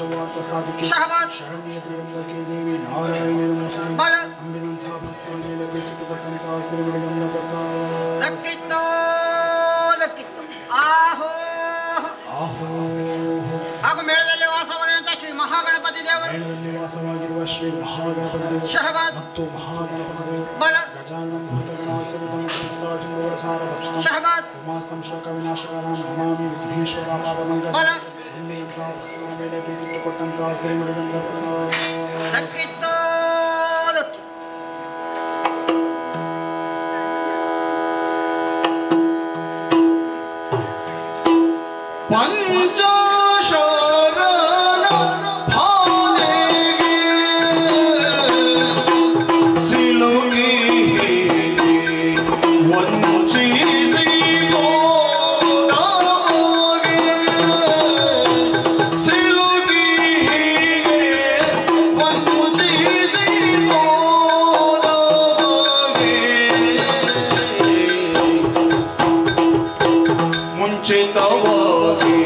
ಸರ್ವಾರ್ಥ ಸಾಧಕಿ ಶಹಬಾದ್ ಶರಣ್ಯ ತ್ರಿಯಂಬಕೆ ದೇವಿ ನಾರಾಯಣಿ ನಮೋಸ್ತುತೆ ಬಲ ಅಂಬಿನಂಥ ಭಕ್ತರ ಮೇಲೆ ಪ್ರೀತಿಪಟ್ಟಂತಹ ಶ್ರೀಗಳಿಂದ ಪ್ರಸಾದ ದಕ್ಕಿತ್ತು ದಕ್ಕಿತ್ತು ಆಹೋ ಆಹೋ ಹಾಗೂ ಮೇಳದಲ್ಲಿ ವಾಸವಾದಂತಹ ಶ್ರೀ ಮಹಾಗಣಪತಿ ದೇವರು ಮೇಳದಲ್ಲಿ ವಾಸವಾಗಿರುವ ಶ್ರೀ ಮಹಾಗಣಪತಿ ದೇವರು ಶಹಬಾದ್ ಮತ್ತು ಮಹಾಗಣಪತಿ ದೇವರು ಬಲ ಗಜಾನನ ಭೂತಗಣಾಸುರತಂ ಚಿಂತಾಜುಂಬವರಸಾರ ಭಕ್ಷಣ ಶಹಬಾದ್ ಉಮಾಸ್ತಂ ಶೋಕ ವಿನಾಶಕರಂ ನಮಾಮಿ ವಿಘ್ನೇಶ್ವರ ಪಾಪಮಂಗಲ ಬಲ ಅಂಬಿನಂಥ ಭಕ್ತರ ಮೇಲೆ ಪ್ರೀತಿಪಟ್ಟಂತಹ ಶ್ರೀಗಳಿಂದ ಪ್ರಸಾದ ದಕ್ಕಿತ್ತು ದಕ್ಕಿತ್ತು ಪಂಚಶರಣ ಭಾದೇಗೆ ಸಿಲುಗಿ ವಂಚಿಸಿ ಹೋದವಗೆ ಸಿಲುಗಿ ವಂಚಿಸಿ ಹೋದವಗೆ ಮುಂಚಿತವಾಗಿ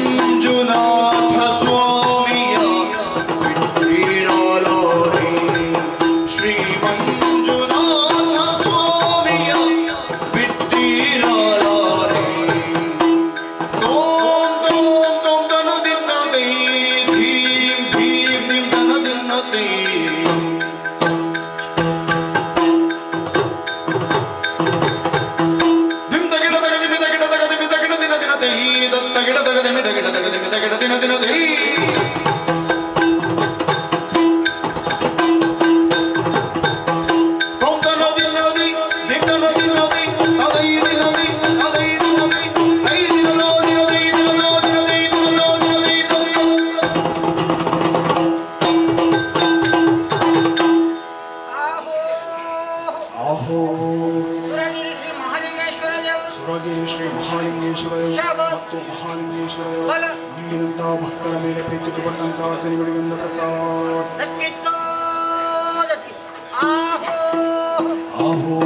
ಮಂಜುನಾಥ ಸ್ವಾಮಿಯ ಬಿಟ್ಟಿರಲಾರೆ ಶ್ರೀ ಮಂಜುನಾಥ ಸ್ವಾಮಿಯ ಬಿಟ್ಟಿರಲಾರೆ ತೋಂ ತೋಂ ತೋಂ ತನ ದಿನ್ನದೈ ಧೀಂ ಧೀಂ ಧಿಂ ತನ ದಿನ್ನದೈ ಸುರಗಿರಿ ಶ್ರೀ ಮಹಾಲಿಂಗೇಶ್ವರ ಮತ್ತು ಮಹಾಲಿಂಗೇಶ್ವರ ಅಂಬಿನಂತಹ ಭಕ್ತರ ಮೇಲೆ ಪ್ರೀತಿಪಟ್ಟಂತಹ ಶ್ರೀಗಳಿಂದ ಪ್ರಸಾದ ದಕ್ಕಿತ್ತು ದಕ್ಕಿತ್ತು ಆಹೋ ಆಹೋ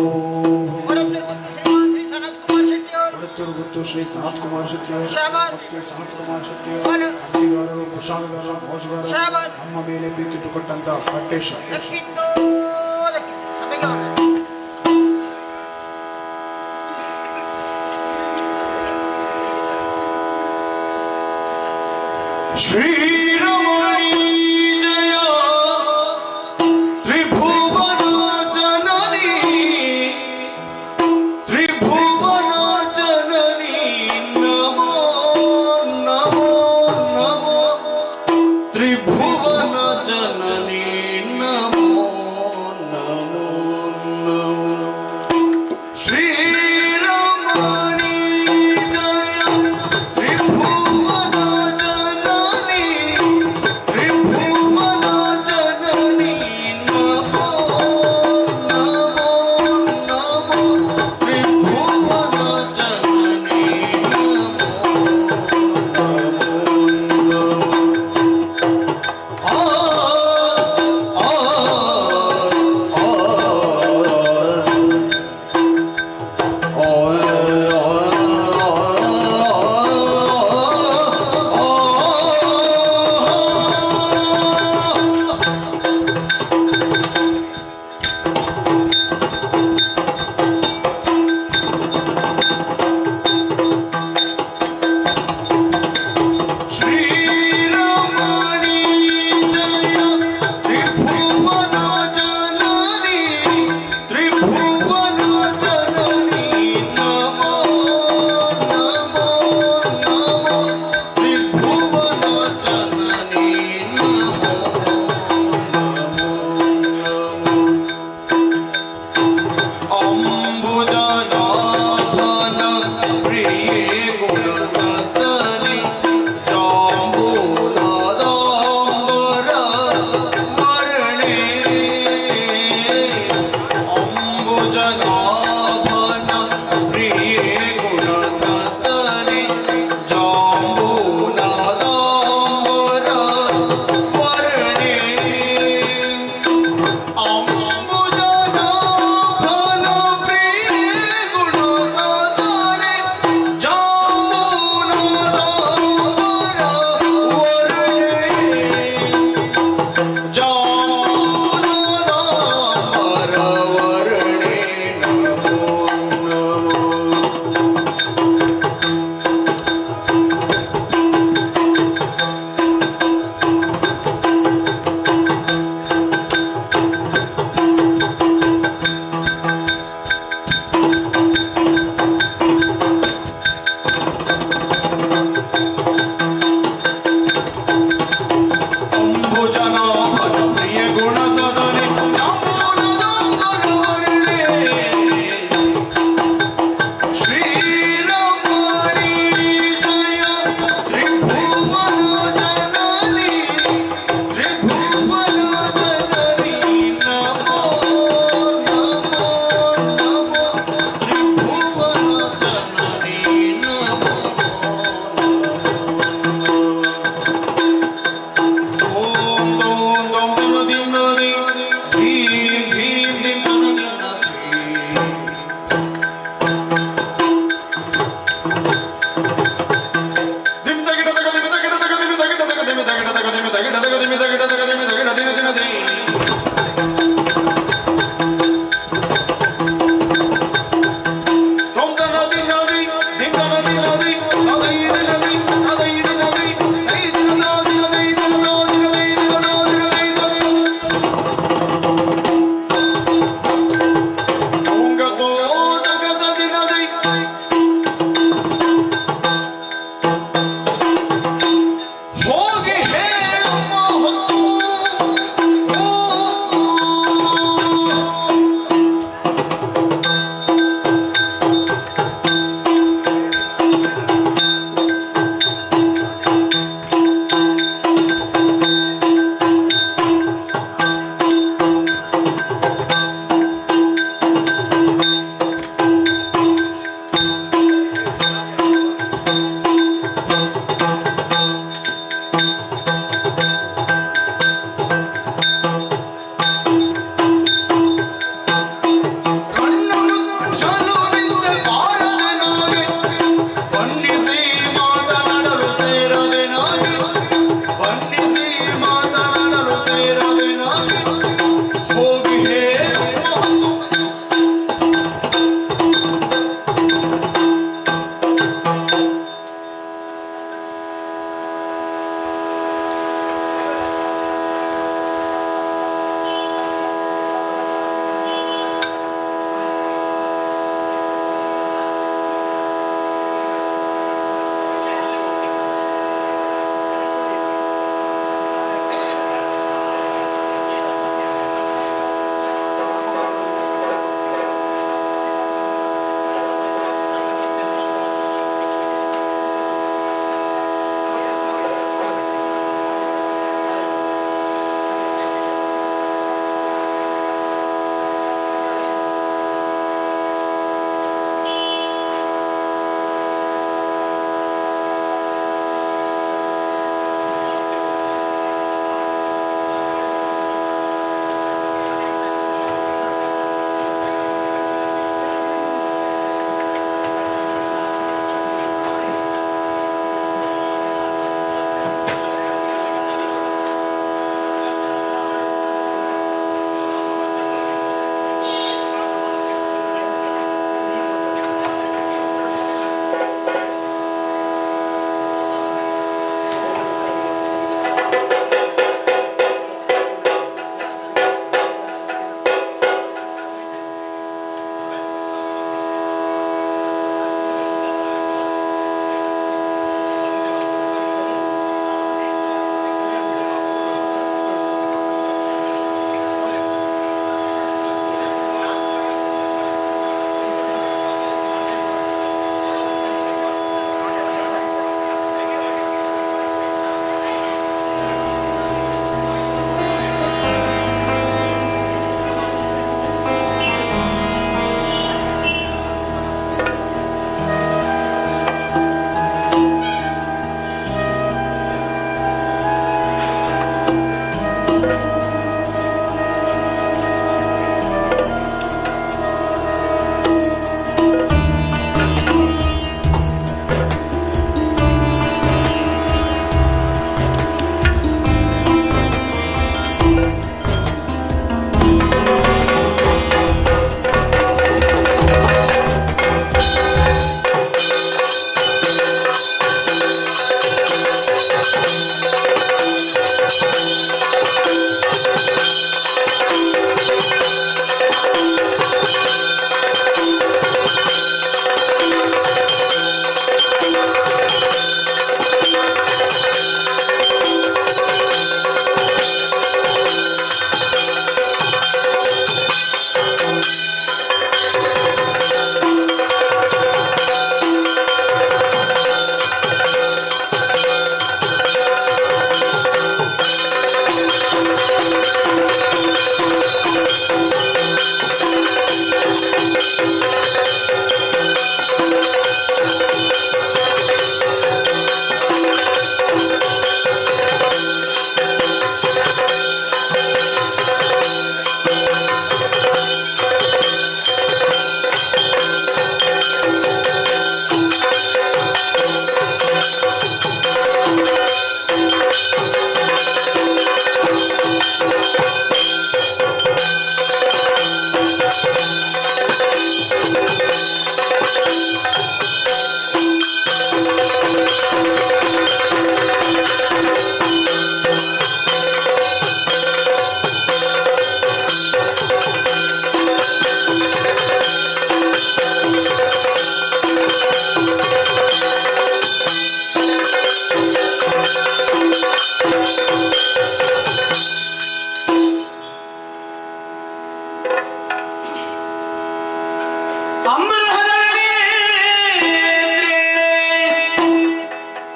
ಒಡತಿರುವುದು ಶ್ರೀಮಾನ್ ಶ್ರೀ ಸನತ್ ಕುಮಾರ್ ಶೆಟ್ಟಿ ಅವರು ಒಡತಿರುವುದು ಶ್ರೀ ಸನತ್ ಕುಮಾರ್ ಶೆಟ್ಟಿ ಅವರು ಶಹಬಾದ್ ಮತ್ತು ಸನತ್ ಕುಮಾರ್ ಶೆಟ್ಟಿ ಬಲ ಅಂಬಿಗಾರರು ಕುಶಾಲಗಾರ ಮೋಜಗಾರ ಶಹಬಾದ್ ನಮ್ಮ ಮೇಲೆ ಪ್ರೀತಿಪಟ್ಟಂತಹ ಪಟ್ಟೇಶ ದಕ್ಕಿತ್ತು ದಕ್ಕಿತ್ತು ಸಭೆಗೆ ಹೋದ ಶ್ರೀರಮಣಿ ಜಯ ತ್ರಿಭುವನ ಜನನಿ ತ್ರಿಭುವನ ಜನನಿ ನಮೋ ನಮೋ ನಮೋ ತ್ರಿಭುವನ ಜನನಿ ನಮೋ ನಮೋ ನಮೋ ಶ್ರೀರಮಣಿ ಜಯ ತ್ರಿಭುವನ ಜನನಿ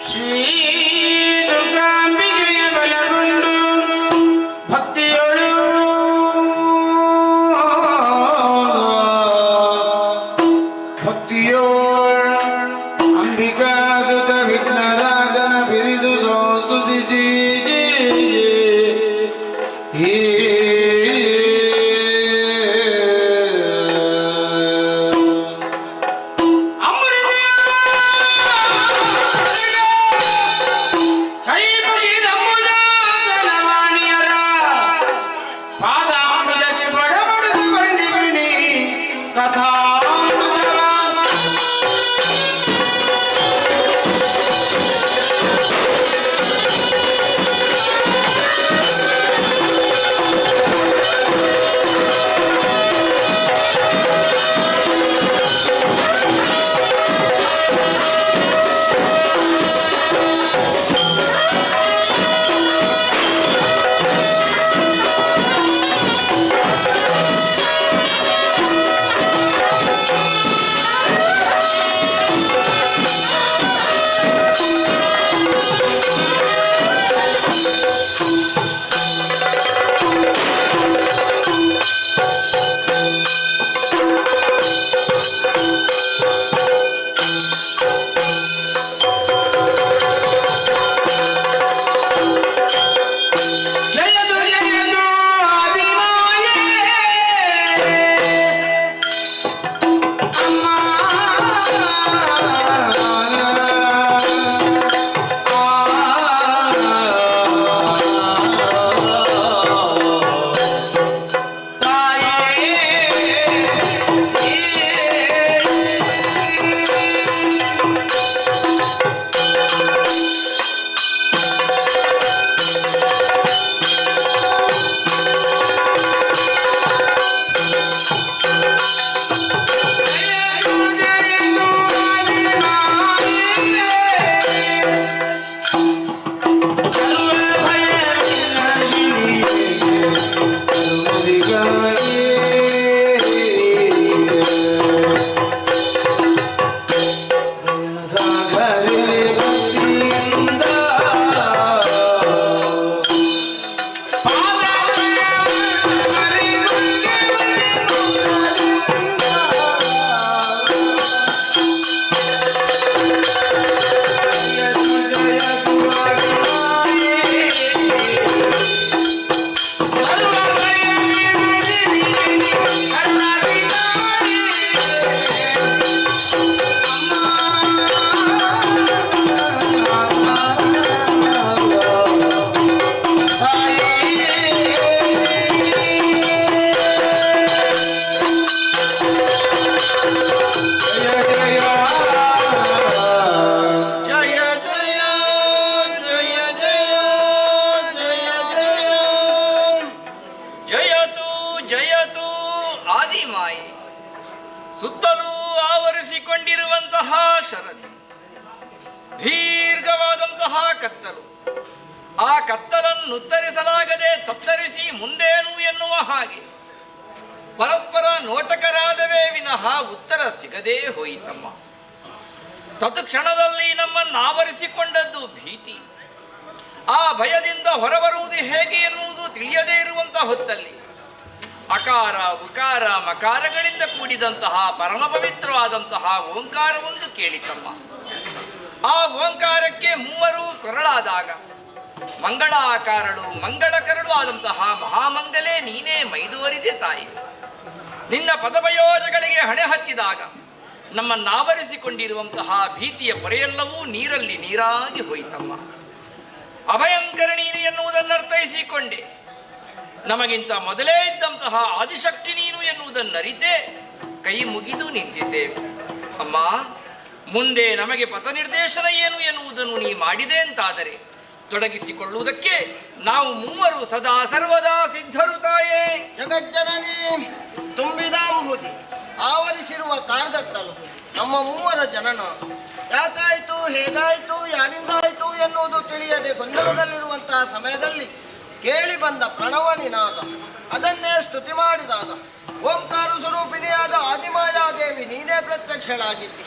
ಶ್ರೀ ದುರ್ಗಾಂಬಿಕೆಯ ಬಲಗೊಂಡು ಭಕ್ತಿಯೊಳು ಅಂಬಿಕಾ ಸುತ ವಿಘ್ನರಾಜನ ಬಿರಿದು ಸಂಸ್ತುತಿಸಿ ಸುತ್ತಲೂ ಆವರಿಸಿಕೊಂಡಿರುವಂತಹ ಶರಧಿ, ದೀರ್ಘವಾದಂತಹ ಕತ್ತಲು. ಆ ಕತ್ತಲನ್ನು ಉತ್ತರಿಸಲಾಗದೆ ತತ್ತರಿಸಿ ಮುಂದೇನು ಎನ್ನುವ ಹಾಗೆ ಪರಸ್ಪರ ನೋಟಕರಾದವೇ ವಿನಃ ಉತ್ತರ ಸಿಗದೇ ಹೋಯಿತಮ್ಮ. ತತ್ಕ್ಷಣದಲ್ಲಿ ನಮ್ಮನ್ನಾವರಿಸಿಕೊಂಡದ್ದು ಭೀತಿ. ಆ ಭಯದಿಂದ ಹೊರಬರುವುದು ಹೇಗೆ ಎನ್ನುವುದು ತಿಳಿಯದೇ ಇರುವಂತಹ ಹೊತ್ತಲ್ಲಿ ಅಕಾರ ಉಕಾರ ಮಕಾರಗಳಿಂದ ಕೂಡಿದಂತಹ ಪರಮ ಪವಿತ್ರವಾದಂತಹ ಓಂಕಾರವೊಂದು ಕೇಳಿತಮ್ಮ. ಆ ಓಂಕಾರಕ್ಕೆ ಮೂವರು ಕೊರಳಾದಾಗ ಮಂಗಳಾಕಾರಳು ಮಂಗಳಕರಳು ಆದಂತಹ ಮಹಾಮಂಗಲೇ ನೀನೇ ಮೈದುವರಿದೆ ತಾಯಿ. ನಿನ್ನ ಪದಭಯೋಜಗಳಿಗೆ ಹಣೆ ಹಚ್ಚಿದಾಗ ನಮ್ಮನ್ನಾವರಿಸಿಕೊಂಡಿರುವಂತಹ ಭೀತಿಯ ಪೊರೆಯೆಲ್ಲವೂ ನೀರಲ್ಲಿ ನೀರಾಗಿ ಹೋಯಿತಮ್ಮ. ಅಭಯಂಕರ ನೀನು ಎನ್ನುವುದನ್ನು ಅರ್ಥೈಸಿಕೊಂಡೆ. ನಮಗಿಂತ ಮೊದಲೇ ಇದ್ದಂತಹ ಆದಿಶಕ್ತಿ ನೀನು ಎನ್ನುವುದನ್ನರಿತೇ ಕೈ ಮುಗಿದು ನಿಂತಿದ್ದೇವೆ ಅಮ್ಮ. ಮುಂದೆ ನಮಗೆ ಪಥ ನಿರ್ದೇಶನ ಏನು ಎನ್ನುವುದನ್ನು ನೀ ಮಾಡಿದೆ ಅಂತಾದರೆ ತೊಡಗಿಸಿಕೊಳ್ಳುವುದಕ್ಕೆ ನಾವು ಮೂವರು ಸದಾ ಸರ್ವದಾ ಸಿದ್ಧರು ತಾಯೇ. ಜಗಜ್ಜನನಿ ತುಂಬಿದಾಂಬುದಿ ಆವರಿಸಿರುವ ಕಾರ್ಗತ್ತಲು ನಮ್ಮ ಮೂವರ ಜನನ ಯಾಕಾಯಿತು, ಹೇಗಾಯಿತು, ಯಾರಿಂದಾಯಿತು ಎನ್ನುವುದು ತಿಳಿಯದೆ ಗೊಂದಲದಲ್ಲಿರುವಂತಹ ಸಮಯದಲ್ಲಿ ಕೇಳಿ ಬಂದ ಪ್ರಣವ ನಿನಾದ, ಅದನ್ನೇ ಸ್ತುತಿ ಮಾಡಿದಾಗ ಓಂಕಾರ ಸ್ವರೂಪಿಣಿಯಾದ ಆದಿಮಾಯಾದೇವಿ ನೀನೇ ಪ್ರತ್ಯಕ್ಷಳಾಗಿದ್ದಿ.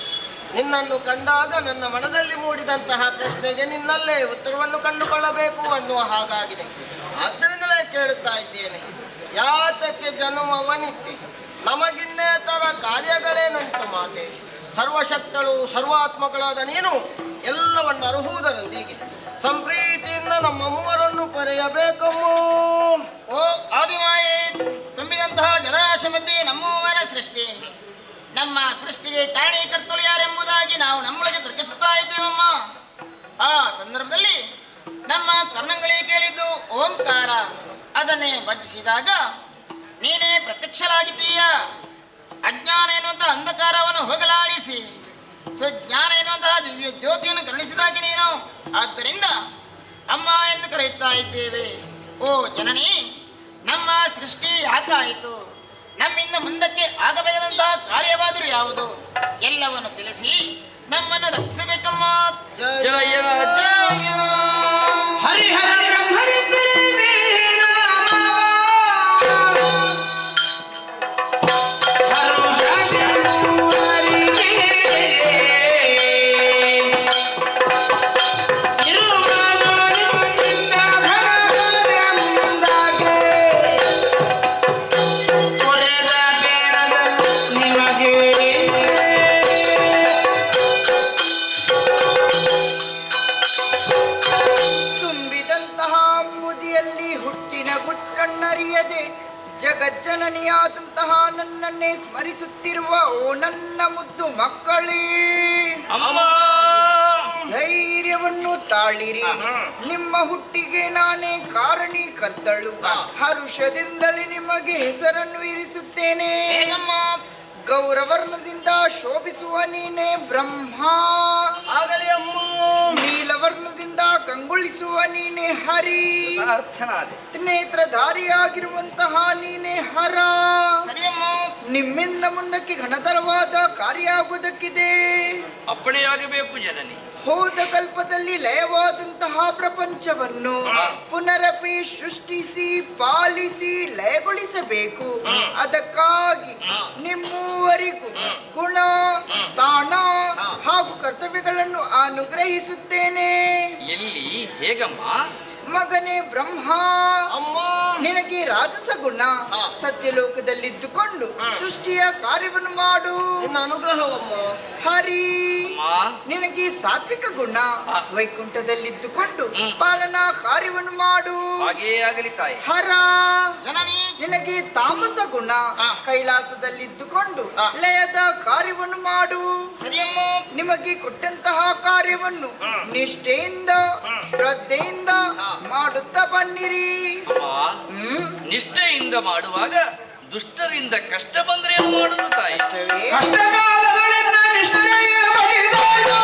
ನಿನ್ನನ್ನು ಕಂಡಾಗ ನನ್ನ ಮನದಲ್ಲಿ ಮೂಡಿದಂತಹ ಪ್ರಶ್ನೆಗೆ ನಿನ್ನಲ್ಲೇ ಉತ್ತರವನ್ನು ಕಂಡುಕೊಳ್ಳಬೇಕು ಅನ್ನುವ ಹಾಗಾಗಿದೆ. ಆದ್ದರಿಂದಲೇ ಕೇಳುತ್ತಾ ಇದ್ದೇನೆ, ಯಾತಕ್ಕೆ ಜನ್ಮವನಿತ್ತಿ ನಮಗಿನ್ನೇತರ ಕಾರ್ಯಗಳೇನುಂಟು ಮಾತೆ? ಸರ್ವಶಕ್ತಳು ಸರ್ವಾತ್ಮಕಳಾದ ನೀನು ಎಲ್ಲವನ್ನು ಅರ್ಹುವುದರೊಂದಿಗೆ ಸಂಪ್ರೀತಿಯಿಂದ ನಮ್ಮ ಮೂವರನ್ನು ಪರೆಯಬೇಕಮ್ಮ. ಓ ಆದಿಮಾಯೇ ತುಂಬಿದಂತಹ ಜಲರಾಶಿ ಮಧ್ಯೆ ನಮ್ಮವರ ಸೃಷ್ಟಿ, ನಮ್ಮ ಸೃಷ್ಟಿಗೆ ಕಾರಣೀಕರ್ತರು ಯಾರೆಂಬುದಾಗಿ ನಾವು ನಮ್ಮೊಳಗೆ ತರ್ಕಿಸುತ್ತಾ ಇದ್ದೇವಮ್ಮ. ಆ ಸಂದರ್ಭದಲ್ಲಿ ನಮ್ಮ ಕರ್ಣಗಳಿಗೆ ಕೇಳಿದ್ದು ಓಂಕಾರ, ಅದನ್ನೇ ಭಜಿಸಿದಾಗ ನೀನೇ ಪ್ರತ್ಯಕ್ಷಲಾಗಿದ್ದೀಯ. ಅಜ್ಞಾನ ಎನ್ನುವಂತಹ ಅಂಧಕಾರವನ್ನು ಹೋಗಲಾಡಿಸಿ ಸ್ವಜ್ಞಾನ ಎನ್ನುವಂತಹ ದಿವ್ಯ ಜ್ಯೋತಿಯನ್ನು ಕರುಣಿಸಿದಾಗಿ ನೀನು. ಆದ್ದರಿಂದ ಅಮ್ಮ ಎಂದು ಕರೆಯುತ್ತಾ ಇದ್ದೇವೆ. ಓ ಜನನಿ, ನಮ್ಮ ಸೃಷ್ಟಿ ಯಾಕಾಯಿತು, ನಮ್ಮಿಂದ ಮುಂದಕ್ಕೆ ಆಗಬೇಕಾದಂತಹ ಕಾರ್ಯವಾದರೂ ಯಾವುದು, ಎಲ್ಲವನ್ನು ತಿಳಿಸಿ ನಮ್ಮನ್ನು ರಕ್ಷಿಸಬೇಕಮ್ಮ. ಜಯ ಜಯ ಹರಿಹರ ಜಗಜ್ಜನನಿಯಾದಂತಹ ನನ್ನನ್ನೇ ಸ್ಮರಿಸುತ್ತಿರುವ ಓ ನನ್ನ ಮುದ್ದು ಮಕ್ಕಳೇ, ಅಮ್ಮ ಧೈರ್ಯವನ್ನು ತಾಳಿರಿ. ನಿಮ್ಮ ಹುಟ್ಟಿಗೆ ನಾನೇ ಕಾರಣೀಕರ್ತಳು. ಹರುಷದಿಂದಲೇ ನಿಮಗೆ ಹೆಸರನ್ನು ಇರಿಸುತ್ತೇನೆ. ಗೌರವರ್ಣದಿಂದ ಶೋಭಿಸುವ ನೀನೇ ಬ್ರಹ್ಮ. ಆಗಲಿ ಅಮ್ಮ. ನೀಲವರ್ಣದಿಂದ ಕಂಗೊಳಿಸುವ ನೀನೇ ಹರಿ. ಅರ್ಥನಾದೆ. ನೇತ್ರಧಾರಿಯಾಗಿರುವಂತಹ ನೀನೇ ಹರ. ನಿಮ್ಮಿಂದ ಮುಂದಕ್ಕೆ ಘನತರವಾದ ಕಾರ್ಯ ಆಗುವುದಕ್ಕಿದೆ. ಅಪ್ಪಣೆಯಾಗಬೇಕು ಜನನಿ. ಹೋದ ಕಲ್ಪದಲ್ಲಿ ಲಯವಾದಂತಹ ಪ್ರಪಂಚವನ್ನು ಪುನರಪಿ ಸೃಷ್ಟಿಸಿ ಪಾಲಿಸಿ ಲಯಗೊಳಿಸಬೇಕು. ಅದಕ್ಕಾಗಿ ನಿಮ್ಮೂವರಿಗೂ ಗುಣ ತಾಣ ಹಾಗೂ ಕರ್ತವ್ಯಗಳನ್ನು ಅನುಗ್ರಹಿಸುತ್ತೇನೆ. ಎಲ್ಲಿ ಹೇಗಮ್ಮ? ಮಗನೇ ಬ್ರಹ್ಮ, ಅಮ್ಮ ನಿನಗೆ ರಾಜಸ ಗುಣ. ಸತ್ಯಲೋಕದಲ್ಲಿದ್ದುಕೊಂಡು ಸೃಷ್ಟಿಯ ಕಾರ್ಯವನ್ನು ಮಾಡು. ನಿನ್ನ ಅನುಗ್ರಹವಮ್ಮ. ಹರಿ, ಅಮ್ಮ ನಿನಗೆ ಸಾತ್ವಿಕ ಗುಣ. ವೈಕುಂಠದಲ್ಲಿದ್ದುಕೊಂಡು ಪಾಲನಾ ಕಾರ್ಯವನ್ನು ಮಾಡು. ಹಾಗೇ ಆಗಲಿ ತಾಯಿ. ಹರ, ಜನನಿ ನಿನಗೆ ತಾಮಸ ಗುಣ. ಕೈಲಾಸದಲ್ಲಿದ್ದುಕೊಂಡು ಲಯದ ಕಾರ್ಯವನ್ನು ಮಾಡು. ಸರಿಯಮ್ಮ. ನಿಮಗೆ ಕೊಟ್ಟಂತಹ ಕಾರ್ಯವನ್ನು ನಿಷ್ಠೆಯಿಂದ ಶ್ರದ್ಧೆಯಿಂದ ಮಾಡುತ್ತಾ ಬನ್ನಿರಿ. ಅಮ್ಮ ನಿಷ್ಠೆಯಿಂದ ಮಾಡುವಾಗ ದುಷ್ಟರಿಂದ ಕಷ್ಟ ಬಂದ್ರೆ ಏನು ಮಾಡುದು ತಾಯಿ? ಕಷ್ಟಕಾಲಗಳಿಂದ ನಿಷ್ಠೆಯ ಬಡಿದಳು.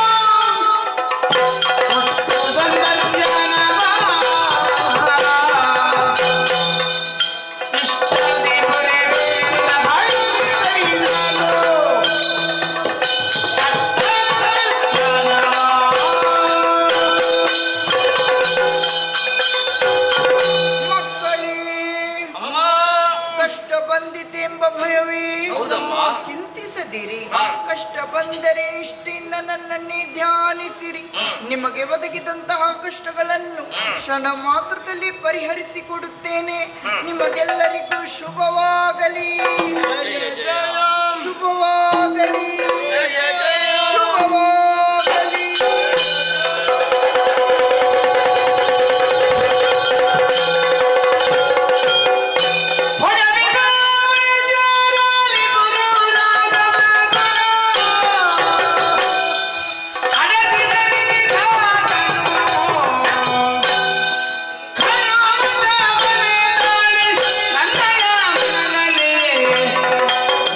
ಚಿಂತಿಸದಿರಿ. ಕಷ್ಟ ಬಂದರೆ ನಿಷ್ಠೆಯಿಂದ ನನ್ನನ್ನೇ ಧ್ಯಾನಿಸಿರಿ. ನಿಮಗೆ ಒದಗಿದಂತಹ ಕಷ್ಟಗಳನ್ನು ಕ್ಷಣ ಮಾತ್ರದಲ್ಲಿ ಪರಿಹರಿಸಿಕೊಡುತ್ತೇನೆ. ನಿಮಗೆಲ್ಲರಿಗೂ ಶುಭವಾಗಲಿ, ಶುಭವಾಗಲಿ, ಶುಭವಾಗಲಿ.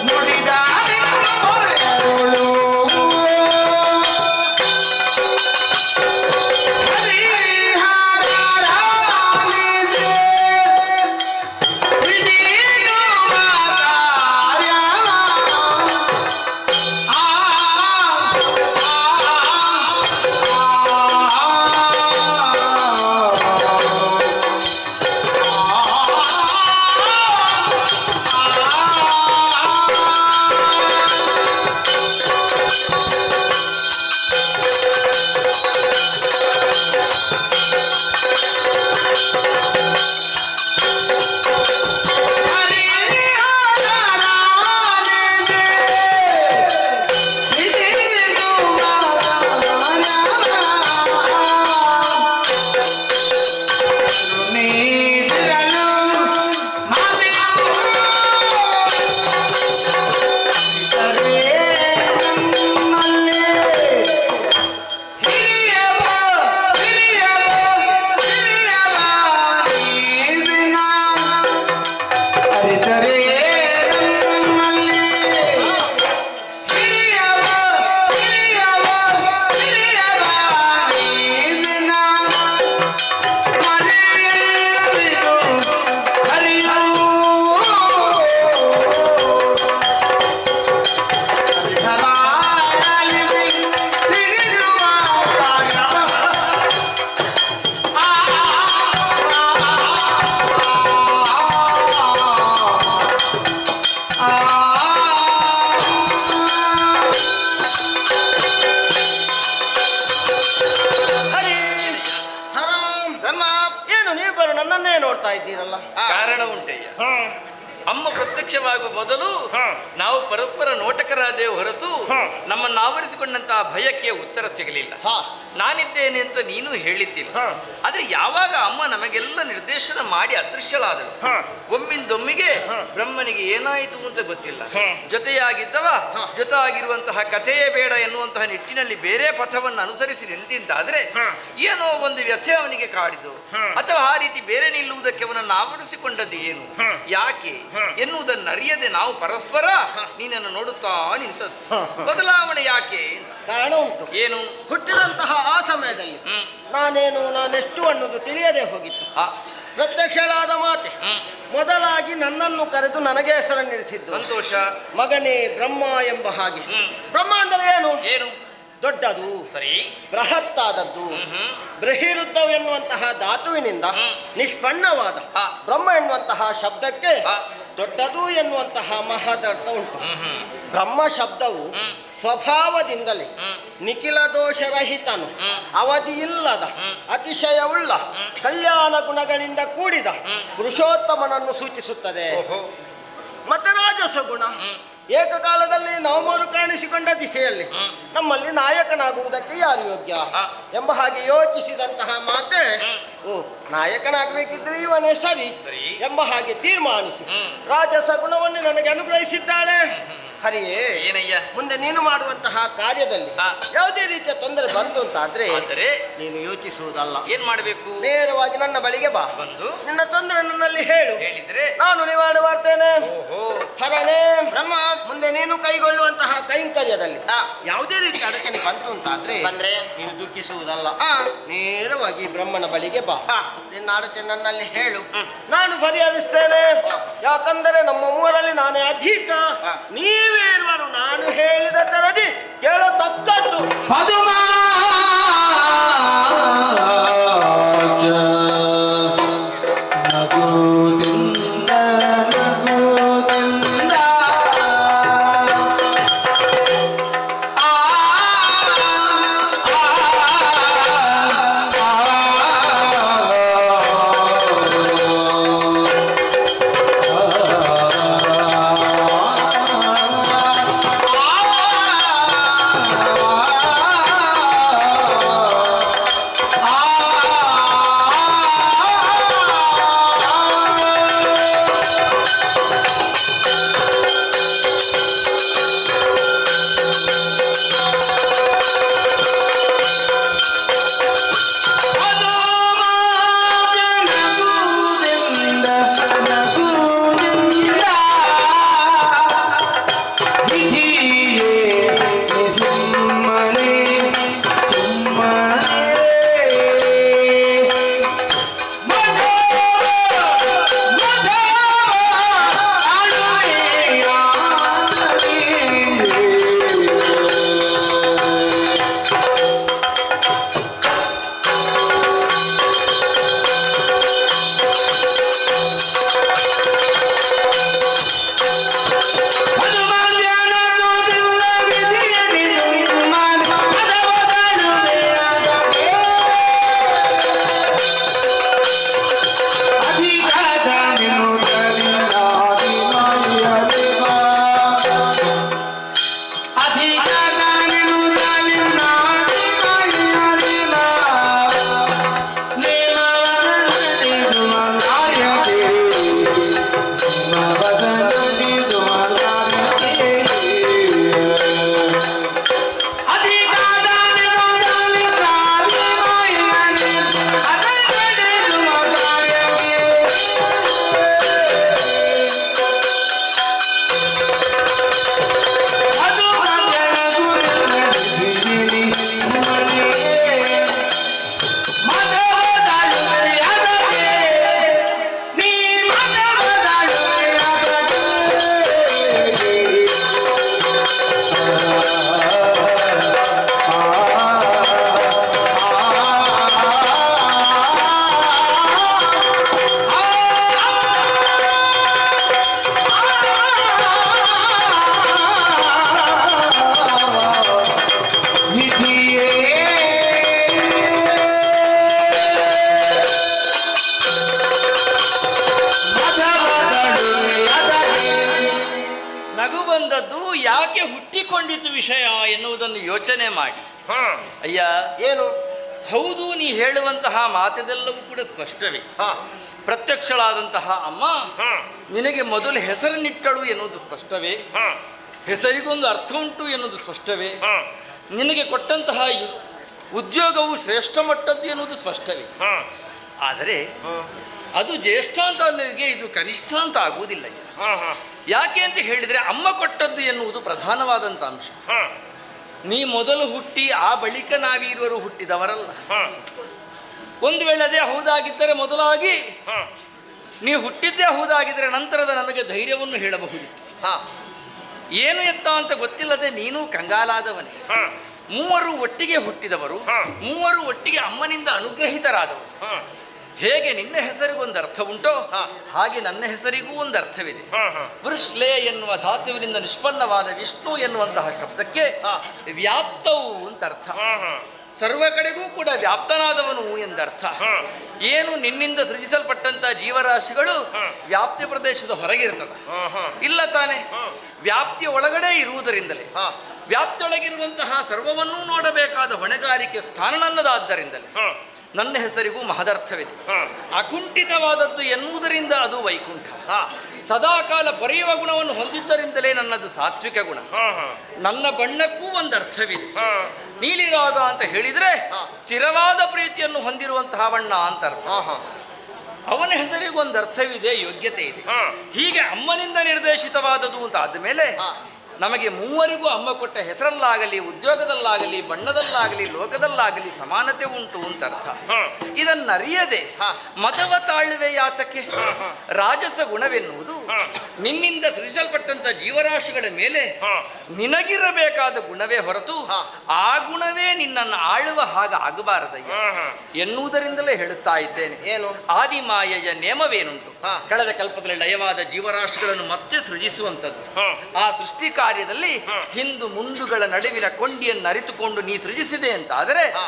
ನೋಡ ಪ್ರತ್ಯಕ್ಷವಾಗುವ ಮೊದಲು ನಾವು ಪರಸ್ಪರ ನೋಟಕರಾದೇವು ಹೊರತು ನಮ್ಮನ್ನು ಆವರಿಸಿಕೊಂಡಂತಹ ಭಯಕ್ಕೆ ಉತ್ತರ ಸಿಗಲಿಲ್ಲ. ನಾನಿದ್ದೇನೆ ಅಂತ ನೀನು ಹೇಳಿದ್ದಿಲ್ಲ. ಆದ್ರೆ ಯಾವಾಗ ಅಮ್ಮ ನಮಗೆಲ್ಲ ನಿರ್ದೇಶನ ಮಾಡಿ ಅದೃಶ್ಯಳಾದಳು, ಒಮ್ಮಿಂದೊಮ್ಮಿಗೆ ಬ್ರಹ್ಮನಿಗೆ ಏನಾಯಿತು ಅಂತ ಗೊತ್ತಿಲ್ಲ. ಜೊತೆಯಾಗಿದ್ದವ ಜೊತೆಯಾಗಿರುವಂತಹ ಕಥೆಯೇ ಬೇಡ ಎನ್ನುವಂತಹ ನಿಟ್ಟಿನಲ್ಲಿ ಬೇರೆ ಪಥವನ್ನು ಅನುಸರಿಸಿ ನಿಂತಿದ್ದಾದ್ರೆ ಏನೋ ಒಂದು ವ್ಯಥೆ ಅವನಿಗೆ ಕಾಡಿದು, ಅಥವಾ ಆ ರೀತಿ ಬೇರೆ ನಿಲ್ಲುವುದಕ್ಕೆ ಅವನನ್ನು ಆವರಿಸಿಕೊಂಡದ್ದು ಏನು, ಯಾಕೆ ಎನ್ನುವುದನ್ನು ಅರಿಯದೆ ನಾವು ಪರಸ್ಪರ ನೀನನ್ನು ನೋಡುತ್ತಾ ನಿಂತದ್ದು. ಬದಲಾವಣೆ ಯಾಕೆ? ಕಾರಣ ಉಂಟು. ಏನು? ಹುಟ್ಟಿದಂತಹ ಆ ಸಮಯದಲ್ಲಿ ನಾನೆಷ್ಟು ಅನ್ನೋದು ತಿಳಿಯದೆ ಹೋಗಿತ್ತು. ಪ್ರತ್ಯಕ್ಷಳಾದ ಮಾತೆ ಮೊದಲಾಗಿ ನನ್ನನ್ನು ಕರೆದು ನನಗೆ ಹೆಸರನ್ನಿರಿಸಿದ್ದು. ಸಂತೋಷ. ಮಗನೇ ಬ್ರಹ್ಮ ಎಂಬ ಹಾಗೆ. ಬ್ರಹ್ಮ ಅಂದರೆ ಏನು? ಏನು? ದೊಡ್ಡದು, ಸರಿ, ಬೃಹತ್ತಾದದ್ದು. ಬೃಹಿರುದ್ಧವು ಎನ್ನುವಂತಹ ಧಾತುವಿನಿಂದ ನಿಷ್ಪನ್ನವಾದ ಬ್ರಹ್ಮ ಎನ್ನುವಂತಹ ಶಬ್ದಕ್ಕೆ ದೊಡ್ಡದು ಎನ್ನುವಂತಹ ಮಹದರ್ಥ ಉಂಟು. ಬ್ರಹ್ಮ ಶಬ್ದವು ಸ್ವಭಾವದಿಂದಲೇ ನಿಖಿಲ ದೋಷರಹಿತನು, ಅವಧಿಯಿಲ್ಲದ, ಅತಿಶಯವುಳ್ಳ, ಕಲ್ಯಾಣ ಗುಣಗಳಿಂದ ಕೂಡಿದ ಪುರುಷೋತ್ತಮನನ್ನು ಸೂಚಿಸುತ್ತದೆ. ಮತ್ತೆ ರಾಜಸ ಗುಣ ಏಕಕಾಲದಲ್ಲಿ ನಾವು ಮೂರು ಕಾಣಿಸಿಕೊಂಡ ದಿಸೆಯಲ್ಲಿ ನಮ್ಮಲ್ಲಿ ನಾಯಕನಾಗುವುದಕ್ಕೆ ಯಾರು ಯೋಗ್ಯ ಎಂಬ ಹಾಗೆ ಯೋಚಿಸಿದಂತಹ ಮಾತೆ, ನಾಯಕನಾಗಬೇಕಿದ್ರೆ ಇವನೇ ಸರಿ ಎಂಬ ಹಾಗೆ ತೀರ್ಮಾನಿಸಿ ರಾಜಸ ಗುಣವನ್ನು ನನಗೆ ಅನುಗ್ರಹಿಸಿದ್ದಾಳೆ. ಹರಿಯೇ, ಏನಯ್ಯ? ಮುಂದೆ ನೀನು ಮಾಡುವಂತಹ ಕಾರ್ಯದಲ್ಲಿ ಯಾವುದೇ ರೀತಿಯ ತೊಂದರೆ ಬಂತು ಅಂತಾದ್ರೆ ನೀನು ಯೋಚಿಸುವುದಲ್ಲ. ಏನ್ ಮಾಡಬೇಕು? ನೇರವಾಗಿ ನನ್ನ ಬಳಿಗೆ ಬಾ, ಬಂದು ನಿನ್ನ ತೊಂದರೆ ನನ್ನಲ್ಲಿ ಹೇಳು, ಹೇಳಿದ್ರೆ ನಾನು ನಿವಾರಣೆ ಮಾಡ್ತೇನೆ. ಹರನೇ ಬ್ರಹ್ಮ, ಮುಂದೆ ನೀನು ಕೈಗೊಳ್ಳುವಂತಹ ಕೈಂಕರ್ಯದಲ್ಲಿ ಯಾವುದೇ ರೀತಿ ಅಡಚಣೆ ಬಂತು ಅಂತಾದ್ರೆ ನೀನು ದುಃಖಿಸುವುದಲ್ಲ. ನೇರವಾಗಿ ಬ್ರಹ್ಮನ ಬಳಿಗೆ ಬಾ, ನಿನ್ನ ಅಡಚಣೆ ನನ್ನಲ್ಲಿ ಹೇಳು, ನಾನು ಪರಿಹರಿಸ್ತೇನೆ. ಯಾಕಂದರೆ ನಮ್ಮ ಮೂವರಲ್ಲಿ ನಾನೇ ಅಧಿಕ, ನೀವೇ ಇರುವರು. ನಾನು ಹೇಳಿದ ತರದಿ ಕೇಳತಕ್ಕದ್ದು. ಯಾಕೆ ಹುಟ್ಟಿಕೊಂಡಿತು ವಿಷಯ ಎನ್ನುವುದನ್ನು ಯೋಚನೆ ಮಾಡಿ. ಹಾ ಅಯ್ಯ, ಏನು? ಹೌದು, ನೀ ಹೇಳುವಂತಹ ಮಾತದೆಲ್ಲವೂ ಕೂಡ ಸ್ಪಷ್ಟವೇ. ಹಾ ಪ್ರತ್ಯಕ್ಷಳಾದಂತಹ ಅಮ್ಮ ಹಾ ನಿನಗೆ ಮೊದಲು ಹೆಸರನ್ನಿಟ್ಟಳು ಎನ್ನುವುದು ಸ್ಪಷ್ಟವೇ. ಹಾ ಹೆಸರಿಗೊಂದು ಅರ್ಥ ಉಂಟು ಎನ್ನುವುದು ಸ್ಪಷ್ಟವೇ. ಹಾ ನಿನಗೆ ಕೊಟ್ಟಂತಹ ಉದ್ಯೋಗವು ಶ್ರೇಷ್ಠ ಮಟ್ಟದ್ದು ಎನ್ನುವುದು ಸ್ಪಷ್ಟವೇ. ಹಾ ಆದರೆ ಹಾ ಅದು ಜ್ಯೇಷ್ಠ ಅಂತ ಅನ್ನೋರಿಗೆ ಇದು ಕನಿಷ್ಠ ಅಂತ ಆಗುವುದಿಲ್ಲ. ಹಾ ಹಾ ಯಾಕೆ ಅಂತ ಹೇಳಿದರೆ ಅಮ್ಮ ಕೊಟ್ಟದ್ದು ಎನ್ನುವುದು ಪ್ರಧಾನವಾದಂಥ ಅಂಶ. ಹಾ ನೀ ಮೊದಲು ಹುಟ್ಟಿ ಆ ಬಳಿಕ ನಾವೀರುವರು ಹುಟ್ಟಿದವರಲ್ಲ. ಹಾ ಒಂದು ವೇಳೆ ಅದೇ ಹೌದಾಗಿದ್ದರೆ ಮೊದಲಾಗಿ ಹಾ ನೀವು ಹುಟ್ಟಿದ್ದೇ ಹೌದಾಗಿದ್ದರೆ ನಂತರದ ನಮಗೆ ಧೈರ್ಯವನ್ನು ಹೇಳಬಹುದಿತ್ತು. ಹಾ ಏನು ಎತ್ತ ಅಂತ ಗೊತ್ತಿಲ್ಲದೆ ನೀನು ಕಂಗಾಲಾದವನೇ. ಹಾ ಮೂವರು ಒಟ್ಟಿಗೆ ಹುಟ್ಟಿದವರು, ಹಾ. ಮೂವರು ಒಟ್ಟಿಗೆ ಅಮ್ಮನಿಂದ ಅನುಗ್ರಹಿತರಾದವರು. ಹಾ ಹೇಗೆ ನಿನ್ನ ಹೆಸರಿಗೊಂದು ಅರ್ಥ ಉಂಟೋ ಹಾ. ಹಾಗೆ ನನ್ನ ಹೆಸರಿಗೂ ಒಂದು ಅರ್ಥವಿದೆ. ಹಾ ಹಾ ವೃಷ್ಲೇ ಎನ್ನುವ ಧಾತುವಿನಿಂದ ನಿಷ್ಪನ್ನವಾದ ವಿಷ್ಣು ಎನ್ನುವಂತಹ ಶಬ್ದಕ್ಕೆ ಹಾ. ವ್ಯಾಪ್ತವು ಅಂತ ಅರ್ಥ. ಹಾ ಹಾ ಸರ್ವ ಕಡೆಗೂ ಕೂಡ ವ್ಯಾಪ್ತನಾದವನು ಎಂದರ್ಥ. ಹಾ. ಏನು ನಿನ್ನಿಂದ ಸೃಜಿಸಲ್ಪಟ್ಟಂತ ಜೀವರಾಶಿಗಳು ಹಾ. ವ್ಯಾಪ್ತಿ ಪ್ರದೇಶದ ಹೊರಗಿರ್ತದ, ಹಾ ಹಾ ಇಲ್ಲ ತಾನೆ? ಹಾ. ವ್ಯಾಪ್ತಿಯ ಒಳಗಡೆ ಇರುವುದರಿಂದಲೇ ಹಾ ವ್ಯಾಪ್ತಿಯೊಳಗಿರುವಂತಹ ಸರ್ವವನ್ನೂ ನೋಡಬೇಕಾದ ಹೊಣೆಗಾರಿಕೆ ಸ್ಥಾನ ನನ್ನದಾದ್ದರಿಂದಲೇ ಹಾ ನನ್ನ ಹೆಸರಿಗೂ ಮಹದರ್ಥವಿದೆ. ಹಾ ಅಕುಂಠಿತವಾದದ್ದು ಎನ್ನುವುದರಿಂದ ಅದು ವೈಕುಂಠ. ಹಾ ಸದಾಕಾಲ ಪೊರೆಯುವ ಗುಣವನ್ನು ಹೊಂದಿದ್ದರಿಂದಲೇ ನನ್ನದು ಸಾತ್ವಿಕ ಗುಣ. ಹಾ ಹಾ ನನ್ನ ಬಣ್ಣಕ್ಕೂ ಒಂದು ಅರ್ಥವಿದೆ. ಹಾ ನೀಲಿರಾಗ ಅಂತ ಹೇಳಿದ್ರೆ ಹಾ. ಸ್ಥಿರವಾದ ಪ್ರೀತಿಯನ್ನು ಹೊಂದಿರುವಂತಹ ಬಣ್ಣ ಅಂತ ಅರ್ಥ. ಹಾ ಹಾ ಅವನ ಹೆಸರಿಗೂ ಒಂದು ಅರ್ಥವಿದೆ, ಯೋಗ್ಯತೆ ಇದೆ. ಹಾ. ಹೀಗೆ ಅಮ್ಮನಿಂದ ನಿರ್ದೇಶಿತವಾದದು ಅಂತ ಆದಮೇಲೆ ಹಾ. ನಮಗೆ ಮೂವರಿಗೂ ಅಮ್ಮ ಕೊಟ್ಟ ಹೆಸರಲ್ಲಾಗಲಿ, ಉದ್ಯೋಗದಲ್ಲಾಗಲಿ, ಬಣ್ಣದಲ್ಲಾಗಲಿ, ಲೋಕದಲ್ಲಾಗಲಿ ಸಮಾನತೆ ಉಂಟು ಅಂತ ಅರ್ಥ. ಹಾ. ಇದನ್ನರಿಯದೆ ಹಾ. ಮತವ ತಾಳುವೆ ಯಾತಕ್ಕೆ? ಹಾ, ಹಾ. ರಾಜಸ ಗುಣವೆನ್ನುವುದು ಹಾ. ನಿನ್ನಿಂದ ಸೃಜಿಸಲ್ಪಟ್ಟಂತ ಜೀವರಾಶಿಗಳ ಮೇಲೆ ಹಾ. ನಿನಗಿರಬೇಕಾದ ಗುಣವೇ ಹೊರತು ಹಾ. ಆ ಗುಣವೇ ನಿನ್ನನ್ನು ಆಳುವ ಹಾಗೆ ಆಗಬಾರದಯ್ಯ ಹಾ ಹಾ ಎನ್ನುವುದರಿಂದಲೇ ಹೇಳುತ್ತಾ ಇದ್ದೇನೆ. ಏನು? ಆದಿಮಾಯೆಯ ನೇಮವೇನುಂಟು? ಹಾ. ಕಳೆದ ಕಲ್ಪದಲ್ಲಿ ಲಯವಾದ ಜೀವರಾಶಿಗಳನ್ನು ಮತ್ತೆ ಸೃಜಿಸುವಂಥದ್ದು. ಹಾ. ಆ ಸೃಷ್ಟಿ ಕಾರ್ಯದಲ್ಲಿ ಹಾ. ಹಿಂದು ಮುಂದುಗಳ ನಡುವಿನ ಕೊಂಡಿಯನ್ನು ಅರಿತುಕೊಂಡು ನೀ ಸೃಜಿಸಿದೆ ಅಂತ ಆದರೆ ಹಾ.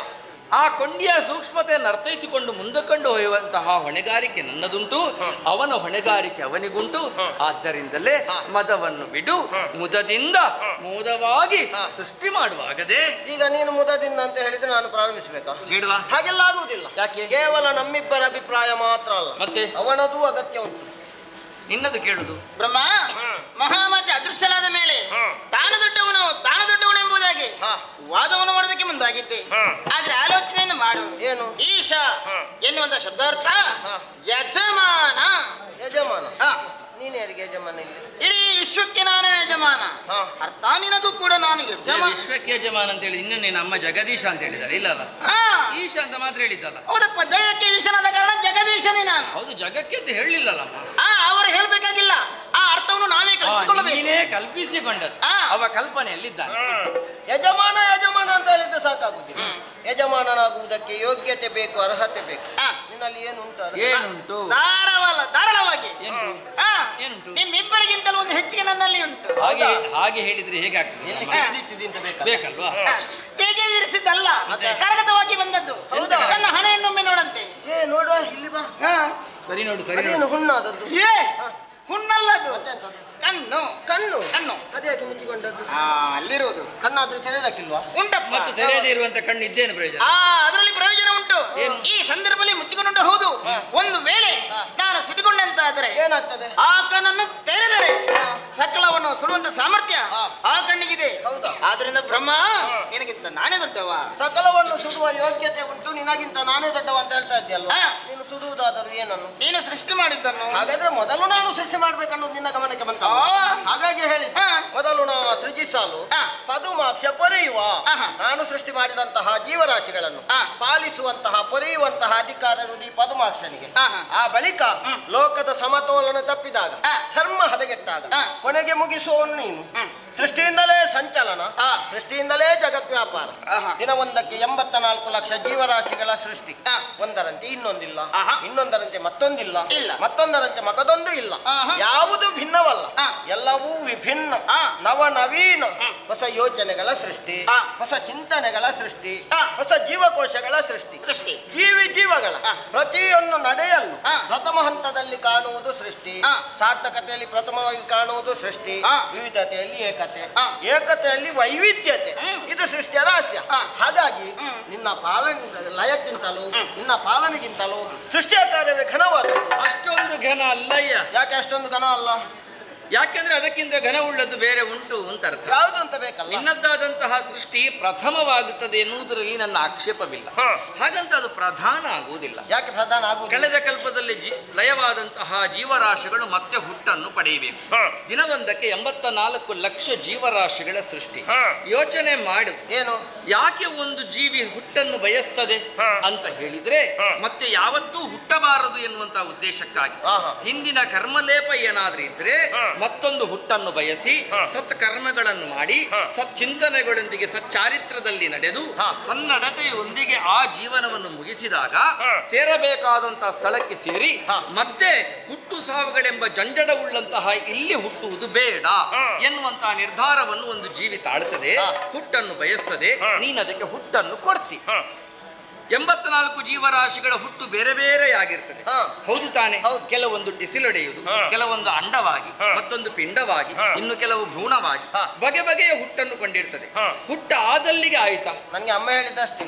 ಆ ಕೊಂಡಿಯ ಸೂಕ್ಷ್ಮತೆಯನ್ನು ಅರ್ಥೈಸಿಕೊಂಡು ಮುಂದಕೊಂಡು ಒಯ್ಯುವಂತಹ ಹೊಣೆಗಾರಿಕೆ ನನ್ನದುಂಟು, ಹಾ. ಅವನ ಹೊಣೆಗಾರಿಕೆ ಅವನಿಗುಂಟು. ಹಾ. ಆದ್ದರಿಂದಲೇ ಹಾ. ಮದವನ್ನು ಬಿಡು, ಹಾ. ಮುದದಿಂದ ಹಾ. ಮೋದವಾಗಿ ಹಾ. ಸೃಷ್ಟಿ ಮಾಡುವಾಗದೆ. ಈಗ ನೀನು ಮುದದಿಂದ ಅಂತ ಹೇಳಿದ್ರೆ ನಾನು ಪ್ರಾರಂಭಿಸಬೇಕಾ? ಬೇಡವಾ? ಹಾಗೆಲ್ಲ ಆಗುವುದಿಲ್ಲ. ಯಾಕೆ? ಕೇವಲ ನಮ್ಮಿಬ್ಬರ ಅಭಿಪ್ರಾಯ ಮಾತ್ರ ಅಲ್ಲ, ಮತ್ತೆ ಅವನದು ಅಗತ್ಯ ಉಂಟು. ನಿನ್ನದು ಕೇಳುದು. ಬ್ರಹ್ಮ ಹಾ. ಮಹಾಮಾತೆ ಅದೃಶ್ಯಲಾದ ಮೇಲೆ ಹಾ. ತಾನು ದೊಡ್ಡವನು ಎಂಬುದಾಗಿ ಹಾ. ವಾದವನ್ನು ಮಾಡೋದಕ್ಕೆ ಮುಂದಾಗಿದ್ದೆ. ಹಾ. ಆದ್ರೆ ಆಲೋಚನೆಯನ್ನು ಮಾಡು. ಏನು? ಈಶ ಹಾ. ಎನ್ನುವಂತ ಶಬ್ದಾರ್ಥ ಹಾ. ಯಜಮಾನ. ಯಜಮಾನ? ಹಾ. ನೀನು ಯಾರಿಗೆ ಯಜಮಾನ ಇಲ್ಲಿ? ಇಡೀ ವಿಶ್ವಕ್ಕೆ ನಾನು ಯಜಮಾನ. ಹಾ. ಅರ್ಥ ನಿನಗೂ ಕೂಡ ನಾನು ಯಜಮಾನ. ವಿಶ್ವಕ್ಕೆ ಯಜಮಾನ ಅಂತ ಹೇಳಿ ಇನ್ನು ನೀನು ಅಮ್ಮ ಜಗದೀಶ ಅಂತ ಹೇಳಿದಾಳೆ, ಇಲ್ಲಲ್ಲ? ಹಾ. ಈಶ ಅಂತ ಮಾತ್ರ ಹೇಳಿದ್ದಲ್ಲ. ಹೌದಪ್ಪ, ಜಯಕ್ಕೆ ಈಶನಾದ ಕಾರಣ ಜಗದೀಶನೇ ನಾನು. ಹೌದು, ಜಗಕ್ಕೆ ಅಂತ ಹೇಳಿಲ್ಲಲ್ಲಮ್ಮ. ಅವರು ಹೇಳ್ಬೇಕಾಗಿಲ್ಲ, ಆ ಅರ್ಥವನ್ನು ನಾವೇ ಕಲ್ಪಿಸಿಕೊಳ್ಳಬೇಕು. ನೀನೇ ಕಲ್ಪಿಸಿಕೊಂಡದ್ದು. ಹಾ. ಅವ ಕಲ್ಪನೆಯಲ್ಲಿದ್ದಾನೆ. ಯಜಮಾನ ಯಜಮಾನ ಅಂತ ಹೇಳಿದ್ರೆ ಸಾಕಾಗುದಿಲ್ಲ. ಯಜಮಾನನಾಗುವುದಕ್ಕೆ ಯೋಗ್ಯತೆ ಬೇಕು, ಅರ್ಹತೆ ಬೇಕು. ಹಾ. ನಿನ್ನಲ್ಲಿ ಏನುಂಟು? ಏನುಂಟು? ಧಾರಾಳವಾಗಿ ಏನುಂಟು? ಹಾ. ಏನುಂಟು? ನಿಮ್ಮಿಬ್ಬರಿಗಿಂತಲೂ ಒಂದು ಹೆಚ್ಚಿಗೆ ನನ್ನಲ್ಲಿ ಉಂಟು. ಹಾಗೆ ಹಾಗೆ ಹೇಳಿದ್ರೆ ಹೇಗಾಗ್ತದೆ ಎಲ್ಲಿ ಅಮ್ಮ? ಕೆಳದಿಟ್ಟಿದೆ ಅಂತ ಬೇಕಾ? ಬೇಕಲ್ವಾ? ತೆಗೆದಿರಿಸಿದ್ದಲ್ಲ, ಮತ್ತೆ? ಕರಗತವಾಗಿ ಬಂದದ್ದು. ಹೌದಾ? ನನ್ನ ಹಣೆಯನ್ನೊಮ್ಮೆ ನೋಡಂತೆ. ನೋಡುವ ಇಲ್ಲಿ ಬಾ. ಸರಿ ನೋಡು, ಸರಿ ಅದೇನು ನೋಡು. ಹುಣ್ಣಾದದ್ದು? ಏ ಹುಣ್ಣಲ್ಲದು, ಮತ್ತೆಂತದ್ದು? ಕಣ್ಣು. ಕಣ್ಣು. ಕಣ್ಣು ಅದ್ಯಾಕೆ ಮುಚ್ಚಿಕೊಂಡದ್ದು? ಅಲ್ಲಿರುವುದು ಕಣ್ಣಾದ್ರೂ ತೆರೆದಾಕಿಲ್ವಾ? ಉಂಟಪ್ಪ. ಮತ್ತು ತೆರೆಯದೇ ಇರುವಂತ ಕಣ್ಣು ಇದ್ದೇನು ಪ್ರಯೋಜನ? ಅದರಲ್ಲಿ ಪ್ರಯೋಜನ ಉಂಟು. ಏನು? ಈ ಸಂದರ್ಭದಲ್ಲಿ ಮುಚ್ಚಿಕೊಂಡು ಹೌದು, ಒಂದು ವೇಳೆ ನಾನು ಸಿಟ್ಟುಕೊಂಡಂತಾದರೆ ಏನಾಗ್ತದೆ? ಆ ಕಣ್ಣನ್ನು ತೆರೆದರೆ ಸಕಲವನ್ನು ಸುಡುವಂತ ಸಾಮರ್ಥ್ಯ ಆ ಕಣ್ಣಿಗಿದೆ. ಹೌದಾ? ಆದ್ರಿಂದ ಬ್ರಹ್ಮ ನಿನಗಿಂತ ನಾನೇ ದೊಡ್ಡವ. ಸಕಲವನ್ನು ಸುಡುವ ಯೋಗ್ಯತೆ ಉಂಟು, ನಿನಗಿಂತ ನಾನೇ ದೊಡ್ಡವ ಅಂತ ಹೇಳ್ತಾ ಇದ್ದೀಯಲ್ವಾ? ಹಾ. ನೀನು ಸುಡುವುದಾದರೂ ಏನನ್ನು? ನೀನು ಸೃಷ್ಟಿ ಮಾಡಿದ್ದನ್ನು. ಹಾಗಾದ್ರೆ ಮೊದಲು ನಾನು ಸೃಷ್ಟಿ ಮಾಡ್ಬೇಕನ್ನೋದು ನಿನ್ನ ಗಮನಕ್ಕೆ ಬಂತ? ಹಾಗಾಗಿ ಹೇಳಿ, ಹಾ. ಮೊದಲು ನಾ ಸೃಜಿಸಲು ಹಾ. ಪದುಮಾಕ್ಷ ಪೊರೆಯುವ, ಆಹಾ. ನಾನು ಸೃಷ್ಟಿ ಮಾಡಿದಂತಹ ಜೀವರಾಶಿಗಳನ್ನು ಹಾ. ಪಾಲಿಸುವಂತಹ ಪೊರೆಯುವಂತಹ ಅಧಿಕಾರ ಇರುವುದು ಈ ಪದುಮಾಕ್ಷನಿಗೆ. ಆಹಾ. ಆ ಬಳಿಕ ಲೋಕದ ಸಮತೋಲನ ತಪ್ಪಿದಾಗ, ಹಾ. ಧರ್ಮ ಹದಗೆಟ್ಟಾಗ ಹಾ. ಕೊನೆಗೆ ಮುಗಿಸುವವನು ನೀನು. ಹ್ಮ್. ಸೃಷ್ಟಿಯಿಂದಲೇ ಸಂಚಲನ, ಪುರಾಣ. ಸೃಷ್ಟಿಯಿಂದಲೇ ಜಗತ್ ವ್ಯಾಪಾರ. ದಿನವೊಂದಕ್ಕೆ 84 ಲಕ್ಷ ಜೀವರಾಶಿಗಳ ಸೃಷ್ಟಿ. ಒಂದರಂತೆ ಇನ್ನೊಂದಿಲ್ಲ, ಇನ್ನೊಂದರಂತೆ ಮತ್ತೊಂದಿಲ್ಲ, ಮತ್ತೊಂದರಂತೆ ಮಗದೊಂದು ಇಲ್ಲ. ಯಾವುದು ಭಿನ್ನವಲ್ಲ, ಎಲ್ಲವೂ ವಿಭಿನ್ನ. ನವನವೀನ ಹೊಸ ಯೋಚನೆಗಳ ಸೃಷ್ಟಿ, ಹೊಸ ಚಿಂತನೆಗಳ ಸೃಷ್ಟಿ, ಹೊಸ ಜೀವಕೋಶಗಳ ಸೃಷ್ಟಿ. ಜೀವಗಳ ಪ್ರತಿಯೊಂದು ನಡೆಯಲು ಪ್ರಥಮ ಹಂತದಲ್ಲಿ ಕಾಣುವುದು ಸೃಷ್ಟಿ, ಸಾರ್ಥಕತೆಯಲ್ಲಿ ಪ್ರಥಮವಾಗಿ ಕಾಣುವುದು ಸೃಷ್ಟಿ, ವಿವಿಧತೆಯಲ್ಲಿ ಏಕತೆ, ಏಕತೆಯಲ್ಲಿ ವೈವಿಧ್ಯತೆ. ಇದು ಸೃಷ್ಟಿಯ ರಹಸ್ಯ. ಹಾಗಾಗಿ ನಿನ್ನ ಲಯಕ್ಕಿಂತಲೂ ನಿನ್ನ ಪಾಲನೆಗಿಂತಲೂ ಸೃಷ್ಟಿಯ ಕಾರ್ಯವೇ ಘನವಾದ. ಅಷ್ಟೊಂದು ಘನ ಅಲ್ಲಯ್ಯ. ಯಾಕೆ ಅಷ್ಟೊಂದು ಘನ ಅಲ್ಲ? ಯಾಕೆಂದ್ರೆ ಅದಕ್ಕಿಂತ ಘನ ಉಳ್ಳದ್ದು ಬೇರೆ ಉಂಟು ಅಂತ ಅರ್ಥ. ಯಾವುದು ಅಂತ ಬೇಕಲ್ಲ. ನಿನ್ನದ್ದಾದಂತಹ ಸೃಷ್ಟಿ ಪ್ರಥಮವಾಗುತ್ತದೆ ಎನ್ನುವುದರಲ್ಲಿ ನನ್ನ ಆಕ್ಷೇಪವಿಲ್ಲ. ಹಾಗಂತ ಅದು ಪ್ರಧಾನ ಆಗುವುದಿಲ್ಲ. ಯಾಕೆ ಪ್ರಧಾನ ಆಗುವುದು? ಕಳೆದ ಕಲ್ಪದಲ್ಲಿ ಲಯವಾದಂತಹ ಜೀವರಾಶಿಗಳು ಮತ್ತೆ ಹುಟ್ಟನ್ನು ಪಡೆಯಬೇಕು. ದಿನವೊಂದಕ್ಕೆ 84 ಲಕ್ಷ ಜೀವರಾಶಿಗಳ ಸೃಷ್ಟಿ. ಯೋಚನೆ ಮಾಡು, ಏನು ಯಾಕೆ ಒಂದು ಜೀವಿ ಹುಟ್ಟನ್ನು ಬಯಸ್ತದೆ ಅಂತ ಹೇಳಿದ್ರೆ ಮತ್ತೆ ಯಾವತ್ತೂ ಹುಟ್ಟಬಾರದು ಎನ್ನುವಂತಹ ಉದ್ದೇಶಕ್ಕಾಗಿ. ಹಿಂದಿನ ಕರ್ಮಲೇಪ ಏನಾದ್ರೂ ಇದ್ರೆ ಮತ್ತೊಂದು ಹುಟ್ಟನ್ನು ಬಯಸಿ ಸತ್ಕರ್ಮಗಳನ್ನು ಮಾಡಿ ಸಚ್ಚಿಂತನೆಗಳೊಂದಿಗೆ ಸಚ್ಚಾರಿತ್ರದಲ್ಲಿ ನಡೆದು ಸನ್ನಡತೆಯೊಂದಿಗೆ ಆ ಜೀವನವನ್ನು ಮುಗಿಸಿದಾಗ ಸೇರಬೇಕಾದಂತಹ ಸ್ಥಳಕ್ಕೆ ಸೇರಿ ಮತ್ತೆ ಹುಟ್ಟು ಸಾವುಗಳೆಂಬ ಜಂಜಡವುಳ್ಳಂತಹ ಇಲ್ಲಿ ಹುಟ್ಟುವುದು ಬೇಡ ಎನ್ನುವಂತಹ ನಿರ್ಧಾರವನ್ನು ಒಂದು ಜೀವಿ ತಾಳುತ್ತದೆ, ಹುಟ್ಟನ್ನು ಬಯಸ್ತದೆ. ನೀನು ಅದಕ್ಕೆ ಹುಟ್ಟನ್ನು ಕೊಡ್ತಿ. 84 ಜೀವರಾಶಿಗಳ ಹುಟ್ಟು ಬೇರೆ ಬೇರೆಯಾಗಿರ್ತದೆ. ಹೌದು ತಾನೆ? ಕೆಲವೊಂದು ಟಿಸಿಲೊಡೆಯುವುದು, ಕೆಲವೊಂದು ಅಂಡವಾಗಿ, ಮತ್ತೊಂದು ಪಿಂಡವಾಗಿ, ಇನ್ನು ಕೆಲವು ಭ್ರೂಣವಾಗಿ ಬಗೆ ಬಗೆಯ ಹುಟ್ಟನ್ನು ಕೊಂಡಿರ್ತದೆ. ಹುಟ್ಟ ಆದಲ್ಲಿಗೆ ಆಯ್ತಾ? ನನಗೆ ಅಮ್ಮ ಹೇಳಿದಷ್ಟೇ,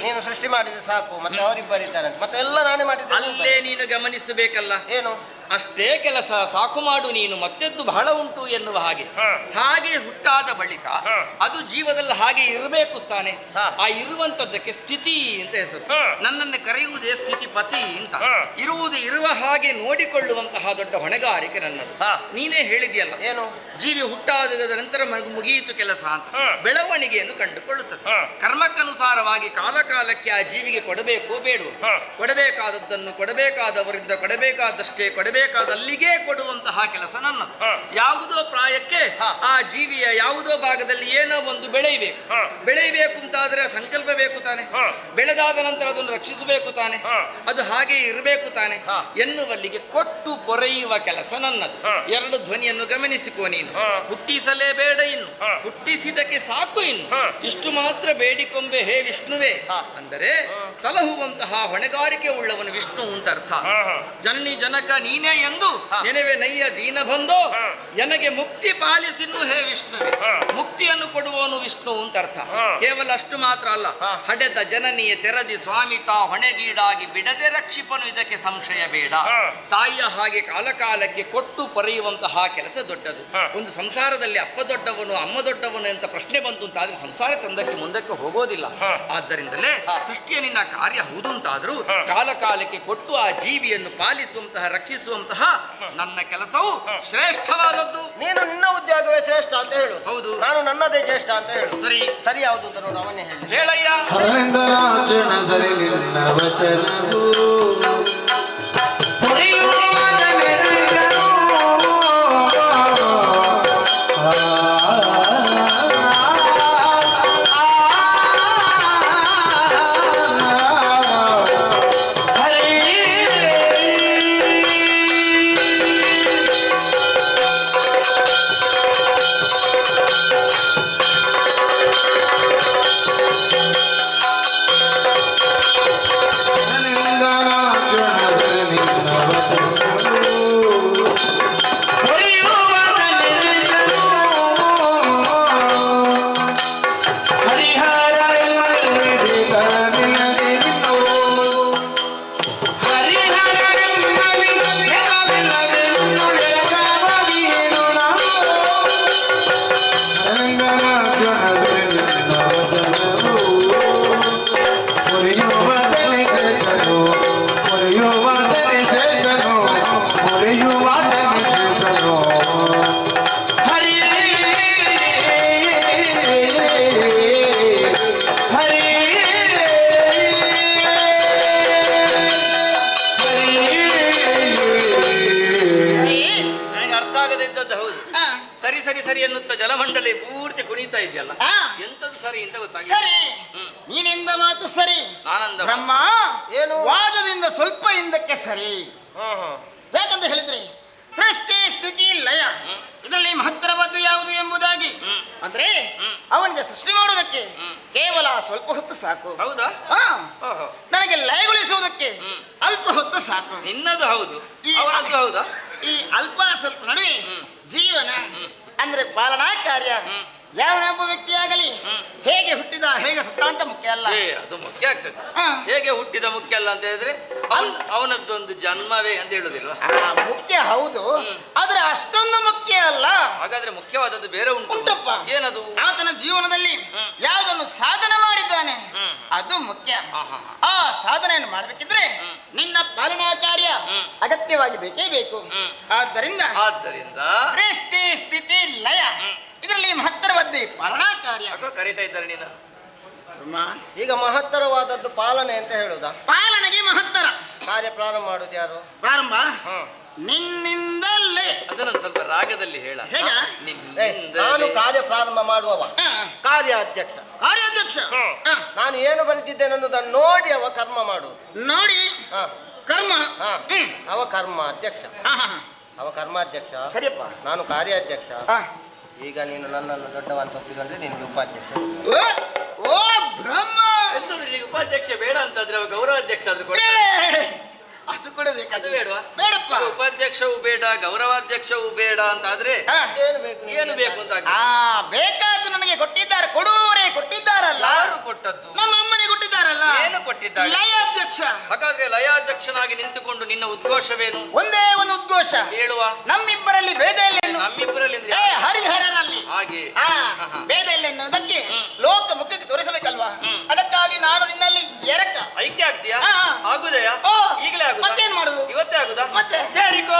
ನೀನು ಸೃಷ್ಟಿ ಮಾಡಿದ್ರೆ ಸಾಕು, ಮತ್ತೆ ಅವರಿಬ್ಬರಿದ್ದಾರೆ ಮತ್ತೆ ಎಲ್ಲ ನಾನೇ ಮಾಡಿದ್ದೆ. ಅಲ್ಲೇ ನೀನು ಗಮನಿಸಬೇಕಲ್ಲ. ಏನು? ಅಷ್ಟೇ ಕೆಲಸ ಸಾಕು ಮಾಡು ನೀನು, ಮತ್ತೆದ್ದು ಬಹಳ ಉಂಟು ಎನ್ನುವ ಹಾಗೆ. ಹಾಗೆ ಹುಟ್ಟಾದ ಬಳಿಕ ಅದು ಜೀವದಲ್ಲಿ ಹಾಗೆ ಇರಬೇಕು ತಾನೆ. ಆ ಇರುವಂತದ್ದಕ್ಕೆ ಸ್ಥಿತಿ ಅಂತ ಹೆಸರು. ನನ್ನನ್ನು ಕರೆಯುವುದೇ ಸ್ಥಿತಿಪತಿ ಅಂತ. ಇರುವುದು ಇರುವ ಹಾಗೆ ನೋಡಿಕೊಳ್ಳುವಂತಹ ದೊಡ್ಡ ಹೊಣೆಗಾರಿಕೆ ನನ್ನದು. ನೀನೇ ಹೇಳಿದ್ಯಲ್ಲ, ಏನು? ಜೀವಿ ಹುಟ್ಟಾದ ನಂತರ ಮುಗಿಯಿತು ಕೆಲಸ ಅಂತ. ಬೆಳವಣಿಗೆಯನ್ನು ಕಂಡುಕೊಳ್ಳುತ್ತದೆ. ಕರ್ಮಕ್ಕನುಸಾರವಾಗಿ ಕಾಲಕಾಲಕ್ಕೆ ಆ ಜೀವಿಗೆ ಕೊಡಬೇಕು ಬೇಡವು, ಕೊಡಬೇಕಾದದ್ದನ್ನು ಕೊಡಬೇಕಾದವರಿಂದ ಕೊಡಬೇಕಾದಷ್ಟೇ ಕೊಡಬೇಕಾದಲ್ಲಿಗೆ ಕೊಡುವಂತಹ ಕೆಲಸ ನನ್ನದು. ಯಾವುದೋ ಪ್ರಾಯಕ್ಕೆ ಆ ಜೀವಿಯ ಯಾವುದೋ ಭಾಗದಲ್ಲಿ ಏನೋ ಒಂದು ಬೆಳೆಯಬೇಕು ಅಂತಾದ್ರೆ ಸಂಕಲ್ಪ ಬೇಕು ತಾನೆ. ಬೆಳೆದಾದ ನಂತರ ಅದನ್ನು ರಕ್ಷಿಸಬೇಕು ತಾನೆ, ಅದು ಹಾಗೆ ಇರಬೇಕು ತಾನೆ ಎನ್ನುವಲ್ಲಿಗೆ ಕೊಟ್ಟು ಪೊರೆಯುವ ಕೆಲಸ ನನ್ನದು. ಎರಡು ಧ್ವನಿಯನ್ನು ಗಮನಿಸಿಕೋ ನೀನು. ಹುಟ್ಟಿಸಲೇಬೇಡ ಇನ್ನು, ಹುಟ್ಟಿಸಿದಕ್ಕೆ ಸಾಕು ಇನ್ನು, ಇಷ್ಟು ಮಾತ್ರ ಬೇಡಿಕೊಂಬೆ ಹೇ ವಿಷ್ಣುವೇ ಅಂದರೆ ಸಲಹುವಂತಹ ಹೊಣೆಗಾರಿಕೆ ಉಳ್ಳವನು ವಿಷ್ಣು ಅಂತ ಅರ್ಥ. ಜನನಿ ಜನಕ ನೀನೇ ಎಂದು ನೆನವೆ ನಯ್ಯ ದೀನ ಬಂದೋ ನನಗೆ ಮುಕ್ತಿ ಪಾಲಿಸಿನ್ನು ಹೇ ವಿಷ್ಣುವೇ. ಮುಕ್ತಿಯನ್ನು ಕೊಡುವವನು ವಿಷ್ಣು ಅಂತ ಅರ್ಥ. ಕೇವಲ ಅಷ್ಟು ಮಾತ್ರ ಅಲ್ಲ, ಹಡೆದ ಜನನಿಯ ತೆರದಿ ಸ್ವಾಮಿತಾ ಹೊಣೆಗೀಡಾಗಿ ಬಿಡದೆ ರಕ್ಷಿಪನು, ಇದಕ್ಕೆ ಸಂಶಯ ಬೇಡ. ತಾಯಿಯ ಹಾಗೆ ಕಾಲಕಾಲಕ್ಕೆ ಕೊಟ್ಟು ಪೊರೆಯುವಂತಹ ಕೆಲಸ ದೊಡ್ಡದು. ಒಂದು ಸಂಸಾರದಲ್ಲಿ ಅಪ್ಪ ದೊಡ್ಡವನು ಅಮ್ಮ ದೊಡ್ಡವನು ಅಂತ ಪ್ರಶ್ನೆ ಬಂತು ಅಂತಾದ್ರೆ ಸಂಸಾರ ಚಂದಕ್ಕೆ ಮುಂದಕ್ಕೆ ಹೋಗೋದಿಲ್ಲ. ಆದ್ದರಿಂದಲೇ ಸೃಷ್ಟಿಯ ನಿನ್ನ ಕಾರ್ಯ ಹೌದು ಅಂತಾದ್ರೂ ಕಾಲಕಾಲಕ್ಕೆ ಕೊಟ್ಟು ಆ ಜೀವಿಯನ್ನು ಪಾಲಿಸುವಂತಹ ರಕ್ಷಿಸುವಂತಹ ನನ್ನ ಕೆಲಸವು ಶ್ರೇಷ್ಠವಾದದ್ದು. ನೀನು ನಿನ್ನ ಉದ್ಯೋಗವೇ ಶ್ರೇಷ್ಠ ಅಂತ ಹೇಳು. ಹೌದು, ನಾನು ನನ್ನದೇ ಜ್ಯೇಷ್ಠ ಅಂತ ಹೇಳು. ಸರಿ ಸರಿ ಯಾವುದು ಅಂತ ನೋಡು, ಅವನ್ನೇ ಹೇಳಿ. ಹೇಳಯ್ಯ. ಪೂರ್ತಿ ಕುಣಿತಾ ಇದೆಯಲ್ಲ ಆ. ಎಂತದ್ದು ಸರಿ ಅಂತ ಗೊತ್ತಾಗಿಲ್ಲ. ಸರಿ ಹ್ಮ್. ನೀನಿಂದ ಮಾತು ಸರಿ ನಾನಂದ ಬ್ರಹ್ಮ ಏನು? ವಾದದಿಂದ ಸ್ವಲ್ಪ ಹಿಂದಕ್ಕೆ ಸರಿ. ಹ್ಮ್. ಯಾಕಂತ ಹೇಳಿದ್ರೆ ಸೃಷ್ಟಿ ಸ್ಥಿತಿ ಲಯ ಇದರಲ್ಲಿ ಮಹತ್ತರವಾದ್ದು ಯಾವುದು ಎಂಬುದಾಗಿ ಅಂದ್ರೆ ಅವನಿಗೆ ಸೃಷ್ಟಿ ಮಾಡುವುದಕ್ಕೆ ಕೇವಲ ಸ್ವಲ್ಪ ಹೊತ್ತು ಸಾಕು. ಹೌದಾ? ಆ, ಓಹೋ. ನನಗೆ ಲಯಗೊಳಿಸುವುದಕ್ಕೆ ಅಲ್ಪ ಹೊತ್ತು ಸಾಕು. ನಿನ್ನದು ಹೌದು, ಈ- ಅವನದ್ದು ಹೌದಾ? ಈ ಅಲ್ಪ ಸ್ವಲ್ಪ ನಡುವೆ ಜೀವನ ಅಂದ್ರೆ ಪಾಲನಾ ಕಾರ್ಯ ಯಾವನೊಬ್ಬ ವ್ಯಕ್ತಿಯಾಗಲಿ ಹೇಗೆ ಹುಟ್ಟಿದ ಹೇಗೆ ಸತ್ತ ಅಂತ ಮುಖ್ಯ ಅಲ್ಲ. ಅದು ಮುಖ್ಯ ಆಗ್ತದೆ. ಆ. ಹೇಗೆ ಹುಟ್ಟಿದ ಮುಖ್ಯ ಅಲ್ಲ ಅಂತ ಹೇಳಿದ್ರೆ ಅವನದ್ದೊಂದು ಜನ್ಮವೇ ಅಂತ ಹೇಳುದಿಲ್ವಾ? ಮುಖ್ಯ ಹೌದು, ಆದ್ರೆ ಅಷ್ಟೊಂದು ಮುಖ್ಯ ಅಲ್ಲ. ಹಾಗಾದ್ರೆ ಮುಖ್ಯವಾದದ್ದು ಬೇರೆ ಉಂಟಪ್ಪ. ಏನದು? ಆತನ ಜೀವನದಲ್ಲಿ ಯಾವುದನ್ನು ಸಾಧನೆ ಮಾಡಿದ್ದಾನೆ ಅದು ಮುಖ್ಯ. ಆ ಸಾಧನೆಯನ್ನು ಮಾಡಬೇಕಿದ್ರೆ ನಿನ್ನ ಪಾಲನಾ ಕಾರ್ಯ ಅಗತ್ಯವಾಗಿ ಬೇಕೇ ಬೇಕು. ಆದ್ದರಿಂದ ಸೃಷ್ಟಿ ಸ್ಥಿತಿ ಲಯ ಇದರಲ್ಲಿ ಮಹತ್ತರವಾದ ಪಾಲನಾ ಕಾರ್ಯ. ಕರೀತಾ ಇದ್ದಾರೆ ನೀನು. ಈಗ ಮಹತ್ತರವಾದದ್ದು ಪಾಲನೆ ಅಂತ ಹೇಳುದಾ? ಪಾಲನೆಗೆ ಮಹತ್ತರ. ಕಾರ್ಯ ಪ್ರಾರಂಭ ಮಾಡುದು ಯಾರು? ಪ್ರಾರಂಭ ನಿನ್ನಿಂದಲೇ. ಅದನ್ನು ಸ್ವಲ್ಪ ರಾಗದಲ್ಲಿ ಹೇಳ. ಹೇಗ? ನಾನು ಕಾರ್ಯ ಪ್ರಾರಂಭ ಮಾಡುವವ, ಆ, ಕಾರ್ಯಾಧ್ಯಕ್ಷ. ಕಾರ್ಯಾಧ್ಯಕ್ಷ. ಆ, ನಾನು ಏನು ಬರೆದಿದ್ದೇನೆ ಅನ್ನೋದನ್ನು ನೋಡಿ ಅವ ಕರ್ಮ ಮಾಡುವುದು. ನೋಡಿ ಹ. ಕರ್ಮ. ಹ. ಹ್ಮ್. ಅವ ಕರ್ಮ ಅಧ್ಯಕ್ಷ, ಆ, ಹಾ, ಹಾ. ಅವ ಕರ್ಮಾಧ್ಯಕ್ಷ. ಸರಿಯಪ್ಪ. ನಾನು ಕಾರ್ಯಾಧ್ಯಕ್ಷ. ಆ. ಈಗ ನೀನು ನನ್ನನ್ನು ದೊಡ್ಡವಂತ ಒಪ್ಪಿಕೊಂಡ್ರೆ ನಿನ್ಗೆ ಉಪಾಧ್ಯಕ್ಷ. ಓ, ಓ ಬ್ರಹ್ಮ. ಎಂತದು ನಿನಗೆ ಉಪಾಧ್ಯಕ್ಷ ಬೇಡ ಅಂತಾದ್ರೆ ಅವ ಗೌರವಾಧ್ಯಕ್ಷ ಆದ್ರೆ ಕೊಡು. ಅದು ಕೂಡ ಅದು ಬೇಕಾದ ಬೇಡವಾ? ಬೇಡಪ್ಪ. ಉಪಾಧ್ಯಕ್ಷವು ಬೇಡ, ಗೌರವಾಧ್ಯಕ್ಷವು ಬೇಡ ಅಂತಾದ್ರೆ ಆ, ಏನು ಬೇಕು ನಿನಗೆ? ಏನು ಬೇಕು ಅಂತ ಆ, ಬೇಕಾದ್ದು ನನಗೆ ಕೊಟ್ಟಿದ್ದಾರೆ, ಕೊಡುವವರೇ ಕೊಟ್ಟಿದ್ದಾರಲ್ಲ. ಯಾರು ಕೊಟ್ಟದ್ದು? ನಮ್ಮ ಅಮ್ಮನೇ ಕೊಟ್ಟಿದ್ದಾರಲ್ಲ. ಏನು ಕೊಟ್ಟಿದ್ದಾರೆ? ಲಯಾಧ್ಯಕ್ಷ. ಹಾಗಾದ್ರೆ ಲಯಾಧ್ಯಕ್ಷನಾಗಿ ನಿಂತುಕೊಂಡು ನಿನ್ನ ಉದ್ಘೋಷವೇನು? ಒಂದೇ ಒಂದು ಉದ್ಘೋಷ ಹೇಳುವ. ನಮ್ಮಿಬ್ಬರಲ್ಲಿ ಭೇದ ಇಲ್ಲ ಎನ್ನುವ. ನಮ್ಮಿಬ್ಬರಲ್ಲಿ ಅಂದ್ರೆ ಏ ಹರಿಹರರಲ್ಲಿ ಹಾಗೆ ಆ, ಭೇದ ಇಲ್ಲ ಎನ್ನುವುದಕ್ಕೆ ಲೋಕ ಮುಖಕ್ಕೆ ತೋರಿಸಬೇಕಲ್ವಾ? ಅದಕ್ಕಾಗಿ ನಾನು ನಿನ್ನಲ್ಲಿ ಎರಕ ಐಕ್ಯ ಆಗ್ತೀಯಾ? ಹಾ. ಆಗುದೆಯಾ? ಓ, ಈಗಲೇ ಆಗುದಾ? ಮತ್ತೇನ್ ಮಾಡುದು? ಇವತ್ತೇ ಆಗುದಾ? ಮತ್ತೆ? ಸೇರಿಕೋ.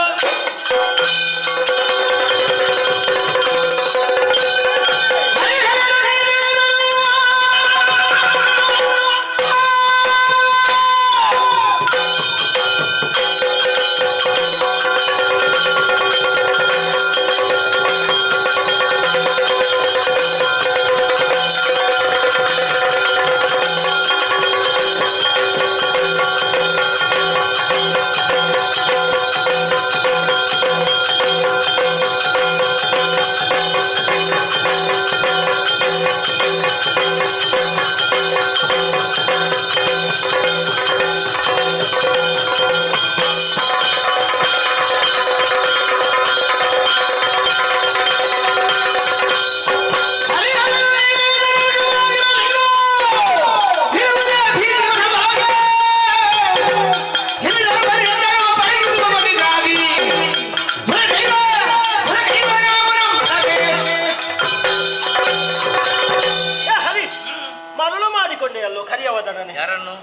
ಮರಳು ಮಾಡಿಕೊಂಡೆ ಅಲ್ಲೋ ಕರಿಯವದನನೆ. ಯಾರನ್ನು?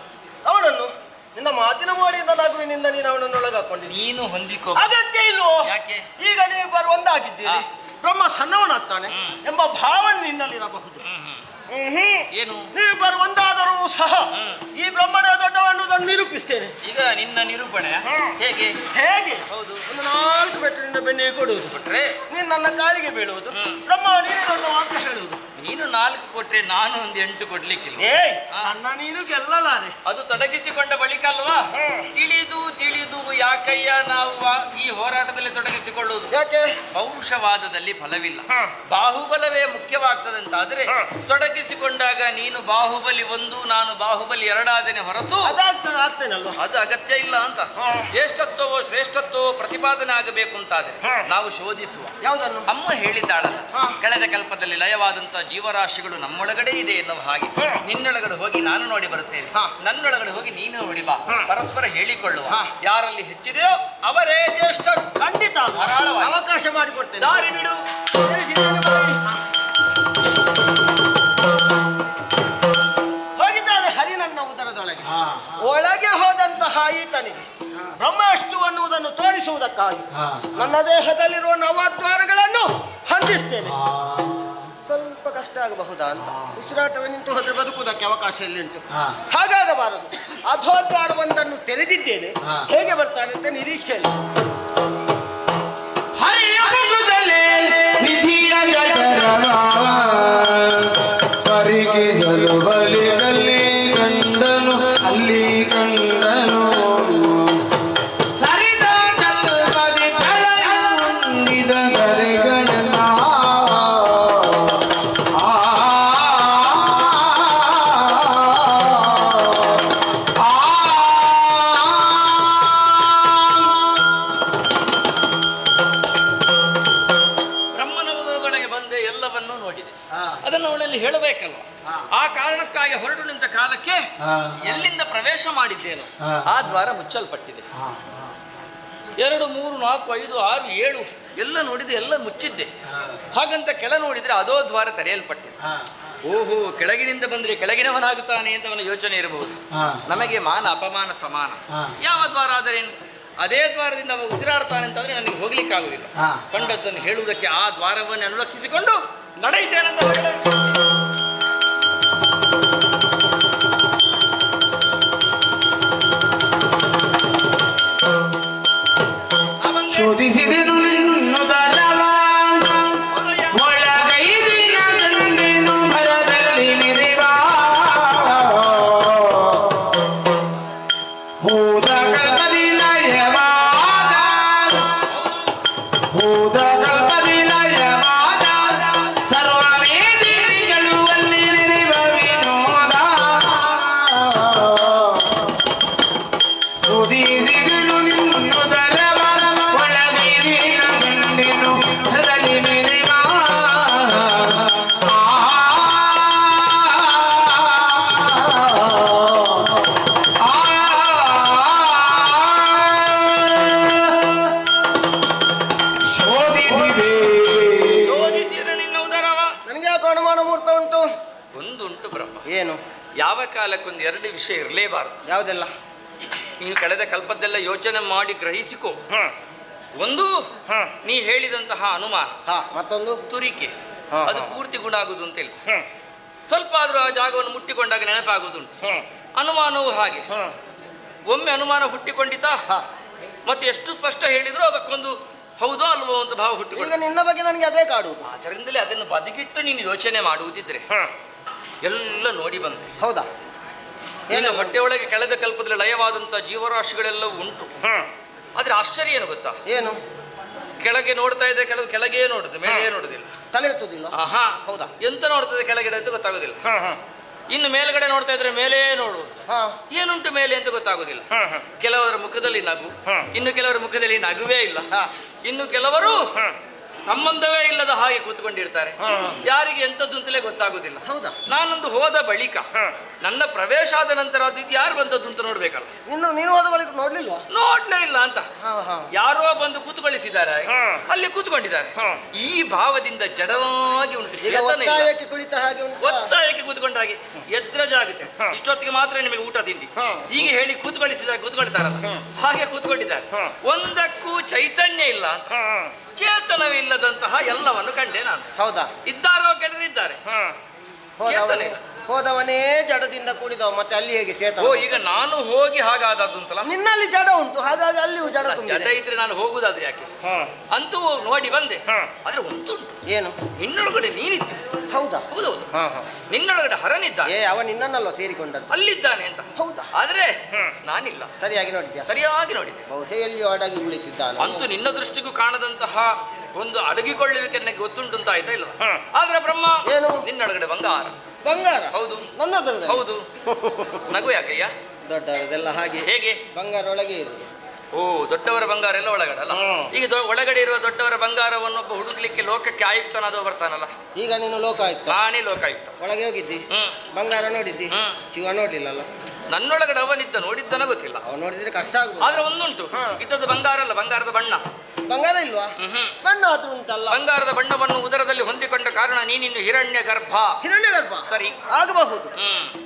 ಅವನನ್ನು ನಿನ್ನ ಮಾತಿನ ಮೋಡಿಯಿಂದಲಾಗುವಿನಿಂದ ನೀನು ಅವನನ್ನು ಒಳಗಾಕೊಂಡಿದ್ದಿ. ನೀನು ಹೊಂದಿಕೋ. ಅಗತ್ಯ ಇಲ್ವೋ? ಯಾಕೆ? ಈಗ ನೀವು ಬರು ಒಂದಾಗಿದ್ದೀರಿ. ಬ್ರಹ್ಮ ಸಣ್ಣವನಾಗ್ತಾನೆ ಎಂಬ ಭಾವನೆ ನಿನ್ನಲ್ಲಿರಬಹುದು. ಏನು? ನೀವು ಬರು ಒಂದಾದರೂ ಸಹ ಈ ಬ್ರಹ್ಮನ ದೊಡ್ಡವನ್ನುವುದನ್ನು ನಿರೂಪಿಸ್ತೇನೆ. ಈಗ ನಿನ್ನ ನಿರೂಪಣೆ ಹೇಗೆ? ಹೇಗೆ? ಹೌದು. ಒಂದು 4 ಬೆಟ್ಟದಿಂದ ಬೆನ್ನಿಗೆ ಕೊಡುವುದು, ಕೊಟ್ರೆ ನೀನು ನನ್ನ ಕಾಲಿಗೆ ಬೀಳುವುದು, ಬ್ರಹ್ಮ ನೀನು ದೊಡ್ಡವ ಅಂತ ಹೇಳುವುದು. ನೀನು 4 ಕೊಟ್ರೆ ನಾನು ಒಂದು 8 ಕೊಡ್ಲಿಕ್ಕಿಲ್ಲ. ಏಯ್ ನನ್ನ ನೀನು ಗೆಲ್ಲಲಾರೆ. ಅದು ತೊಡಗಿಸಿಕೊಂಡ ಬಳಿಕ ಅಲ್ವಾ? ತಿಳಿದು ತಿಳಿದು ಯಾಕಯ್ಯ ನಾವು ಈ ಹೋರಾಟದಲ್ಲಿ ತೊಡಗಿಸಿಕೊಳ್ಳುವುದು? ಯಾಕೆ? ಪೌರುಷವಾದದಲ್ಲಿ ಫಲವಿಲ್ಲ, ಬಾಹುಬಲವೇ ಮುಖ್ಯವಾಗ್ತದಂತಾದ್ರೆ ತೊಡಗಿಸಿಕೊಂಡಾಗ ನೀನು ಬಾಹುಬಲಿ 1 ನಾನು ಬಾಹುಬಲಿ 2 ಆದೇನೆ ಹೊರತು ಆಗ್ತೇನಲ್ವಾ? ಅದು ಅಗತ್ಯ ಇಲ್ಲ ಅಂತ. ಜ್ಯೇಷ್ಠತ್ವವೋ ಶ್ರೇಷ್ಠತ್ವವೋ ಪ್ರತಿಪಾದನೆ ಆಗಬೇಕು ಅಂತಾದ್ರೆ ನಾವು ಶೋಧಿಸುವ. ಯಾವುದನ್ನು? ಅಮ್ಮ ಹೇಳಿದ್ದಾಳಲ್ಲ, ಕಳೆದ ಕಲ್ಪದಲ್ಲಿ ಲಯವಾದಂತ ಜೀವರಾಶಿಗಳು ನಮ್ಮೊಳಗಡೆ ಇದೆ ಎನ್ನುವ ಹಾಗೆ ನಿನ್ನೊಳಗಡೆ ಹೋಗಿ ನಾನು ನೋಡಿ ಬರುತ್ತೇನೆ, ನನ್ನೊಳಗಡೆ ಹೋಗಿ ನೀನು ನೋಡಿ ಬಾ. ಪರಸ್ಪರ ಹೇಳಿಕೊಳ್ಳುವ. ಯಾರಲ್ಲಿ ಹೆಚ್ಚಿದೆಯೋ ಅವರೇ ಜ್ಯೇಷ್ಠರು. ಖಂಡಿತ ಧಾರಾಳವಾಗಿ ಅವಕಾಶ ಮಾಡಿಕೊಡ್ತೇನೆ. ದಾರಿ ಬಿಡು. ಹೋಗಿದ್ದಾನೆ ಹರಿ ನನ್ನ ಉದರದೊಳಗೆ. ಒಳಗೆ ಹೋದಂತಹ ಈತನಿಗೆ ಬ್ರಹ್ಮ ಎಷ್ಟು ಅನ್ನುವುದನ್ನು ತೋರಿಸುವುದಕ್ಕಾಗಿ ನನ್ನ ದೇಹದಲ್ಲಿರುವ ನವದ್ವಾರಗಳನ್ನು ಹೊಂದಿಸ್ತೇನೆ. ಸ್ವಲ್ಪ ಕಷ್ಟ ಆಗಬಹುದಾ ಅಂತ. ಉಸಿರಾಟವೇ ನಿಂತು ಹೋದ್ರೆ ಬದುಕುವುದಕ್ಕೆ ಅವಕಾಶ ಎಲ್ಲಿಂಟು? ಹಾಗಾಗಬಾರದು. ಅಧೋದ್ವಾರವೊಂದನ್ನು ತೆರೆದಿದ್ದೇನೆ, ಹೇಗೆ ಬರ್ತಾನೆ ಅಂತ ನಿರೀಕ್ಷೆಯಲ್ಲಿ. ಹರಿಯುವುದಲೇ ನಿಧಿಯ ಜಠರವ ಅದನ್ನು ಅವನಲ್ಲಿ ಹೇಳಬೇಕಲ್ವ. ಆ ಕಾರಣಕ್ಕಾಗಿ ಹೊರಟು ನಿಂತ ಕಾಲಕ್ಕೆ ಎಲ್ಲಿಂದ ಪ್ರವೇಶ ಮಾಡಿದ್ದೇನೋ ಆ ದ್ವಾರ ಮುಚ್ಚಲ್ಪಟ್ಟಿದೆ. 2, 3, 4, 5, 6, 7 ಎಲ್ಲ ನೋಡಿದೆ, ಎಲ್ಲ ಮುಚ್ಚಿದ್ದೆ. ಹಾಗಂತ ಕೆಳ ನೋಡಿದ್ರೆ ಅದೋ ದ್ವಾರ ತೆರೆಯಲ್ಪಟ್ಟಿದೆ. ಓಹೋ, ಕೆಳಗಿನಿಂದ ಬಂದ್ರೆ ಕೆಳಗಿನವನಾಗುತ್ತಾನೆ ಅಂತ ಅವನ ಯೋಚನೆ ಇರಬಹುದು. ನಮಗೆ ಮಾನ ಅಪಮಾನ ಸಮಾನ. ಯಾವ ದ್ವಾರ ಆದರೇನು, ಅದೇ ದ್ವಾರದಿಂದ ಅವ ಉಸಿರಾಡ್ತಾನೆ ಅಂತಂದ್ರೆ ನನಗೆ ಹೋಗ್ಲಿಕ್ಕೆ ಆಗುದಿಲ್ಲ. ಕಂಡದ್ದನ್ನು ಹೇಳುವುದಕ್ಕೆ ಆ ದ್ವಾರವನ್ನು ಅನುಲಕ್ಷಿಸಿಕೊಂಡು ನಡೆಯುತ್ತೇನಂತ ಶೋಧಿಸಿದೆನು ನಿನ್ನುದರವ ಒಳಗೈದಿನ ಗಂಡೆನು ಭರದಲ್ಲಿ ನಿರಿವ ಹೋದ ಕಲ್ಪದಿ ಲಯವಾದ ಹೋದ ಕಲ್ಪದಿ ಲಯವಾದ ಸರ್ವ ವೇದಿಗಳು ಅಲ್ಲಿ ನಿರಿವ ವಿನೋದ ಶೋಧಿಸಿದೆನು ನಿನ್ನುದರವ ಏನು? ಯಾವ ಕಾಲಕ್ಕೊಂದು 2 ವಿಷಯ ಇರಲೇಬಾರದು. ಯಾವುದೆಲ್ಲ? ನೀನು ಕಳೆದ ಕಲ್ಪದ್ದೆಲ್ಲ ಯೋಚನೆ ಮಾಡಿ ಗ್ರಹಿಸಿಕೋ. ಒಂದು, ನೀ ಹೇಳಿದಂತಹ ಅನುಮಾನ. ಮತ್ತೊಂದು ತುರಿಕೆ. ಅದು ಪೂರ್ತಿ ಗುಣ ಆಗುದು ಅಂತ ಇಲ್ಲ. ಸ್ವಲ್ಪ ಆದ್ರೂ ಆ ಜಾಗವನ್ನು ಮುಟ್ಟಿಕೊಂಡಾಗ ನೆನಪಾಗುದುಂಟು. ಅನುಮಾನವೂ ಹಾಗೆ. ಒಮ್ಮೆ ಅನುಮಾನ ಹುಟ್ಟಿಕೊಂಡಿತಾ ಮತ್ತೆ ಎಷ್ಟು ಸ್ಪಷ್ಟ ಹೇಳಿದ್ರು ಅದಕ್ಕೊಂದು ಹೌದೋ ಅಲ್ವೋ ಅಂತ ಭಾವ ಹುಟ್ಟಿಕೊಂಡು. ಈಗ ನಿನ್ನ ಬಗ್ಗೆ ನನಗೆ ಅದೇ ಕಾಡುವುದು. ಅದರಿಂದಲೇ ಅದನ್ನು ಬದಿಗಿಟ್ಟು ನೀನು ಯೋಚನೆ ಮಾಡುವುದಿದ್ರೆ ಎಲ್ಲ ನೋಡಿ ಬಂದೆ. ಹೌದಾ? ಏನು ಹೊಟ್ಟೆ ಒಳಗೆ ಕಳೆದ ಕಲ್ಪದಲ್ಲಿ ಲಯವಾದಂತ ಜೀವರಾಶಿಗಳೆಲ್ಲ ಉಂಟು. ಆದ್ರೆ ಆಶ್ಚರ್ಯ ಏನು ಗೊತ್ತಾ? ಏನು? ಕೆಳಗೆ ನೋಡ್ತಾ ಇದ್ರೆ ಕೆಲವು ಕೆಳಗೆ ನೋಡುದು, ಮೇಲೆ ನೋಡುದಿಲ್ಲ. ತಲೆ ಎತ್ತುದಿಲ್ಲ. ಹೌದಾ? ಎಂತ ನೋಡ್ತದೆ ಕೆಳಗಡೆ ಅಂತ ಗೊತ್ತಾಗುದಿಲ್ಲ. ಇನ್ನು ಮೇಲ್ಗಡೆ ನೋಡ್ತಾ ಇದ್ರೆ ಮೇಲೆ ನೋಡುವುದು, ಏನುಂಟು ಮೇಲೆ ಅಂತ ಗೊತ್ತಾಗುದಿಲ್ಲ. ಕೆಲವರ ಮುಖದಲ್ಲಿ ನಗು, ಇನ್ನು ಕೆಲವರ ಮುಖದಲ್ಲಿ ನಗುವೇ ಇಲ್ಲ, ಇನ್ನು ಕೆಲವರು ಸಂಬಂಧವೇ ಇಲ್ಲದ ಹಾಗೆ ಕೂತ್ಕೊಂಡಿರ್ತಾರೆ. ಯಾರಿಗೆ ಎಂತದ್ದು ಅಂತಲೇ ಗೊತ್ತಾಗುದಿಲ್ಲ. ಹೌದಾ? ನಾನೊಂದು ಹೋದ ಬಳಿಕ ನನ್ನ ಪ್ರವೇಶ ಆದ ನಂತರ ಅದು ಯಾರು ಬಂದದ್ದು ಅಂತ ನೋಡ್ಬೇಕಲ್ಲ. ನೀನು ಹೋದ ಬಳಿಕ ನೋಡ್ಲಿಲ್ಲ? ನೋಡ್ಲೇ ಇಲ್ಲ ಅಂತ ಯಾರೋ ಬಂದು ಕೂತ್ಕೊಳ್ಳಿಸಿದ್ದಾರೆ, ಅಲ್ಲಿ ಕೂತ್ಕೊಂಡಿದ್ದಾರೆ. ಈ ಭಾವದಿಂದ ಜಡವಾಗಿ ಉಂಟು, ಕುಳಿತ ಹಾಗೆ ಒತ್ತಾಯಕ್ಕೆ ಕೂತ್ಕೊಂಡ ಹಾಗೆ ಎದ್ರಜಾಗುತ್ತೆ. ಇಷ್ಟೊತ್ತಿಗೆ ಮಾತ್ರ ನಿಮಗೆ ಊಟ ತಿಂಡಿ ಹೀಗೆ ಹೇಳಿ ಕೂತ್ಕೊಳ್ತಾರಲ್ಲ, ಹಾಗೆ ಕೂತ್ಕೊಂಡಿದ್ದಾರೆ. ಒಂದಕ್ಕೂ ಚೈತನ್ಯ ಇಲ್ಲ ಅಂತ, ಚೇತನವಿಲ್ಲದಂತಹ ಎಲ್ಲವನ್ನು ಕಂಡೆ ನಾನು. ಹೌದಾ? ಇದ್ದಾರೋ ಕೆಳಗಿದ್ದಾರೆ. ಹೋದವನೇ ಜಡದಿಂದ ಕೂಡಿದವ, ಮತ್ತೆ ಅಲ್ಲಿ ಹೇಗೆ ಚೇತನ? ಓ, ಈಗ ನಾನು ಹೋಗಿ ಹಾಗಾದದ್ದು ಅಂತಲ್ಲ. ನಿನ್ನಲ್ಲಿ ಜಡ ಉಂಟು, ಹಾಗಾಗಿ ಅಲ್ಲಿಯೂ ಜಡ ಜಡ ಇದ್ರೆ ನಾನು ಹೋಗುದಾದ್ರೆ ಯಾಕೆ? ಅಂತೂ ನೋಡಿ ಬಂದೆ. ಆದ್ರೆ ಒಂದುಂಟು. ಏನು? ನಿನ್ನೊಳಗಡೆ ನೀನಿದ್ದೆ. ಹೌದಾ? ಹೌದೌದು. ನಿನ್ನೊಳಗಡೆ ಹರನಿದ್ದ. ಅವ ನಿನ್ನನ್ನಲ್ಲ ಸೇರಿಕೊಂಡದ್ದು. ಅಲ್ಲಿದ್ದಾನೆ ಅಂತ. ಹೌದಾ? ಆದ್ರೆ ನಾನಿಲ್ಲ. ಸರಿಯಾಗಿ ನೋಡಿದ್ಯಾ? ಸರಿಯಾಗಿ ನೋಡಿದ್ದೆ. ಬಹುಶಃ ಎಲ್ಲಿಯೂ ಅಡಗಿ ಕುಳಿತಿದ್ದಾನೆ. ಅಂತೂ ನಿನ್ನ ದೃಷ್ಟಿಗೂ ಕಾಣದಂತಹ ಒಂದು ಅಡಗಿಕೊಳ್ಳುವಿಕೆ ನನಗೆ ಗೊತ್ತುಂಟು ಅಂತ ಆಯ್ತಾ ಇಲ್ಲ? ಆದ್ರೆ ಬ್ರಹ್ಮ ಏನು? ನಿನ್ನೊಳಗಡೆ ಬಂಗಾರ. ಬಂಗಾರ? ಹೌದು. ನನ್ನ ಹೌದು. ನಗು ಯಾಕಯ್ಯ? ದೊಡ್ಡದೆಲ್ಲ ಹಾಗೆ. ಹೇಗೆ? ಬಂಗಾರ ಒಳಗೆ ಇರುವುದು. ಓ, ದೊಡ್ಡವರ ಬಂಗಾರ ಎಲ್ಲ ಒಳಗಡೆ ಅಲ್ಲ? ಈಗ ಒಳಗಡೆ ಇರುವ ದೊಡ್ಡವರ ಬಂಗಾರವನ್ನೊಬ್ಬ ಹುಡುಕ್ಲಿಕ್ಕೆ ಲೋಕಕ್ಕೆ ಆಯುಕ್ತನಾದವ ಬರ್ತಾನಲ್ಲ. ಈಗ ನೀನು ಲೋಕಾಯುಕ್ತ? ನಾನೇ ಲೋಕಾಯುಕ್ತ. ಒಳಗೆ ಹೋಗಿದ್ದಿ? ಬಂಗಾರ ನೋಡಿದ್ದಿ? ಶಿವ ನೋಡ್ಲಿಲ್ಲಲ್ಲ? ನನ್ನೊಳಗಡೆ ಅವನಿದ್ದ, ನೋಡಿದ್ದನ ಗೊತ್ತಿಲ್ಲ. ಅವ ನೋಡಿದ್ರೆ ಕಷ್ಟ ಆಗ್ಬೋದು. ಆದ್ರೆ ಒಂದುಂಟು, ಇದ್ದದ್ದು ಬಂಗಾರ ಅಲ್ಲ, ಬಂಗಾರದ ಬಣ್ಣ. ಬಂಗಾರ ಇಲ್ವಾ? ಬಣ್ಣ ಆದ್ರೂ ಉಂಟಲ್ಲ. ಬಂಗಾರದ ಬಣ್ಣವನ್ನು ಉದರದಲ್ಲಿ ಹೊಂದಿಕೊಂಡ ಕಾರಣ ನೀನಿನ್ನು ಹಿರಣ್ಯ ಗರ್ಭ. ಹಿರಣ್ಯ ಗರ್ಭ? ಸರಿ, ಆಗಬಹುದು.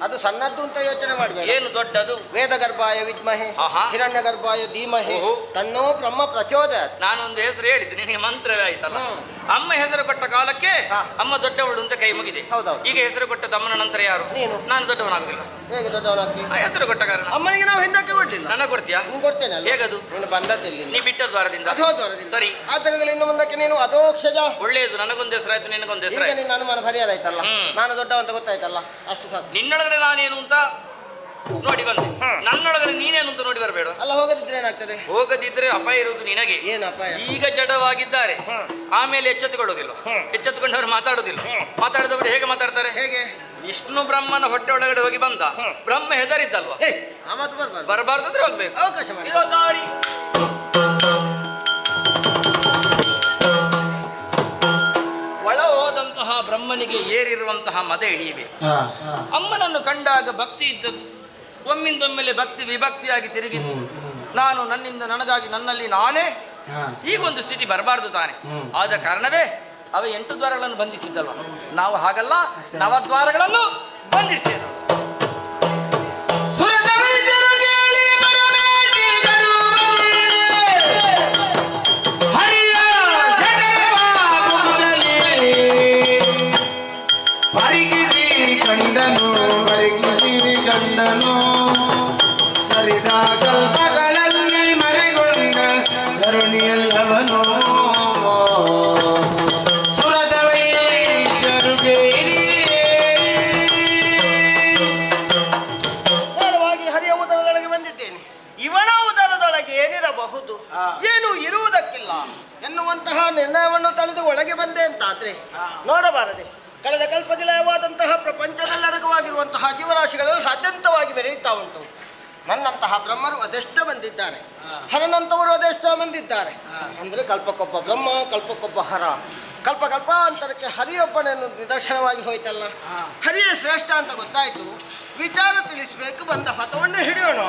ಅದು ಸಣ್ಣದ್ದು ಅಂತ ಯೋಚನೆ ಮಾಡ್ಬೇಕು. ಏನು ದೊಡ್ಡದು? ವೇದ ಗರ್ಭಾಯ ವಿದ್ಮಹೆ ಹಿರಣ್ಯ ಗರ್ಭಾಯ ಧೀಮಹೆ ತನ್ನೋ ಬ್ರಹ್ಮ ಪ್ರಚೋದಯಾತ್. ನಾನೊಂದು ಹೆಸರು ಹೇಳಿದ್ದೆ, ನಿನಗೆ ಮಂತ್ರವೇ ಆಯ್ತಲ್ಲ. ಅಮ್ಮ ಹೆಸರು ಕೊಟ್ಟ ಕಾಲಕ್ಕೆ ಅಮ್ಮ ದೊಡ್ಡವಳು ಅಂತ ಕೈ ಮುಗಿದೆ. ಈಗ ಹೆಸರು ಕೊಟ್ಟದ್ದು ಅಮ್ಮನ ನಂತರ ಯಾರು? ನೀನು. ನಾನು ದೊಡ್ಡವನಾಗುದಿಲ್ಲ. ಹೇಗೆ ದೊಡ್ಡವನಾಗ್ತಿ? ಆ ಹೆಸರು ಕೊಟ್ಟ ಕಾರಣ. ಅಮ್ಮನಿಗೆ ನಾವು ಹಿಂದಕ್ಕೆ ಕೊಡ್ಲಿಲ್ಲ. ನನಗೆ ಕೊಡ್ತೀಯಾ? ನೀನು ಕೊಡ್ತೇನೆ. ಹೇಗದು? ನೀನು ಬಂದದ್ದಲ್ಲಿ ನೀ ಬಿಟ್ಟ ದ್ವಾರದಿಂದ. ಸರಿ, ಆದ್ದರಿಂದ ಇನ್ನು ಮುಂದಕ್ಕೆ ನೀನು ಅದೋಕ್ಷಜ. ಒಳ್ಳೆಯದು. ನನಗೊಂದು ಹೆಸರಾಯ್ತು, ನಿನಗೊಂದು ಹೆಸರಾಯ್ತು. ನಿನ್ನ ಅನುಮಾನ ಪರಿಹಾರಾಯ್ತಲ್ಲ, ನಾನು ದೊಡ್ಡವಂತ ಗೊತ್ತಾಯ್ತಲ್ಲ, ಅಷ್ಟು ಸಾಕು. ನಿನ್ನೊಳಗಡೆ ನಾನೇನು ಅಂತ ನೋಡಿ ಬಂದೆ, ನನ್ನೊಳಗಡೆ ನೀನೇನು ಅಂತ ನೋಡಿ ಬರಬೇಡ. ಅಲ್ಲ, ಹೋಗದಿದ್ರೆ ಏನಾಗ್ತದೆ? ಹೋಗದಿದ್ರೆ ಅಪಾಯ ಇರುವುದು ನಿನಗೆ. ಏನು ಅಪಾಯ? ಈಗ ಜಡವಾಗಿದ್ದಾರೆ, ಆಮೇಲೆ ಎಚ್ಚೆತ್ತುಕೊಳ್ಳೋದಿಲ್ಲ. ಎಚ್ಚೆತ್ತುಕೊಂಡವರು ಮಾತಾಡುದಿಲ್ಲ. ಮಾತಾಡಿದವರು ಹೇಗೆ ಮಾತಾಡ್ತಾರೆ? ಹೇಗೆ? ವಿಷ್ಣು ಬ್ರಹ್ಮನ ಹೊಟ್ಟೆ ಒಳಗಡೆ ಹೋಗಿ ಬಂದ, ಬ್ರಹ್ಮ ಹೆದರಿದ್ದಲ್ವಾ? ಬರಬಾರ್ದಂದ್ರೆ ಹೋಗ್ಬೇಕು. ಅವಕಾಶ ಮಾಡಿ. ಒಳ ಹೋದಂತಹ ಬ್ರಹ್ಮ ಅಮ್ಮನಿಗೆ ಏರಿರುವಂತಹ ಮದ ಇಳಿಯಬೇಕು. ಅಮ್ಮನನ್ನು ಕಂಡಾಗ ಭಕ್ತಿ ಇದ್ದದ್ದು ಒಮ್ಮಿಂದೊಮ್ಮೆಲೆ ಭಕ್ತಿ ವಿಭಕ್ತಿಯಾಗಿ ತಿರುಗಿತ್ತು. ನಾನು ನನ್ನಿಂದ ನನಗಾಗಿ ನನ್ನಲ್ಲಿ ನಾನೇ ಹೀಗೊಂದು ಸ್ಥಿತಿ ಬರಬಾರ್ದು ತಾನೆ. ಆದ ಕಾರಣವೇ ಅವ 8 ದ್ವಾರಗಳನ್ನು ಬಂಧಿಸಿದ್ದಲ್ಲ. ನಾವು ಹಾಗಲ್ಲ, 9 ದ್ವಾರಗಳನ್ನು ಬಂಧಿಸ್ತೇವೆ. ಗಂಡನು ಸರಿದ ಕಲ್ಪಗಳಲ್ಲಿ ಮರೆಗೊಂಡ ಧರಣಿಯಲ್ಲವನು ಸುರದ ವೈದ್ಯರುಗೇರಿ ನೇರವಾಗಿ ಹರಿಯ ಉದರದೊಳಗೆ ಬಂದಿದ್ದೇನೆ. ಇವನ ಉದರದೊಳಗೆ ಏನಿರಬಹುದು, ಏನು ಇರುವುದಕ್ಕಿಲ್ಲ ಎನ್ನುವಂತಹ ನಿರ್ಣಯವನ್ನು ತಳೆದು ಒಳಗೆ ಬಂದೆ ಅಂತಾದ್ರೆ ನೋಡಬಾರದೆ. ಕಳೆದ ಕಲ್ಪದಿಲಯವಾದಂತಹ ಪ್ರಪಂಚದಲ್ಲಡಕವಾಗಿರುವಂತಹ ಜೀವರಾಶಿಗಳು ಸಾಧ್ಯಂತವಾಗಿ ಮೆರೆಯುತ್ತಾ ಉಂಟು. ನನ್ನಂತಹ ಬ್ರಹ್ಮರು ಅದೆಷ್ಟೋ ಬಂದಿದ್ದಾರೆ, ಹರನಂತವರು ಅದೆಷ್ಟೋ ಬಂದಿದ್ದಾರೆ. ಅಂದ್ರೆ ಕಲ್ಪಕ್ಕೊಬ್ಬ ಬ್ರಹ್ಮ, ಕಲ್ಪಕ್ಕೊಬ್ಬ ಹರ. ಕಲ್ಪಾಂತರಕ್ಕೆ ಹರಿಯೊಬ್ಬನನ್ನು ನಿದರ್ಶನವಾಗಿ ಹೋಯ್ತಲ್ಲ. ಹರಿಯೇ ಶ್ರೇಷ್ಠ ಅಂತ ಗೊತ್ತಾಯ್ತು. ವಿಚಾರ ತಿಳಿಸಬೇಕು, ಬಂದ ಪಥವನ್ನೇ ಹಿಡಿಯೋಣ.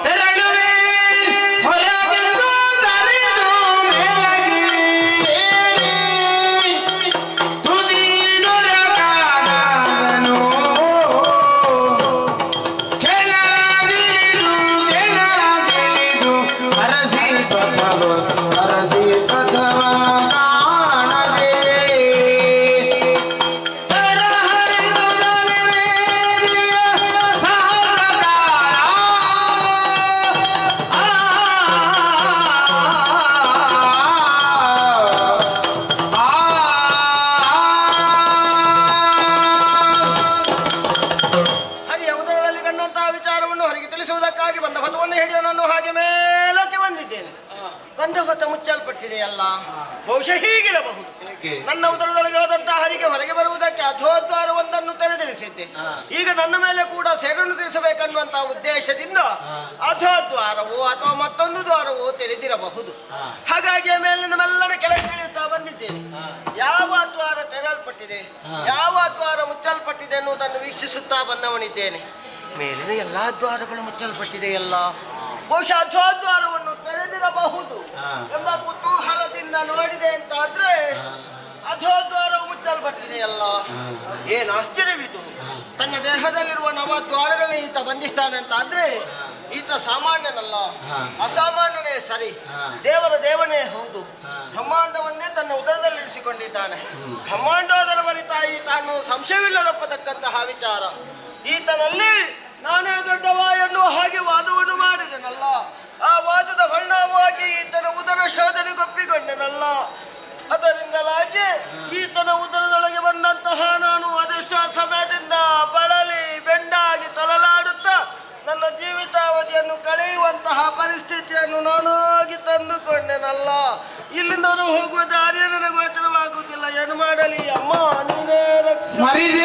ಬಂಧಪಥ ಮುಚ್ಚಲ್ಪಟ್ಟಿದೆಯಲ್ಲ, ಬಹುಶಃ ಹೀಗಿರಬಹುದು. ನನ್ನ ಉದರದೊಳಗೆ ಹೋದಂತಹ ಹರಿಗೆ ಹೊರಗೆ ಬರುವುದಕ್ಕೆ ಅಧೋದ್ವಾರವೊಂದನ್ನು ತೆರೆದಿರಿಸಿದ್ದೆ. ಈಗ ನನ್ನ ಮೇಲೆ ಕೂಡ ಸೇಡನ್ನು ತಿಳಿಸಬೇಕನ್ನುವಂತಹ ಉದ್ದೇಶದಿಂದ ಅಧೋದ್ವಾರವೋ ಅಥವಾ ಮತ್ತೊಂದು ದ್ವಾರವೋ ತೆರೆದಿರಬಹುದು. ಹಾಗಾಗಿ ಮೇಲಿನ ಮೆಲ್ಲನೆ ಕೆಳಗೆ ಇಳಿಯುತ್ತಾ ಬಂದಿದ್ದೇನೆ. ಯಾವ ದ್ವಾರ ತೆರಲ್ಪಟ್ಟಿದೆ, ಯಾವ ದ್ವಾರ ಮುಚ್ಚಲ್ಪಟ್ಟಿದೆ ಎನ್ನುವುದನ್ನು ವೀಕ್ಷಿಸುತ್ತಾ ಬಂದವನಿದ್ದೇನೆ. ಮೇಲಿನ ಎಲ್ಲಾ ದ್ವಾರಗಳು ಮುಚ್ಚಲ್ಪಟ್ಟಿದೆಯಲ್ಲ, ಬಹುಶಃ ಅಧೋದ್ವಾರವನ್ನು ತೆರೆದಿರಬಹುದು ಎಂಬ ಕುತೂಹಲದಿಂದ ನೋಡಿದೆ ಅಂತಾದ್ರೆ ಅಧೋದ್ವಾರವು ಮುಚ್ಚಲ್ಪಟ್ಟಿದೆಯಲ್ಲ. ಏನು ಆಶ್ಚರ್ಯವಿದು! ತನ್ನ ದೇಹದಲ್ಲಿರುವ 9 ದ್ವಾರಗಳನ್ನ ಈತ ಬಂಧಿಸ್ತಾನೆ ಅಂತಾದ್ರೆ ಈತ ಸಾಮಾನ್ಯನಲ್ಲ, ಅಸಾಮಾನ್ಯನೇ ಸರಿ, ದೇವರ ದೇವನೇ ಹೌದು. ಬ್ರಹ್ಮಾಂಡವನ್ನೇ ತನ್ನ ಉದರದಲ್ಲಿರಿಸಿಕೊಂಡಿದ್ದಾನೆ. ಬ್ರಹ್ಮಾಂಡೋದರ ಬರಿತಾಯಿ ತಾನು ಸಂಶಯವಿಲ್ಲದಪ್ಪತಕ್ಕಂತಹ ವಿಚಾರ. ಈತನಲ್ಲಿ ನಾನೇ ದೊಡ್ಡವ ಎನ್ನುವ ಹಾಗೆ ವಾದವನ್ನು ಮಾಡಿದನಲ್ಲ. ಆ ವಾದದ ಪರಿಣಾಮವಾಗಿ ಈತನ ಉದರ ಶೋಧನೆಗೊಪ್ಪಿಕೊಂಡನಲ್ಲ. ಅದರಿಂದಲಾಗಿ ಈತನ ಉದರದೊಳಗೆ ಬಂದಂತಹ ನಾನು ಅದೆಷ್ಟೋ ಸಮಯದಿಂದ ಬಳಲಿ ಬೆಂಡಾಗಿ ತಲಲಾಡುತ್ತಾ ನನ್ನ ಜೀವಿತಾವಧಿಯನ್ನು ಕಳೆಯುವಂತಹ ಪರಿಸ್ಥಿತಿಯನ್ನು ನಾನಾಗಿ ತಂದುಕೊಂಡೆನಲ್ಲ. ಇಲ್ಲಿಂದ ಹೋಗುವ ದಾರಿಯ ನನಗೆ ಗೋಚರವಾಗುವುದಿಲ್ಲ. ಏನು ಮಾಡಲಿ ಅಮ್ಮ, ನೀನೇ ಸ್ಮರಿಸಿ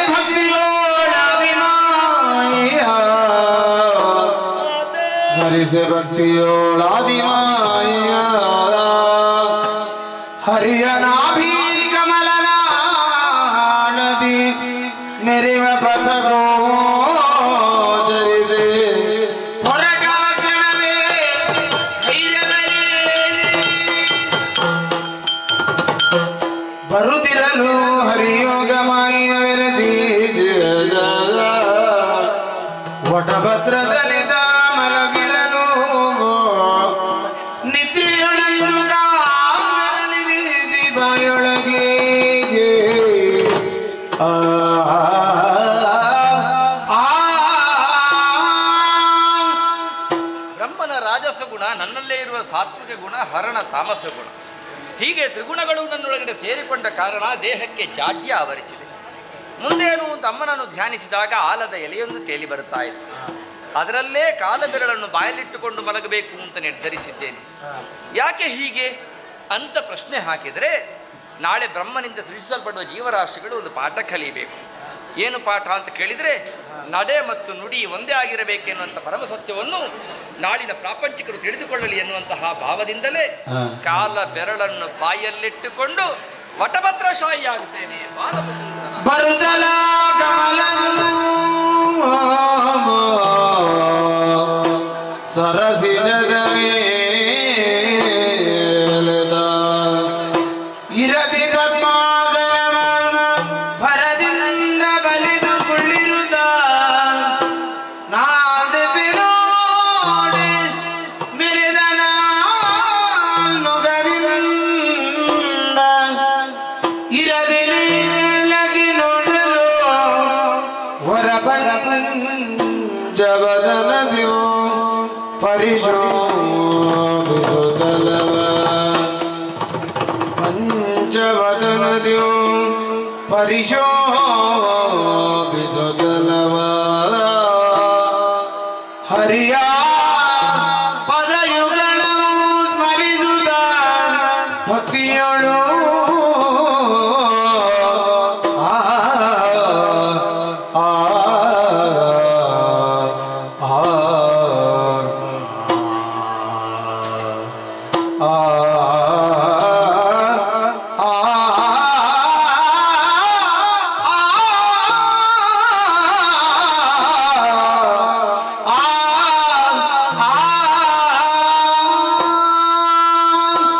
ಭಕ್ತಿಯೋಳಾದಿಮಾಯ ಹರಿಯ ನಾಭಿ ಕಮಲನಾಳದಿ ಮೆರಿವ ಪಥಗೋ ಜರಿದೆ ಹೊರಟ ಕ್ಷಣವೇ ಧೈರ್ಯದಲ್ಲಿ ಬರುತ್ತಿರಲು ಹರಿಯೋಗಮಾಯ ವಿರಜಿ ವಟಭದ್ರದಲ್ಲಿ ಮಲಗಿರಲು ನಿದ್ರೆಯೊಳಂದು ಕಾಗರನಿರಿಸಿ ಬಾಯೊಳಗೆ ಬ್ರಹ್ಮನ ರಾಜಸ ಗುಣ, ನನ್ನಲ್ಲೇ ಇರುವ ಸಾತ್ವಿಕ ಗುಣ, ಹರಣ ತಾಮಸ ಗುಣ, ಹೀಗೆ ತ್ರಿಗುಣಗಳು ನನ್ನೊಳಗಡೆ ಸೇರಿಕೊಂಡ ಕಾರಣ ದೇಹಕ್ಕೆ ಜಾಡ್ಯ ಆವರಿಸಿದೆ. ಮುಂದೇನು ಅಂತ ಅಮ್ಮನನ್ನು ಧ್ಯಾನಿಸಿದಾಗ ಆಲದ ಎಲೆಯೊಂದು ತೇಲಿ ಬರುತ್ತಾ ಇದೆ. ಅದರಲ್ಲೇ ಕಾಲಬೆರಳನ್ನು ಬಾಯಲ್ಲಿಟ್ಟುಕೊಂಡು ಮಲಗಬೇಕು ಅಂತ ನಿರ್ಧರಿಸಿದ್ದೇನೆ. ಯಾಕೆ ಹೀಗೆ ಅಂತ ಪ್ರಶ್ನೆ ಹಾಕಿದರೆ, ನಾಳೆ ಬ್ರಹ್ಮನಿಂದ ಸೃಷ್ಟಿಸಲ್ಪಡುವ ಜೀವರಾಶಿಗಳು ಒಂದು ಪಾಠ ಕಲಿಯಬೇಕು. ಏನು ಪಾಠ ಅಂತ ಕೇಳಿದರೆ, ನಡೆ ಮತ್ತು ನುಡಿ ಒಂದೇ ಆಗಿರಬೇಕೆನ್ನುವಂಥ ಪರಮ ಸತ್ಯವನ್ನು ನಾಳಿನ ಪ್ರಾಪಂಚಿಕರು ತಿಳಿದುಕೊಳ್ಳಲಿ ಎನ್ನುವಂತಹ ಭಾವದಿಂದಲೇ ಕಾಲ ಬೆರಳನ್ನು ಬಾಯಲ್ಲಿಟ್ಟುಕೊಂಡು ವಟಭದ್ರಶಾಹಿ ಆಗ್ತೇನೆ. ಬರುದಲ ಕಮಲ ಸರಸಿ ಜಗವೇಲದ ಇರದಿ ಪದ್ಮಾಸನ ಭರದಿಂದ ಬಲಿದು ಕುಳ್ಳಿರುದ ನಾದಿನೋಡೆ ಮಿರಿದನ ನೊಗದಿಂದ ಇರದಿ ಲಗಿ ನೋಡಲು ಹೊರಬಂಜವದನ ದಿವು ಪರಿಶೋಭಿಸುತ್ತಲವ ಪಂಚವದನ ದಿವು ಪರಿಶೋಭಿಸುತ್ತಲವ ಹರಿಯ ಪದಯುಗಳವು ಸ್ಮರಿಸುತ್ತ ಭಕ್ತಿಯೊಳು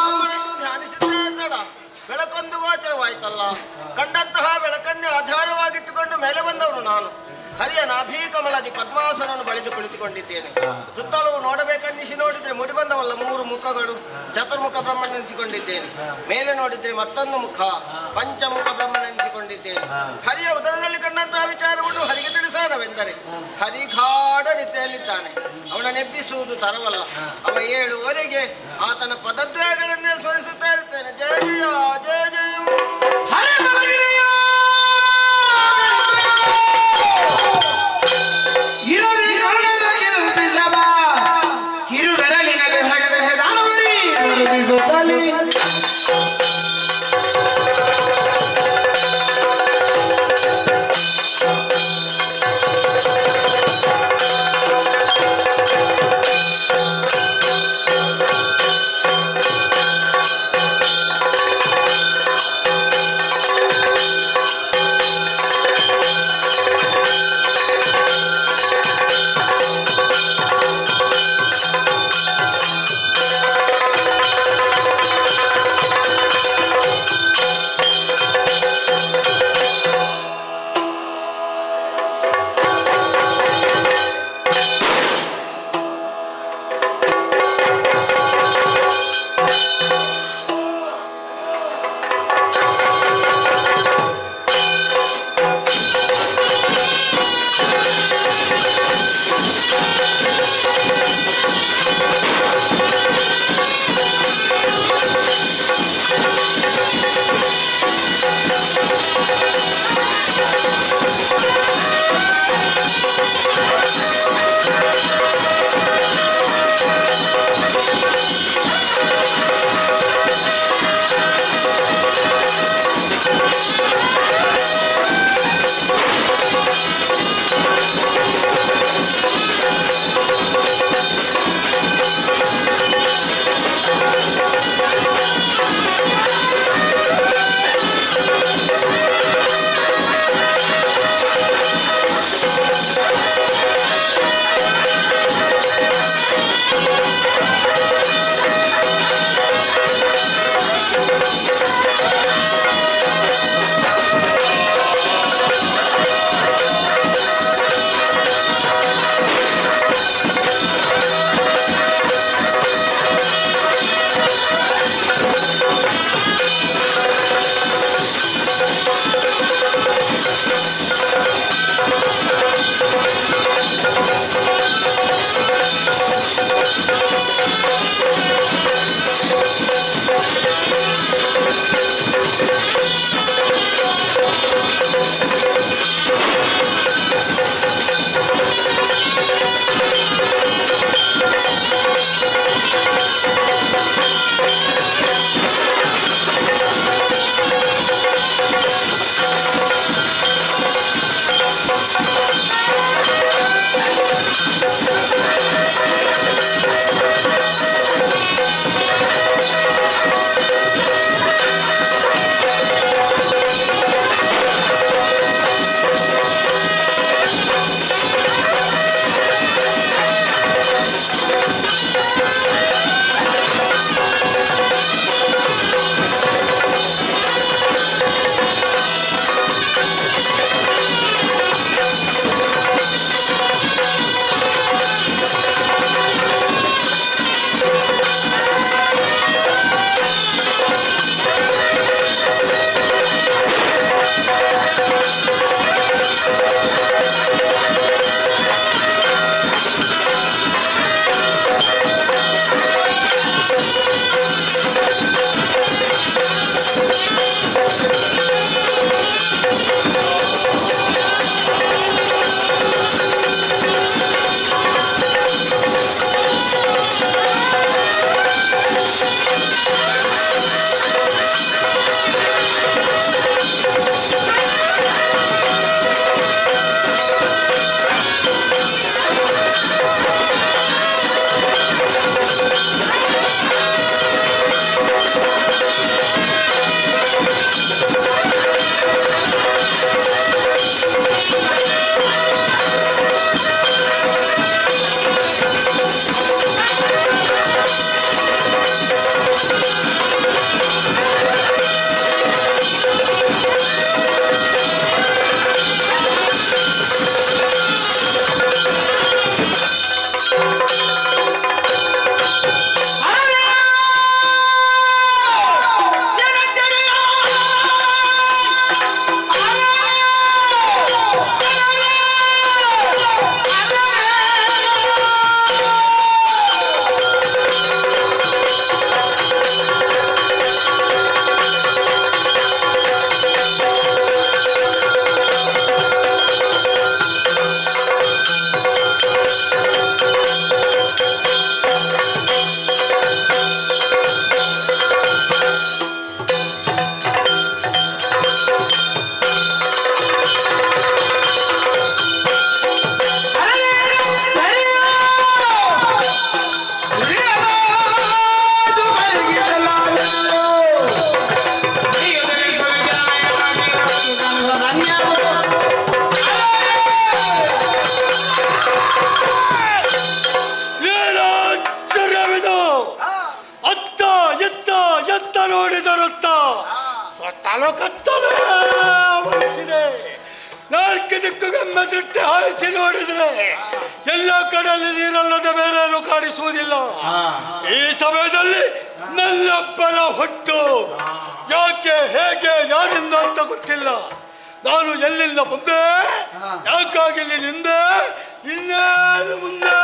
ಅಮ್ಮನನ್ನು ಧ್ಯಾನಿಸಿದ್ದೇ ತಡ ಬೆಳಕೊಂದು ಗೋಚರವಾಯ್ತಲ್ಲ. ಕಂಡಂತಹ ಬೆಳಕನ್ನೇ ಆಧಾರವಾಗಿಟ್ಟುಕೊಂಡು ಮೇಲೆ ಬಂದವನು ನಾನು. ಹರಿಯ ನಾಭೀ ಕಮಲದಿ ಪದ್ಮಾಸನನ್ನು ಬಳಿದು ಕುಳಿತುಕೊಂಡಿದ್ದೇನೆ. ಸುತ್ತಲೂ ನೋಡಬೇಕನ್ನಿಸಿ ನೋಡಿದ್ರೆ ಮುಡಿ ಬಂದವಲ್ಲ 3 ಮುಖಗಳು, ಚತುರ್ಮುಖ ಬ್ರಹ್ಮನೆನಿಸಿಕೊಂಡಿದ್ದೇನೆ. ಮೇಲೆ ನೋಡಿದ್ರೆ ಮತ್ತೊಂದು ಮುಖ, ಪಂಚಮುಖ ಬ್ರಹ್ಮನೆನಿಸಿಕೊಂಡಿದ್ದೇನೆ. ಹರಿಯ ಉದರದಲ್ಲಿ ಕಂಡಂತಹ ವಿಚಾರವನ್ನು ಹರಿಗೆ ತಿಳಿಸೋಣವೆಂದರೆ ಹರಿ ಗಾಢ ನಿದ್ದೆಯಲ್ಲಿದ್ದಾನೆ. ಅವನ ನೆಬ್ಬಿಸುವುದು ತರವಲ್ಲ. ಅವ 7ವರೆಗೆ ಆತನ ಪದದ್ವಯಗಳನ್ನೇ ಸ್ಮರಿಸುತ್ತಾ ಇರ್ತೇನೆ. ಜಯ ಜಯ ಜಯ ಜಯ. ಇರದಿ ಕರುಣದ ಕಿಲ್ಪಿಷಭ ಕಿರುಬೆರಳಿನಲ್ಲಿ ಹಗದ ಹೆದಾನವರಿ ನುಡಿಸುತ್ತಲಿ ತಲಕತ್ತಲೇ ಆವರಿಸಿದೆ. ನಾಲ್ಕು ದಿಕ್ಕುಗೆಮ್ಮೆ ದೃಷ್ಟಿ ಹಾಯಿಸಿ ನೋಡಿದ್ರೆ ಎಲ್ಲ ಕಡೆಯಲ್ಲಿ ನೀರಲ್ಲದೆ ಬೇರೇನು ಕಾಣಿಸುವುದಿಲ್ಲ. ಈ ಸಮಯದಲ್ಲಿ ನನ್ನೊಬ್ಬರ ಹುಟ್ಟು ಯಾಕೆ ಹೇಗೆ ಯಾರಿಂದ ಅಂತ ಗೊತ್ತಿಲ್ಲ. ನಾನು ಎಲ್ಲಿಂದ ಬಂದೆ, ಯಾಕಾಗಿ ಇಲ್ಲಿ ನಿಂದೆ, ಇನ್ನೇನು ಮುಂದೆ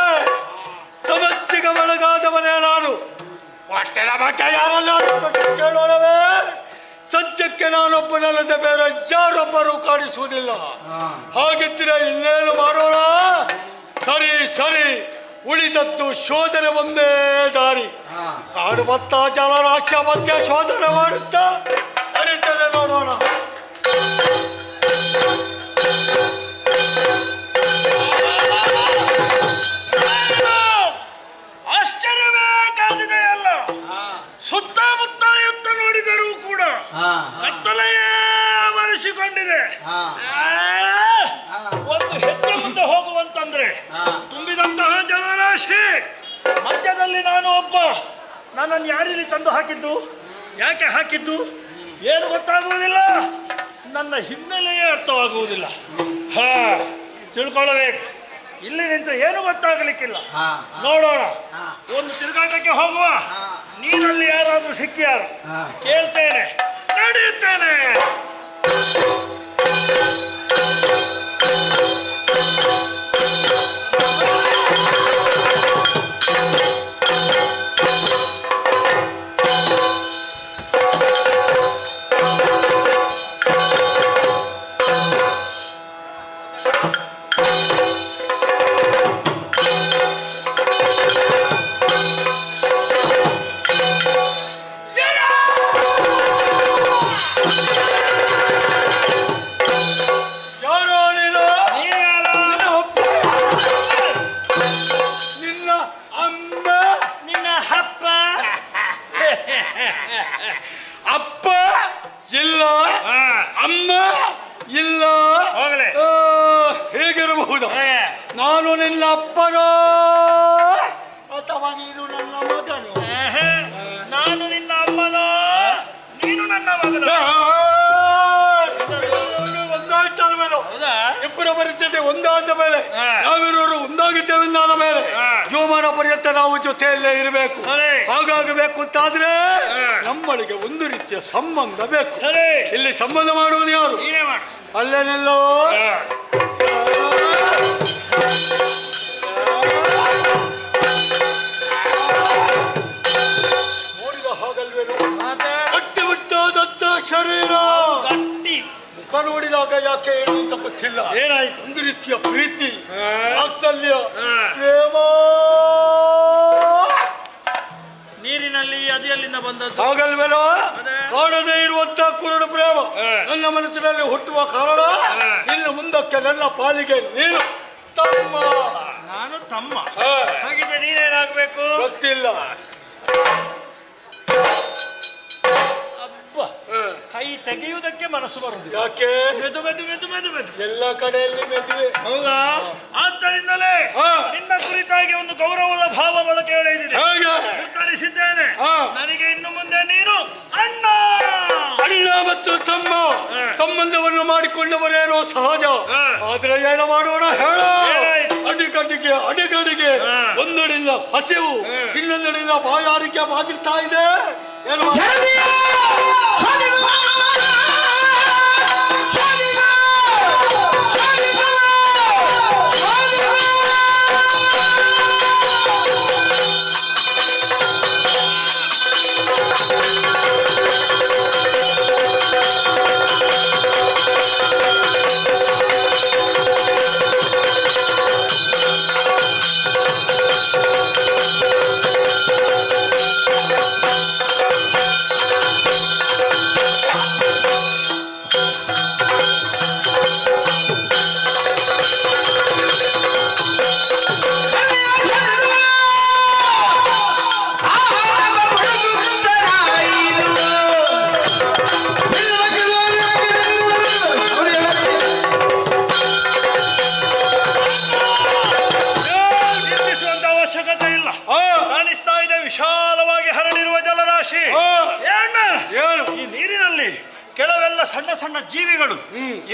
ಸಮಸ್ಯೆಗೆ ಒಳಗಾದವನೇ ನಾನು. ಹೊಟ್ಟೆನ ಬಗ್ಗೆ ಯಾರಲ್ಲಾದ್ರೂ ಕೇಳೋಣವೇ? ಸದ್ಯಕ್ಕೆ ನಾನೊಬ್ಬನಲ್ಲದೆ ಬೇರೆ ಯಾರೊಬ್ಬರು ಕಾಣಿಸುವುದಿಲ್ಲ. ಹಾಗಿದ್ರೆ ಇನ್ನೇನು ಮಾಡೋಣ? ಸರಿ ಸರಿ, ಉಳಿದದ್ದು ಶೋಧನೆ ಒಂದೇ ದಾರಿ. ಕಾಡುವತ್ತ ಜಲರಾಶಿಯ ಮಧ್ಯೆ ಶೋಧನೆ ಮಾಡುತ್ತಾ ನಡೀತದೆ, ನೋಡೋಣ. ಆಶ್ಚರ್ಯವೇ ಕಾದಿದೆಯಲ್ಲ. ಸುತ್ತಮುತ್ತ ಎತ್ತ ನೋಡಿದರೂ ಕೂಡ ಕತ್ತಲೆಯೇ ಆವರಿಸಿಕೊಂಡಿದೆ. ಒಂದು ಹೆಜ್ಜೆ ಮುಂದೆ ಹೋಗುವಂತಂದ್ರೆ ತುಂಬಿದಂತಹ ಜಲರಾಶಿ ಮಧ್ಯದಲ್ಲಿ ನಾನು ಒಬ್ಬ. ನನ್ನನ್ನು ಯಾರಿಲ್ಲಿ ತಂದು ಹಾಕಿದ್ದು, ಯಾಕೆ ಹಾಕಿದ್ದು ಏನು ಗೊತ್ತಾಗುವುದಿಲ್ಲ. ನನ್ನ ಹಿನ್ನೆಲೆಯೇ ಅರ್ಥವಾಗುವುದಿಲ್ಲ. ತಿಳ್ಕೊಳ್ಳಬೇಕು. ಇಲ್ಲಿ ನಿಂತರೆ ಏನು ಗೊತ್ತಾಗಲಿಕ್ಕಿಲ್ಲ. ನೋಡೋಣ, ಒಂದು ತಿರುಗಾಟಕ್ಕೆ ಹೋಗುವ. ನೀರಲ್ಲಿ ಯಾರಾದ್ರೂ ಸಿಕ್ಕಿಯಾರು ಕೇಳ್ತೇನೆ, ನಡೆಯುತ್ತೇನೆ. ಅಪ್ಪ ಇಲ್ಲ, ಅಮ್ಮ ಇಲ್ಲ, ಹೇಗಿರಬಹುದು? ನಾನು ನಿನ್ನ ಅಪ್ಪನೋ ಅಥವಾ ನೀನು ನನ್ನ ಮಗನು? ನಾನು ನಿನ್ನ ಅಮ್ಮನೋ, ನೀನು ನನ್ನ ಮಗನು. ಒಂದಾಯ್ತಾದ ಮೇಲೆ ಇಬ್ಬರ ಪರಿಸ್ಥಿತಿ ಒಂದಾದ ಮೇಲೆ ನಾವಿರೋರು ಒಂದಾಗಿದ್ದೇವೆ ಅಂದಾದ ಮೇಲೆ ಜೀವಮಾನ ಪರ್ಯಂತ ನಾವು ಜೊತೆಯಲ್ಲೇ ಇರಬೇಕು. ಹಾಗಾಗಬೇಕು ಅಂತಾದ್ರೆ ನಮ್ಮಳಿಗೆ ಒಂದು ರೀತಿಯ ಸಂಬಂಧ ಬೇಕು. ಇಲ್ಲಿ ಸಂಬಂಧ ಮಾಡುವುದು ಯಾರು? ಅಲ್ಲೇನೆಲ್ಲೋ ನೋಡಿದ ಹಾಗಲ್ವೇನು? ಗಟ್ಟಿ ಬಿಟ್ಟೋದತ್ತ ಶರೀರ ಗಟ್ಟಿ ಮುಖ ನೋಡಿದಾಗ ಯಾಕೆ ಏನು ಅಂತ ಗೊತ್ತಿಲ್ಲ. ಏನಾಯ್ತು? ಒಂದು ರೀತಿಯ ಪ್ರೀತಿ, ವಾತ್ಸಲ್ಯ, ಪ್ರೇಮ. ನೀರಿನಲ್ಲಿ ಅದು ಎಲ್ಲಿಂದ ಬಂದದ್ದು? ಹಾಗಲ್ವೇನೋ? ಕಾಣದೇ ಇರುವಂತ ಕುರುಡು ಪ್ರೇಮ ನನ್ನ ಮನಸ್ಸಿನಲ್ಲಿ ಹುಟ್ಟುವ ಕಾರಣ ಇನ್ನು ಮುಂದಕ್ಕೆ ನನ್ನ ಪಾಲಿಗೆ ನೀನು ತಮ್ಮ. ನಾನು ತಮ್ಮ. ಹಾಗಿದ್ರೆ ನೀನೇನಾಗಬೇಕು? ಗೊತ್ತಿಲ್ಲ. ಅಬ್ಬ, ಕೈ ತೆಗೆಯುವುದಕ್ಕೆ ಮನಸ್ಸು ಬರುವುದು. ಯಾಕೆ? ಮೆದು ಮೆದು ಮೆದು ಮೆದು ಮೆದು ಎಲ್ಲ ಕಡೆಯಲ್ಲಿ ಮೆದುವೆ. ಹೌದಾ? ಆದ್ದರಿಂದಲೇ ನಿನ್ನ ಕುರಿತಾಗಿ ಒಂದು ಗೌರವದ ಭಾವ ಮೊಳಕೆ ಹೊಡೆದಿದೆ. ನಿರ್ಧರಿಸಿದ್ದೇನೆ, ನನಗೆ ಇನ್ನು ಮುಂದೆ ನೀನು ಅಣ್ಣ. ಅಣ್ಣ ಮತ್ತು ತಮ್ಮ ಸಂಬಂಧವನ್ನು ಮಾಡಿಕೊಂಡವರೇನೋ ಸಹಜ. ಆದ್ರೆ ಏನು ಮಾಡೋಣ ಹೇಳ? ಅಡಿಗಡಿಗೆ ಒಂದಡಿಂದ ಹಸಿವು, ಇನ್ನೊಂದಡಿಂದ ಬಾಯಾರಿಕೆ ಬಾಜಿರ್ತಾ ಇದೆ. ಏನು ಜೀವಿಗಳು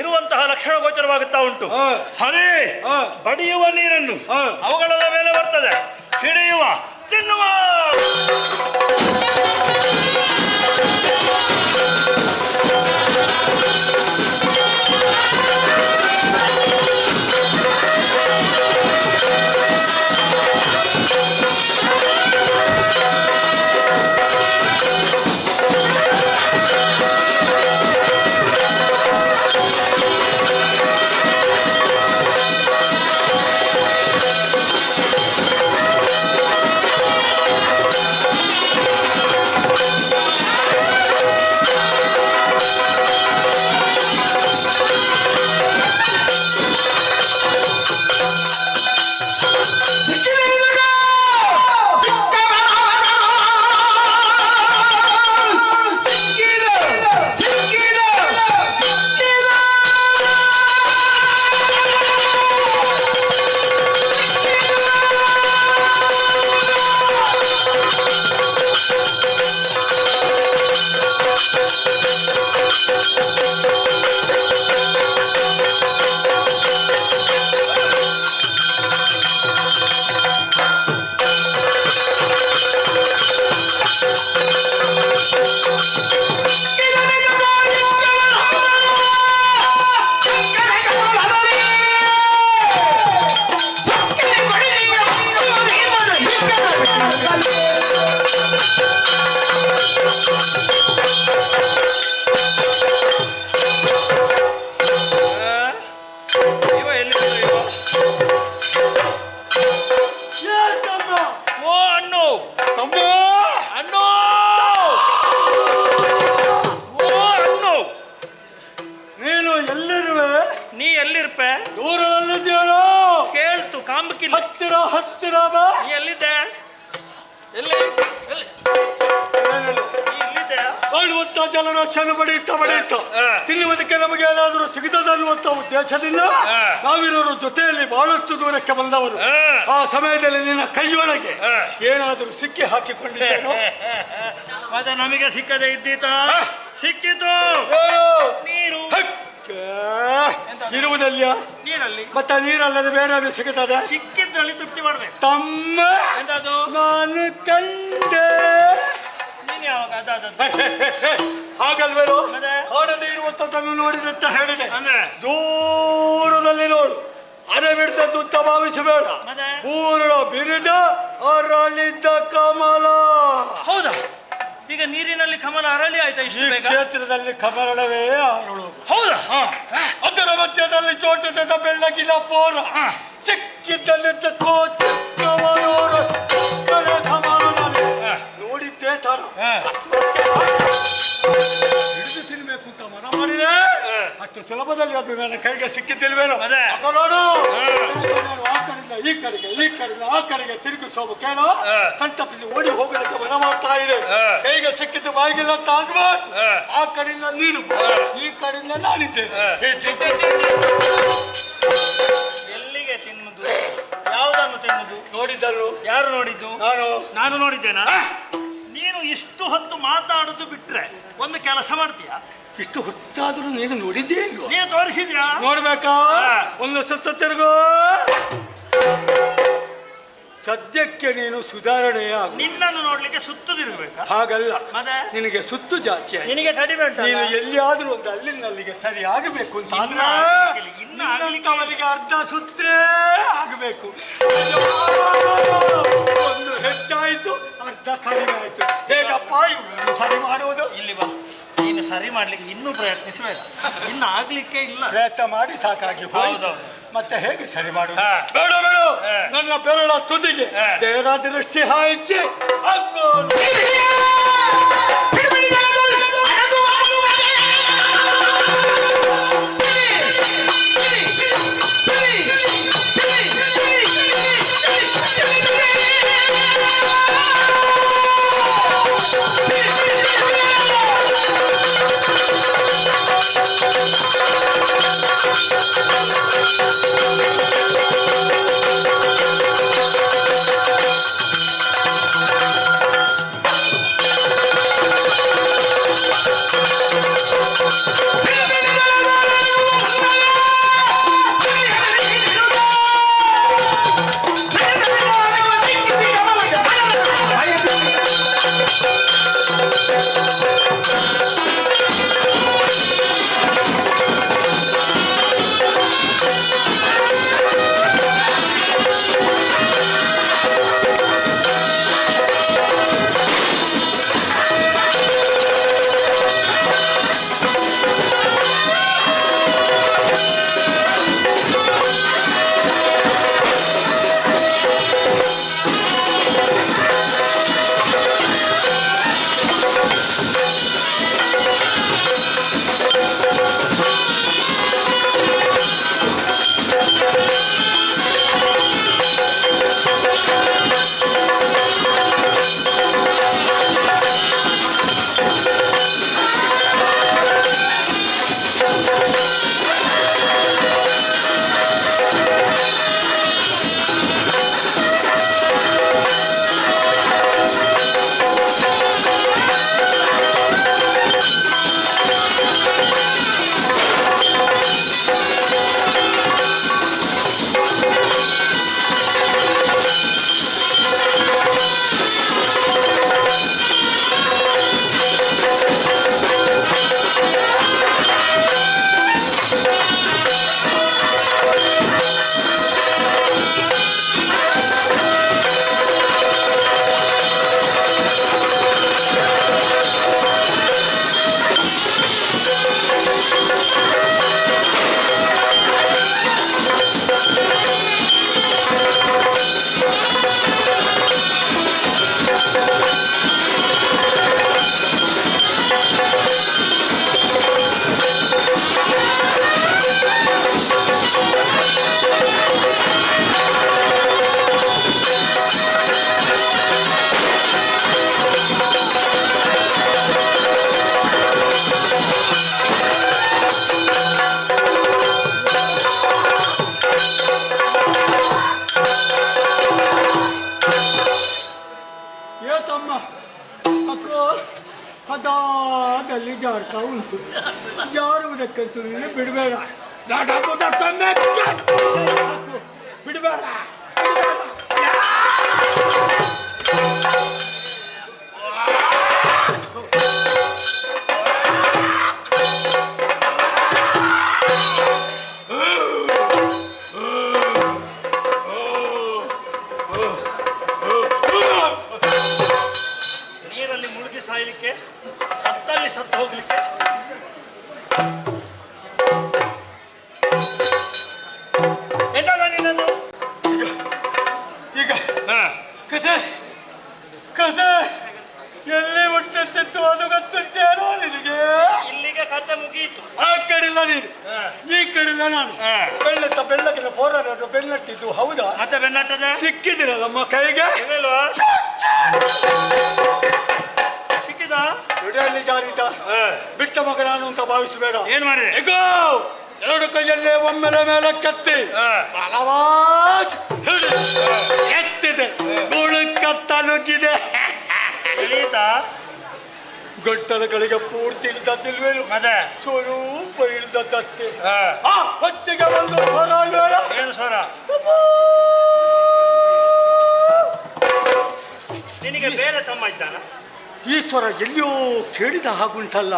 ಇರುವಂತಹ ಲಕ್ಷಣ ಗೋಚರವಾಗುತ್ತಾ ಉಂಟು. ಹರಿ ಬಡಿಯುವ ನೀರನ್ನು ಅವುಗಳ ಮೇಲೆ ಬರ್ತದೆ, ಹಿಡಿಯುವ ತಿನ್ನುವ. ಹತ್ತಿರ ಬಾ. ಎಲ್ಲಿದ್ದೆ? ಎಲ್ಲಿ ಕಾಣುವಂತ ಜಲರಾಶಿಯನ್ನು ಬಡಿಯುತ್ತ ತಿನ್ನುವುದಕ್ಕೆ ನಮಗೆ ಏನಾದರೂ ಸಿಗುತ್ತದೆ ಅನ್ನುವಂತ ಉದ್ದೇಶದಿಂದ ನಾವಿರೋರು ಜೊತೆಯಲ್ಲಿ ಬಹಳಷ್ಟು ದೂರಕ್ಕೆ ಬಂದವರು. ಆ ಸಮಯದಲ್ಲಿ ನಿನ್ನ ಕೈಯೊಳಗೆ ಏನಾದರೂ ಸಿಕ್ಕಿ ಹಾಕಿಕೊಂಡಿದ್ದೇನೋ? ಮತ್ತೆ ನಮಗೆ ಸಿಕ್ಕದೆ ಇದ್ದೀತ? ಸಿಕ್ಕಿತು ನೀರು. ಇರುವುದಲ್ಲ ನೀರಲ್ಲಿ. ಮತ್ತೆ ನೀರಲ್ಲದೆ ಬೇರೆ ಸಿಗುತ್ತದೆ? ಸಿಕ್ಕಿದ್ರಲ್ಲಿ ತೃಪ್ತಿ ಮಾಡ್ಬೇಕು ತಮ್ಮ. ಎಂತದು? ನಾನು ಕಂಡೆ. ನೀನ್ ಯಾವಾಗ ಹಾಗಲ್ವೇನು? ಕಾಣದೇ ಇರುವಂತದ್ದನ್ನು ನೋಡಿದಂತ ಹೇಳಿದೆ. ಅಂದ್ರೆ ದೂರದಲ್ಲಿ ನೋಡು, ಅರೆ ಬಿಡ್ತದ್ದು ಅಂತ ಭಾವಿಸಬೇಡ. ಪೂರ್ಣ ಬಿರಿದ ಅರಳಿದ್ದ ಕಮಲ. ಹೌದಾ? ಈಗ ನೀರಿನಲ್ಲಿ ಕಮಲ ಅರಳಿ ಆಯ್ತಾ? ಇಷ್ಟು ಬೇಗ? ಕ್ಷೇತ್ರದಲ್ಲಿ ಕಮಲವೇ ಅರಳು. ಹೌದಾ? ಅದರ ಮಧ್ಯದಲ್ಲಿ ಚೋಟದ ಬೆಳ್ಳಗಿನ ಪೋರ ಸಿಕ್ಕಿದ್ದಲ್ಲಿ ನೋಡಿದ್ದೆ ತಾನ ಹಿಡಿದು ತಿನ್ಬೇಕು ಅಂತ ಮನ ಮಾಡಿದೆ. ಅಷ್ಟು ಸುಲಭದಲ್ಲಿ ಅದು ನನ್ನ ಕೈಗೆ ಸಿಕ್ಕಿದ್ದಿಲ್ವೇನೋ? ನೋಡು, ಆ ಕಡೆಯಿಂದ ಈ ಕಡೆಗೆ, ಈ ಕಡೆಯಿಂದ ಆ ಕಡೆಗೆ ತಿರುಗಿಸೋಬೇಕೇನೋ ಕಣ್ತಪ್ಪಿಸಿ ಓಡಿ ಹೋಗೋದಕ್ಕೆ ಮನ ಮಾಡ್ತಾ ಇದೆ. ಕೈಗೆ ಸಿಕ್ಕಿದ್ದು ಬಾಯಿಗಿಲ್ಲ ಅಂತ ಆಗ್ಬಾರ್ದು. ಆ ಕಡೆಯಿಂದ ನೀನು, ಈ ಕಡೆಯಿಂದ ನಾನಿದ್ದೇನೆ. ಎಲ್ಲಿಗೆ ತಿನ್ನುದು? ಯಾವುದನ್ನು ತಿನ್ನುದು? ನೋಡಿದ್ದರು. ಯಾರು ನೋಡಿದ್ದು? ನಾನು ನೋಡಿದ್ದೇನಾ? ನೀನು ಇಷ್ಟು ಹೊತ್ತು ಮಾತಾಡುದು ಬಿಟ್ರೆ ಒಂದು ಕೆಲಸ ಮಾಡ್ತೀಯಾ? ಇಷ್ಟು ಹೊತ್ತಾದರೂ ನೀನು ನೋಡಿದ್ದೇ ಇಲ್ವೋ? ನೀನು ತೋರಿಸಿದ್ಯಾ? ನೋಡ್ಬೇಕಾ? ಒಂದು ಸುತ್ತ ತಿರುಗೋ. ಸದ್ಯಕ್ಕೆ ನೀನು ಸುಧಾರಣೆಯ ನಿನ್ನನ್ನು ನೋಡ್ಲಿಕ್ಕೆ ಸುತ್ತು ತಿರುಗಬೇಕಾ? ಹಾಗಲ್ಲ, ಮತ್ತೆ ನಿನಗೆ ಸುತ್ತು ಜಾಸ್ತಿ ಆಯ್ತು. ನಿನಗೆ ಕಡಿಮೆ ಉಂಟು. ನೀನು ಎಲ್ಲಿಯಾದ್ರೂ ಒಂದು ಅಲ್ಲಿಂದಲ್ಲಿಗೆ ಸರಿ ಆಗಬೇಕು ಅಂತ ಅವರಿಗೆ ಅರ್ಧ ಸುತ್ತೇ ಆಗಬೇಕು. ಒಂದು ಹೆಚ್ಚಾಯ್ತು, ಅರ್ಧ ಕಡಿಮೆ ಆಯ್ತು. ಹೇಗಪ್ಪ ಇವುಗಳನ್ನು ಸರಿ ಮಾಡುವುದು? ಇಲ್ಲಿ ಬಾ, ನೀನು ಸರಿ ಮಾಡ್ಲಿಕ್ಕೆ ಇನ್ನೂ ಪ್ರಯತ್ನಿಸಬೇಡ. ಇನ್ನು ಆಗ್ಲಿಕ್ಕೆ ಇಲ್ಲ. ಪ್ರಯತ್ನ ಮಾಡಿ ಸಾಕಾಗಿ ಹೋಯ್ತು. ಮತ್ತೆ ಹೇಗೆ ಸರಿ ಮಾಡುವುದು? ಬೇಡ ಬೇಡ, ನನ್ನ ಬೆರಳ ತುದಿಗೆ ದೇವರ ದೃಷ್ಟಿ ಹಾಯಿಸಿ ಹಾಕೋದು. ಅಲ್ಲಿ ಜಾಡ್ತಾ ಉಂಟು. ಜಾರುವುದಕ್ಕಂತೂ ನೀನು ಬಿಡಬೇಡ. ಬಿಡಬೇಡ ಬಿಡಬೇಡ. ನೀರಲ್ಲಿ ಮುಳುಗಿ ಸಾಯಲಿಕ್ಕೆ, ಸತ್ತಲ್ಲಿ ಸತ್ತು ಹೋಗ್ಲಿಕ್ಕೆ. ಎಂತದ ನಿನ್ನದು? ಈಗ ಕಥೆ ಕಥೆ ಎಲ್ಲಿ ಹುಟ್ಟುತ್ತಿತ್ತು ಅದು ಗೊತ್ತುಂಟೇನೋ ನಿನಗೆ? ಇಲ್ಲಿಗೆ ಕತೆ ಮುಗಿಯಿತು. ಆ ಕಡೆಲ್ಲ ನೀನು, ಈ ಕಡೆಲ್ಲ ನಾನು. ಬೆಳ್ಳತ್ತ ಬೆಳ್ಳಗಿನ ಪೋರರನ್ನು ಬೆನ್ನಟ್ಟಿದ್ದು ಹೌದಾ? ಮತ್ತೆ ಬೆನ್ನಟ್ಟದ ಸಿಕ್ಕಿದಿರ ನಮ್ಮ ಕೈಗೆ? ಇಲ್ವಾ? ಸಿಕ್ಕಿದ ರುಡಿಯಲ್ಲಿ ಜಾರಿತ ಬಿಟ್ಟ ಮಗ ನಾನು ಅಂತ ಭಾವಿಸಬೇಡ. ಏನ್ ಮಾಡಿದೆ? ಎಗೋ ಎರಡು ಕೈಯಲ್ಲೇ ಒಮ್ಮೆಲೆ ಮೇಲೆ ಕತ್ತಿ ಬಲವಾಗಿ ಹಿಡಿದು ಎತ್ತಿದೆ. ಗುಳುಕತ್ತ ನುಗ್ಗಿದೆ. ಇಳೀತಾ ಗಂಟಲಗಳಿಗೆ ಪೂರ್ತಿ ಇಳಿದದ್ದಿಲ್ವೇನು? ಮತ್ತೆ ಸ್ವರೂಪ ಇಳಿದದ್ದಷ್ಟೇ. ಹೊತ್ತಿಗೆ ಒಂದು ಸ್ವರ ಬೇಡ. ಏನು ಸ್ವರ? ನಿನಗೆ ಬೇರೆ ತಮ್ಮ ಇದ್ದಾನ? ಈ ಸ್ವರ ಎಲ್ಲಿಯೋ ಕೇಳಿದ ಹಾಗುಂಟಲ್ಲ.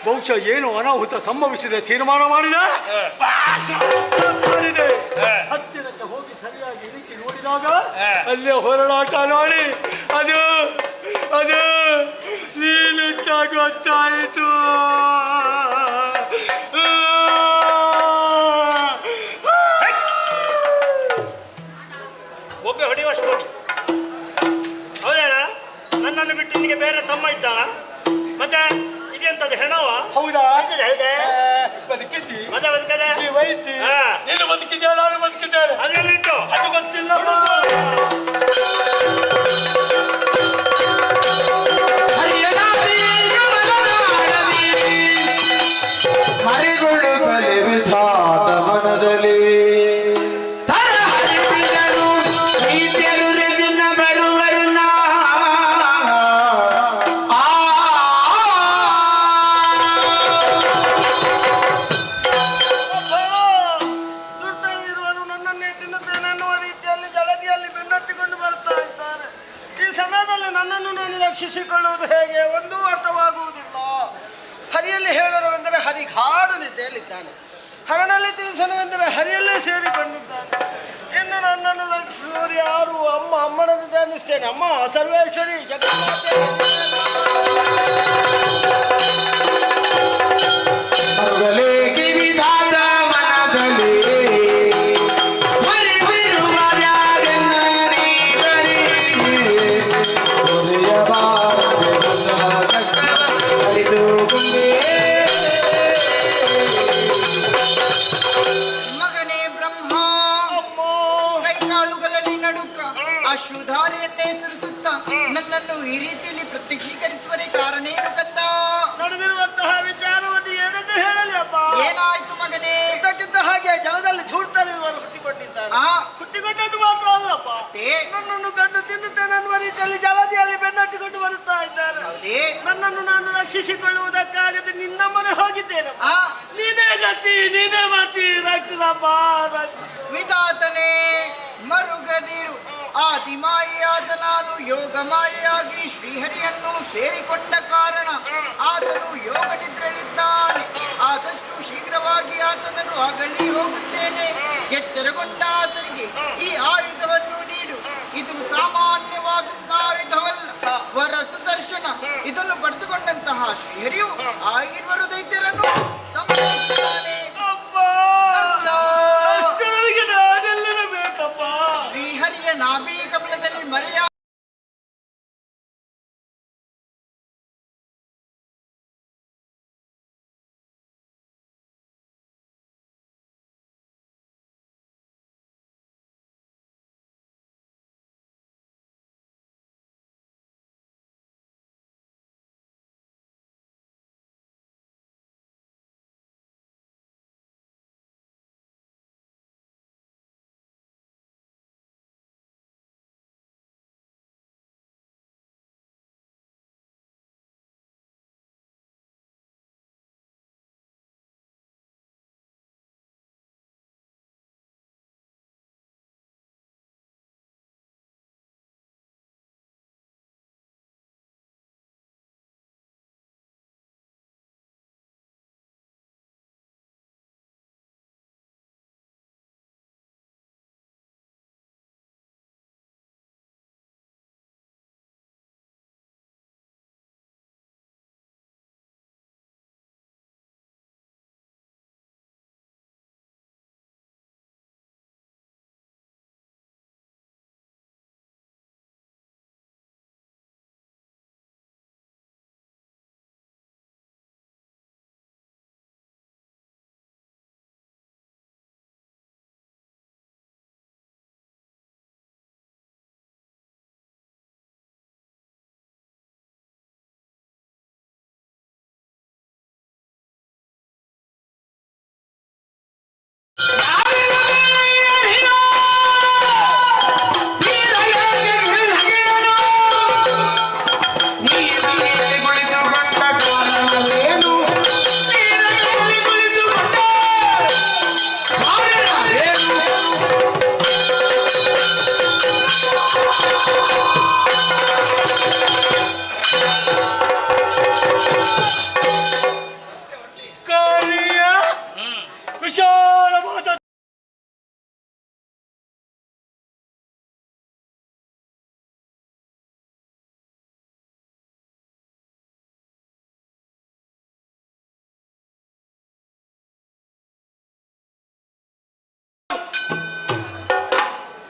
ಬಹುಶಃ ಏನು ಅನಾಹುತ ಸಂಭವಿಸಿದೆ ತೀರ್ಮಾನ ಮಾಡಿದೆ. ಹತ್ತಿರಕ್ಕೆ ಹೋಗಿ ಸರಿಯಾಗಿ ಇಣುಕಿ ನೋಡಿದಾಗ ಅಲ್ಲೇ ಹೊರಳಾಟ ನೋಡಿ ಅದು ಅದು ನೀನು ಗೊತ್ತಾಯಿತು. ಒಬ್ಬೆ ಹೊಡೆಯುವಷ್ಟು ನೋಡಿ. ಹೌದೇನ? ನನ್ನನ್ನು ಬಿಟ್ಟು ನಿನಗೆ ಬೇರೆ ತಮ್ಮ ಇದ್ದಾನ? ಮತ್ತೆ ಇದೆಂತದ್ದು ಹೆಣವ? ಹೌದಾ? ಹೇಗೆ ಬದುಕಿದ್ದಿ? ಮತ್ತೆ ಬದುಕದೆ ಜೀವೈತಿ? ನೀನು ಬದುಕಿದ್ದೆ, ನಾನು ಬದುಕಿದ್ದೇನೆ. ಅದೆಲ್ಲಿಟ್ಟು ಅದು ಗೊತ್ತಿಲ್ಲ. ಮರಿಗಳು ಬಲೆ ವಿಧಾದ ಮನದಲ್ಲಿ ಹರಿಸಿದರು ರೈತರು ರೆಜಿನ ಬರುವರುಣ. ಸುರ್ತಲ್ಲಿರುವರು ನನ್ನನ್ನೇ ತಿನ್ನುತ್ತೇನೆ ಎನ್ನುವ ರೀತಿಯಲ್ಲಿ ಜಲದಿಯಲ್ಲಿ ಬೆನ್ನಟ್ಟಿಕೊಂಡು ಬರ್ತಾ ಇದ್ದಾರೆ. ಈ ಸಮಯದಲ್ಲಿ ನನ್ನನ್ನು ನಾನು ರಕ್ಷಿಸಿಕೊಳ್ಳುವುದು ಹೇಗೆ ಒಂದೂ ಅರ್ಥವಾಗುವುದಿಲ್ಲ. ಹರಿಯಲ್ಲಿ ಹೇಳೋಣವೆಂದರೆ ಹರಿಗಾಡು ನಿದ್ದೆಯಲ್ಲಿದ್ದಾನೆ. ಹರನಲ್ಲಿ ತಿಳಿಸೋಣವೆಂದರೆ ಹರಿಯಲ್ಲೇ ಸೇರಿಕೊಂಡಿದ್ದಾನೆ. ಇನ್ನು ನನ್ನನ್ನು ರಕ್ಷಿಸುವವರು ಯಾರು? ಅಮ್ಮ, ಅಮ್ಮನನ್ನು ಧ್ಯಾನಿಸ್ತೇನೆ. ಅಮ್ಮ ಸರ್ವೇಶ್ವರಿ ಜಗನ್ಮಾತೆ. ಮರುಗಲೇ ಕಿವಿದಾದ ಮನದಲ್ಲಿ ಮರಿವಿರುವ ದ್ಯಾಗೆನ್ನ ನೀಗರಿ ಹೊರೆಯಬಾರದೆ ನನ್ನ ಹರಿದು ಗುಂಬೆ. ಮಗನೇ ಬ್ರಹ್ಮ ಕೈಕಾಲುಗಳಲ್ಲಿ ನಡುಕ ಅಶ್ರುಧಾರಿಯನ್ನೇ ಸುರಿಸುತ್ತ ನನ್ನನ್ನು ಈ ರೀತಿಯಲ್ಲಿ ಪ್ರತ್ಯಕ್ಷೀಕರಿಸುವರೆ ಕಾರಣ ಏನು ಕಂದ? ನಡೆದಿರುವಂತಹ ವಿಚಾರವನ್ನು ಏನಂತ ಹೇಳಲಿ ಅಪ್ಪ? ಏನಾಯ್ತು ಮಗನೇ? ಇದಕ್ಕಿಂತ ಹಾಗೆ ಜಲದಲ್ಲಿ ಧೂರ್ತಲಿರುವರು ಹುಟ್ಟಿಕೊಂಡಿದ್ದಾರೆ. ಆ ಹುಟ್ಟಿಕೊಂಡದ್ದು ಮಾತ್ರ ಅಲ್ಲಪ್ಪ, ನನ್ನನ್ನು ಕಂಡು ತಿನ್ನುತ್ತೇನೆ ಅನ್ನುವ ರೀತಿಯಲ್ಲಿ ಜಲದಿಯಲ್ಲಿ ಬೆನ್ನಟ್ಟಿಕೊಂಡು ಬರುತ್ತಾ ಇದ್ದಾರೆ. ಹೌದೇ? ನನ್ನನ್ನು ನಾನು ರಕ್ಷಿಸಿಕೊಳ್ಳುವುದಕ್ಕಾಗದೆ ನಿನ್ನ ಮನೆ ಹೋಗಿದ್ದೇನಪ್ಪ. ಆ ನೀನೇ ಗತಿ, ನೀನೇ ಮತಿ, ರಕ್ಷಿಸಪ್ಪ. ವಿಧಾತನೇ ಮರುಗದಿರು. ಆದಿಮಾಯಿಯಾದ ನಾನು ಯೋಗಮಾಯಿಯಾಗಿ ಶ್ರೀಹರಿಯನ್ನು ಸೇರಿಕೊಂಡ ಕಾರಣ ಆತನು ಯೋಗ ನಿದ್ರೆಯಲ್ಲಿದ್ದಾನೆ. ಆದಷ್ಟು ಶೀಘ್ರವಾಗಿ ಆತನನ್ನು ಅಗಲಿ ಹೋಗುತ್ತೇನೆ. ಎಚ್ಚರಗೊಂಡ ಆತನಿಗೆ ಈ ಆಯುಧವನ್ನು ನೀಡು. ಇದು ಸಾಮಾನ್ಯವಾದಂತಹ ಆಯುಧವಲ್ಲ, ವರ ಸುದರ್ಶನ. ಇದನ್ನು ಪಡೆದುಕೊಂಡಂತಹ ಶ್ರೀಹರಿಯು ಆ ಇರುವರು ದೈತ್ಯರನ್ನು ಸಂಹರಿಸುತ್ತಾನೆ. ಅಷ್ಟರೊಳಗೆ ನಾನೆಲ್ಲಿರಬೇಕಪ್ಪ? ಶ್ರೀಹರಿಯ ನಾಭಿ ಕಮಲದಲ್ಲಿ ಮರೆಯ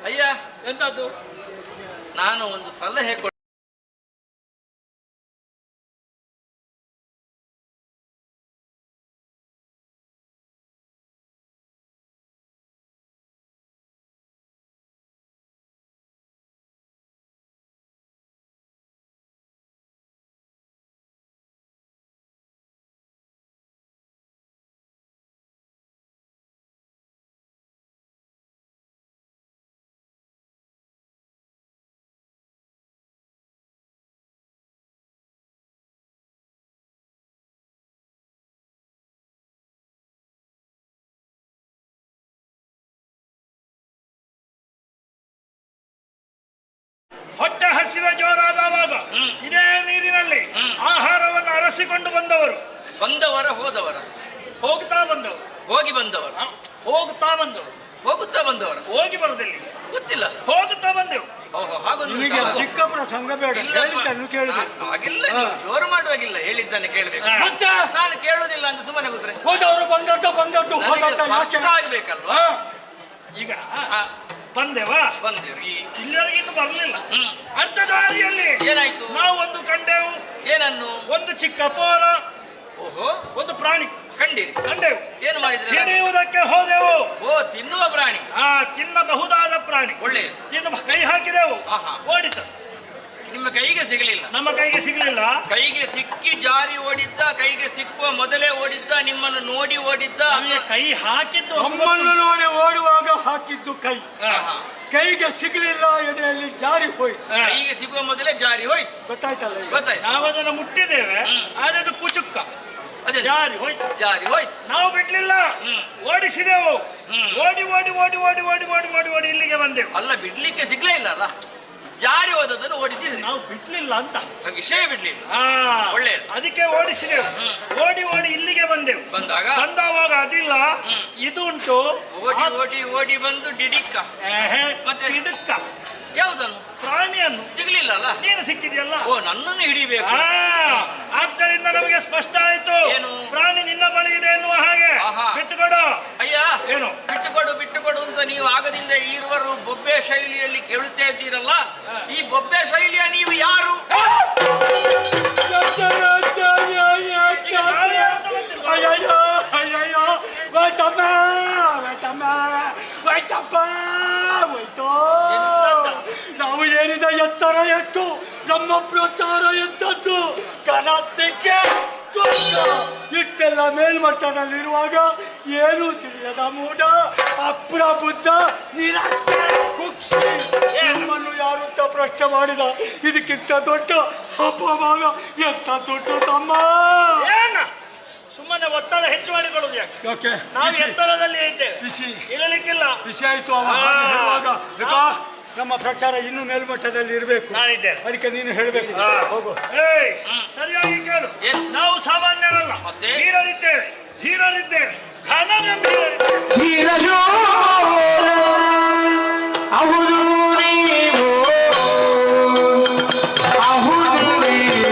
ಅಯ್ಯ, ಎಂತದ್ದು? ನಾನು ಒಂದು ಸಲಹೆ ಹೊಟ್ಟೆ ಹಸಿವೆ ಜೋರಾದವಾಗ ಇದೇ ನೀರಿನಲ್ಲಿ ಆಹಾರವನ್ನು ಅರಸಿಕೊಂಡು ಬಂದವರು, ಹೋದವರ, ಹೋಗ್ತಾ ಬಂದವರು, ಹೋಗಿ ಬಂದವರು, ಹೋಗ್ತಾ ಬಂದವರು, ಹೋಗುತ್ತಾ ಬಂದವರು, ಹೋಗಿ ಬರುದಿಲ್ಲ, ಗೊತ್ತಿಲ್ಲ, ಹೋಗುತ್ತಾ ಬಂದೆವು. ಓಹೋ, ಹಾಗೊಂದು ನಿಮಗೆ ಚಿಕ್ಕಪ್ಪನ ಸಂಘ ಬೇಡ, ಹೇಳಿದ್ದನ್ನು ಕೇಳಿದೆ. ಹಾಗಿಲ್ಲ, ನೀವು ಜೋರು ಮಾಡುವಾಗಿಲ್ಲ, ಹೇಳಿದ್ದಾನೆ ಕೇಳಬೇಕು. ಮತ್ತೆ ನಾನು ಕೇಳುದಿಲ್ಲ ಅಂತ ಸುಮ್ಮನೆ ಕೂತ್ರೆ ಹೋದವರು ಬಂದದ್ದು ಕಷ್ಟ ಆಗ್ಬೇಕಲ್ವಾ? ಈಗ ಬಂದೆವಾ, ಬಂದೇವ್ರು. ಇಲ್ಲಿವರೆಗೆ ಇನ್ನು ಬರಲಿಲ್ಲ. ಅರ್ಧ ದಾರಿಯಲ್ಲಿ ಏನಾಯ್ತು? ನಾವು ಒಂದು ಕಂಡೆವು. ಏನನ್ನು? ಒಂದು ಚಿಕ್ಕ ಪೋರ, ಓಹೋ, ಒಂದು ಪ್ರಾಣಿ ಕಂಡಿರಿ. ಕಂಡೆವು. ಏನು ಮಾಡಿದ್ರೆ? ಹಿಡಿಯುವುದಕ್ಕೆ ಹೋದೆವು. ಓ, ತಿನ್ನುವ ಪ್ರಾಣಿ. ತಿನ್ನಬಹುದಾದ ಪ್ರಾಣಿ. ಒಳ್ಳೆ ಕೈ ಹಾಕಿದೆವು, ಆಹಾ. ಓಡಿತು. ನಿಮ್ಮ ಕೈಗೆ ಸಿಗಲಿಲ್ಲ. ನಮ್ಮ ಕೈಗೆ ಸಿಗಲಿಲ್ಲ. ಕೈಗೆ ಸಿಕ್ಕಿ ಜಾರಿ ಓಡಿದ್ದ, ಕೈಗೆ ಸಿಕ್ಕುವ ಮೊದಲೇ ಓಡಿದ್ದ, ನಿಮ್ಮನ್ನು ನೋಡಿ ಓಡಿದ್ದ? ನಮಗೆ ಕೈ ಹಾಕಿದ್ದು ನಮ್ಮನ್ನು ನೋಡಿ ಓಡುವಾಗ ಹಾಕಿದ್ದು ಕೈ, ಆಹಾ. ಕೈಗೆ ಸಿಗಲಿಲ್ಲ, ಎದೆಯಲ್ಲಿ ಜಾರಿ ಹೋಯ್ತು. ಕೈಗೆ ಸಿಗುವ ಮೊದಲೇ ಜಾರಿ ಹೋಯ್ತು. ಗೊತ್ತಾಯ್ತಲ್ಲ ಈಗ? ಗೊತ್ತಾಯ್ತು. ನಾವು ಅದನ್ನು ಮುಟ್ಟಿದ್ದೇವೆ, ಆದ್ರೆ ಅದು ಪುಚುಕ್ಕ ಅದೇ ಜಾರಿ ಹೋಯ್ತು. ಜಾರಿ ಹೋಯ್ತು. ನಾವು ಬಿಡ್ಲಿಲ್ಲ, ಓಡಿಸಿದೆವು. ಓಡಿ ಓಡಿ ಓಡಿ ಓಡಿ ಓಡಿ ಓಡಿ ಓಡಿ ಓಡಿ ಇಲ್ಲಿಗೆ ಬಂದೆವು. ಅಲ್ಲ, ಬಿಡ್ಲಿಕ್ಕೆ ಸಿಗ್ಲೇ ಇಲ್ಲ ಅಲ್ಲ, ಜಾರಿ ಹೋದದನ್ನು ಓಡಿಸಿದ್ರಿ. ನಾವು ಬಿಡ್ಲಿಲ್ಲ ಅಂತ ವಿಷಯ ಬಿಡ್ಲಿಲ್ಲ. ಒಳ್ಳೆಯದು. ಅದಕ್ಕೆ ಓಡಿಸಿದೆವು. ಓಡಿ ಓಡಿ ಇಲ್ಲಿಗೆ ಬಂದೆವು. ಬಂದವಾಗ ಅದಿಲ್ಲ, ಇದು ಉಂಟು. ಓಡಿ ಓಡಿ ಓಡಿ ಬಂದು ಡಿಡಿಕ್ಕ, ಮತ್ತೆ ಹಿಡುಕ್ಕ. ಯಾವುದನ್ನು? ಪ್ರಾಣಿಯನ್ನು ಸಿಗ್ಲಿಲ್ಲ ಅಲ್ಲ. ನೀನು ಸಿಕ್ಕಿದೆಯಲ್ಲ. ಓ, ನನ್ನನ್ನು ಹಿಡಿಬೇಕು. ಆದ್ದರಿಂದ ನಮಗೆ ಸ್ಪಷ್ಟ ಆಯ್ತು, ಏನು? ಪ್ರಾಣಿ ನಿನ್ನ ಬಳಿ ಇದೆ ಎನ್ನುವ ಹಾಗೆ. ಬಿಟ್ಟುಕೊಡು. ಅಯ್ಯ, ಏನು? ಬಿಟ್ಟುಕೊಡು ಬಿಟ್ಟುಕೊಡು ಅಂತ ನೀವು ಆಗದಿಂದ ಈರುವರು ಬೊಬ್ಬೆ ಶೈಲಿಯಲ್ಲಿ ಕೇಳುತ್ತಾ ಇದ್ದೀರಲ್ಲ, ಈ ಬೊಬ್ಬೆ ಶೈಲಿಯ ನೀವು ಯಾರು? ಅಯ್ಯಯ್ಯೋ ಅಯ್ಯಯ್ಯೋ, ಹೋಯ್ತಮ್ಮ ಹೋಯ್ತಮ್ಮ ಹೋಯ್ತಪ್ಪ ಹೋಯ್ತು. ನಾವು ಏನಿದೆ ಎತ್ತರ ಎಷ್ಟು, ನಮ್ಮ ಪ್ರಚಾರ ಎಂತದ್ದು, ಗಣತಿಗೆ ಇಷ್ಟೆಲ್ಲ ಮೇಲ್ಮಟ್ಟದಲ್ಲಿರುವಾಗ ಏನು ತಿಳಿಯದ ಮೂಢ ಅಪ್ರಬುದ್ಧ ನಿರಾಚಾರ ಕುಕ್ಷಿ ನಿಮ್ಮನ್ನು ಯಾರು ಅಂತ ಪ್ರಶ್ನೆ ಮಾಡಿದ. ಇದಕ್ಕಿಂತ ದೊಡ್ಡ ಅಪಮಾನ ಎಂತ ದೊಡ್ಡ ತಮ್ಮ. ಸುಮ್ಮನೆ ಒತ್ತಡ ಹೆಚ್ಚು ಮಾಡಿಕೊಳ್ಳುದು ಯಾಕೆ? ಯಾಕೆ? ನಾವು ಎತ್ತರದಲ್ಲಿ ಇದ್ದೇವೆ, ಬಿಸಿ ಇರಲಿಕ್ಕಿಲ್ಲ. ಬಿಸಿ ಆಯ್ತು ಅವ ಹೇಳುವಾಗ. ನಮ್ಮ ಪ್ರಚಾರ ಇನ್ನೂ ಮೇಲ್ಮಟ್ಟದಲ್ಲಿ ಇರಬೇಕು. ನಾನಿದ್ದೇನೆ, ಅದಕ್ಕೆ ನೀನು ಹೇಳಬೇಕು. ಹೋಗು. ಸರಿಯಾಗಿ ಕೇಳು. ನಾವು ಸಾಮಾನ್ಯರಲ್ಲ, ಧೀರರಿದ್ದೇವೆ, ಧೀರರಿದ್ದೇವೆ, ಘನಗಂಭೀರರಿದ್ದೇವೆ. ಹೌದು ನೀವು, ಹೌದು ನೀವು.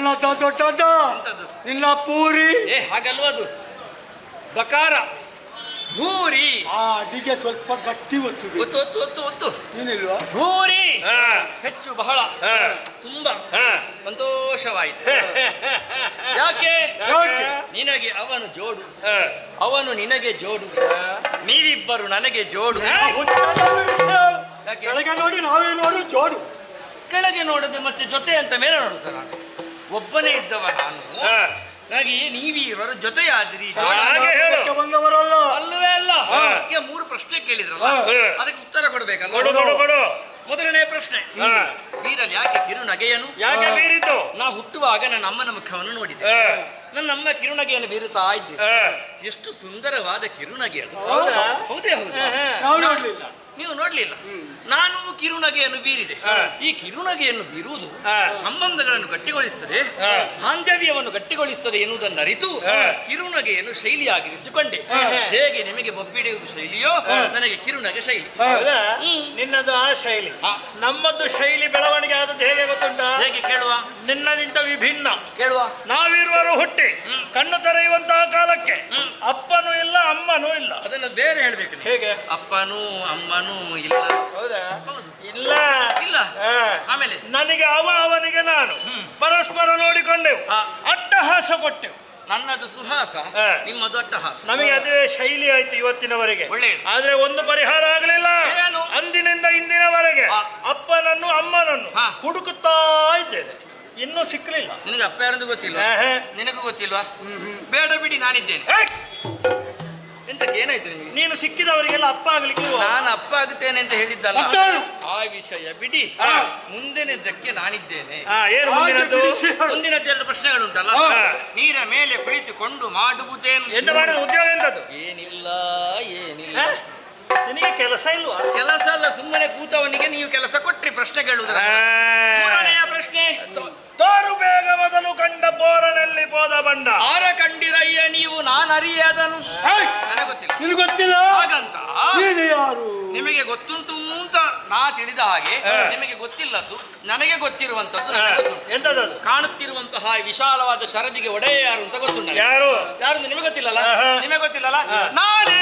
ಸಣ್ಣದ ದೊಡ್ಡದ ಎಂತದು? ನಿನ್ನ ಪೂರಿ ಏ ಹಾಗಲ್ವ ಅದು ಬಕಾರ ಭೂರಿ ಆ ಅಡಿಗೆ ಸ್ವಲ್ಪ ಗಟ್ಟಿ ಒತ್ತು ಒತ್ತು ಒತ್ತು ಒತ್ತು ಒತ್ತು ನೀನಿಲ್ವಾ ಭೂರಿ ಹಾ. ಹೆಚ್ಚು ಬಹಳ ಹಾ. ತುಂಬಾ ಹಾ. ಸಂತೋಷವಾಯಿತು. ಯಾಕೆ ಯಾಕೆ? ನಿನಗೆ ಅವನು ಜೋಡು, ಹಾ. ಅವನು ನಿನಗೆ ಜೋಡು, ನೀವಿಬ್ಬರು ನನಗೆ ಜೋಡು. ಯಾಕೆ? ಕೆಳಗೆ ನೋಡಿ ನಾವೇ ನೋಡಿ ಜೋಡು ಕೆಳಗೆ ನೋಡದೆ ಮತ್ತೆ ಜೊತೆ ಅಂತ ಮೇಲೆ ನೋಡುತ್ತ ನಾನು ಒಬ್ಬನೇ ಇದ್ದವ ನಾನು. ಹಾ. ನನಗೆ ನೀವಿಬ್ಬರ ಜೊತೆಯಾದಿರಿ ಜೋಡ. ಹಾಗೆ ಹೇಳು. ಅದಕ್ಕೆ ಬಂದವರಲ್ಲ ಅಲ್ಲವೇ ಅಲ್ಲ. ಹಾ. ಈಗ 3 ಪ್ರಶ್ನೆ ಕೇಳಿದ್ರಲ್ಲ, ಹಾ. ಅದಕ್ಕೆ ಉತ್ತರ ಕೊಡ್ಬೇಕಲ್ಲ. ಕೊಡು ಕೊಡು ಕೊಡು. ಮೊದಲನೇ ಪ್ರಶ್ನೆ, ಹಾ. ವೀರಲ್ ಯಾಕೆ ಕಿರುನಗೆಯನು? ಯಾಕೆ ಬೀರಿದ್ದು? ನಾ ಹುಟ್ಟುವಾಗ ನನ್ನ ಅಮ್ಮನ ಮುಖವನ್ನು ನೋಡಿದೆ. ಹಾ. ನನ್ನ ಅಮ್ಮ ಕಿರುನಗೆಯನ್ನು ಬೀರುತ್ತಾ ಇದ್ದೆ. ಹಾ. ಎಷ್ಟು ಸುಂದರವಾದ ಕಿರುನಗೆ ಅದು. ಹೌದಾ? ಹೌದೇ ಹೌದು. ನಾವು ನೋಡ್ಲಿಲ್ಲ ನೀವು ನೋಡ್ಲಿಲ್ಲ, ನಾನು ಕಿರುನಗೆಯನ್ನು ಬೀರಿದೆ. ಹಾ. ಈ ಕಿರುನಗೆಯನ್ನು ಬೀರುವುದು ಹಾ. ಸಂಬಂಧಗಳನ್ನು ಗಟ್ಟಿಗೊಳಿಸುತ್ತದೆ, ಹಾ. ಬಾಂಧವ್ಯವನ್ನು ಗಟ್ಟಿಗೊಳಿಸುತ್ತದೆ ಎನ್ನುವುದನ್ನು ಅರಿತು ಹಾ. ಕಿರುನಗೆಯನ್ನು ಶೈಲಿಯಾಗಿರಿಸಿಕೊಂಡೆ. ಹಾ. ಹೇಗೆ ನಿಮಗೆ ಬೊಬ್ಬಿಡಿಯುವುದು ಶೈಲಿಯೋ ನನಗೆ ಕಿರುನಗೆ ಶೈಲಿ. ಹೌದಾ? ಹ್ಮ್. ನಿನ್ನದು ಆ ಶೈಲಿ, ಹಾ. ನಮ್ಮದ್ದು ಶೈಲಿ ಬೆಳವಣಿಗೆ ಆದದ್ದು ಹೇಗೆ ಗೊತ್ತುಂಟಾ? ಹೇಗೆ ಕೇಳುವ ನಿನ್ನದಿಂದ ವಿಭಿನ್ನ. ಕೇಳುವ ನಾವಿರುವರು ಹುಟ್ಟಿ ಕಣ್ಣು ತೆರೆಯುವಂತಹ ಕಾಲಕ್ಕೆ ಹ್ಮ್. ಅಪ್ಪನೂ ಇಲ್ಲ ಅಮ್ಮನೂ ಇಲ್ಲ. ಅದನ್ನು ಬೇರೆ ಹೇಳ್ಬೇಕು ನೀವು. ಹೇಗೆ? ಅಪ್ಪನೂ ಅಮ್ಮನೂ ಇಲ್ಲ. ಹೌದಾ? ಹೌದು. ಇಲ್ಲ ಇಲ್ಲ. ಹಾ. ಆಮೇಲೆ ನನಗೆ ಅವನಿಗೆ ನಾನು ಪರಸ್ಪರ ನೋಡಿಕೊಂಡೆವು, ಹಾ. ಅಟ್ಟಹಾಸ ಕೊಟ್ಟೆವು. ನನ್ನದು ಸುಹಾಸ, ಹಾ. ನಿಮ್ಮದು ಅಟ್ಟಹಾಸ. ನಮಗೆ ಅದೇ ಶೈಲಿ ಆಯ್ತು ಇವತ್ತಿನವರೆಗೆ. ಒಳ್ಳೆಯದು. ಆದ್ರೆ ಒಂದು ಪರಿಹಾರ ಆಗಲಿಲ್ಲ. ಏನು? ಅಂದಿನಿಂದ ಇಂದಿನವರೆಗೆ ಹಾ. ಅಪ್ಪನನ್ನು ಅಮ್ಮನನ್ನು ಹಾ. ಹುಡುಕುತ್ತಾ ಇದ್ದೇನೆ, ಇನ್ನೂ ಸಿಕ್ಕಲಿಲ್ಲ. ನಿನಗೆ ಅಪ್ಪ ಯಾರಂದು ಗೊತ್ತಿಲ್ಲ, ನಿನಗೂ ಗೊತ್ತಿಲ್ವಾ? ಬೇಡ ಬಿಡಿ, ನಾನಿದ್ದೇನೆ. ಎಂತಕ್ಕೆ ಏನಾಯ್ತು ನಿಮಗೆ? ನೀನು ಸಿಕ್ಕಿದವರಿಗೆಲ್ಲ ಅಪ್ಪ ಆಗ್ಲಿಕ್ಕೆ ನಾನು ಅಪ್ಪ ಆಗುತ್ತೇನೆ ಅಂತ ಹೇಳಿದ್ದಲ್ಲ, ಮತ್ತೇನು? ಆ ವಿಷಯ ಬಿಡಿ. ಹಾ. ಮುಂದಿನದ್ದಕ್ಕೆ ನಾನಿದ್ದೇನೆ. ಏನು ಮುಂದಿನದ್ದು? ಮುಂದಿನದ್ದು 2 ಪ್ರಶ್ನೆಗಳುಂಟಲ್ಲ. ಹಾ. ನೀರ ಮೇಲೆ ಕುಳಿತುಕೊಂಡು ಮಾಡುವುದೇನು? ಎಂತ ಮಾಡಿದ ಉದ್ಯೋಗ ಎಂತದ್ದು? ಏನಿಲ್ಲ ಏನಿಲ್ಲ. ಹಾ? ನಿನಗೆ ಕೆಲಸ ಇಲ್ವಾ? ಕೆಲಸ ಅಲ್ಲ, ಸುಮ್ಮನೆ ಕೂತವನಿಗೆ ನೀವು ಕೆಲಸ ಕೊಟ್ರಿ ಪ್ರಶ್ನೆ ಕೇಳುವುದರ. ಮೂರನೆಯ ಪ್ರಶ್ನೆ, ತೋರು ಬೇಗ ಮೊದಲು ಕಂಡ ಬೋರನಲ್ಲಿ ಹೋದ ಬಂಡ. ಆರ ಕಂಡಿರಯ್ಯ ನೀವು ನಾನರಿಯದನು. ನನಗೆ ಗೊತ್ತಿಲ್ಲ. ನಿನಗೆ ಗೊತ್ತಿಲ್ಲ ಹಾಗಂತ ನೀನು ಯಾರು? ನಿಮಗೆ ಗೊತ್ತುಂಟು ಅಂತ ನಾ ತಿಳಿದ ಹಾಗೆ ನಿಮಗೆ ಗೊತ್ತಿಲ್ಲದ್ದು ನನಗೆ ಗೊತ್ತಿರುವಂತದ್ದು ಎಂತದದು? ಕಾಣುತ್ತಿರುವಂತಹ ವಿಶಾಲವಾದ ಶರದಿಗೆ ಒಡೆಯ ಯಾರು ಅಂತ ಗೊತ್ತುಂಟ. ಯಾರು? ಯಾರು ನಿಮಗೆ ಗೊತ್ತಿಲ್ಲಲ್ಲ? ಆಹಾ. ನಿಮಗೆ ಗೊತ್ತಿಲ್ಲಲ್ಲ? ನಾನೇ.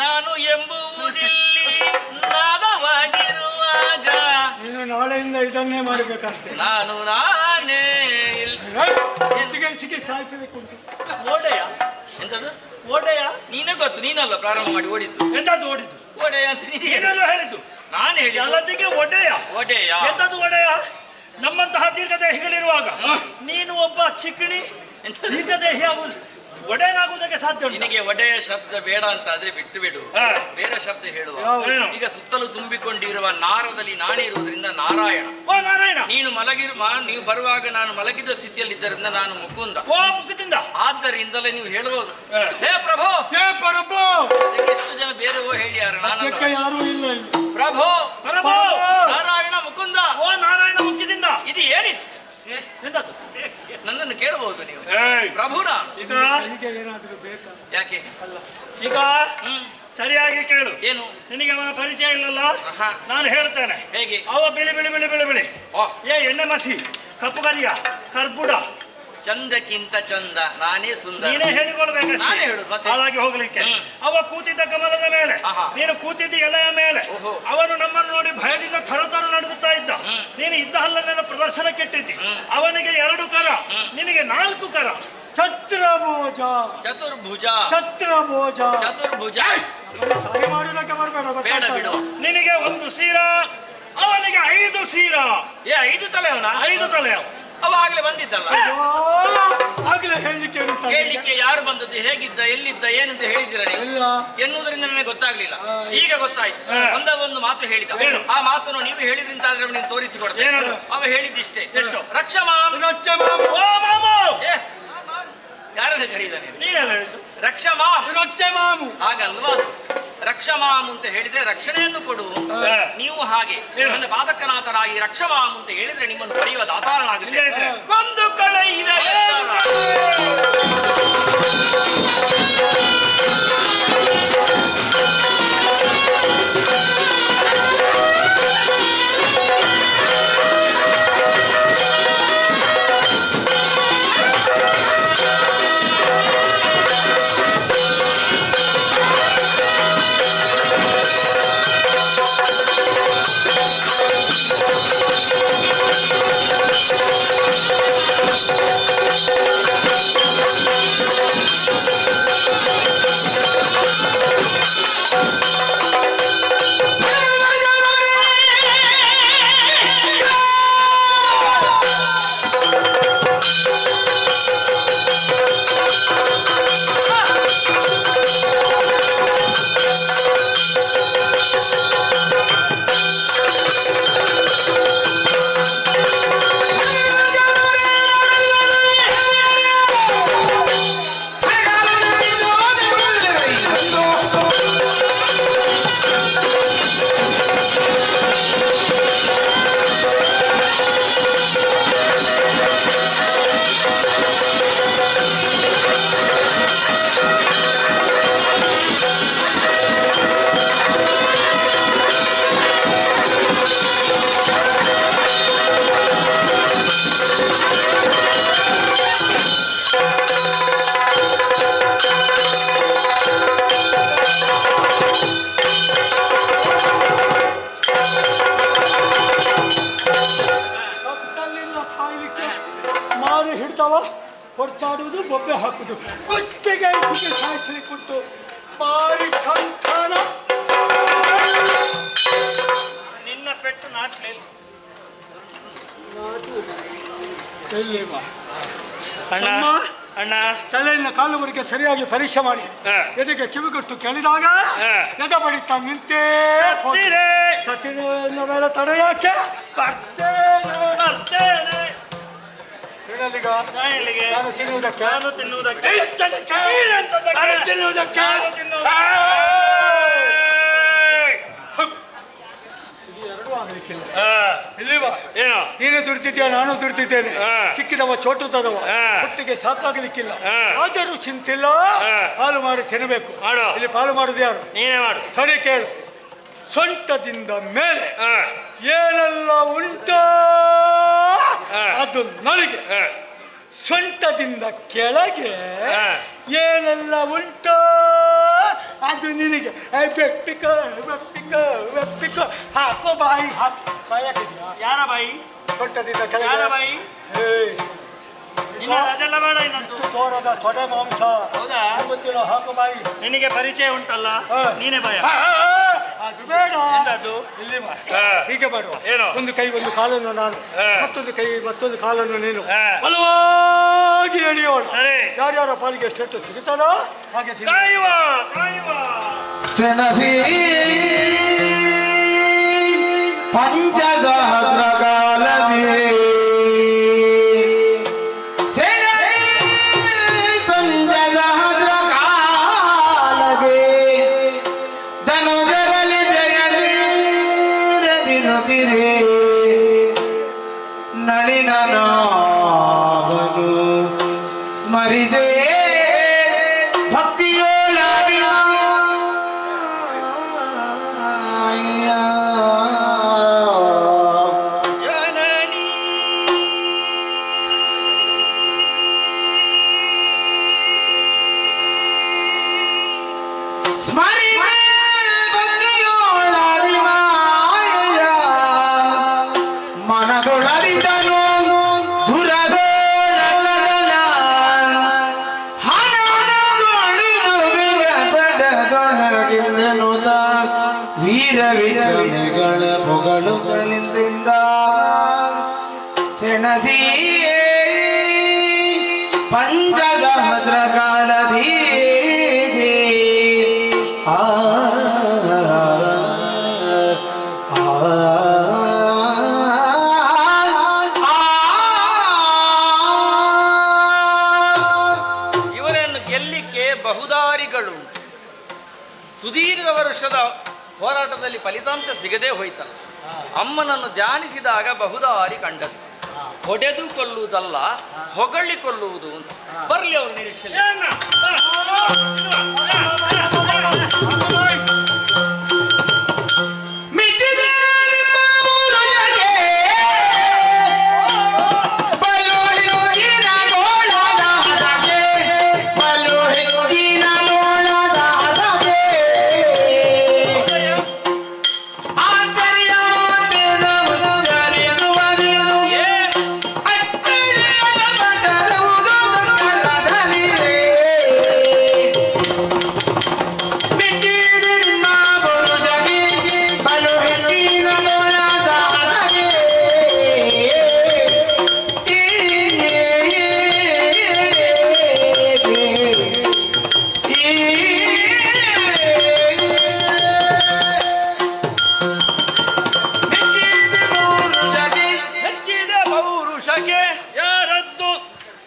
ನಾನು ಎಂಬುವುದಿಲ್ಲಿ ನಾದವಾಗಿರುವಾಗ ನೀನು ನಾಳೆಯಿಂದ ಇದನ್ನೇ ಮಾಡಬೇಕಷ್ಟೇ. ನಾನು ನಾನೇ ಎತ್ತಿಗೆ ಸಿಕ್ಕಿ ಸಾಯಿಸೋದಕ್ಕುಂಟು. ಓಡೆಯ? ಎಂತದು? ಓಡೆಯ? ನೀನೇ ಗೊತ್ತು, ನೀನಲ್ಲ ಪ್ರಾರಂಭ ಮಾಡಿ ಓಡಿದ್ದು. ಎಂತದ್ದು ಓಡಿದ್ದು? ಒಡೆಯ ಅಂತ ನೀನು ಹೇಳು. ಏನೆಲ್ಲ ಹೇಳಿದ್ದು? ನಾನು ಹೇಳಿ ಜಲದಿಗೆ ಒಡೆಯ? ಒಡೆಯ. ಎಂತದ್ದು ಒಡೆಯ? ನಮ್ಮಂತಹ ದೀರ್ಘದೇಹಿಗಳಿರುವಾಗ ನೀನು ಒಬ್ಬ ಚಿಕ್ಕಣಿ ಎಂತದು? ದೀರ್ಘದೇಹಿ ಆಗುವುದು ಒಡೆಯನಾಗುವುದಕ್ಕೆ ಸಾಧ್ಯ ಉಂಟಾ? ನಿನಗೆ ಒಡೆಯ ಶಬ್ದ ಬೇಡ ಅಂತ ಆದ್ರೆ ಬಿಟ್ಟು ಬಿಡು, ಹಾ. ಬೇರೆ ಶಬ್ದ ಹೇಳುವ. ಏನು? ಈಗ ಸುತ್ತಲೂ ತುಂಬಿಕೊಂಡಿರುವ ನಾರದಲ್ಲಿ ನಾನೇ ಇರುವುದರಿಂದ ನಾರಾಯಣ. ಓ ನಾರಾಯಣ. ನೀವು ಬರುವಾಗ ನಾನು ಮಲಗಿದ ಸ್ಥಿತಿಯಲ್ಲಿದ್ದರಿಂದ ನಾನು ಮುಕುಂದ. ಓ ಮುಖದಿಂದ. ಆದ್ದರಿಂದಲೇ ನೀವು ಹೇಳಬಹುದು, ಹಾ. ಹೇ ಪ್ರಭು. ಏ ಪ್ರಭು, ಅದಕ್ಕೆ ಎಷ್ಟು ಜನ ಬೇರೆ ಹೇಳಿಯಾರ, ಅದಕ್ಕೆ ನಾನು ಯಾರೂ ಇಲ್ಲ ಇಲ್ಲಿ. ಪ್ರಭು ಪ್ರಭು. ನಾರಾಯಣ ಮುಕುಂದ. ಓ ನಾರಾಯಣ ಮುಖದಿಂದ. ಇದು ಏನಿದು? ಎಂತದ್ದು? ನನ್ನನ್ನು ಕೇಳಬಹುದು ನೀವು. ಏಯ್. ಪ್ರಭುನ ಈಗ ಹೀಗೆ ಏನಾದರೂ ಬೇಕಾ? ಯಾಕೆ? ಈಗ ಹ್ಮ್ ಸರಿಯಾಗಿ ಕೇಳು. ಏನು? ನಿನಗೆ ಅವನ ಪರಿಚಯ ಇಲ್ಲಲ್ಲ? ಆಹಾ. ನಾನು ಹೇಳ್ತೇನೆ. ಹೇಗೆ? ಅವ ಬಿಳಿ ಬಿಳಿ ಬಿಳಿ ಬಿಳಿ ಬಿಳಿ ಓ, ಎಣ್ಣೆ ಮಸಿ ಕಪ್ಪು ಕರಿಯ ಕರ್ಬುಡ ಚಂದಕ್ಕಿಂತ ಚಂದ ನಾನೇ ಸುಂದರ. ನೀನೇ ಹೇಳಿಕೊಳ್ಬೇಕಷ್ಟೇ. ನಾನೇ ಹೇಳುದು ಮತ್ತೆ. ಹಾಳಾಗಿ ಹೋಗ್ಲಿಕ್ಕೆ. ಹ್ಮ್. ಅವ ಕೂತಿದ್ದ ಕಮಲದ ಮೇಲೆ, ಆಹಾ. ನೀನು ಕೂತಿದ್ದ ಎಲೆಯ ಮೇಲೆ. ಓಹೋ. ಅವನು ನಮ್ಮನ್ನು ನೋಡಿ ಭಯದಿಂದ ಥರಥರ ನಡುಗುತ್ತಾ ಇದ್ದ. ಹ್ಮ್. ನೀನು ಇದ್ದ ಹಲ್ಲನ್ನೆಲ್ಲ ಪ್ರದರ್ಶನಕ್ಕಿಟ್ಟಿದ್ದಿ. ಹ್ಮ್. ಅವನಿಗೆ 2 ಕರ, ನಿನಗೆ 4 ಕರ. ಛತ್ರಭೋಜ ಚತುರ್ಭುಜ. ಛತ್ರಭೋಜ. ಚತುರ್ಭುಜ. ಸಾರಿ ಮಾಡುವುದಕ್ಕೆ ಬರಬೇಡ. ಬೇಡ ಬಿಡು. ನಿನಗೆ 1 ಸೀರಾ 5 ಸೀರಾ. 5 ತಲೆಯವನ? 5 ತಲೆ ಅವ. ಅವ ಆಗ್ಲೇ ಬಂದಿದ್ದಲ್ಲ. ಆಗ್ಲೇ ಹೇಳಲಿಕ್ಕೆ ಇರುತ್ತಲ್ಲ. ಕೇಳಲಿಕ್ಕೆ ಯಾರು ಬಂದದ್ದು, ಹೇಗಿದ್ದ, ಎಲ್ಲಿದ್ದ, ಏನಂತ ಹೇಳಿದ್ದೀರ ನೀವು ಇಲ್ಲ. ಎನ್ನುವುದರಿಂದ ನನಗೆ ಗೊತ್ತಾಗ್ಲಿಲ್ಲ. ಈಗ ಗೊತ್ತಾಯ್ತು. ಒಂದು ಮಾತು ಹೇಳಿದ. ಆ ಮಾತನ್ನು ನೀವು ಹೇಳಿದ್ರಿಂದ ನೀವು ತೋರಿಸಿಕೊಡ್ತೇನೆ. ಏನದು? ಅವ ಹೇಳಿದ್ದಿಷ್ಟೇ. ಎಷ್ಟು? ರಕ್ಷಮಾಂ. ಓ ಮಾಮು. ಯಾರನ್ನ ಕರೀದಾನೆ? ನೀನೆಲ್ಲ ಹೇಳಿದ್ದು? ರಕ್ಷಮಾಂ. ರಕ್ಷಮಾಮು. ಹಾಗಲ್ವಾ? ರಕ್ಷಮಾಂ ಅಂತ ಹೇಳಿದ್ರೆ ರಕ್ಷಣೆಯನ್ನು ಕೊಡು. ನೀವು ಹಾಗೆ ನನ್ನ ಬಾಧಕನಾಥರಾಗಿ ರಕ್ಷಮಾಂ ಅಂತ ಹೇಳಿದ್ರೆ ನಿಮ್ಮನ್ನು ಪಡೆಯುವ ದಾತಾರನಾಗುತ್ತೆ. ಕೊಂದು ಕಳೆಯುವೆ. ಹೊಡ್ಚಾಡುವುದು, ಬೊಬ್ಬೆ ಹಾಕುದು, ಒಟ್ಟಿಗೆ ಸಾಯಿಸಲಿ ಕೊಟ್ಟು ಭಾರಿ ಸಂತಾನ. ನಿನ್ನ ಪೆಟ್ಟು ನಾಟ್ಲಿಲ್ಲ. ಅಣ್ಣ ಅಣ್ಣ ತಲೆಯಿಂದ ಕಾಲುವರೆಗೆ ಸರಿಯಾಗಿ ಪರೀಕ್ಷೆ ಮಾಡಿ ಎದೆಗೆ ಕಿವಿಗೊಟ್ಟು ಕೆಳಿದಾಗ ಎದೆ ಬಡಿತಾ ನಿಂತೇ ಸತ್ತಿದೆ ಎನ್ನುವ ಮೇಲೆ ತಡ ಯಾಕೆ? ನಾನು ತಿನ್ನುವುದಕ್ಕೆ ಎರಡೂ ಆಗಲಿಕ್ಕಿಲ್ಲ. ಏನೋ ನೀನು ದುಡ್ತಿದ್ಯಾ, ನಾನು ದುಡ್ತಿದ್ದೇನೆ. ಸಿಕ್ಕಿದವ ಚೋಟುತ್ತದವ, ಒಟ್ಟಿಗೆ ಸಾಕಾಗಲಿಕ್ಕಿಲ್ಲ. ಆದರೂ ಚಿಂತಿಲ್ಲ, ಪಾಲು ಮಾಡಿ ತಿನ್ನಬೇಕು. ಇಲ್ಲಿ ಪಾಲು ಮಾಡುದು ಯಾರು? ನೀನೇ ಮಾಡು. ಸರಿ ಕೇಳು. ಸೊಂಟದಿಂದ ಮೇಲೆ ಏನೆಲ್ಲ ಉಂಟೋ ಅದು ನನಗೆ, ಸೊಂಟದಿಂದ ಕೆಳಗೆ ಏನೆಲ್ಲ ಉಂಟೋ ಅದು ನಿನಗೆ. ಬೆಪ್ಪಿಕೋ ಬೆಪ್ಪಿಕೋ ಬೆಪ್ಪಿಕೋ ಹಾಕೋ ಬಾಯಿ ಹಾಕೋ. ಬಾಯಿ ಹಾಕಿದ್ಯಾ? ಯಾರ ಬಾಯಿ? ಸೊಂಟದಿಂದ ಯಾರ ಕೆಳಗೆ ಬಾಯಿ? ಅದೆಲ್ಲ ಬೇಡ. ಇನ್ನೊಂದು ತೋರದ ತೊಡೆ ಮಾಂಸ. ಹೌದಾ? ಗೊತ್ತಿಲ್ಲ, ಹಾಕೋ ಬಾಯಿ. ನಿನಗೆ ಪರಿಚಯ ಉಂಟಲ್ಲ, ನೀನೇ ಭಯ. ಅದು ಬೇಡ. ಅದು ಇಲ್ಲಿ ಹೀಗೆ ಮಾಡುವ. ಏನು? ಒಂದು ಕೈ ಒಂದು ಕಾಲನ್ನು ನಾನು, ಮತ್ತೊಂದು ಕೈ ಮತ್ತೊಂದು ಕಾಲನ್ನು ನೀನು ಬಲವಾಗಿ ಎಳೆಯೋಣ. ಸರಿ. ಯಾರ್ಯಾರ ಪಾಲಿಗೆ ಎಷ್ಟೆಷ್ಟು ಸಿಗುತ್ತದೋ ಹಾಗೆ ಕಾಯುವ ಕಾಯುವ. ಸೆನಸಿ ಪಂಚಸಹಸ್ರ ಕಾಲದಿ ನಳಿನನಾದನು ಸ್ಮರಿಸೇ ಭಕ್ತಿಯೋಲಾದಿನ ಜನನಿ ಸ್ಮರಿಸೇ ಭಕ್ತಿಯೋಲಾದಿ ಮಾಯ ಮನದೊಳರಿದನು ವಿಕ್ರಮಿಗಳ ಪೊಗಳು ಕಲಿಸಿಂದ ಸೆಣಸಿ ಪಂಚಸಹಸ್ರ ಕಾಲಧೀ ಇವರನ್ನು ಗೆಲ್ಲಿಕ್ಕೆ ಬಹುದಾರಿಗಳು. ಸುದೀರ್ಘ ವರ್ಷದ ಹೋರಾಟದಲ್ಲಿ ಫಲಿತಾಂಶ ಸಿಗದೆ ಹೋಯ್ತಲ್ಲ. ಅಮ್ಮನನ್ನು ಧ್ಯಾನಿಸಿದಾಗ ಬಹುದಾರಿ ಕಂಡದ್ದು. ಹೊಡೆದು ಕೊಲ್ಲುವುದಲ್ಲ, ಹೊಗಳಿಕೊಳ್ಳುವುದು ಅಂತ. ಬರಲಿ ಅವರು ನಿರೀಕ್ಷೆ.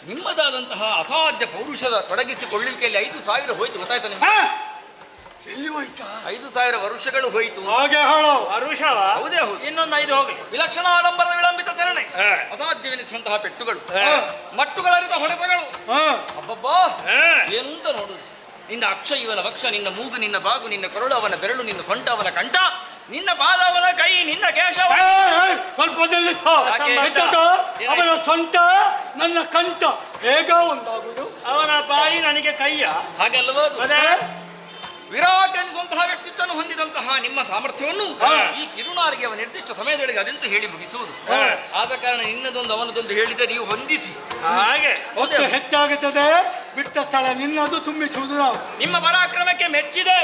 ನಿಮ್ಮದಾದಂತಹ ಅಸಾಧ್ಯ ಪೌರುಷದ ತೊಡಗಿಸಿಕೊಳ್ಳಿಕೆಯಲ್ಲಿ 5,000 ಹೋಯ್ತು. ಗೊತ್ತಾಯ್ತಾ ನಿಮ್ಗೆ? 5,000 ವರ್ಷಗಳು ಹೋಯ್ತು. ಹಾಗೆ ಹೇಳೋ ಅರುಷವ ಹೌದೇ ಹೌದು. ಇನ್ನೊಂದು 5 ಹೋಗ್ಲಿ. ವಿಲಕ್ಷಣ ಆಡಂಬರದ ವಿಳಂಬಿತ ತೆರಣೆ, ಅಸಾಧ್ಯವೆನಿಸುವಂತಹ ಪೆಟ್ಟುಗಳು, ಮಟ್ಟುಗಳರಿದ ಹೊಡೆತಗಳು. ಅಬ್ಬಬ್ಬಾ, ಏನು ಅಂತ ನೋಡುದು. ನಿನ್ನ ಅಕ್ಷ ಇವನ ವಕ್ಷ, ನಿನ್ನ ಮೂಗು ನಿನ್ನ ಬಾಗು, ನಿನ್ನ ಕೊರಳು ಅವನ ಬೆರಳು, ನಿನ್ನ ಸೊಂಟ ಅವನ ಕಂಠ, ನಿನ್ನ ಪಾದ ಅವನ ಕೈ, ನಿನ್ನ ಕೇಶವ. ಸ್ವಲ್ಪ ಅವನ ಸೊಂಟ ನನ್ನ ಕಂಠ ಹೇಗ ಒಂದಾಗುವುದು? ಅವನ ಬಾಯಿ ನನಗೆ ಕೈಯ ಹಾಗಲ್ಲವೋ? ಅದೇ ವಿರಾಟ್ ಎನಿಸುವಂತಹ ವ್ಯಕ್ತಿತ್ವವನ್ನು ಹೊಂದಿದಂತಹ ನಿಮ್ಮ ಸಾಮರ್ಥ್ಯವನ್ನು ಈ ಕಿರುನಾರಿಗೆ ಅವನ ನಿರ್ದಿಷ್ಟ ಸಮಯದೊಳಗೆ ಅದೆಂತ ಹೇಳಿ ಮುಗಿಸುವುದು. ಆದ ಕಾರಣ ನಿನ್ನದೊಂದು ಅವನದೊಂದು ಹೇಳಿದರೆ ನೀವು ಹೊಂದಿಸಿ. ಹಾಗೆ ಹೊತ್ತು ಹೆಚ್ಚಾಗುತ್ತದೆ, ಬಿಟ್ಟ ಸ್ಥಳ ನಿನ್ನದು ತುಂಬಿಸುವುದು ನಾವು. ನಿಮ್ಮ ಪರಾಕ್ರಮಕ್ಕೆ ಮೆಚ್ಚಿದೆ,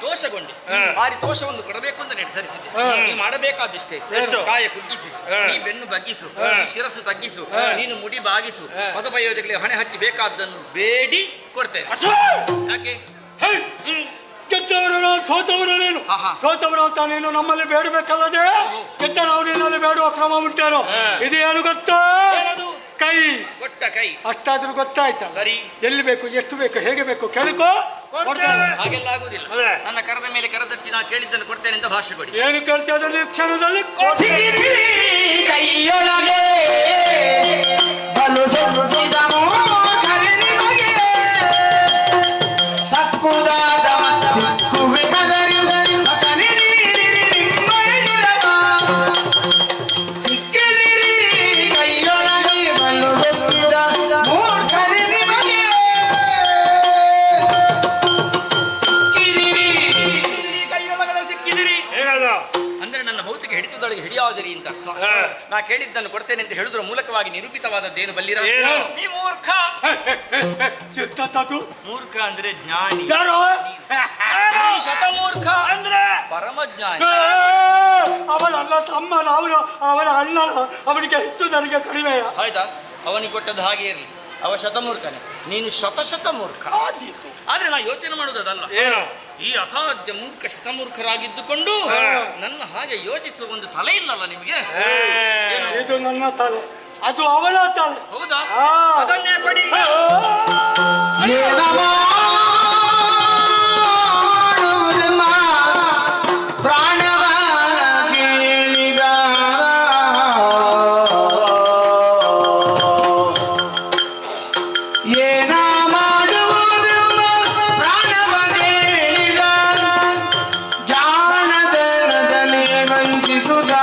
ದೋಷಗೊಂಡೆ. ಭಾರಿ ದೋಷವನ್ನು ಕೊಡಬೇಕು ಅಂತ ನಿರ್ಧರಿಸಿದೆ. ನೀನು ಮಾಡಬೇಕಾದಿಷ್ಟೇ. ಕಾಯ ಕುಗ್ಗಿಸಿ, ನೀ ಬೆನ್ನು ಬಗ್ಗಿಸು, ನೀ ಶಿರಸ್ಸು ತಗ್ಗಿಸು, ನೀನು ಮುಡಿ ಬಾಗಿಸು, ಪದಪ್ರಯೋಜಕರಿಗೆ ಹಣೆ ಹಚ್ಚಿ ಬೇಕಾದ್ದನ್ನು ಬೇಡಿ ಕೊಡ್ತೇನೆ. ಯಾಕೆ? ಗೆದ್ದವರು ಸೋತವರನೇನು, ಸೋತವರು ತಾನೇನು ನಮ್ಮಲ್ಲಿ ಬೇಡಬೇಕಲ್ಲದೆ ಗೆದ್ದವರೇನಲ್ಲಿ ಬೇಡುವ ಕ್ರಮ ಉಂಟೇನೋ. ಇದೇನು ಗೊತ್ತಾ? ಕೈ ಕೊಟ್ಟ ಕೈ ಅಷ್ಟಾದ್ರೂ ಗೊತ್ತಾಯ್ತಾ? ಸರಿ, ಎಲ್ಲಿ ಬೇಕು, ಎಷ್ಟು ಬೇಕು, ಹೇಗೆ ಬೇಕು ಕೇಳಿಕೋ. ಹಾಗೆಲ್ಲ ಆಗುದಿಲ್ಲ. ನನ್ನ ಕರದ ಮೇಲೆ ಕರದಟ್ಟಿ ನಾ ಕೇಳಿದ್ದನ್ನು ಕೊಡ್ತೇನೆ ಅಂತ ಭಾಷೆ ಕೊಡಿ. ಏನು ಕೇಳ್ತಾ ಇದ್ದಲ್ಲಿ ಕ್ಷಣದಲ್ಲಿ ಕೈಯೊಳಗೆ ಬಲು ಸೊಪ್ಪಿದ ಮೋಹಕರೆ ನಿಮಗೆ ತಕ್ಕುದಾದ ತಿಕ್ಕುವೆ ಕದರಿ ಸಿಕ್ಕಿದಿರಿ. ಕೈಯೊಳಗೆ ಬಲು ಸೊಪ್ಪಿದ ಮೂರ್ಖರೆ ನಿಮಗೆ ಸಿಕ್ಕಿದಿರಿ. ಕೈಯೊಳಗಡೆ ಸಿಕ್ಕಿದಿರಿ ಹೇಳೋದು ಅಂದ್ರೆ ನನ್ನ ಭೌತಿಕ ಹಿಡಿತದೊಳಗೆ ಹಿಡಿಯಾದಿರಿ ಅಂತ ಅರ್ಥ. ನಾ ಕೇಳಿದ್ದನ್ನು ಕೊಡ್ತೇನೆ ಅಂತ ಹೇಳುದ್ರ ಮೂಲಕವಾಗಿ ನಿರೂಪಿತವಾದದ್ದೇನು ಬಲ್ಲಿರ? ನೀ ಮೂರ್ಖ. ಮೂರ್ಖ ಅಂದ್ರೆ ಜ್ಞಾನಿ. ಯಾರು? ಶತಮೂರ್ಖ ಅಂದ್ರೆ ಪರಮಜ್ಞಾನಿ. ಅವನಲ್ಲ ತಮ್ಮನ, ಅವನ ಅಣ್ಣನ, ಅವನಿಗೆ ಹೆಚ್ಚು ನನಗೆ ಕಡಿಮೆ. ಆಯ್ತಾ? ಅವನಿಗೆ ಕೊಟ್ಟದ್ದು ಹಾಗೆ ಇರಲಿ. ಅವ ಶತಮೂರ್ಖನೇ, ನೀನು ಶತ ಮೂರ್ಖ. ಆದ್ರೆ ನಾ ಯೋಚನೆ ಮಾಡುವುದಲ್ಲ, ಏನು ಈ ಅಸಾಧ್ಯ ಮೂರ್ಖ ಶತಮೂರ್ಖರಾಗಿದ್ದುಕೊಂಡು ನನ್ನ ಹಾಗೆ ಯೋಚಿಸುವ ಒಂದು ತಲೆ ಇಲ್ಲಲ್ಲ ನಿಮಗೆ? ಇದು ನನ್ನ ತಲೆ, ಅದು ಅವನ ತಲೆ. ಹೌದಾ? ಅದನ್ನೇ ಕೊಡಿ. ಪ್ರಾಣವ ಕೇಳಿದ ಏನ ಮಾಡುವುದೆಂಬ ಪ್ರಾಣವ ಕೇಳಿದ ಜಾಣದನದಲ್ಲಿ ವಂಚಿಸುತ್ತ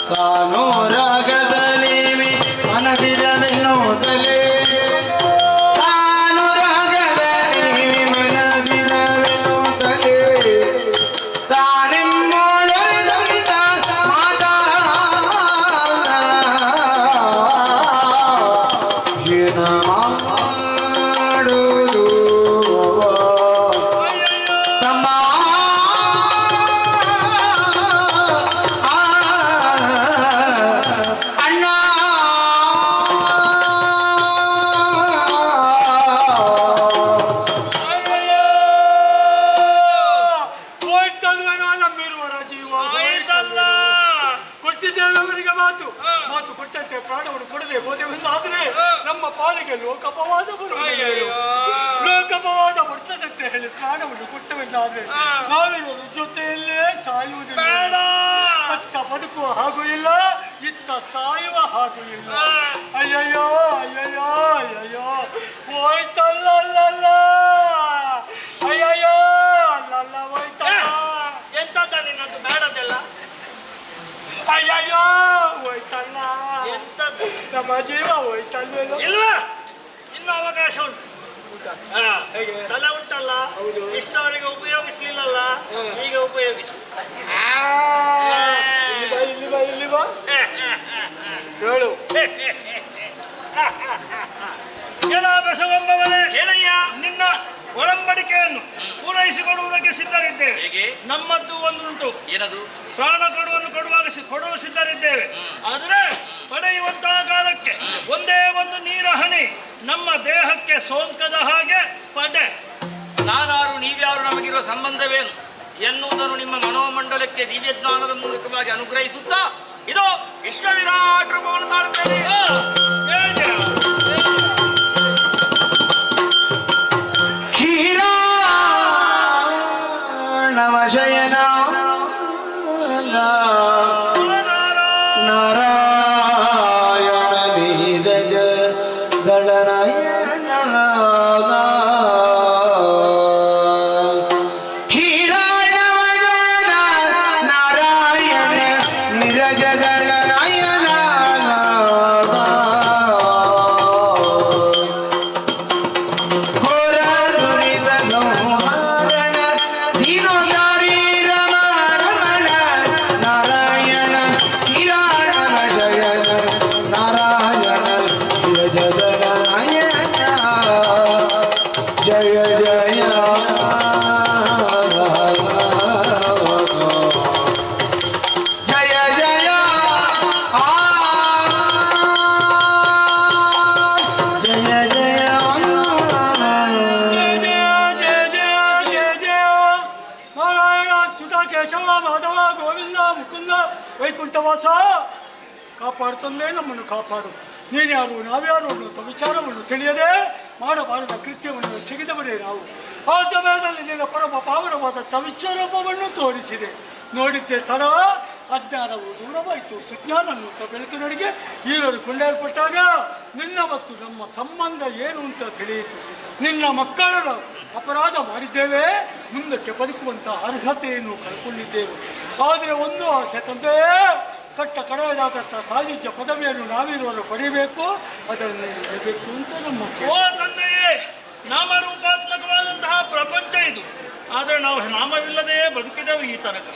ಸಾನೋ ರಾಗದಲ್ಲಿ ಮನದಿರ ಲೋಕಪವಾದ ಬರುವುದು ಲೋಕಪವಾದ ಬರ್ತದಂತೆ ಹೇಳಿ ಪ್ರಾಣವನ್ನು ಕೊಟ್ಟವೆಂದಾದ್ರೆ ನಾವಿರುವುದು ಜೊತೆಯಲ್ಲೇ ಸಾಯುವುದಿಲ್ಲ. ಅತ್ತ ಬದುಕುವ ಹಾಗೂ ಇಲ್ಲ, ಇತ್ತ ಸಾಯುವ ಹಾಗೂ ಇಲ್ಲ. ಅಯ್ಯಯ್ಯೋ ಅಯ್ಯಯ್ಯೋ ಅಯ್ಯಯ್ಯೋ ಹೋಯ್ತಲ್ಲ ಅಯ್ಯಯ್ಯೋ ಅಲ್ಲಲ್ಲ ಹೋಯ್ತಲ್ಲ. ಎಂತದ ನಿನ್ನದು ಬೇಡದೆಲ್ಲ? ಅಯ್ಯಯ್ಯೋ ಹೋಯ್ತಲ್ಲ, ಎಂತದ್ದು? ನಮ್ಮ ಜೀವ ಹೋಯ್ತಲ್ವೇನೋ. ಇಲ್ವಾ? ಇನ್ನು ಅವಕಾಶ ಉಂಟು. ಹೇಗೆ? ತಲೆ ಉಂಟಲ್ಲ, ಇಷ್ಟವರೆಗೆ ಉಪಯೋಗಿಸ್ಲಿಲ್ಲಲ್ಲ, ಈಗ ಉಪಯೋಗಿಸಿ. ಇಲ್ಲಿ ಬಾ ಹೇಳು. ಏನ ಬಸವಂಬವರೇ, ಏನಯ್ಯ ನಿನ್ನ ಒಡಂಬಡಿಕೆಯನ್ನು ಪೂರೈಸಿಕೊಡುವುದಕ್ಕೆ ಸಿದ್ಧರಿದ್ದೇವೆ. ಹೇಗೆ? ನಮ್ಮದ್ದು ಒಂದುಂಟು. ಏನದು? ಪ್ರಾಣ ಕೊಡುವಾಗ ಕೊಡಲು ಸಿದ್ಧರಿದ್ದೇವೆ. ಆದರೆ ಪಡೆಯುವಂತಹ ಕಾಲಕ್ಕೆ ಒಂದೇ ಒಂದು ನೀರ ಹನಿ ನಮ್ಮ ದೇಹಕ್ಕೆ ಸೋಂಕದ ಹಾಗೆ ಪಡೆ. ನಾನಾರು ನೀವ್ಯಾರು ನಮಗಿರುವ ಸಂಬಂಧವೇನು ಎನ್ನುವುದನ್ನು ನಿಮ್ಮ ಮನೋಮಂಡಲಕ್ಕೆ ದಿವ್ಯಜ್ಞಾನದ ಮೂಲಕವಾಗಿ ಅನುಗ್ರಹಿಸುತ್ತಾ ಇದು ವಿಶ್ವ ವಿರಾಟ್ ರೂಪವನ್ನು ತಾಳುತ್ತೇನೆ. ನವಶಯನ ನಾರಾಯಣ ನೀರಜ ದಳನಯನ ಕ್ಷೀರಾಣವಯನ ನಾರಾಯಣ ನೀರಜ ದಳನಯನ ಘೋರ ದುರಿತ ಸಂಹಾರಣ ದೀನೋದ್ಧಾರಿ ರಮಣ ನಾರಾಯಣ ಕಿರಾಣ ಶಯನ ನಾರಾಯಣ ಜಗದನಾಯನ ಜಯ ಜಯ ಜಯ ಜಯ ಜಯ ಜಯ ನಾರಾಯಣ ಅಚ್ಯುತ ಕೇಶವ ಮಾಧವ ಗೋವಿಂದ ಮುಕುಂದ ವೈಕುಂಠವಾಸ ಕಾಪಾಡುತ್ತಂದೇ ನಮ್ಮನ್ನು ಕಾಪಾಡು. ನೀನ್ಯಾರು ನಾವ್ಯಾರು ಅನ್ನುವಂಥ ವಿಚಾರವನ್ನು ತಿಳಿಯದೆ ಮಾಡಬಾರದ ಕೃತ್ಯವನ್ನು ಸಿಗಿದವರೇ ನಾವು. ಆ ಸಮಯದಲ್ಲಿ ನಿನ್ನ ಪರಮ ಪಾವನವಾದ ತವಿಶ್ವರೂಪವನ್ನು ತೋರಿಸಿದೆ. ನೋಡಿದ್ದೆ ತಡ ಅಜ್ಞಾನವು ದೂರವಾಯಿತು, ಸುಜ್ಞಾನ ಅನ್ನುವಂಥ ಬೆಳಕಿನೊಳಗೆ ಈರರು ಕೊಂಡೊಯ್ಯಲ್ಪಟ್ಟಾಗ ನಿನ್ನ ಮತ್ತು ನಮ್ಮ ಸಂಬಂಧ ಏನು ಅಂತ ತಿಳಿಯಿತು. ನಿನ್ನ ಮಕ್ಕಳ ಅಪರಾಧ ಮಾಡಿದ್ದೇವೆ, ಮುಂದಕ್ಕೆ ಬದುಕುವಂಥ ಅರ್ಹತೆಯನ್ನು ಕಳ್ಕೊಂಡಿದ್ದೇವೆ. ಆದರೆ ಒಂದು ಆಸೆ ತಂದೆ, ಕಟ್ಟ ಕಡೆಯದಾದಂಥ ಸಾಹಿತ್ಯ ಪದವಿಯನ್ನು ನಾವಿರುವರು ಪಡೆಯಬೇಕು, ಅದನ್ನು ನೀಡಬೇಕು ಅಂತ ನಮ್ಮ ಓ ತಂದೆಯೇ, ನಾಮರೂಪಾತ್ಮಕವಾದಂತಹ ಪ್ರಪಂಚ ಇದು. ಆದರೆ ನಾವು ನಾಮವಿಲ್ಲದೆಯೇ ಬದುಕಿದೆವು ಈ ತನಕ.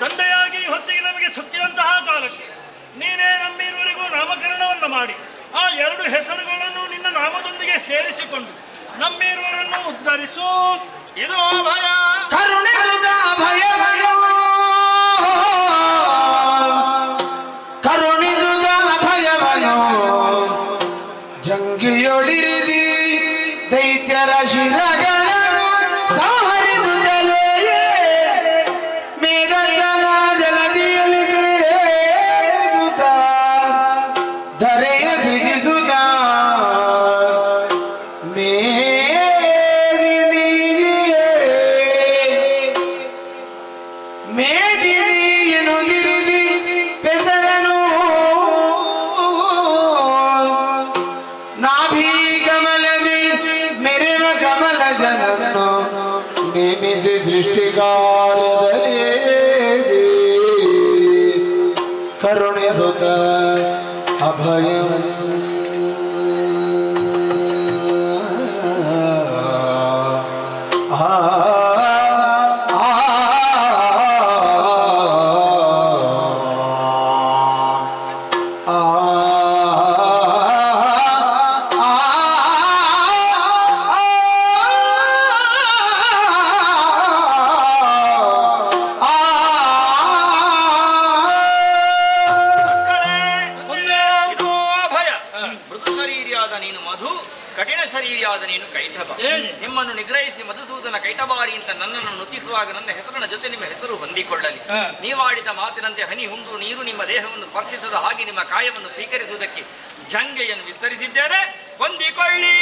ತಂದೆಯಾಗಿ ಹೊತ್ತಿಗೆ ನಮಗೆ ಸುತ್ತಿದಂತಹ ಕಾಲಕ್ಕೆ ನೀನೇ ನಮ್ಮಿರುವರೆಗೂ ನಾಮಕರಣವನ್ನು ಮಾಡಿ ಆ ಎರಡು ಹೆಸರುಗಳನ್ನು ನಿನ್ನ ನಾಮದೊಂದಿಗೆ ಸೇರಿಸಿಕೊಂಡು ನಮ್ಮಿರುವರನ್ನು ಉದ್ಧರಿಸು. ಇದು ಭಯ ಕರುಣಿಸುತ್ತ ಭಯವನ್ನು ಕರುಣಿಸುತ್ತ ಭಯವನ್ನು ಜಂಗಿಯೊಳಿರಿದಿ ದೈತ್ಯರ ಶಿರಗಳನ್ನು ಸಂಹರಿಸುತ್ತಲೇ ಮೇಘನ ಜಲದಿಯಲ್ಲಿ ಧರೆಯ ಸೃಜಿಸುತ್ತ ಮೇದಿನಿಯನ್ನು ತಿರುಗಿ ಪೆಸರನು ನಾಭಿ ಕಮಲದಿ ಮೆರೆವ ಕಮಲ ಜನನ್ನು ನೇಮಿಸಿ ಸೃಷ್ಟಿಕಾರ್ಯದಲ್ಲಿ ಕರುಣಿಸುತ್ತ ಅಭಯಂ ಇದು ಅಭಯ. ಮೃದು ಶರೀರಿಯಾದ ನೀನು ಮಧು, ಕಠಿಣ ಶರೀರಿಯಾದ ನೀನು ಕೈಟಭ. ನಿಮ್ಮನ್ನು ನಿಗ್ರಹಿಸಿ ಮಧುಸೂದನ ಕೈಟಬಾರಿ ಅಂತ ನನ್ನನ್ನು ನುತಿಸುವಾಗ ನನ್ನ ಹೆಸರಿನ ಜೊತೆ ನಿಮ್ಮ ಹೆಸರು ಹೊಂದಿಕೊಳ್ಳಲಿ. ನೀವಾಡಿದ ಮಾತಿನಂತೆ ಹನಿ ಹುಂಡು ನೀರು ನಿಮ್ಮ ದೇಹವನ್ನು ಸ್ಪರ್ಶಿಸದ ಹಾಗೆ ನಿಮ್ಮ ಕಾಯವನ್ನು ಸ್ವೀಕರಿಸುವುದಕ್ಕೆ ಜಂಗೆಯನ್ನು ವಿಸ್ತರಿಸಿದ್ದೇನೆ, ಹೊಂದಿಕೊಳ್ಳಿ.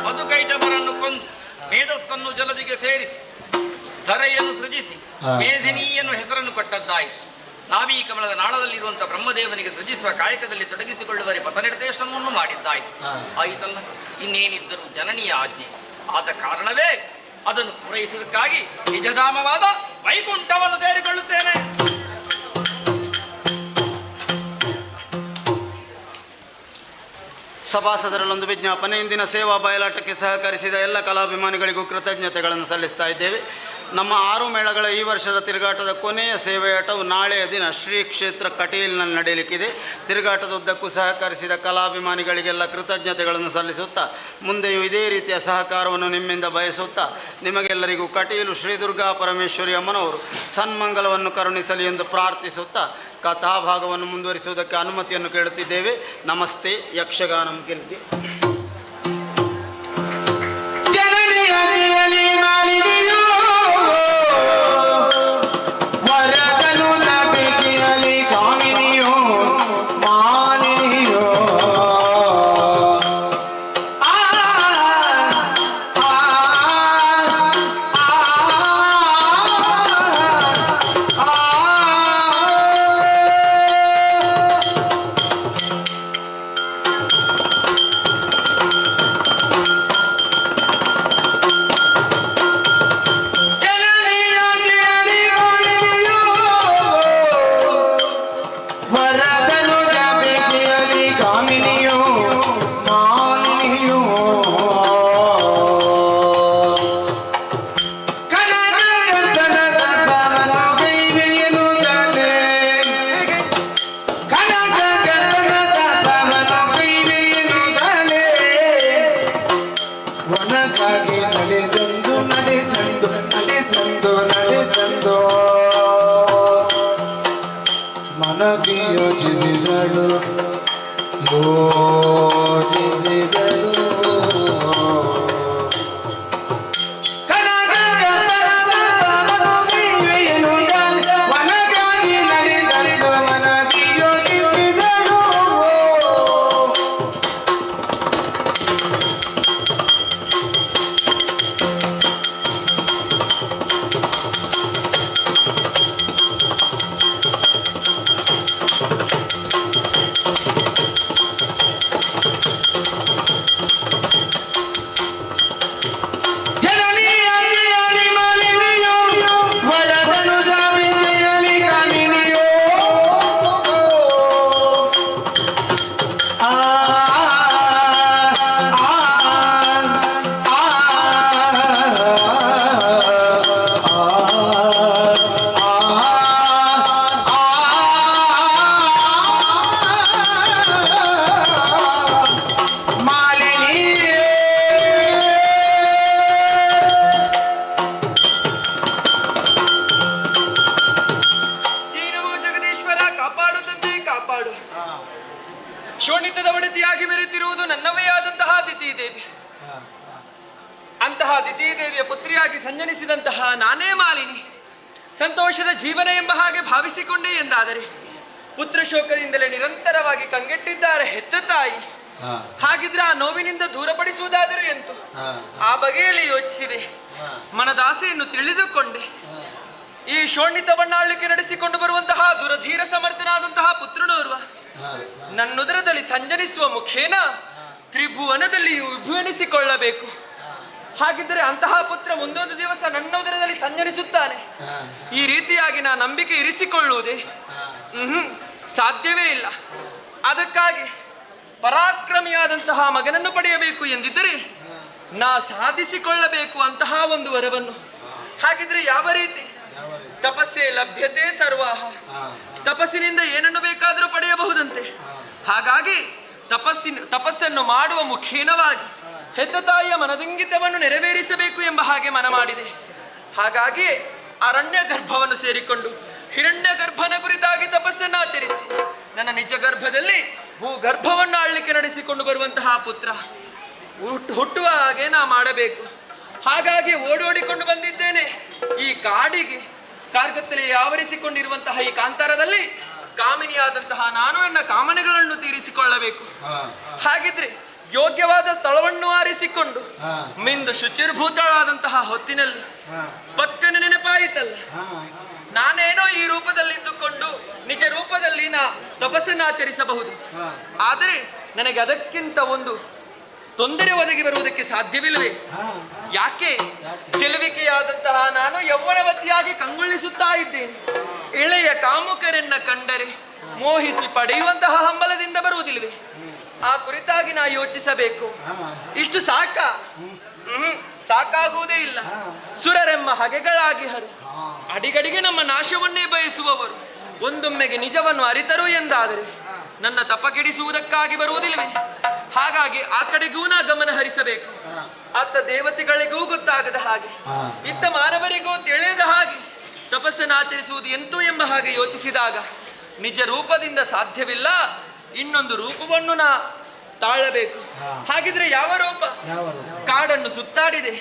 ಮಧುಕೈಟಭರನ್ನು ಕೊಂದು ಮೇಧಸ್ಸನ್ನು ಜಲದಿಗೆ ಸೇರಿಸಿ ಧರೆಯನ್ನು ಸೃಜಿಸಿ ಮೇದಿನಿಯನ್ನು ಹೆಸರನ್ನು ಕೊಟ್ಟದ್ದಾಯಿತು. ನಾವೀ ಕಮಲದ ನಾಳದಲ್ಲಿರುವಂತಹ ಬ್ರಹ್ಮದೇವನಿಗೆ ಸೃಜಿಸುವ ಕಾಯಕದಲ್ಲಿ ತೊಡಗಿಸಿಕೊಳ್ಳುವರೆ ಪಥನಿರ್ದೇಶನವನ್ನು ಮಾಡಿದ್ದಾಯಿತು. ಆಯಿತಲ್ಲ, ಇನ್ನೇನಿದ್ದರೂ ಜನನೀಯ ಆಜ್ಞೆ. ಆದ ಕಾರಣವೇ ಅದನ್ನು ಪೂರೈಸುವುದಕ್ಕಾಗಿ ನಿಜಧಾಮವಾದ ವೈಕುಂಠವನ್ನು ಸೇರಿಕೊಳ್ಳುತ್ತೇನೆ. ಸಭಾಸದರಲ್ಲೊಂದು ವಿಜ್ಞಾಪನೆ. ಇಂದಿನ ಸೇವಾ ಬಯಲಾಟಕ್ಕೆ ಸಹಕರಿಸಿದ ಎಲ್ಲ ಕಲಾಭಿಮಾನಿಗಳಿಗೂ ಕೃತಜ್ಞತೆಗಳನ್ನು ಸಲ್ಲಿಸ್ತಾ ಇದ್ದೇವೆ. ನಮ್ಮ 6 ಮೇಳಗಳ ಈ ವರ್ಷದ ತಿರುಗಾಟದ ಕೊನೆಯ ಸೇವೆಯಾಟವು ನಾಳೆಯ ದಿನ ಶ್ರೀ ಕ್ಷೇತ್ರ ಕಟೀಲ್ನಲ್ಲಿ ನಡೆಯಲಿಕ್ಕಿದೆ. ತಿರುಗಾಟದ ಉದ್ದಕ್ಕೂ ಸಹಕರಿಸಿದ ಕಲಾಭಿಮಾನಿಗಳಿಗೆಲ್ಲ ಕೃತಜ್ಞತೆಗಳನ್ನು ಸಲ್ಲಿಸುತ್ತಾ ಮುಂದೆಯೂ ಇದೇ ರೀತಿಯ ಸಹಕಾರವನ್ನು ನಿಮ್ಮಿಂದ ಬಯಸುತ್ತಾ ನಿಮಗೆಲ್ಲರಿಗೂ ಕಟೀಲು ಶ್ರೀ ದುರ್ಗಾ ಪರಮೇಶ್ವರಿ ಅಮ್ಮನವರು ಸನ್ಮಂಗಲವನ್ನು ಕರುಣಿಸಲಿ ಎಂದು ಪ್ರಾರ್ಥಿಸುತ್ತಾ ಕಥಾಭಾಗವನ್ನು ಮುಂದುವರಿಸುವುದಕ್ಕೆ ಅನುಮತಿಯನ್ನು ಕೇಳುತ್ತಿದ್ದೇವೆ. ನಮಸ್ತೆ. ಯಕ್ಷಗಾನಂ ಗೆಲ್ತಿ. ಮನದಿ ಯೋಚಿಸಿದಳು ಯೋಚಿಸಿದಳು ಶೋಣಿತದ ಒಡತಿಯಾಗಿ ಮೆರೆತಿರುವುದು ನನ್ನವೇ ಆದಂತಹ ದಿತಿ ದೇವಿ. ಅಂತಹ ದಿತಿ ದೇವಿಯ ಪುತ್ರಿಯಾಗಿ ಸಂಜನಿಸಿದಂತಹ ನಾನೇ ಮಾಲಿನಿ ಸಂತೋಷದ ಜೀವನ ಎಂಬ ಹಾಗೆ ಭಾವಿಸಿಕೊಂಡೆ ಎಂದಾದರೆ ಪುತ್ರ ಶೋಕದಿಂದಲೇ ನಿರಂತರವಾಗಿ ಕಂಗೆಟ್ಟಿದ್ದಾರೆ ಹೆತ್ತ ತಾಯಿ. ಹಾಗಿದ್ರೆ ಆ ನೋವಿನಿಂದ ದೂರಪಡಿಸುವುದಾದರೂ ಎಂತು? ಆ ಬಗೆಯಲ್ಲಿ ಯೋಚಿಸಿದೆ, ಮನದಾಸೆಯನ್ನು ತಿಳಿದುಕೊಂಡೆ. ಈ ಶೋಣಿತವನ್ನಾಳ್ಲಿಕ್ಕೆ ನಡೆಸಿಕೊಂಡು ಬರುವಂತಹ ದುರಧೀರ ಸಮರ್ಥನಾದಂತಹ ಪುತ್ರನೋರ್ವ ನನ್ನುದರದಲ್ಲಿ ಸಂಜನಿಸುವ ಮುಖೇನ ತ್ರಿಭುವನದಲ್ಲಿ ವಿಭುವನಿಸಿಕೊಳ್ಳಬೇಕು. ಹಾಗಿದ್ದರೆ ಅಂತಹ ಪುತ್ರ ಮುಂದೊಂದು ದಿವಸ ನನ್ನ ಉದರದಲ್ಲಿ ಸಂಜನಿಸುತ್ತಾನೆ. ಈ ರೀತಿಯಾಗಿ ನಾ ನಂಬಿಕೆ ಇರಿಸಿಕೊಳ್ಳುವುದೇ ಸಾಧ್ಯವೇ ಇಲ್ಲ. ಅದಕ್ಕಾಗಿ ಪರಾಕ್ರಮಿಯಾದಂತಹ ಮಗನನ್ನು ಪಡೆಯಬೇಕು ಎಂದಿದ್ದರೆ ನಾ ಸಾಧಿಸಿಕೊಳ್ಳಬೇಕು ಅಂತಹ ಒಂದು ವರವನ್ನು. ಹಾಗಿದ್ರೆ ಯಾವ ರೀತಿ? ತಪಸ್ಸೇ ಲಭ್ಯತೆ ಸರ್ವಾಹ. ತಪಸ್ಸಿನಿಂದ ಏನನ್ನು ಬೇಕಾದರೂ ಪಡೆಯಬಹುದಂತೆ. ಹಾಗಾಗಿ ತಪಸ್ಸನ್ನು ಮಾಡುವ ಮುಖೇನವಾಗಿ ಹೆತ್ತ ತಾಯಿಯ ಮನದಿಂಗಿತವನ್ನು ನೆರವೇರಿಸಬೇಕು ಎಂಬ ಹಾಗೆ ಮನ ಮಾಡಿದೆ. ಹಾಗಾಗಿ ಅರಣ್ಯ ಗರ್ಭವನ್ನು ಸೇರಿಕೊಂಡು ಹಿರಣ್ಯ ಗರ್ಭನ ಕುರಿತಾಗಿ ತಪಸ್ಸನ್ನು ಆಚರಿಸಿ ನನ್ನ ನಿಜ ಗರ್ಭದಲ್ಲಿ ಭೂಗರ್ಭವನ್ನು ಆಳ್ಲಿಕ್ಕೆ ನಡೆಸಿಕೊಂಡು ಬರುವಂತಹ ಪುತ್ರ ಹುಟ್ಟುವ ಹಾಗೆ ನಾ ಮಾಡಬೇಕು. ಹಾಗಾಗಿ ಓಡೋಡಿಕೊಂಡು ಬಂದಿದ್ದೇನೆ. ಈ ಕಾಡಿಗೆ ಕಾರ್ಗತ್ತಲೆ ಆವರಿಸಿಕೊಂಡಿರುವಂತಹ ಈ ಕಾಂತಾರದಲ್ಲಿ ಕಾಮಿನಿಯಾದಂತಹ ನಾನು ನನ್ನ ಕಾಮನೆಗಳನ್ನು ತೀರಿಸಿಕೊಳ್ಳಬೇಕು. ಹಾಗಿದ್ರೆ ಯೋಗ್ಯವಾದ ಸ್ಥಳವನ್ನು ಆರಿಸಿಕೊಂಡು ಮಿಂದು ಶುಚಿರ್ಭೂತಳಾದಂತಹ ಹೊತ್ತಿನಲ್ಲಿ ಪಕ್ಕನ ನೆನಪಾಯಿತಲ್ಲ, ನಾನೇನೋ ಈ ರೂಪದಲ್ಲಿದ್ದುಕೊಂಡು ನಿಜ ರೂಪದಲ್ಲಿ ತಪಸ್ಸನ್ನಾಚರಿಸಬಹುದು. ಆದರೆ ನನಗೆ ಅದಕ್ಕಿಂತ ಒಂದು ತೊಂದರೆ ಒದಗಿ ಬರುವುದಕ್ಕೆ ಸಾಧ್ಯವಿಲ್ಲವೇ? ಯಾಕೆ? ಚೆಲುವಿಕೆಯಾದಂತಹ ನಾನು ಯೌವನವತಿಯಾಗಿ ಕಂಗೊಳಿಸುತ್ತಾ ಇದ್ದೇನೆ. ಎಳೆಯ ಕಾಮುಕರನ್ನ ಕಂಡರೆ ಮೋಹಿಸಿ ಪಡೆಯುವಂತಹ ಹಂಬಲದಿಂದ ಬರುವುದಿಲ್ಲವೇ? ಆ ಕುರಿತಾಗಿ ನಾ ಯೋಚಿಸಬೇಕು. ಇಷ್ಟು ಸಾಕಾಗುವುದೇ ಇಲ್ಲ. ಸುರರೆಮ್ಮ ಹಗೆಗಳಾಗಿ ಹರು ಅಡಿಗಡಿಗೆ ನಮ್ಮ ನಾಶವನ್ನೇ ಬಯಸುವವರು ಒಂದೊಮ್ಮೆಗೆ ನಿಜವನ್ನು ಅರಿತರು ಎಂದಾದರೆ ನನ್ನ ತಪ ಕೆಡಿಸುವುದಕ್ಕಾಗಿ ಬರುವುದಿಲ್ಲವೇ? ಹಾಗಾಗಿ ಆ ಕಡೆಗೂ ನಾ ಗಮನ ಹರಿಸಬೇಕು. ಅತ್ತ ದೇವತೆಗಳಿಗೂ ಗೊತ್ತಾಗದ ಹಾಗೆ, ಇತ್ತ ಮಾನವರಿಗೂ ತಿಳಿಯದ ಹಾಗೆ ತಪಸ್ಸನ್ನಾಚರಿಸುವುದು ಎಂತೂ ಎಂಬ ಹಾಗೆ ಯೋಚಿಸಿದಾಗ ನಿಜ ರೂಪದಿಂದ ಸಾಧ್ಯವಿಲ್ಲ, ಇನ್ನೊಂದು ರೂಪವನ್ನು ನಾ ತಾಳಬೇಕು. ಹಾಗಿದ್ರೆ ಯಾವ ರೂಪ? ಕಾಡನ್ನು ಸುತ್ತಾಡಿದೆ,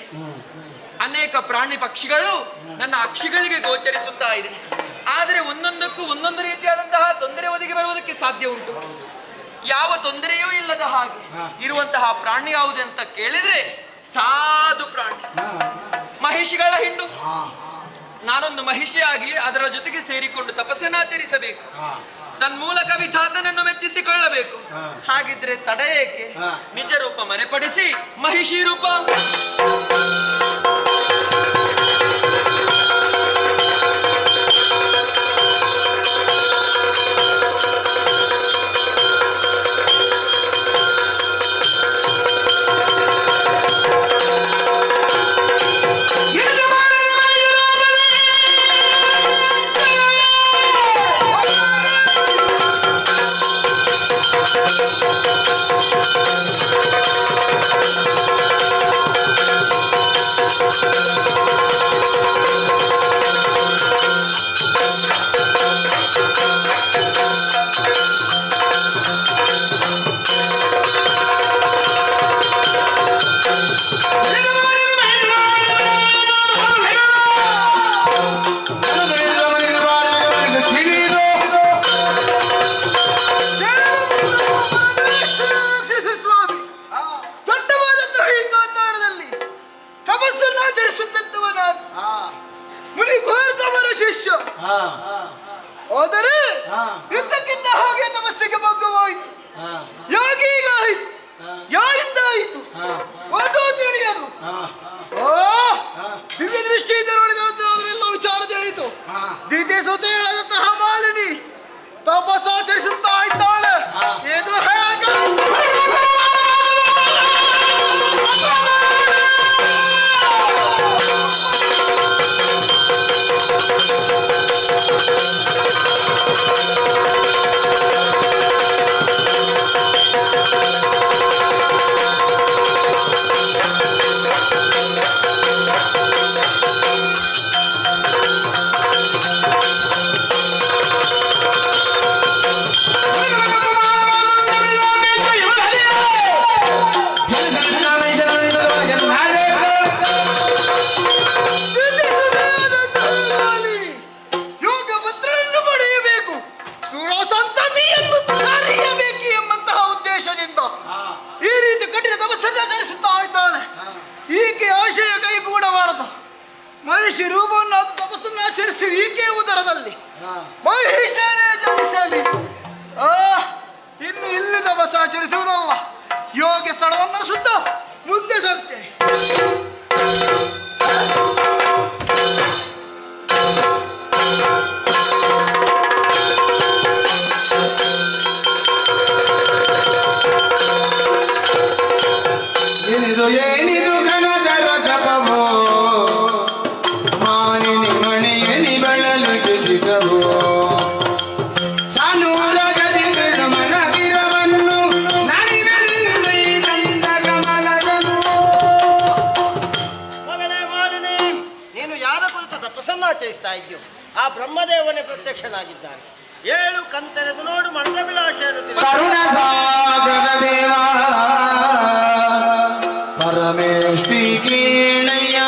ಅನೇಕ ಪ್ರಾಣಿ ಪಕ್ಷಿಗಳು ನನ್ನ ಅಕ್ಷಿಗಳಿಗೆ ಗೋಚರಿಸುತ್ತಾ ಇದೆ. ಆದರೆ ಒಂದೊಂದಕ್ಕೂ ಒಂದೊಂದು ರೀತಿಯಾದಂತಹ ತೊಂದರೆ ಒದಗಿ ಬರುವುದಕ್ಕೆ ಸಾಧ್ಯ ಉಂಟು. ಯಾವ ತೊಂದರೆಯೂ ಇಲ್ಲದ ಹಾಗೆ ಇರುವಂತಹ ಪ್ರಾಣಿ ಯಾವುದು ಅಂತ ಕೇಳಿದ್ರೆ ಸಾಧು ಪ್ರಾಣಿ, ಮಹಿಷಿಗಳ ಹಿಂಡು. ನಾನೊಂದು ಮಹಿಷಿಯಾಗಿ ಅದರ ಜೊತೆಗೆ ಸೇರಿಕೊಂಡು ತಪಸ್ಸನ್ನಾಚರಿಸಬೇಕು, ತನ್ಮೂಲಕ ವಿಧಾತನನ್ನು ಮೆಚ್ಚಿಸಿಕೊಳ್ಳಬೇಕು. ಹಾಗಿದ್ರೆ ತಡ ಏಕೆ? ನಿಜ ರೂಪ ಮರೆಪಡಿಸಿ ಮಹಿಷಿ ರೂಪ ಆದರೆ ಇದ್ದಕ್ಕಿದ್ದ ಹಾಗೆ ತಪಸ್ಸಿಗೆ ಭಂಗವಾಯಿತು. ಯಾಕೆ ಈಗ ಆಯಿತು? ಯಾರಿಂದ ಆಯಿತು? ಒಂದು ತಿಳಿಯದು. ದಿವ್ಯ ದೃಷ್ಟಿಯಿಂದ ನೋಡಿದವರೆಲ್ಲ ವಿಚಾರ ತಿಳಿಯಿತು. ದಿವ್ಯ ಸೊತೆಯಾದಂತಹ ಮಾಲಿನಿ ತಪಸ್ಸಾಚರಿಸುತ್ತಾ ಇದ್ದಾಳೆ. ಇದು ಹೇಗೆ? ಮಹಿಷಿ ರೂಪವನ್ನು ತಪಸ್ಸನ್ನಾಚರಿಸಿ ಈಕೆ ಉದರದಲ್ಲಿ ಮಹಿಷನೇ ಜನಿಸಲಿ. ಇನ್ನು ಇಲ್ಲಿ ತಪಸ್ಸಾಚರಿಸುವುದಲ್ಲ, ಯೋಗ್ಯ ಸ್ಥಳವನ್ನು ಸುತ್ತ ಮುಂದೆ ಸಾಗ್ತೇನೆ. ಏನಿದು ಘನದರ ತಪವೋ ಮಾನಿನಿ ಮಣಿಯನಿ ಬಳಲು ಜುಜಿತವೋ ಸಾನುರಗದಿ ಮನಗಿರವನ್ನು ನರಿನರಿಂದ ಇದಂದ ಗಮನದನು. ಮಗನೇ ಮಾಲಿನಿ, ನೀನು ಯಾರ ಕುರಿತು ತಪಸ್ಸನ್ನಾಚರಿಸ್ತಾ ಇದ್ದೀಯೋ ಆ ಬ್ರಹ್ಮದೇವನೇ ಪ್ರತ್ಯಕ್ಷನಾಗಿದ್ದಾನೆ. 7 ಕಂತೆರೆದು ನೋಡು ಮಂದಭಿಲಾಷೆಯನ್ನು ಕರುಣ ಸಾಗರ ದೇವ ಪರಮೇಷ್ಠಿ ಕೇಳಯ್ಯ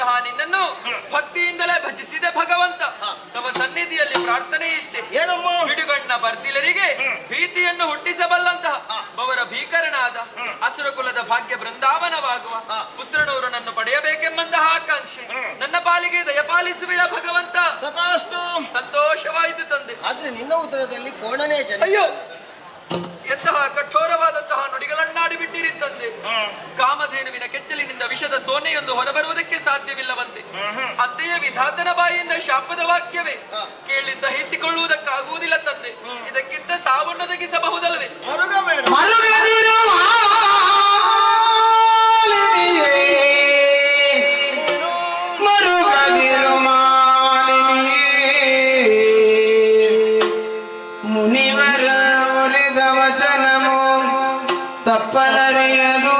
ಭಕ್ತನಾದಂತಹ ನಿನ್ನನ್ನು ಭಕ್ತಿಯಿಂದಲೇ ಭಜಿಸಿದೆ ಭಗವಂತ. ತಮ್ಮ ಸನ್ನಿಧಿಯಲ್ಲಿ ಪ್ರಾರ್ಥನೆ ಇಷ್ಟೇ, ಏನಮ್ಮ? ಬಿಡುಗಣ್ಣ ಬರ್ದಿಲರಿಗೆ ಭೀತಿಯನ್ನು ಹುಟ್ಟಿಸಬಲ್ಲಂತಹ ಅವರ ಭೀಕರನಾದ ಅಸುರ ಕುಲದ ಭಾಗ್ಯ ಬೃಂದಾವನವಾಗುವ ಪುತ್ರನವರನನ್ನು ಪಡೆಯಬೇಕೆಂಬಂತಹ ಆಕಾಂಕ್ಷೆ ನನ್ನ ಪಾಲಿಗೆ ದಯಪಾಲಿಸುವೆಯ ಭಗವಂತ. ತಥಾಸ್ತು. ಸಂತೋಷವಾಯಿತು ತಂದೆ. ಆದ್ರೆ ನಿನ್ನ ಉದರದಲ್ಲಿ ಕೋಣನೇ ಜನ. ಅಯ್ಯೋ, ಎಂತಹ ಕಠೋರವಾದಂತಹ ನುಡಿಗಳನ್ನಾಡಿ ಬಿಟ್ಟಿರಿ ತಂದೆ. ಕಾಮಧೇನುವಿನ ಕೆಚ್ಚಲಿನಿಂದ ವಿಷದ ಸೋನೆಯೊಂದು ಹೊರಬರುವುದಕ್ಕೆ ಸಾಧ್ಯವಿಲ್ಲವಂತೆ. ಅಂತೆಯೇ ವಿಧಾತನ ಬಾಯಿಯಿಂದ ಶಾಪದ ವಾಕ್ಯವೇ ಕೇಳಿ ಸಹಿಸಿಕೊಳ್ಳುವುದಕ್ಕಾಗುವುದಿಲ್ಲ ತಂದೆ. ಇದಕ್ಕಿಂತ ಸಾವನ್ನೊದಗಿಸಬಹುದಲ್ವೇ? ಮರುಗಬೇಡ. ಮರುಗದಿರು ಮಾಲಿನಿಯೇ, ಮರುಗದಿರು ಮಾಲಿನಿಯೇ, ಮುನಿವರ ಒಲಿದ ವಚನಮು ತಪ್ಪಲರಿಯದು.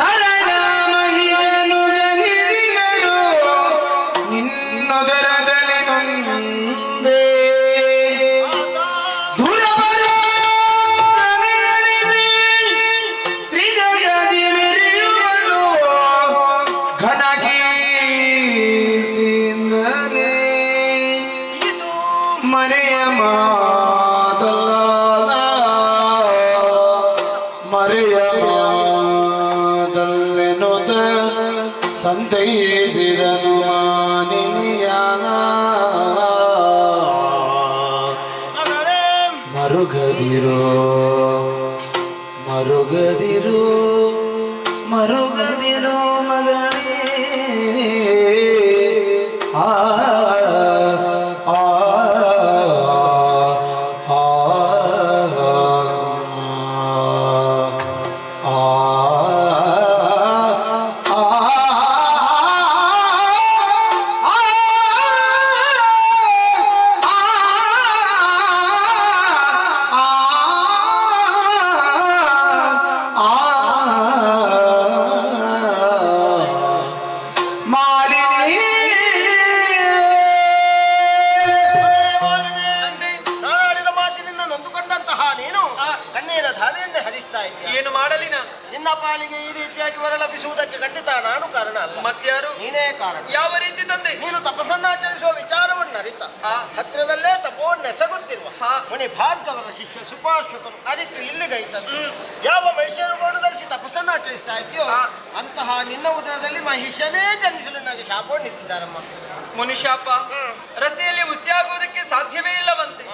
ತರಳ ಮಹಿಮೆನು ಜನಿಸಿದರು ನಿನ್ನೊದರದಲ್ಲಿ ನೊಂದೇ. ಧುರಬರ ಪ್ರಮೇಯನಿಧಿ ತ್ರಿಜಗದಿ ಮೆರೆಯುವನು ಘನಕೀರ್ತಿಯಿಂದಲೇ. ಮರೆಯ ಮಾತಲ್ಲ, ಮರೆಯ ಮಾತಲ್ಲೆನುತ ಸಂತೈಸಿದನು ಮಾನಿನಿಯ. ಮರುಗದಿರೋ ಮರುಗದಿರೋ ಮರುಗದಿರೋ ಮಗಳೇ. ಆ ಆ ಆ ತಂದೆ, ನಾನಾಡಿದ ಮಾತಿನಿಂದ ನೊಂದುಕೊಂಡಂತಹ ನೀನು ಕಣ್ಣೀರ ಧಾರೆಯನ್ನೇ ಹರಿಸ್ತಾ ಇದ್ದೀಯ. ಏನು ಮಾಡಲಿ ನಾನು? ನಿನ್ನ ಪಾಲಿಗೆ ಈ ರೀತಿಯಾಗಿ ವರ ಲಭಿಸುವುದಕ್ಕೆ ಖಂಡಿತ ನಾನು ಕಾರಣ ಅಲ್ಲ, ಮತ್ಯಾರು? ನೀನೇ ಕಾರಣ. ಯಾವ ರೀತಿ ತಂದೆ? ನೀನು ತಪಸ್ಸನ್ನಾಚರಿಸುವ ವಿಚಾರವನ್ನು ಅರಿತ ಆ. ಹತ್ತಿರದಲ್ಲೇ ತಪೋನ್ನೆಸಗುತ್ತಿರುವ ಹಾ. ಮುನಿ ಭಾರ್ಗವರ ಶಿಷ್ಯ ಸುಪಾಶ್ವಕರು ಅರಿತು ಇಲ್ಲಿಗೈತಂದು ಯಾವ ಮಹಿಷರು ಧರಿಸಿ ತಪಸ್ಸನ್ನಾಚರಿಸ್ತಾ ಇದೆಯೋ ಆ. ಅಂತಹ ನಿನ್ನ ಉದರದಲ್ಲಿ ಮಹಿಷನೇ ಜನಿಸಲು ನನಗೆ ಶಾಪವನ್ನಿಟ್ಟಿದ್ದಾರಮ್ಮ. ಮುನಿಶಾಪ ರಸೆಯಲ್ಲಿ ಹುಸಿಯಾಗುವುದಕ್ಕೆ ಸಾಧ್ಯವೇ ಇಲ್ಲವಂತೆ.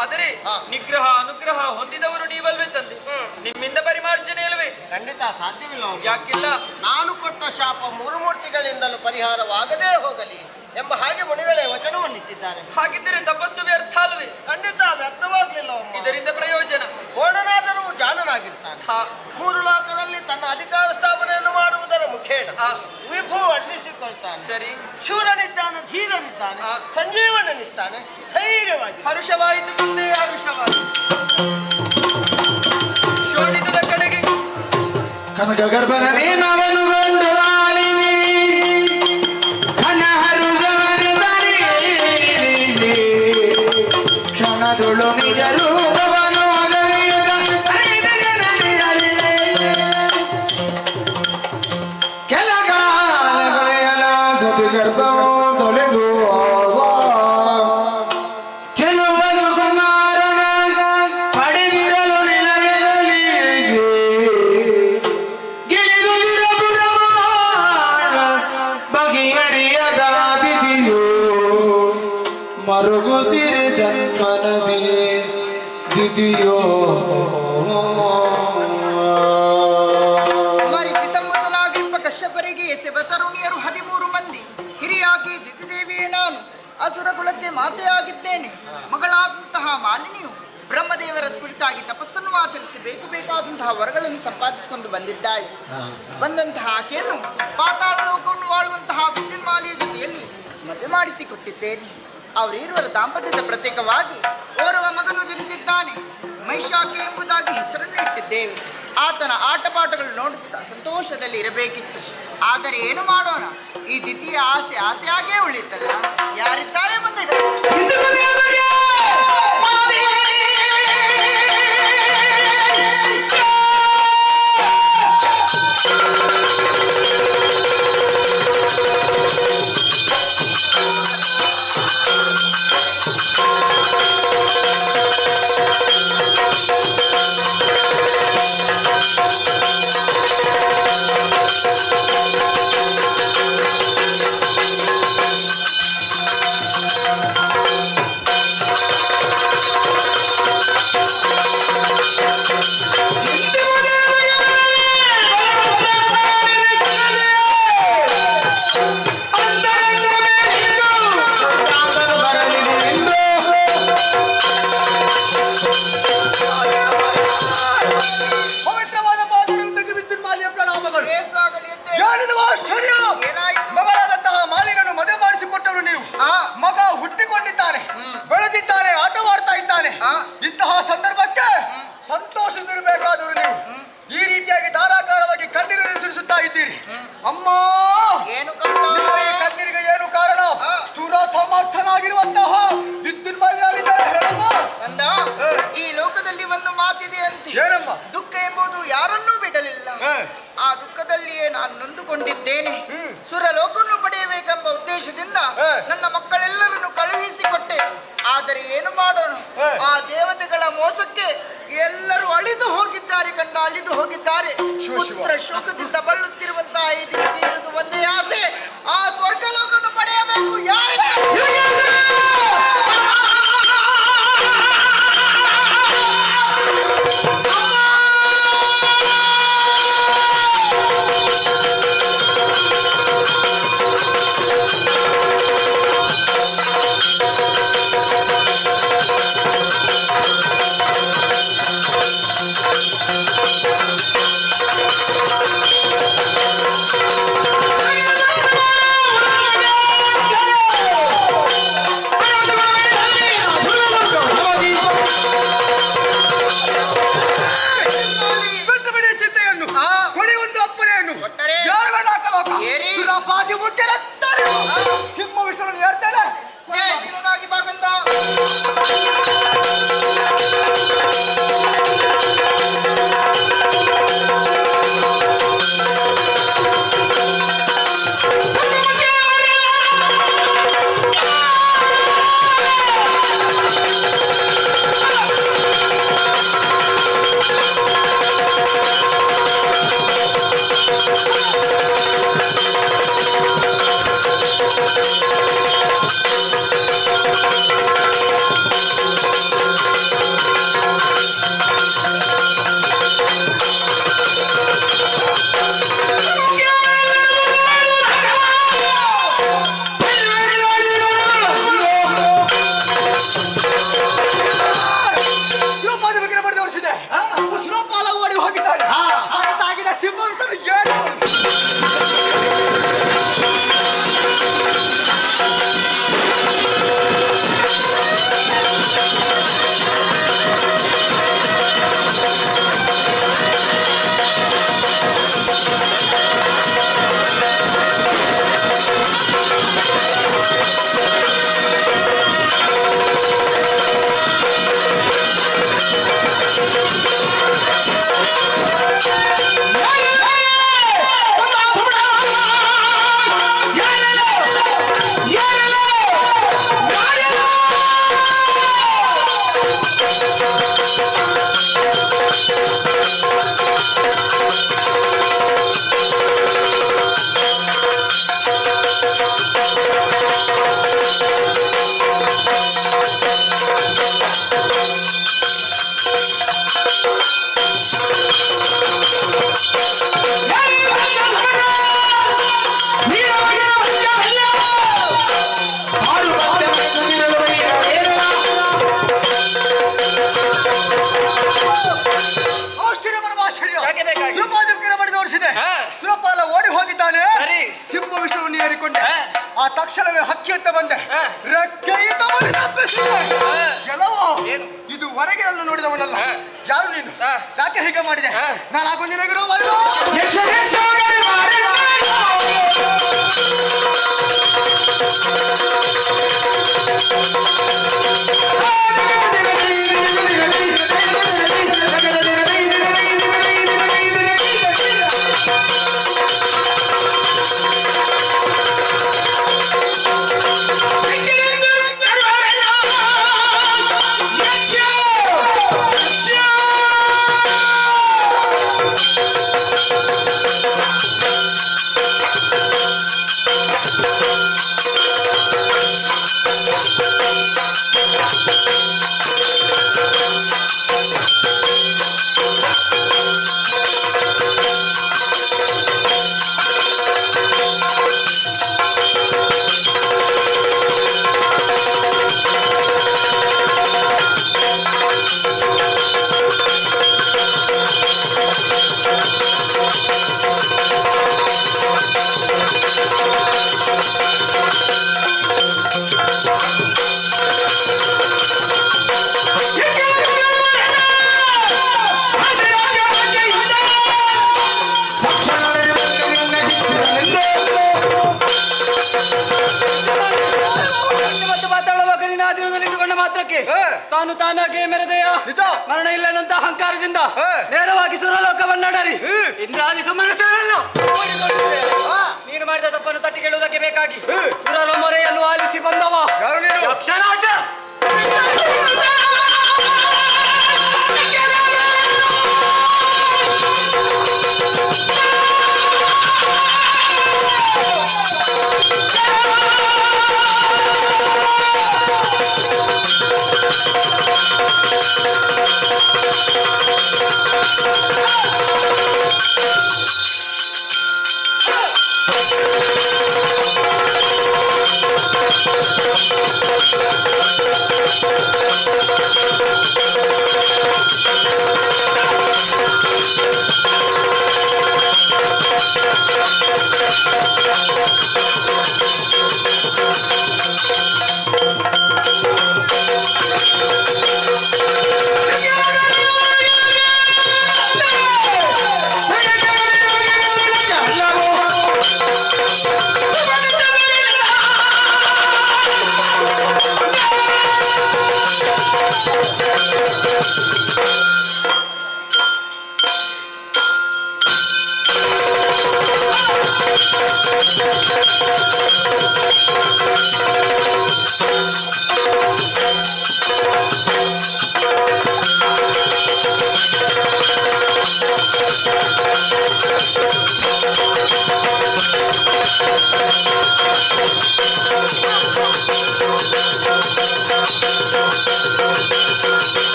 ಆದರೆ ನಿಗ್ರಹ ಅನುಗ್ರಹ ಹೊಂದಿದವರು ನೀವಲ್ವೇ ತಂದೆ? ನಿಮ್ಮಿಂದ ಪರಿಮಾರ್ಜನೆ ಇಲ್ಲವೇ? ಖಂಡಿತ ಸಾಧ್ಯವಿಲ್ಲ. ಯಾಕಿಲ್ಲ? ನಾನು ಕೊಟ್ಟ ಶಾಪ ಮೂರು ಮೂರ್ತಿಗಳಿಂದಲೂ ಪರಿಹಾರವಾಗದೇ ಹೋಗಲಿ ಎಂಬ ಹಾಗೆ ಮುನಿಗಳೇ ವಚನವನ್ನಿಟ್ಟಿದ್ದಾರೆ. ಹಾಗಿದ್ದರೆ ತಪಸ್ಸು ವ್ಯರ್ಥ ಅಲ್ವೇ? ಖಂಡಿತ ವ್ಯರ್ಥವಾಗ್ಲಿಲ್ಲ. ಇದರಿಂದ ಪ್ರಯೋಜನ? ಕೋಣನಾದರೂ ಜಾಣನಾಗಿರ್ತಾನೆ. ಹಾ. ಮೂರು ಲೋಕದಲ್ಲಿ ತನ್ನ ಅಧಿಕಾರ ಸ್ಥಾಪನೆಯನ್ನು ಮಾಡುವುದರ ಮುಖೇನ ಆ. ವಿಭು ಅನ್ನಿಸಿಕೊಳ್ತಾನೆ. ಸರಿ. ಶೂರನಿದ್ದಾನೆ, ಧೀರನಿದ್ದಾನೆ, ಆ. ಸಂಜೀವನನಿದ್ದಾನೆ, ಧೈರ್ಯವಾಗಿ. ಹರುಷವಾಯಿತು ತಂದೆ, ಹರುಷವಾಯಿತು. ಶೋಣಿತದ ಕಡೆಗೆ ಕನಕ ಗರ್ಭನ ನೇಮವನು ಗೊಂಡು ಮಾಲಿನಿ ಘನ ಹರುಗವನಿದರಿ ಕ್ಷಣದೊಳು ನಿಜ ರೂಪವನು ಅರಿಯದ ಕೆಲ ಕಾಲಗಳೆಯಲ ಸತಿ ಗರ್ಭವು ತೊಳೆದು ಚೆಲುವನು ಕುಮಾರನ ಪಡೆದಿರಲು ನಿಲಯದಲ್ಲಿ ಗಿಳಿದು ಬಗೆಹರಿಯದ ತಿಥಿಯು ಮರುಗುತ್ತಿರಿ ಜನ್ಮನದಿ ದಿದಿಯೋ. ಮರಿಚಿ ಸಂಬುತ್ತಲಾಗಿರುವ ಕಶ್ಯಪರಿಗೆ ಎಸೆವ ತರುಣಿಯರು 13 ಮಂದಿ. ಹಿರಿಯಾಗಿ ದಿತಿದೇವಿಯೇ ನಾನು ಅಸುರ ಕುಲಕ್ಕೆ ಮಾತೆಯಾಗಿದ್ದೇನೆ. ಮಗಳಾದಂತಹ ಮಾಲಿನಿಯು ಬ್ರಹ್ಮದೇವರ ಕುರಿತಾಗಿ ತಪಸ್ಸನ್ನು ಆಚರಿಸಿ ಬೇಕಾದಂತಹ ವರಗಳನ್ನು ಸಂಪಾದಿಸಿಕೊಂಡು ಬಂದಿದ್ದಾಳೆ. ಬಂದಂತಹ ಆಕೆಯನ್ನು ಪಾತಾಳ ಲೋಕವನ್ನು ವಾಳುವಂತಹ ವಿದ್ಯುನ್ಮಾಲಿಯ ಜೊತೆಯಲ್ಲಿ ಮದುವೆ ಮಾಡಿಸಿಕೊಟ್ಟಿದ್ದೇನೆ. ಅವರಿರುವರ ದಾಂಪತ್ಯದ ಪ್ರತ್ಯೇಕವಾಗಿ ಓರ್ವ ಮಗನು ಜನಿಸಿದ್ದಾನೆ. ಮೈಷಾಕೆ ಎಂಬುದಾಗಿ ಹೆಸರನ್ನು ಇಟ್ಟಿದ್ದೇವೆ. ಆತನ ಆಟಪಾಠಗಳು ನೋಡುತ್ತಾ ಸಂತೋಷದಲ್ಲಿ ಇರಬೇಕಿತ್ತು. ಆದರೆ ಏನು ಮಾಡೋಣ, ಈ ದ್ವಿತೀಯ ಆಸೆಯಾಗೇ ಉಳಿತಲ್ಲ. ಯಾರಿದ್ದಾರೆ ಮುಂದೆ? ಹಿಂದೆ ಬಗೆಯ ಬಗೆ ಮನದಿ ಕಾದಿದೆಯಂತೆ. ಏನಮ್ಮ? ದುಃಖ ಎಂಬುದು ಯಾರನ್ನೂ ಬಿಡಲಿಲ್ಲ. ಆ ದುಃಖದಲ್ಲಿಯೇ ನಾನು ನೊಂದುಕೊಂಡಿದ್ದೇನೆ. ಸುರಲೋಕವನ್ನು ಪಡೆಯಬೇಕೆಂಬ ಉದ್ದೇಶದಿಂದ ನನ್ನ ಮಕ್ಕಳೆಲ್ಲರನ್ನು ಕಳುಹಿಸಿಕೊಟ್ಟೆ. ಆದರೆ ಏನು ಮಾಡೋಣ, ಆ ದೇವತೆಗಳ ಮೋಸಕ್ಕೆ ಎಲ್ಲರೂ ಅಳಿದು ಹೋಗಿದ್ದಾರೆ ಕಂಡ, ಅಳಿದು ಹೋಗಿದ್ದಾರೆ. ಪುತ್ರ ಶೋಕದಿಂದ ಬಳಲುತ್ತಿರುವಂತಹ ಈ ದಿನಕ್ಕೆ ಇರುವುದು ಒಂದೇ ಆಸೆ, ಆ ಸ್ವರ್ಗಲೋಕವನ್ನು ಪಡೆಯಬೇಕು. ಯಾರಿಗೆ ಸಿಂಹ ವಿಷ್ಣುವನ್ನು ಹೇಳ್ತೇನೆ. ಜಯಶೀಲನಾಗಿ ಬಾಗಂದ ಸುರಪಾಲ ಓಡಿ ಹೋಗಿದ್ದಾನೆ. ಸಿಂಹ ವಿಷವನ್ನು ಏರಿಕೊಂಡೆ. ಆ ತಕ್ಷಣವೇ ಹಕ್ಕಿ ಅಂತ ಬಂದೆ. ರೆಕ್ಕೆಯಿಂದ ಇದು ಹೊರಗೆ ನೋಡಿದವನಲ್ಲ. ಯಾರು ನೀನು? ಯಾಕೆ ಹೀಗೆ ಮಾಡಿದೆ? ನಾನು ಆಗೊಂದಿನಾಗಿರೋ ಮಾತ್ರಕ್ಕೆ ತಾನು ತಾನಾಗೆ ಮೆರೆದೆಯ ನಿಜ. ಮರಣ ಇಲ್ಲ ಅನ್ನುವಂತ ಅಹಂಕಾರದಿಂದ ಹೇ. ನೇರವಾಗಿ ಸುರಲೋಕವನ್ನಡರಿ ಇಂದ್ರಾದಿ ಸುಮ್ಮನೆ ನೀನು ಮಾಡಿದ ತಪ್ಪನ್ನು ತಟ್ಟಿ ಕೇಳುವುದಕ್ಕೆ ಬೇಕಾಗಿ ಸುರರ ಮೊರೆಯನ್ನು ಆಲಿಸಿ ಬಂದವ ಯಾರು ನೀನು? ಯಕ್ಷರಾಜ.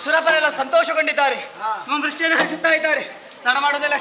ಸುರಪರೆಲ್ಲ ಸಂತೋಷಗೊಂಡಿದ್ದಾರೆ. ನಮ್ಮ ದೃಷ್ಟಿಯನ್ನು ಹರಿಸುತ್ತಾ ಇದ್ದಾರೆ. ತಡ ಮಾಡೋದಿಲ್ಲ.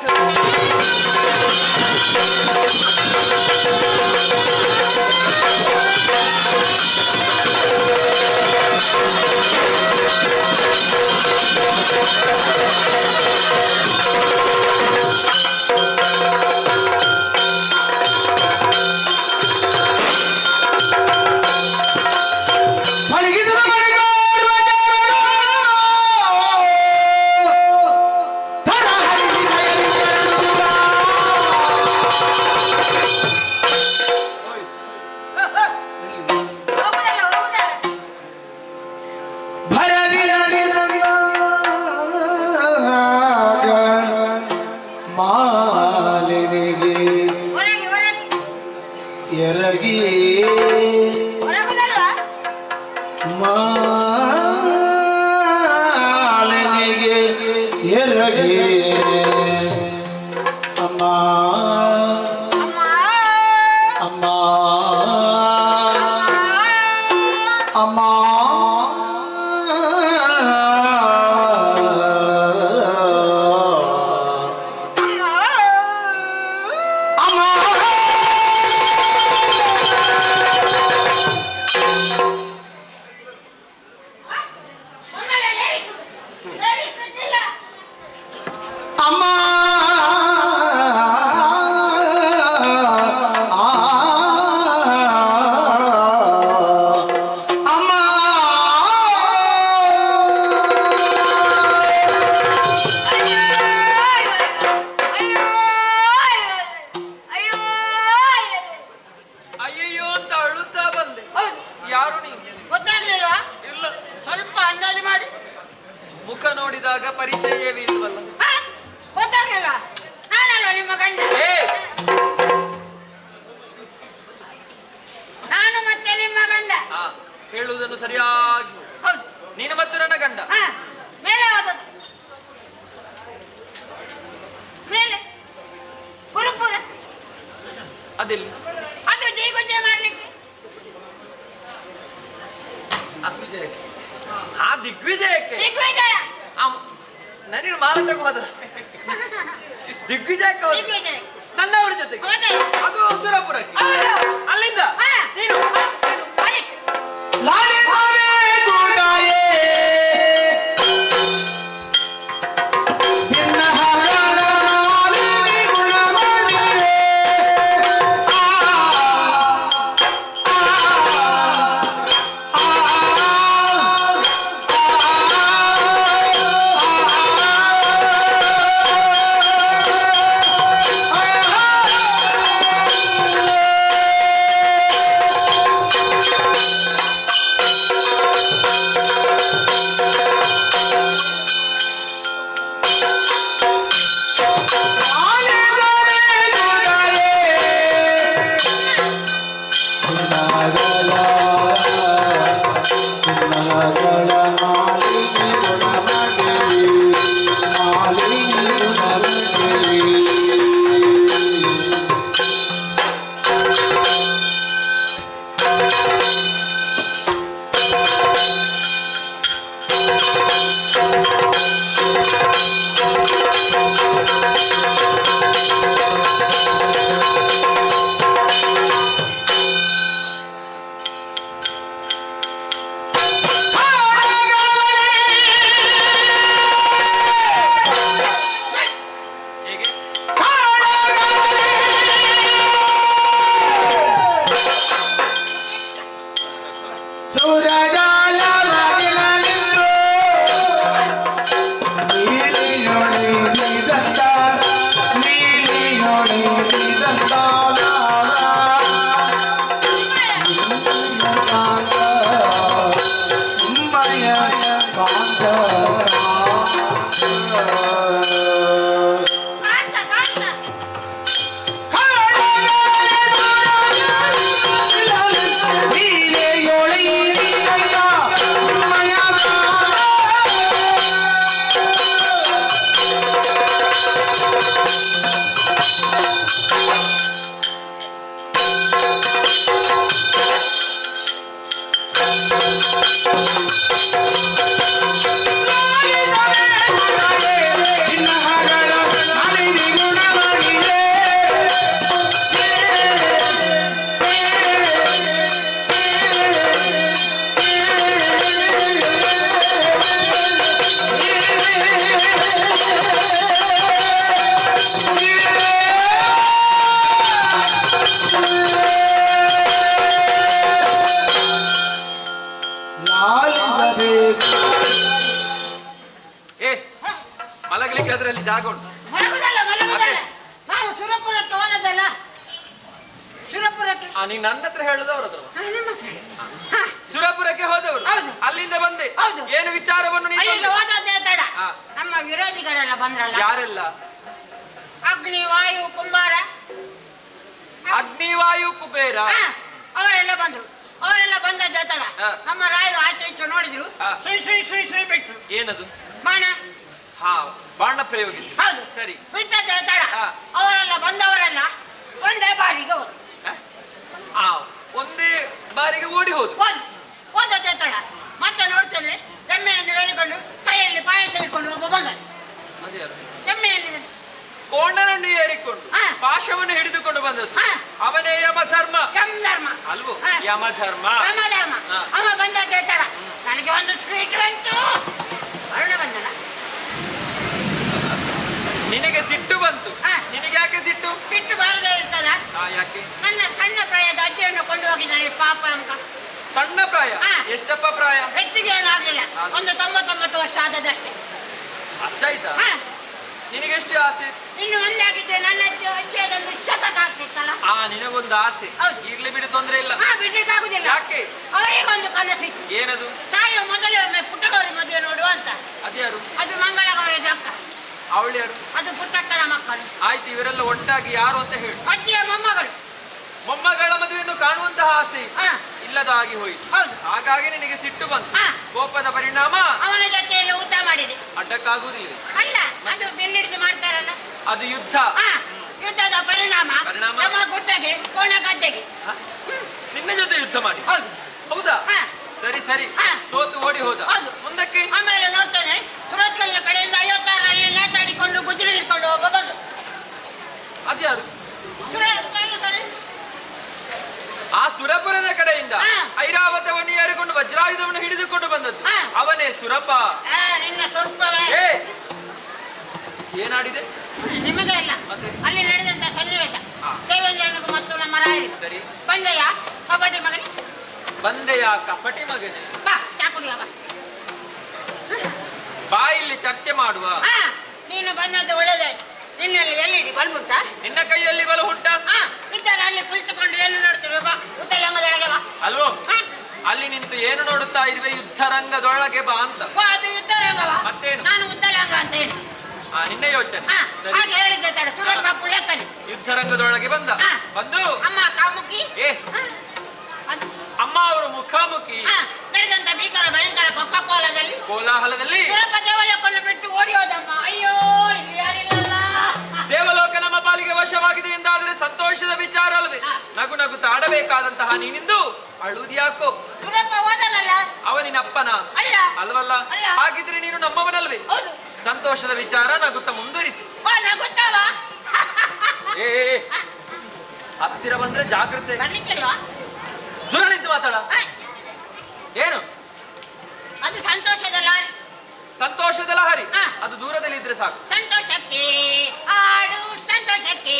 ನೋಡು ಸರಿಯಾಗಿ. ಹೌದು. ನೀನು ಮತ್ತು ನನ್ನ ಗಂಡ. ಹಾ, ಮೇಲೆ ಹೋದದ್ದು. ಮೇಲೆ ಪುರಪುರ ಅದೆಲ್ಲಿ? ಅದು ಜೈಗುಜ್ಜೆ ಮಾಡ್ಲಿಕ್ಕೆ. ದಿಗ್ವಿಜಯಕ್ಕೆ. ಆ ದಿಗ್ವಿಜಯಕ್ಕೆ ದಿಗ್ವಿಜಯ. ನನಗೆ ಮಾರಾಟಕ್ಕೆ ಹೋದ ದಿಗ್ವಿಜಯಕ್ಕೆ ಹೋದ. ದಿಗ್ವಿಜಯ ನನ್ನವರ ಜೊತೆಗೆ. ಹೌದು. ಅದು ಸುರಪುರಕ್ಕೆ. ಹೌದು. ಅಲ್ಲಿಂದ ಹಾ. ನೀನು ಹರೀಶ್. ಲಾಲಿ ಬಾವೆ ಗುಡಾಯೇ ನಿನ್ನ ಹಾಗಲ ಲಾಲಿ ಗುಣಮಣಿಯೇ ಸೂರಜಾಲ ಮಗಿಲಿಂದು ನೀಲಿ ನೋಡಿ ನಿದಂತ ನೀಲಿ ನೋಡಿ ನಿದಂತ ಸುಮ್ಮಯ ಕಾಂತ ಕಾಂತ ಕಾಂತ. ಏ ಮಲಗಲಿಕ್ಕೆ ಅದರಲ್ಲಿ ಜಾಗ ಉಂಟು. ಮಲಗುದಲ್ಲ ಮಲಗುದಲ್ಲ. ನಾವು ಸುರಪುರಕ್ಕೆ ಹೋದದಲ್ಲ. ಸುರಪುರಕ್ಕೆ. ನೀನು ನನ್ನ ಹತ್ರ ಹೇಳುದು ಅವ್ರ ಹತ್ರ. ಹಾ, ನಿಮ್ಮ ಹತ್ರ. ಹಾ. ಸುರಪುರಕ್ಕೆ ಹೋದವರು. ಹೌದು. ಅಲ್ಲಿಂದ ಬಂದೆ. ಹೌದು. ಏನು ವಿಚಾರವನ್ನು ನೀನು ಅಲ್ಲಿಗೆ ತಂದೆ? ಹೋದದ್ದೇ ತಡ. ಹಾ. ನಮ್ಮ ವಿರೋಧಿಗಳೆಲ್ಲ ಬಂದ್ರಲ್ಲ. ಯಾರೆಲ್ಲ? ಅಗ್ನಿ ವಾಯು ಕುಂಬಾರ. ಅಗ್ನಿವಾಯು ಕುಬೇರ. ಹಾ, ಅವರೆಲ್ಲ ಬಂದ್ರು. ಅವರೆಲ್ಲ ಬಂದದ್ದೇ ತಡ. ಹಾ. ನಮ್ಮ ರಾಯರು ಆಚೆ ಈಚೆ ನೋಡಿದ್ರು. ಹಾ. ಸುಯ್ ಸುಯ್ ಸುಯ್ ಸುಯ್ ಬಿಟ್ರು. ಏನದು? ಬಾಣ. ಹಾ, ಬಾಣ ಪ್ರಯೋಗಿಸಿ. ಹೌದು. ಸರಿ. ಬಿಟ್ಟದ್ದೇ ತಡ. ಹಾ. ಅವರೆಲ್ಲ ಬಂದವರೆಲ್ಲ ಒಂದೇ ಬಾರಿಗೆ ಹೋದ್ರು. ಆ ಒಂದೇ ಬಾರಿಗೆ ಓಡಿ ಹೋದು. ಹೋದದ್ದೇ ತಡ. ಮತ್ತೆ ನೋಡ್ತೇನೆ ಎಮ್ಮೆಯನ್ನು ಏರಿಕೊಂಡು ಕೈಯಲ್ಲಿ ಪಾಯಸ ಇಟ್ಕೊಂಡು ಒಬ್ಬ ಬಂದ. ಅದ್ಯಾರು? ಎಮ್ಮೆಯಲ್ಲಿ ಕೋಣನನ್ನು ಏರಿಕೊಂಡು ಹಾ. ಪಾಶವನ್ನು ಹಿಡಿದುಕೊಂಡು ಬಂದದ್ದು ಹಾ. ಅವನೇ ಯಮಧರ್ಮ ಯಮಧರ್ಮ ಅಲ್ವೋ? ಹಾ. ಯಮಧರ್ಮ. ಯಮಧರ್ಮ. ಹಾ. ಅವ ಬಂದದ್ದೇ ತಡ. ನನಗೆ ಒಂದು ಸ್ವೀಟ್ ಬಂತು. ಅರುಣ ಬಂದಲ್ಲ. ನಿನಗೆ ಸಿಟ್ಟು ಬಂತು. ಹಾ. ನಿನಗೆ ಯಾಕೆ ಸಿಟ್ಟು? ಸಿಟ್ಟು ಬಾರದೇ ಇರ್ತದ. ಯಾಕೆ? ನನ್ನ ಸಣ್ಣ ಪ್ರಾಯದ ಅಜ್ಜಿಯನ್ನು ಕೊಂಡು ಹೋಗಿದ್ದಾರೆ ಪಾಪ ಅಂಕ. ಸಣ್ಣ ಪ್ರಾಯ? ಹಾ. ಎಷ್ಟಪ್ಪ ಪ್ರಾಯ? ಹೆಚ್ಚಿಗೆ ಏನಾಗ್ಲಿಲ್ಲ. ಒಂದು 99 ವರ್ಷ ಆದದಷ್ಟೇ. ಅಷ್ಟಾಯ್ತಾ? ಹಾ. ನಿನಗೆ ಎಷ್ಟು ಆಸೆ? ಇನ್ನು ಒಂದಾಗಿದ್ರೆ ನನ್ನ ಅಜ್ಜಿ ಅದೊಂದು ಶತಕ ಆಗ್ತಿತ್ತಲ್ಲ. ನಿನಗೊಂದು ಆಸೆ. ಹೌದು. ಈಗಲೇ ಬಿಡು, ತೊಂದ್ರೆ ಇಲ್ಲ. ಹಾ, ಬಿಡ್ಲಿಕ್ಕಾಗುದಿಲ್ಲ. ಯಾಕೆ? ಅವರಿಗೊಂದು ಕನಸಿತ್ತು. ಏನದು? ತಾಯಿಯ ಮೊದಲೇ ಒಮ್ಮೆ ಪುಟ್ಟಗೌರಿ ಮದುವೆ ನೋಡುವ ಅಂತ. ಅದ್ಯಾರು? ಅದು ಮಂಗಳಗೌರಿಯ ಅಕ್ಕ. ಅವಳು ಯಾರು? ಅದು ಪುಟ್ಟಕ್ಕನ ಮಕ್ಕಳು. ಆಯ್ತು, ಇವರೆಲ್ಲ ಒಟ್ಟಾಗಿ ಯಾರು ಅಂತ ಹೇಳು. ಅಜ್ಜಿಯ ಮೊಮ್ಮಗಳು. ಮೊಮ್ಮಗಳ ಮದುವೆಯನ್ನು ಕಾಣುವಂತಹ ಆಸೆ ಹಾ. ಇಲ್ಲ ಇಲ್ಲದಾಗಿ ಹೋಯಿತು. ಹೌದು. ಹಾಗಾಗಿ ನಿನಗೆ ಸಿಟ್ಟು ಬಂತು. ಹಾ. ಕೋಪದ ಪರಿಣಾಮ ಅವನ ಜೊತೆಯಲ್ಲಿ ಊಟ ಮಾಡಿದೆ. ಅಡ್ಡಕ್ಕಾಗುವುದಿಲ್ಲ. ಅಲ್ಲ, ಅದು ಬೆನ್ನಿಡಿದು ಮಾಡ್ತಾರಲ್ಲ, ಅದು ಯುದ್ಧ. ಆ, ಯುದ್ಧದ ಪರಿಣಾಮ ಪರಿಣಾಮ? ನಮ್ಮ ಗುಡ್ಡಗೆ ಕೋಣ ಗದ್ದೆಗೆ. ಹ? ನಿನ್ನ ಜೊತೆ ಯುದ್ಧ ಮಾಡಿ? ಹೌದು. ಹೌದಾ? ಹಾ. ಸರಿ ಸರಿ. ಹಾ. ಸೋತು ಓಡಿ ಹೋದ. ಹೌದು. ಮುಂದಕ್ಕೆ ಆಮೇಲೆ ನೋಡ್ತಾನೆ, ಸುರತ್ಕಲ್ನ ಕಡೆಯಿಂದ 56ರಲ್ಲಿ ನೇತಾಡಿಕೊಂಡು ಗುಜರಿ ಹಿಡ್ಕೊಂಡು ಹೋಗೋ ಬಂದು. ಅದ್ಯಾರು? ಸುರತ್ಕಲ್ನ ಕಡೆ ಆ ಸುರಪುರದ ಕಡೆಯಿಂದ ಹಾ. ಐರಾವತವನ್ನು ಏರಿಕೊಂಡು ವಜ್ರಾಯುಧವನ್ನು ಹಿಡಿದುಕೊಂಡು ಬಂದದ್ದು ಹಾ. ಅವನೇ ಸುರಪ. ನಿನ್ನ ಸ್ವಲ್ಪವೇ ಏ ಏನಾಡಿದೆ? ನಿಮಗೆ ಇಲ್ಲ. ಮತ್ತೆ? ಅಲ್ಲಿ ನಡೆದಂತ ಸನ್ನಿವೇಶ ಹಾ. ದೇವೇಂದ್ರನಿಗೂ ಮತ್ತು ನಮ್ಮ ರಾಯರಿಗೆ. ಸರಿ. ಬಂದಯ್ಯ ಕಬಡ್ಡಿ ಮಗನಿ, ಬಂದೆಯ ಕಪಟಿ ಮಗನೇ, ಬಾ ಚಾಕುಡಿಯ ಬಾ. ಬಾ ಇಲ್ಲಿ ಚರ್ಚೆ ಮಾಡುವ. ಹಾ, ನೀನು ಬಂದದ್ದು ಒಳ್ಳೇದಾಯ್ತು. ನಿನ್ನಲ್ಲಿ ಎಲ್ಲಿಡಿ ಬಲ್ಬ್ ಉಂಟಾ? ನಿನ್ನ ಕೈಯಲ್ಲಿ ಬಲ ಉಂಟ ಹಾ, ಇದ್ದಲ್ಲ ಅಲ್ಲಿ ಕುಳಿತುಕೊಂಡು ಏನು ನೋಡ್ತಿರುವ? ಬಾ ಉತ್ತರಂಗದೊಳಗೆ ಬಾ. ಅಲ್ವೋ? ಹಾ, ಅಲ್ಲಿ ನಿಂತು ಏನು ನೋಡುತ್ತಾ ಇರುವೆ? ಯುದ್ಧ ರಂಗದೊಳಗೆ ಬಾ ಅಂತ. ಬಾ, ಅದು ಯುದ್ಧರಂಗವ. ಮತ್ತೇನು? ನಾನು ಉತ್ತರಾಂಗ ಅಂತ ಹೇಳಿ. ನಿನ್ನ ಯೋಚನೆ. ಹಾ, ಸರಿ. ಹಾಗೆ ಹೇಳಿದ್ದೆ ತಡ. ಸುರತ್ ಬಾಪು ಲೆಕ್ಕನೆ ಯುದ್ಧ ರಂಗದೊಳಗೆ ಬಂದ. ಹಾ. ಬಂದು ಅಮ್ಮ ಕಾಮುಕಿ. ಏ ಹಾ, ಅದು ಅಮ್ಮ ಅವರು ಮುಖಾಮುಖಿ ಹಾ, ನಡೆದಂತ ಭೀಕರ ಭಯಂಕರ ಕೊಕ್ಕಕೋಲದಲ್ಲಿ ಕೋಲಾಹಲದಲ್ಲಿ ಸುರಪ ದೇವಲೋಕವನ್ನು ಬಿಟ್ಟು ಓಡಿ ಹೋದಮ್ಮ. ಅಯ್ಯೋ, ಇಲ್ಲಿ ಯಾರಿಲ್ಲಲ್ಲ. ದೇವಲೋಕ ನಮ್ಮ ಪಾಲಿಗೆ ವಶವಾಗಿದೆ ಎಂದಾದರೆ ಸಂತೋಷದ ವಿಚಾರ ಅಲ್ವೇ? ಹಾ. ನಗು ನಗುತ್ತಾ ಆಡಬೇಕಾದಂತಹ ನೀನಿಂದು ಅಳುವುದ್ಯಾಕೋ? ಸುರಪ ಓದಲ್ಲ. ಅವನಿನಪ್ಪನ ಅಲ್ಲ. ಅಲ್ವಲ್ಲ? ಅಲ್ಲ. ಹಾಗಿದ್ರೆ ನೀನು ನಮ್ಮವನಲ್ವೇ? ಹೌದು. ಸಂತೋಷದ ವಿಚಾರ ನಗುತ್ತಾ ಮುಂದುವರಿಸಿ. ನಗುತ್ತಾವ. ಏ ಹತ್ತಿರ ಬಂದ್ರೆ ಜಾಗ್ರತೆ. ಬರ್ಲಿಕ್ಕಿಲ್ವಾ? ದೂರ ನಿಂತು ಮಾತಾಡ. ಆ, ಏನು? ಅದು ಸಂತೋಷದ ಲಾರಿ. ಸಂತೋಷದ ಲಹರಿ. ಹಾ. ಅದು ದೂರದಲ್ಲಿ ಇದ್ರೆ ಸಾಕು. ಸಂತೋಷಕ್ಕೆ ಆಡು, ಸಂತೋಷಕ್ಕೆ.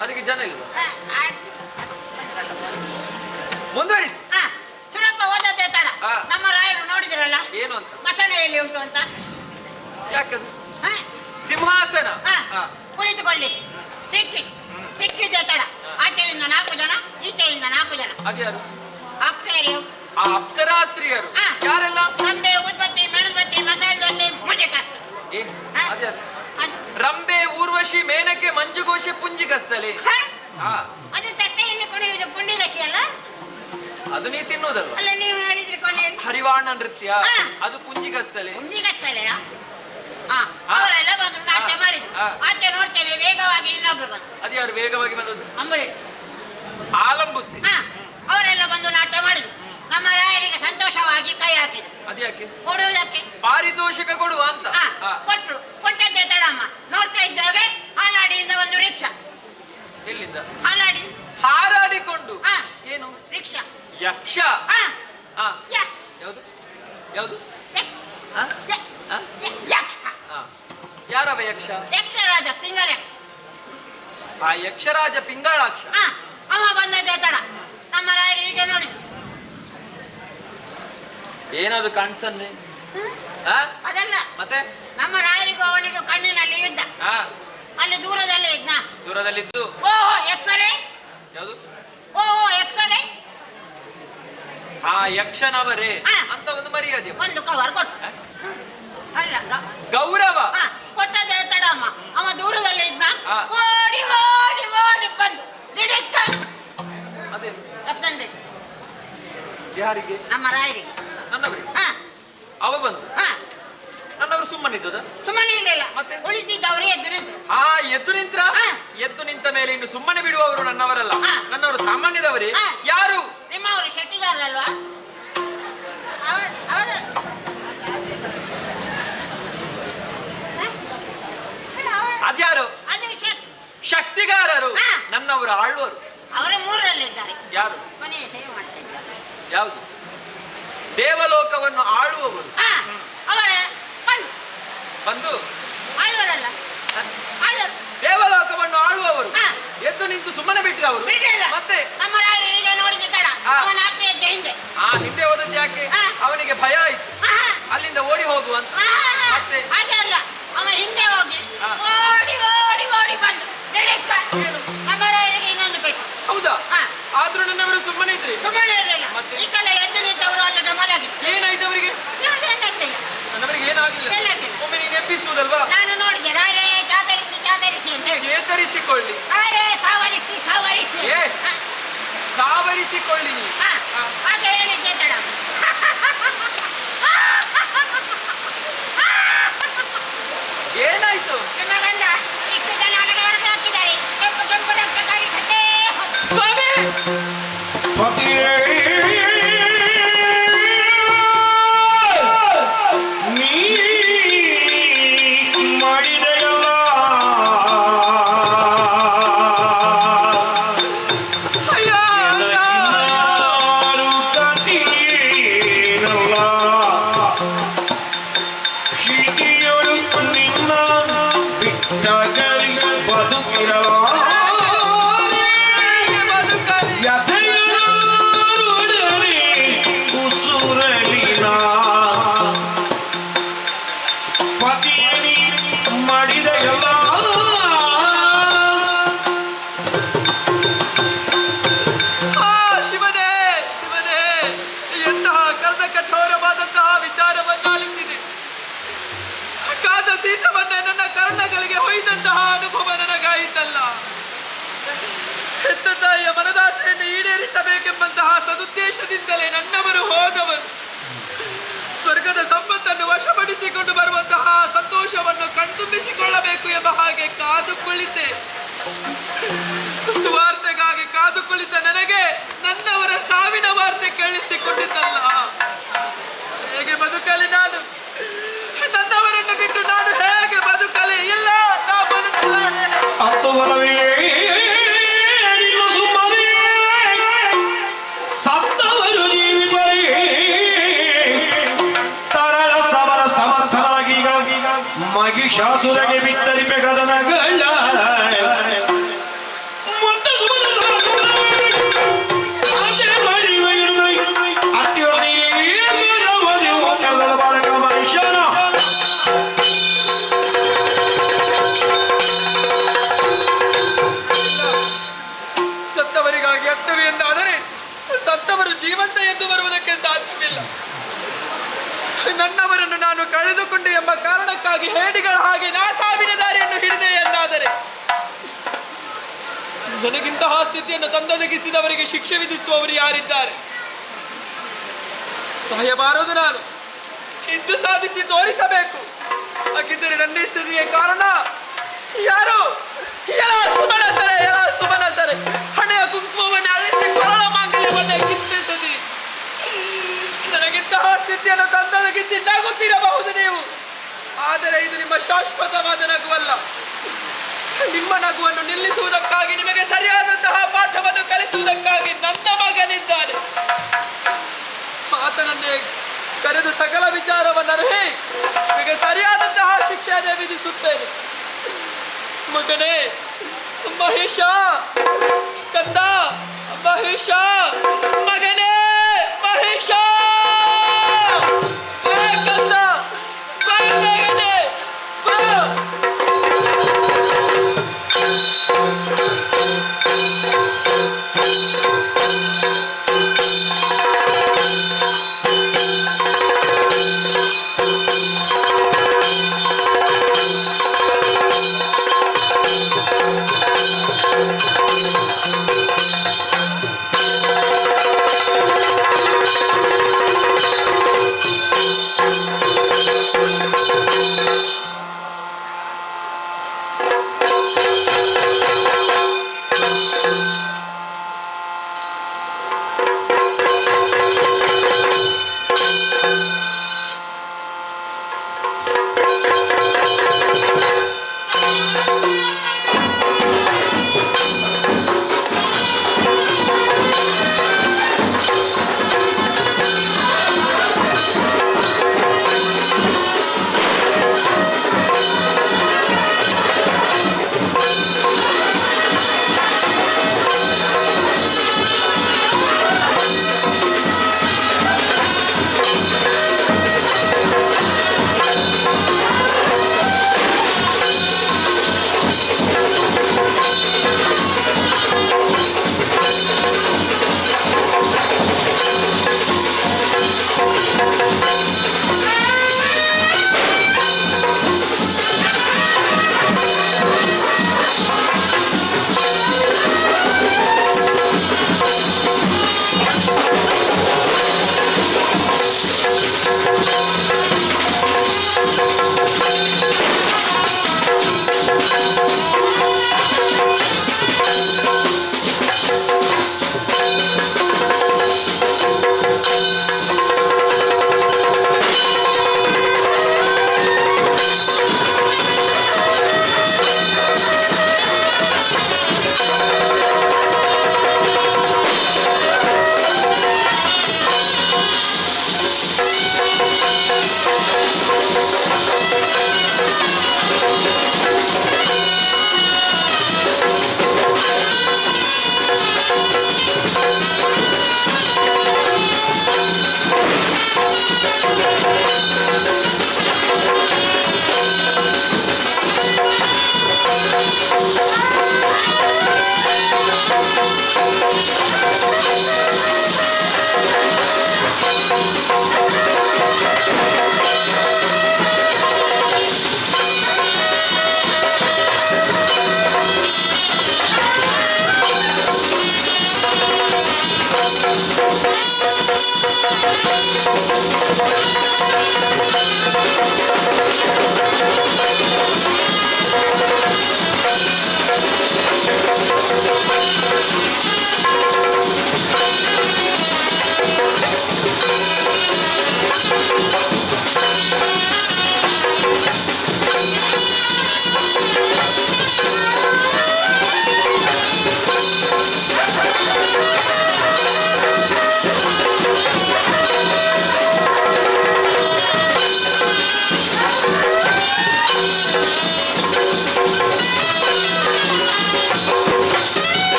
ಅದಕ್ಕೆ ಜನ ಇಲ್ವಾ? ಆ, ಆ, ಮುಂದುವರಿಸಿ. ಆ, ಸುರಪ್ಪ ಓದದ್ದೇ ತಡ. ಹಾ. ನಮ್ಮ ರಾಯರು ನೋಡಿದ್ರಲ್ಲ ಏನು ಅಂತ? ಮಸಣೆಯಲ್ಲಿ ಉಂಟು ಅಂತ. ಯಾಕದು? ಆ, ಸಿಂಹಾಸನ. ಆ, ಹಾ. ಕುಳಿತುಕೊಳ್ಳಿಕ್ಕೆ ಸಿಕ್ಕಿದ್ದೆ ತಡ. ಆಚೆಯಿಂದ 4 ಜನ, ಈಚೆಯಿಂದ 4 ಜನ. ಅದ್ಯಾರು? ಅಪ್ಸರಿಯು. ಆ ಅಪ್ಸರಾಸ್ತ್ರೀಯರು. ಹಾ. ಯಾರೆಲ್ಲ? ರಂಬೆ, ಉದ್ಬತ್ತಿ, ಮೆಣಬತ್ತಿ, ಮಸಾಲೆ ದೋಸೆ, ಮುಜೆ ಕಷ್ಟ. ಏನು? ಅದ್ಯಾರು? ರಂಬೆ, ಊರ್ವಶಿ, ಮೇನಕೆ, ಮಂಜುಘೋಷೆ, ಪುಂಜಿಗಸ್ತಲೆ. ಅದು ತಟ್ಟೆಯಲ್ಲಿ ಕುಣಿಯುವುದು ಪುಂಡಿಗಸಿ ಅಲ್ಲ? ಅದು ನೀ ತಿನ್ನುವುದಲ್ಲ. ಅಲ್ಲ, ನೀವು ಹೇಳಿದ್ರಿ ಕೊನೆಯಲ್ಲಿ ಹರಿವಾಣ ನೃತ್ಯ. ಹಾ. ಅದು ಪುಂಜಿಗಸ್ತಲೆ. ಪುಂಡಿಗಸ್ತಲೆಯ? ಅವರೆಲ್ಲ ಬಂದು ನಾಟ್ಯ ಮಾಡಿದ್ರು. ಹಾ. ಆಚೆ ನೋಡ್ತೇವೆ ವೇಗವಾಗಿ ಇನ್ನೊಬ್ರು ಬಂದು ಅದ್ಯಾರು ವೇಗವಾಗಿ ಬಂದದ್ದು? ಅಂಬಳಿ. ಆಲಂಬುಸಿ. ಅವರೆಲ್ಲ ಬಂದು ನಾಟ್ಯ ಮಾಡಿದ್ರು. ನಮ್ಮ ರಾಯರಿಗೆ ಸಂತೋಷವಾಗಿ ಕೈ ಹಾಕಿದ್ರು. ಅದ್ಯಾಕೆ? ಕೊಡುವುದಕ್ಕೆ. ಪಾರಿತೋಷಕ ಕೊಡುವ ಅಂತ. ಹಾ. ಕೊಟ್ರು. ಕೊಟ್ಟದ್ದೇ ತಡಮ್ಮ. ನೋಡ್ತಾ ಇದ್ದಾಗೆ ಹಾಲಾಡಿಯಿಂದ ಒಂದು ರಿಕ್ಷಾ. ಎಲ್ಲಿಂದ? ಹಾಲಾಡಿ ಹಾರಾಡಿಕೊಂಡು. ಹಾ. ಏನು? ರಿಕ್ಷಾ. ಯಕ್ಷ. ಹಾ. ಹಾ. ಯ- ಯಾವುದು? ಯಾವುದು? ಯ- ಹಾ? ಯ- ಹಾ? ಯಕ್ಷ. ಹಾ. ಯಾರವ ಯಕ್ಷ? ಯಕ್ಷರಾಜ ಸಿಂಗರ. ಆ ಯಕ್ಷರಾಜ ಪಿಂಗಾಳಾಕ್ಷ. ಅವ ಬಂದದ್ದೇ ತಡ. ನಮ್ಮ ರಾಯರು ಈಗ ನೋಡಿದ್ರು. ಏನದು ಕಣ್ಸನ್ನೆ? ಹಾ? ಅದಲ್ಲ, ಮತ್ತೆ? ನಮ್ಮ ರಾಯರಿಗೂ ಅವನಿಗೂ ಕಣ್ಣಿನಲ್ಲಿ ಯುದ್ಧ. ಹಾ. ಅಲ್ಲಿ ದೂರದಲ್ಲೇ ಇದ್ನ. ದೂರದಲ್ಲಿದ್ದು. ಓಹೋ ಎಕ್ಸರೆ. ಯಾವುದು? ಓಹೋ ಎಕ್ಸರೆ. ಆ ಯಕ್ಷನವರೇ ಹಾ. ಅಂತ ಒಂದು ಮರ್ಯಾದೆ. ಒಂದು ಕವರ್ ಕೊಟ್ಟು. ಹಾ? ಅಲ್ಲ, ಗೌರವ. ಕೊಟ್ಟದ್ದೇ ತಡಮ್ಮ. ಅವ ದೂರದಲ್ಲಿ ಇದ್ನ. ಹಾ. ಓಡಿ ಓಡಿ ಓಡಿ ಬಂದು ದಿಡಿಕ್ಕ ಅದೇ ತಪ್ಪಂದೆ ಯಾರಿಗೆ? ನಮ್ಮ ರಾಯರಿಗೆ. ನನ್ನವರಿಗೆ. ಹಾ ಅವ ಬಂದು ಹಾ ನನ್ನವರು ಸುಮ್ಮನಿದ್ದದ? ಸುಮ್ಮನೆ ಇರಲಿಲ್ಲ. ಮತ್ತೆ? ಉಳಿತಿದ್ದವರು ಎದ್ದು ನಿಂತರು. ಎದ್ದು ನಿಂತ್ರ? ಹಾ. ಎದ್ದು ನಿಂತ ಮೇಲೆ ಇನ್ನು ಸುಮ್ಮನೆ ಬಿಡುವವರು ನನ್ನವರಲ್ಲ. ಹಾ. ನನ್ನವರು ಸಾಮಾನ್ಯದವರೇ. ಹಾ. ಯಾರು? ನಿಮ್ಮವರು ಶೆಟ್ಟಿಗಾರಲ್ವಾ? ಅದ್ಯಾರು? ಅದು ಶಕ್ತಿಗಾರರು. ಹಾ. ನನ್ನವರು ಆಳುವರು. ಅವರು 3ರಲ್ಲಿದ್ದಾರೆ. ಯಾರು? ಕೊನೆಯ ಸೇವೆ ಮಾಡ್ತಾ ಇದ್ದಾರೆ. ಯಾವುದು? ದೇವಲೋಕವನ್ನು ಆಳುವವರು. ಅವರ ಬಂದು ಬಂದು ಆಳ್ವರಲ್ಲ, ಆಳ್ವರು. ದೇವಲೋಕವನ್ನು ಆಳುವವರು. ಹಾ. ಎದ್ದು ನಿಂತು ಸುಮ್ಮನೆ ಬಿಟ್ರೆ ಅವರು. ಬಿಡ್ಲಿಲ್ಲ. ಮತ್ತೆ ನಮ್ಮ ರಾಯರು ಈಗ ನೋಡಿದ್ದಾಳ. ಹಾ. ಅವನ ಆತ್ಮ ಹೆಜ್ಜೆ ಹಿಂದೆ. ಹಿಂದೆ ಹೋದದ್ದು ಯಾಕೆ? ಹಾ. ಅವನಿಗೆ ಭಯ ಆಯ್ತು. ಹಾ. ಅಲ್ಲಿಂದ ಓಡಿ ಹೋಗುವಂತ. ಮತ್ತೆ ಹಾಗೆ ಅಲ್ಲ, ಅವ ಹಿಂದೆ ಹೋಗಿ ಹಾ. ಓಡಿ ಓಡಿ ಓಡಿ ಬಂದು ದಿಡಿಕ್ಕ. ನಮ್ಮ ರಾಯರಿಗೆ ಇನ್ನೊಂದು ಪೆಟ್ಟು. ಹೌದಾ? ಹಾ. ಆದ್ರೂ ನನ್ನವರು ಸುಮ್ಮನೆ ಇದ್ರಿ. ಸುಮ್ಮನೆ ಇರಲಿಲ್ಲ. ಮತ್ತೆ? ಈ ಸಲ ಎದ್ದು ನಿಂತವರು ಅಲ್ಲದ ಮಲಗಿದ್ರು. ಏನಾಯ್ತು ಅವರಿಗೆ? ಏನಾಗ್ತಿಲ್ಲ. ನನ್ನವರಿಗೆ ಏನಾಗಿಲ್ಲ. ಏನಾಗಿಲ್ಲ. ಒಮ್ಮೆ ನೀನು ಎಬ್ಬಿಸುವುದಲ್ವಾ? ನಾನು ನೋಡಿದೆ. ರಾಯರೇ ಚಾತರಿಸಿ ಚಾತರಿಸಿ ಅಂತ ಹೇಳಿ. ಚೇತರಿಸಿಕೊಳ್ಳಿ. ರಾಯರೇ ಸಾವರಿಸಿ ಸಾವರಿಸಿ. ಏ. ಹಾ. ಸಾವರಿಸಿಕೊಳ್ಳಿ ನೀವು. ಹಾಗೆ ಹೇಳಿದ್ದೆ ತಡ. ಏನಾಯ್ತು? ನನ್ನ ಗಂಡ ಇಷ್ಟು ಜನ ನನಗೆ ಹೊರಗೆ ಹಾಕಿದ್ದಾರೆ. ಕೆಂಪು ಕೆಂಪು ರಕ್ತ ಕಾಣಿಸುತ್ತೆ. ಸ್ವಾಮಿ! ಪತಿಯೇ ನೀ ಮಾಡಿದೆಯಲ್ಲ ಅಯ್ಯೋ! ಯಾರು ಕಥೆಯೇನಲ್ಲ ಶಿಟಿಯೊಳು ನಿನ್ನ ಬಿಟ್ಟಗಲಿ ಬದುಕಿರಲ್ಲ ಬದುಕಲಿ. ಪತಿಯನಿ ಮಾಡಿದ ಎಲ್ಲ ಶಿವನೇ ಶಿವನೇ, ಎಂತಹ ಕರ್ಣ ಕಠೋರವಾದಂತಹ ವಿಚಾರವನ್ನಾಲಿಸಿದೆ. ಕಾದ ಸೀಸವನ್ನೇ ನನ್ನ ಕರ್ಣಗಳಿಗೆ ಹೊಯ್ದಂತಹ ಅನುಭವ ನನಗಾಯಿತಲ್ಲ. ಹೆತ್ತ ತಾಯಿಯ ಮನದಾಸೆಯನ್ನು ಈಡೇರಿಸಬೇಕೆಂಬಂತಹ ಸದುದ್ದೇಶದಿಂದಲೇ ನನ್ನವರು ಹೋದವರು. ಸ್ವರ್ಗದ ಸಂಪತ್ತನ್ನು ವಶಪಡಿಸಿಕೊಂಡು ಬರುವಂತಹ ಸಂತೋಷವನ್ನು ಕಣ್ತುಂಬಿಸಿಕೊಳ್ಳಬೇಕು ಎಂಬ ಹಾಗೆ ಕಾದು ಕುಳಿತೆ. ಸುವಾರ್ತೆಗಾಗಿ ಕಾದು ಕುಳಿತ ನನಗೆ ನನ್ನವರ ಸಾವಿನ ವಾರ್ತೆ ಕೇಳಿಸಿಕೊಂಡಿದ್ದಲ್ಲ. ಹೇಗೆ ಬದುಕಲಿ ನಾನು? ನನ್ನವರನ್ನು ಬಿಟ್ಟು ನಾನು ಹೇಗೆ ಬದುಕಲಿ? ಇಲ್ಲ, ನಾ ಬದುಕಲಾರೆ. ಅತ್ತುವರವೇ ನಿನ್ನ ಸುಮ್ಮನೆ ಸತ್ತವರು ಜೀವಿಪರಿ ತರಳ ಸಮರ ಸಮರ್ಥನಾಗೀಗ ಮಹಿಷಾಸುರಗೆ ಬಿತ್ತರಿಪೆ ಕದನಗಳ ಸತ್ತವರಿಗಾಗಿ ಅರ್ಥವೇ ಎಂದಾದರೆ ಸತ್ತವರು ಜೀವಂತ ಎಂದು ಬರುವುದಕ್ಕೆ ಸಾಧ್ಯವಿಲ್ಲ. ನನ್ನವರನ್ನು ನಾನು ಕಳೆದುಕೊಂಡೆ ಎಂಬ ಕಾರಣಕ್ಕಾಗಿ ಹೇಡಿಗಳ ಹಾಗೆ ನಾ ಸಾವಿನ ದಾರಿಯನ್ನು ಹಿಡಿದೆ ಎಂದಾದರೆ ನನಗಿಂತಹ ಸ್ಥಿತಿಯನ್ನು ತಂದೊದಗಿಸಿದವರಿಗೆ ಶಿಕ್ಷೆ ವಿಧಿಸುವವರು ಯಾರಿದ್ದಾರೆ? ಸಾಯಬಾರದು, ನಾನು ಇದ್ದು ಸಾಧಿಸಿ ತೋರಿಸಬೇಕು. ಹಾಗಿದ್ದರೆ ನನ್ನ ಈ ಸ್ಥಿತಿಗೆ ಕಾರಣ ಯಾರು? ಸುಮನಸರೆ ಹಣೆಯ ಕುಂಕುಮವನ್ನು ಅಳಿಸಿ ಕೊರಳ ಮಾಂಗಲ್ಯವನ್ನ ಕಿತ್ತಿಸದಿ ನನಗಿಂತಹ ಸ್ಥಿತಿಯನ್ನು ತಂದೊದಗಿಸಿ ನಗುತ್ತಿರಬಹುದು ನೀವು. ಆದರೆ ಇದು ನಿಮ್ಮ ಶಾಶ್ವತವಾದ ನಗುವಲ್ಲ. ನಿಮ್ಮ ನಗುವನ್ನು ನಿಲ್ಲಿಸುವುದಕ್ಕಾಗಿ, ನಿಮಗೆ ಸರಿಯಾದಂತಹ ಪಾಠವನ್ನು ಕಲಿಸುವುದಕ್ಕಾಗಿ ನನ್ನ ಮಗನಿದ್ದಾನೆ. ಆತನನ್ನೇ ಕರೆದು ಸಕಲ ವಿಚಾರವನ್ನು ಅರ್ಹಿ ನಿಮಗೆ ಸರಿಯಾದಂತಹ ಶಿಕ್ಷೆಯನ್ನೇ ವಿಧಿಸುತ್ತೇನೆ. ಮಗನೇ ಮಹೇಶ, ಕಂದ ಮಹೇಶ, ಮಗನೇ ಮಹೇಶ, ಬಾ ಕಂದ, ಬಾ ಮಗನೇ, ಬಾ.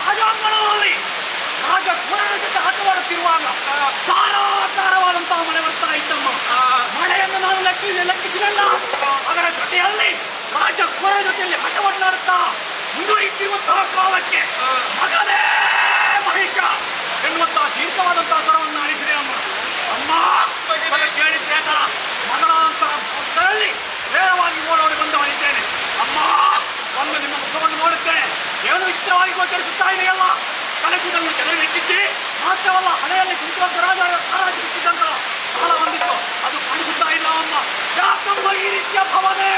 ರಾಜಾಂಗಣದಲ್ಲಿ ರಾಜ ಘೋರನ ಜೊತೆ ಆಟವಾಡುತ್ತಿರುವಾಗ ಧಾರಾಕಾರವಾದಂತಹ ಮಳೆ ಬರ್ತಾ ಇತ್ತಮ್ಮ. ಮಳೆಯನ್ನು ನಾನು ಲೆಕ್ಕಿಸಿಲ್ಲ. ಅದರ ಜೊತೆಯಲ್ಲಿ ರಾಜ ಘೋರ ಜೊತೆಯಲ್ಲಿ ಆಟವಾಡುತ್ತಾ ಮುಂದುವರಿಯುತ್ತಿರುವಂತಹ ಕಾಲಕ್ಕೆ ಮಗನೇ ಮಹೇಶ ಎನ್ನುವಂತಹ ದೀರ್ಘವಾದಂತಹ ಸ್ವರವನ್ನು ಆಡಿಸಿದೆ ಅಮ್ಮ. ಅಮ್ಮ ಕೇಳಿದ್ರೆ ಮಗನಾಂತರ ಭಕ್ತರಲ್ಲಿ ನೇರವಾಗಿ ಓಡೋಡಿ ಬಂದವನಿದ್ದೇನೆ. ಅಮ್ಮ ಒಂದು ನಿಮ್ಮ ಮುಖವನ್ನು ನೋಡುತ್ತೇನೆ, ಏನು ವಿಚಿತ್ರವಾಗಿ ಗೋಚರಿಸುತ್ತಾ ಇದೆಯಲ್ಲ. ಕನಕುದಲ್ಲಿ ಕೆಳಗಿಟ್ಟಿದ್ದೆ ಮಾತ್ರವಲ್ಲ, ಹಳೆಯಲ್ಲಿ ಕುಂಕುವಂತ ರಾಜಿಸಿದ್ದಂತ ಕಾಲ ಬಂದಿತ್ತು, ಅದು ಕಾಣಿಸುತ್ತಾ ಇಲ್ಲ ಅಮ್ಮ. ಯಾಕಮ್ಮ ಈ ರೀತಿಯ ಭಾವನೆ?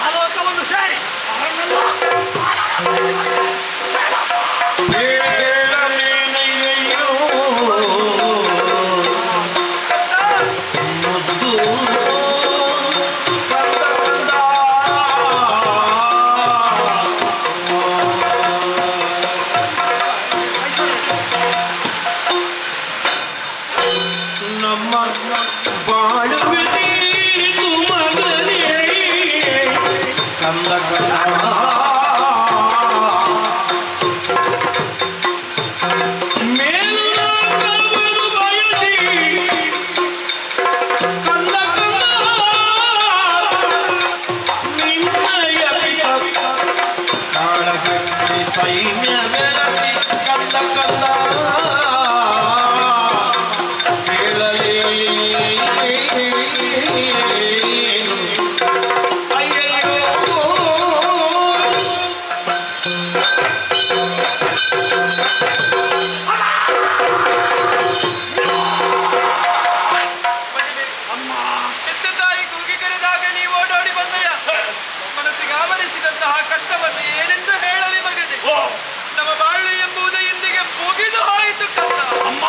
ಆಲೋಕವನ್ನು ಸೇರಿ ತಾಯಿ ಕೂಗಿ ಕರೆದಾಗ ನೀವು ಓಡೋಡಿ ಬಂದೆಯ. ಮನಸ್ಸಿಗೆ ಆವರಿಸಿದಂತ ಪಡುವಂತಹ ಕಷ್ಟವನ್ನು ಏನೆಂದು ಹೇಳಲಿ ಮಗನೇ. ನಮ್ಮ ಬಾಳ್ವೆ ಎಂಬುದು ಇಂದಿಗೆ ಮುಗಿದು ಹೋಯಿತು ಕಂದ. ಅಮ್ಮ,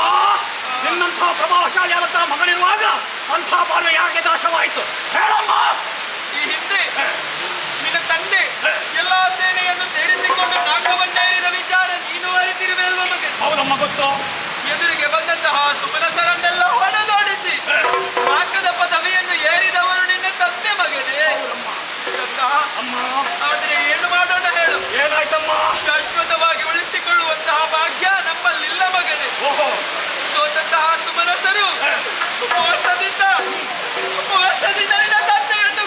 ನಿನ್ನಂತಹ ಪ್ರಭಾವಶಾಲಿಯಾದಂತಹ ಮಗಳಿರುವಾಗ ಅಂತಹ ಬಾಳ್ವೆ ಯಾಕೆ ನಾಶವಾಯಿತು ಹೇಳಮ್ಮ. ಈ ಹಿಂದೆ ನಿನ್ನ ತಂದೆ ಎಲ್ಲಾ ಸೇನೆಯನ್ನು ಸೇರಿಸಿಕೊಂಡು ನಾಗವನ್ನೇರಿದ ವಿಚಾರ ನೀನು ಅರಿತಿರುವೆಲ್ವ ಮಗನೇ? ಹೌದಮ್ಮ, ಗೊತ್ತು. ಎದುರಿಗೆ ಬಂದಂತಹ ಸುಮನಸರನ್ನೆಲ್ಲ ಹೊಡೆದಾಡಿಸಿ ನಾಗದ ಪದವಿಯನ್ನು ಏರಿದವರು ನಿನ್ನ ತಂದೆ ಮಗನೇ. ಅಮ್ಮ, ಆದ್ರೆ ಏನು ಮಾಡೋಣ ಹೇಳು? ಏನಾಯ್ತಮ್ಮ? ಶಾಶ್ವತವಾಗಿ ಉಳಿಸಿಕೊಳ್ಳುವಂತಹ ಭಾಗ್ಯ ನಮ್ಮಲ್ಲಿಲ್ಲ ಮಗನೇ. ಓಹೋ, ಸೋತಂತಹ ಸುಮನಸರು ಉಪವಾಸದಿಂದ ನಿನ್ನ ತಂದೆಯನ್ನು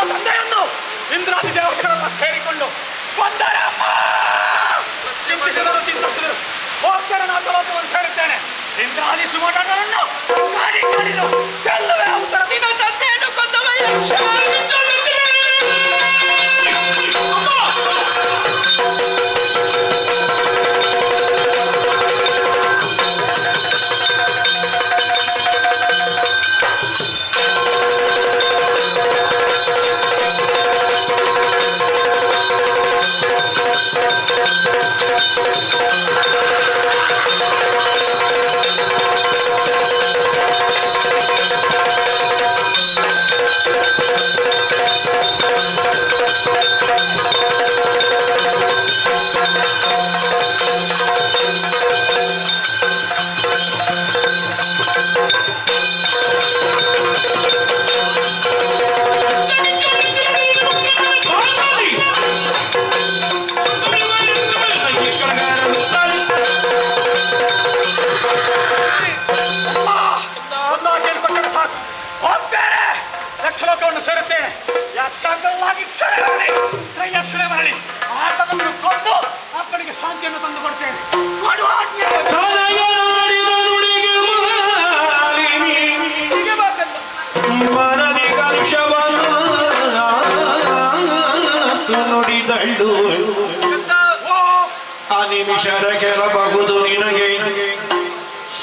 ತಂದೆಯನ್ನು ಇಂದ್ರಾದಿ ದೇವತೆಗಳನ್ನ ಸೇರಿಕೊಂಡು ಕೊಂದರೆ ಅಮ್ಮ. ಚಿಂತಿಸಿದರು ಚಿಂತಿಸಿದರು ಹೋಗ್ತಾರೆ, ನಾನು ಲೋಕವನ್ನು ಸೇರುತ್ತೇನೆ. ಇಂದ್ರಾದಿ ಸುಮನನ್ನು ಕಾಡಿದು ಚೆಲ್ಲುವೆ ಉತ್ತರ. ನಿನ್ನ ತಂದೆಯನ್ನು ಕೊಂದವ ಯಕ್ಷಲೋಕವನ್ನು ಸೇರುತ್ತೇನೆ. ಯಕ್ಷಗಳಾಗಿ ಯಕ್ಷಣೆ ಮಾಡಲಿ. ಆತನನ್ನು ಕೊಂದು ಅಪ್ಪನಿಗೆ ಶಾಂತಿಯನ್ನು ತಂದು ಕೊಡ್ತೇನೆ. ಮನದಿ ಕರುಷವನ್ನು ನುಡಿದಳ್ಳು ಅನಿಮಿಷರ ಕೆಲಬಹುದು ನಿನಗೆ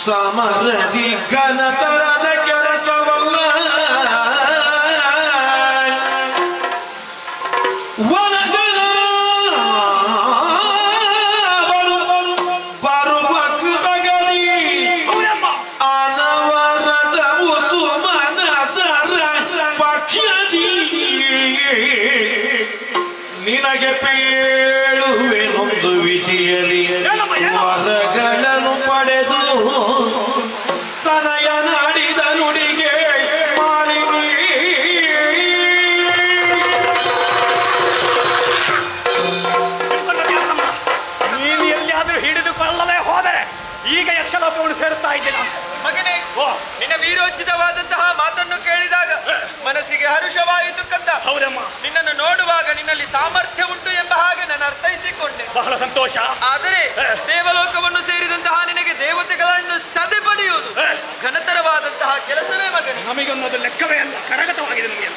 ಸಮರದಿ ಘನತರದ ಕೆಲಸವಲ್ಲ. ಬರುವ ಕೃತಗದಿ ಅನವರದವು ಸುಮನಸರ ಪಕ್ಷದಿ ನಿನಗೆ ಪೇಳುವೆನೊಂದು ವಿಧಿಯಲಿ ವರಗಳನ್ನು ಪಡೆದು ತನಯ ನಾಡಿದ ನುಡಿಗೆ ಮಾಲಿನಿ. ನೀನು ಎಲ್ಲಿಯಾದ್ರೂ ಹಿಡಿದುಕೊಳ್ಳದೆ ಹೋದರೆ ಈಗ ಯಕ್ಷಲೋಕವನ್ನು ಸೇರುತ್ತಾ ಇದ್ದೇನೆ ಮಗನೇ. ನಿನ್ನ ವೀರೋಚಿತವಾದಂತಹ ಮಾತನ್ನು ಕೇಳಿದಾಗ ಮನಸ್ಸಿಗೆ ಹರುಷವಾಯಿತು ಕಂದ. ಹೌದಮ್ಮ, ನಿನ್ನನ್ನು ನೋಡುವಾಗ ನಿನ್ನಲ್ಲಿ ಸಾಮರ್ಥ್ಯ ಉಂಟು ಎಂಬ ಹಾಗೆ ನಾನು ಅರ್ಥೈಸಿಕೊಂಡೆ. ಬಹಳ ಸಂತೋಷ. ಆದರೆ ದೇವಲೋಕವನ್ನು ಸೇರಿದಂತಹ ನಿನಗೆ ದೇವತೆಗಳನ್ನು ಸದೆಪಡೆಯುವುದು ಘನತರವಾದಂತಹ ಕೆಲಸವೇ ಮಗನೇ. ನಮಗೊಂದು ಲೆಕ್ಕವೇ ಅಲ್ಲ, ಕರಗತವಾಗಿದೆ ನಮಗೆ.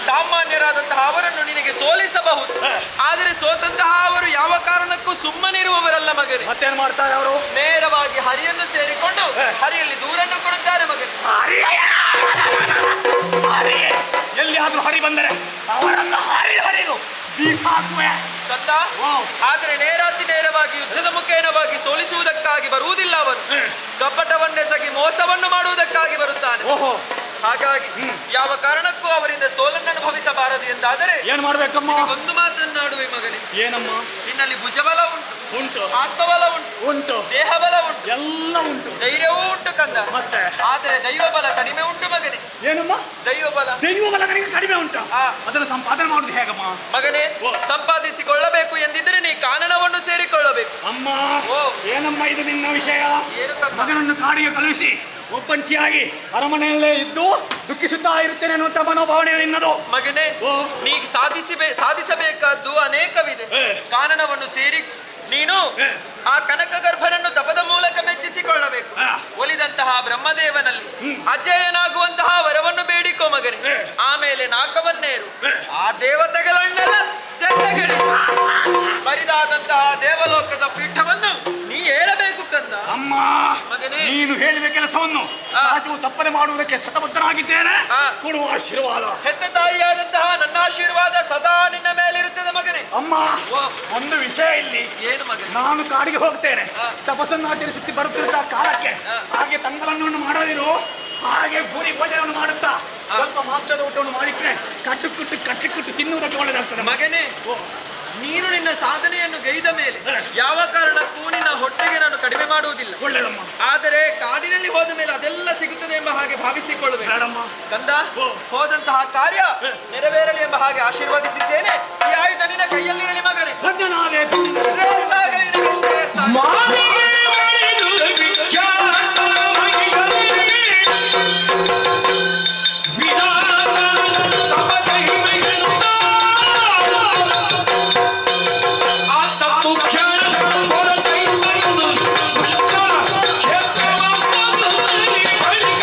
ಸಾಮಾನ್ಯರಾದಂತಹ ಅವರನ್ನು ನಿನಗೆ ಸೋಲಿಸಬಹುದು, ಆದರೆ ಸೋತಂತಹ ಅವರು ಯಾವ ಕಾರಣಕ್ಕೂ ಸುಮ್ಮನಿರುವವರಲ್ಲ ಮಗನೇ. ಮತ್ತೇನು ಮಾಡ್ತಾರೆ ಅವರು? ನೇರವಾಗಿ ಹರಿಯನ್ನು ಸೇರಿಕೊಂಡು ಹರಿಯಲ್ಲಿ ದೂರನ್ನು ಕೊಡುತ್ತಾರೆ ಮಗನೇ. ಎಲ್ಲಿಯಾದ್ರೂ ಹರಿ ಬಂದರೆ ಅವರನ್ನು ಹರಿದು ಬೀಸಾಕುವೆ ಕಂದ. ಆದರೆ ನೇರವಾಗಿ ಯುದ್ಧದ ಮುಖೇನವಾಗಿ ಸೋಲಿಸುವುದಕ್ಕಾಗಿ ಬರುವುದಿಲ್ಲ ಅವನು. ಕಪಟವನ್ನೆಸಗಿ ಮೋಸವನ್ನು ಮಾಡುವುದಕ್ಕಾಗಿ ಬರುತ್ತಾನೆ. ಓಹೋ, ಹಾಗಾಗಿ ಯಾವ ಕಾರಣಕ್ಕೂ ಅವರಿಂದ ಸೋಲನ್ನು ಅನುಭವಿಸಬಾರದು ಎಂದಾದರೆ ಏನ್ ಮಾಡ್ಬೇಕಮ್ಮ? ಒಂದು ಮಾತನ್ನಾಡುವೆ ಮಗನೇ. ಏನಮ್ಮ? ನಿನ್ನಲ್ಲಿ ಭುಜಬಲ ಉಂಟು, ಉಂಟು. ಆತ್ಮಬಲ ಉಂಟು, ಉಂಟು. ದೇಹಬಲ ಉಂಟು, ಎಲ್ಲ ಉಂಟು. ಧೈರ್ಯವೂ ಉಂಟು ಕಂದ. ಮತ್ತೆ ಆದರೆ ದೈವಬಲ ಕಡಿಮೆ ಉಂಟು ಮಗನೇ. ಏನಮ್ಮ? ದೈವಬಲ ದೈವಬಲ ನನಗೆ ಕಡಿಮೆ ಉಂಟಾ? ಆ. ಅದನ್ನು ಸಂಪಾದನೆ ಮಾಡುದು ಹೇಗಮ್ಮ? ಮಗನೇ, ಸಂಪಾದಿಸಿಕೊಳ್ಳಬೇಕು ಎಂದಿದ್ದರೆ ನೀ ಕಾನನವನ್ನು ಸೇರಿಕೊಳ್ಳಬೇಕು. ಅಮ್ಮ, ಓ. ಏನಮ್ಮ ಇದು ನಿನ್ನ ವಿಷಯ? ಏನು ಕಂದ? ಮಗನನ್ನು ಕಾಡಿಗೆ ಕಳುಹಿಸಿ ಒಬ್ಬಂಟಿಯಾಗಿ ಅರಮನೆಯಲ್ಲೇ ಇದ್ದು ದುಃಖಿಸುತ್ತಾ ಇರುತ್ತೇನೆ ಅನ್ನುವಂತ ಮನೋಭಾವನೆ ನಿನ್ನದು. ಮಗನೇ, ಓ. ನೀ ಸಾಧಿಸಬೇಕಾದ್ದು ಅನೇಕವಿದೆ. ಕಾನನವನ್ನು ಸೇರಿ ನೀನು ಆ ಕನಕ ಗರ್ಭನನ್ನು ತಪದ ಮೂಲಕ ಮೆಚ್ಚಿಸಿಕೊಳ್ಳಬೇಕು. ಒಲಿದಂತಹ ಬ್ರಹ್ಮದೇವನಲ್ಲಿ ಅಜಯನಾಗುವಂತಹ ವರವನ್ನು ಬೇಡಿಕೋ ಮಗನೇ. ಆಮೇಲೆ ನಾಕವನ್ನೇರು ಆ ದೇವತೆಗಳನ್ನೆಲ್ಲ ತೆಸೆಗಡಿಸು. ಬರಿದಾದಂತಹ ದೇವಲೋಕದ ಪೀಠವನ್ನು ನೀ ಏರಬೇಕು ಕಂದ. ಅಮ್ಮ, ಮಗನೇ, ನೀನು ಹೇಳಿದ ಕೆಲಸವನ್ನು ಆಚು ತಪ್ಪದೆ ಮಾಡುವುದಕ್ಕೆ ಶತಬದ್ಧನಾಗಿದ್ದೇನೆ. ಆ. ಕೊಡುವ ಆಶೀರ್ವಾದ. ಹೆತ್ತ ತಾಯಿಯಾದಂತಹ ನನ್ನ ಆಶೀರ್ವಾದ ಸದಾ ನಿನ್ನ ಮೇಲಿರುತ್ತದೆ ಮಗನೇ. ಅಮ್ಮ, ಒಂದು ವಿಷಯ ಇಲ್ಲಿ. ಏನು ಮಗನೇ? ನಾನು ಕಾಡಿಗೆ ಹೋಗ್ತೇನೆ. ತಪಸ್ಸನ್ನು ಆಚರಿಸುತ್ತಿ ಬರುತ್ತಿರುತ್ತ ಕಾಲಕ್ಕೆ ಹಾಗೆ ತಂಗಳನ್ನು ಮಾಡದಿರು, ಹಾಗೆ ಪೂರಿ ಭೋಜನವನ್ನು ಮಾಡುತ್ತಾ ಸ್ವಲ್ಪ ಮಾಂಸದ ಊಟವನ್ನು ಮಾಡಿದ್ರೆ ಕಟ್ಟಿಕುಟ್ಟು ತಿನ್ನುವುದಕ್ಕೆ ಒಳ್ಳೆದಾಗ್ತದೆ ಮಗನೇ. ನೀನು ನಿನ್ನ ಸಾಧನೆಯನ್ನು ಗೈದ ಮೇಲೆ ಯಾವ ಕಾರಣಕ್ಕೂ ನಿನ್ನ ಹೊಟ್ಟೆಗೆ ನಾನು ಕಡಿಮೆ ಮಾಡುವುದಿಲ್ಲ. ಒಳ್ಳೆದಮ್ಮ. ಆದರೆ ಕಾಡಿನಲ್ಲಿ ಹೋದ ಮೇಲೆ ಅದೆಲ್ಲ ಸಿಗುತ್ತದೆ ಎಂಬ ಹಾಗೆ ಭಾವಿಸಿಕೊಳ್ಳಬೇಕು ಬೇಡಮ್ಮ. ಕಂದ. ಹೋದಂತಹ ಕಾರ್ಯ ನೆರವೇರಲಿ ಎಂಬ ಹಾಗೆ ಆಶೀರ್ವದಿಸಿದ್ದೇನೆ. ಈ ಆಯುಧ ನಿನ್ನ ಕೈಯಲ್ಲಿರಲಿ ಮಗನೇ. ಧನ್ಯನಾದೆ. ಶ್ರೇಯಸ್ಸಾಗಲಿ ನಿನಗೆ, ಶ್ರೇಯಸ್ಸಾಗಲಿ. ಮಾನಿಗೆ ಮಾಡಿದು ವಿಖ್ಯಾತ ಮಹಿಳೆಯರಿಗೆ ವಿರಾಟ ತಪದಹಿಮೆಗೆಂದ ಆತ ಮುಖ್ಯನ ಹೊರತೈತಂದು ಪುಷ್ಪ ಕ್ಷೇತ್ರವನ್ನು ಬಳಿಕ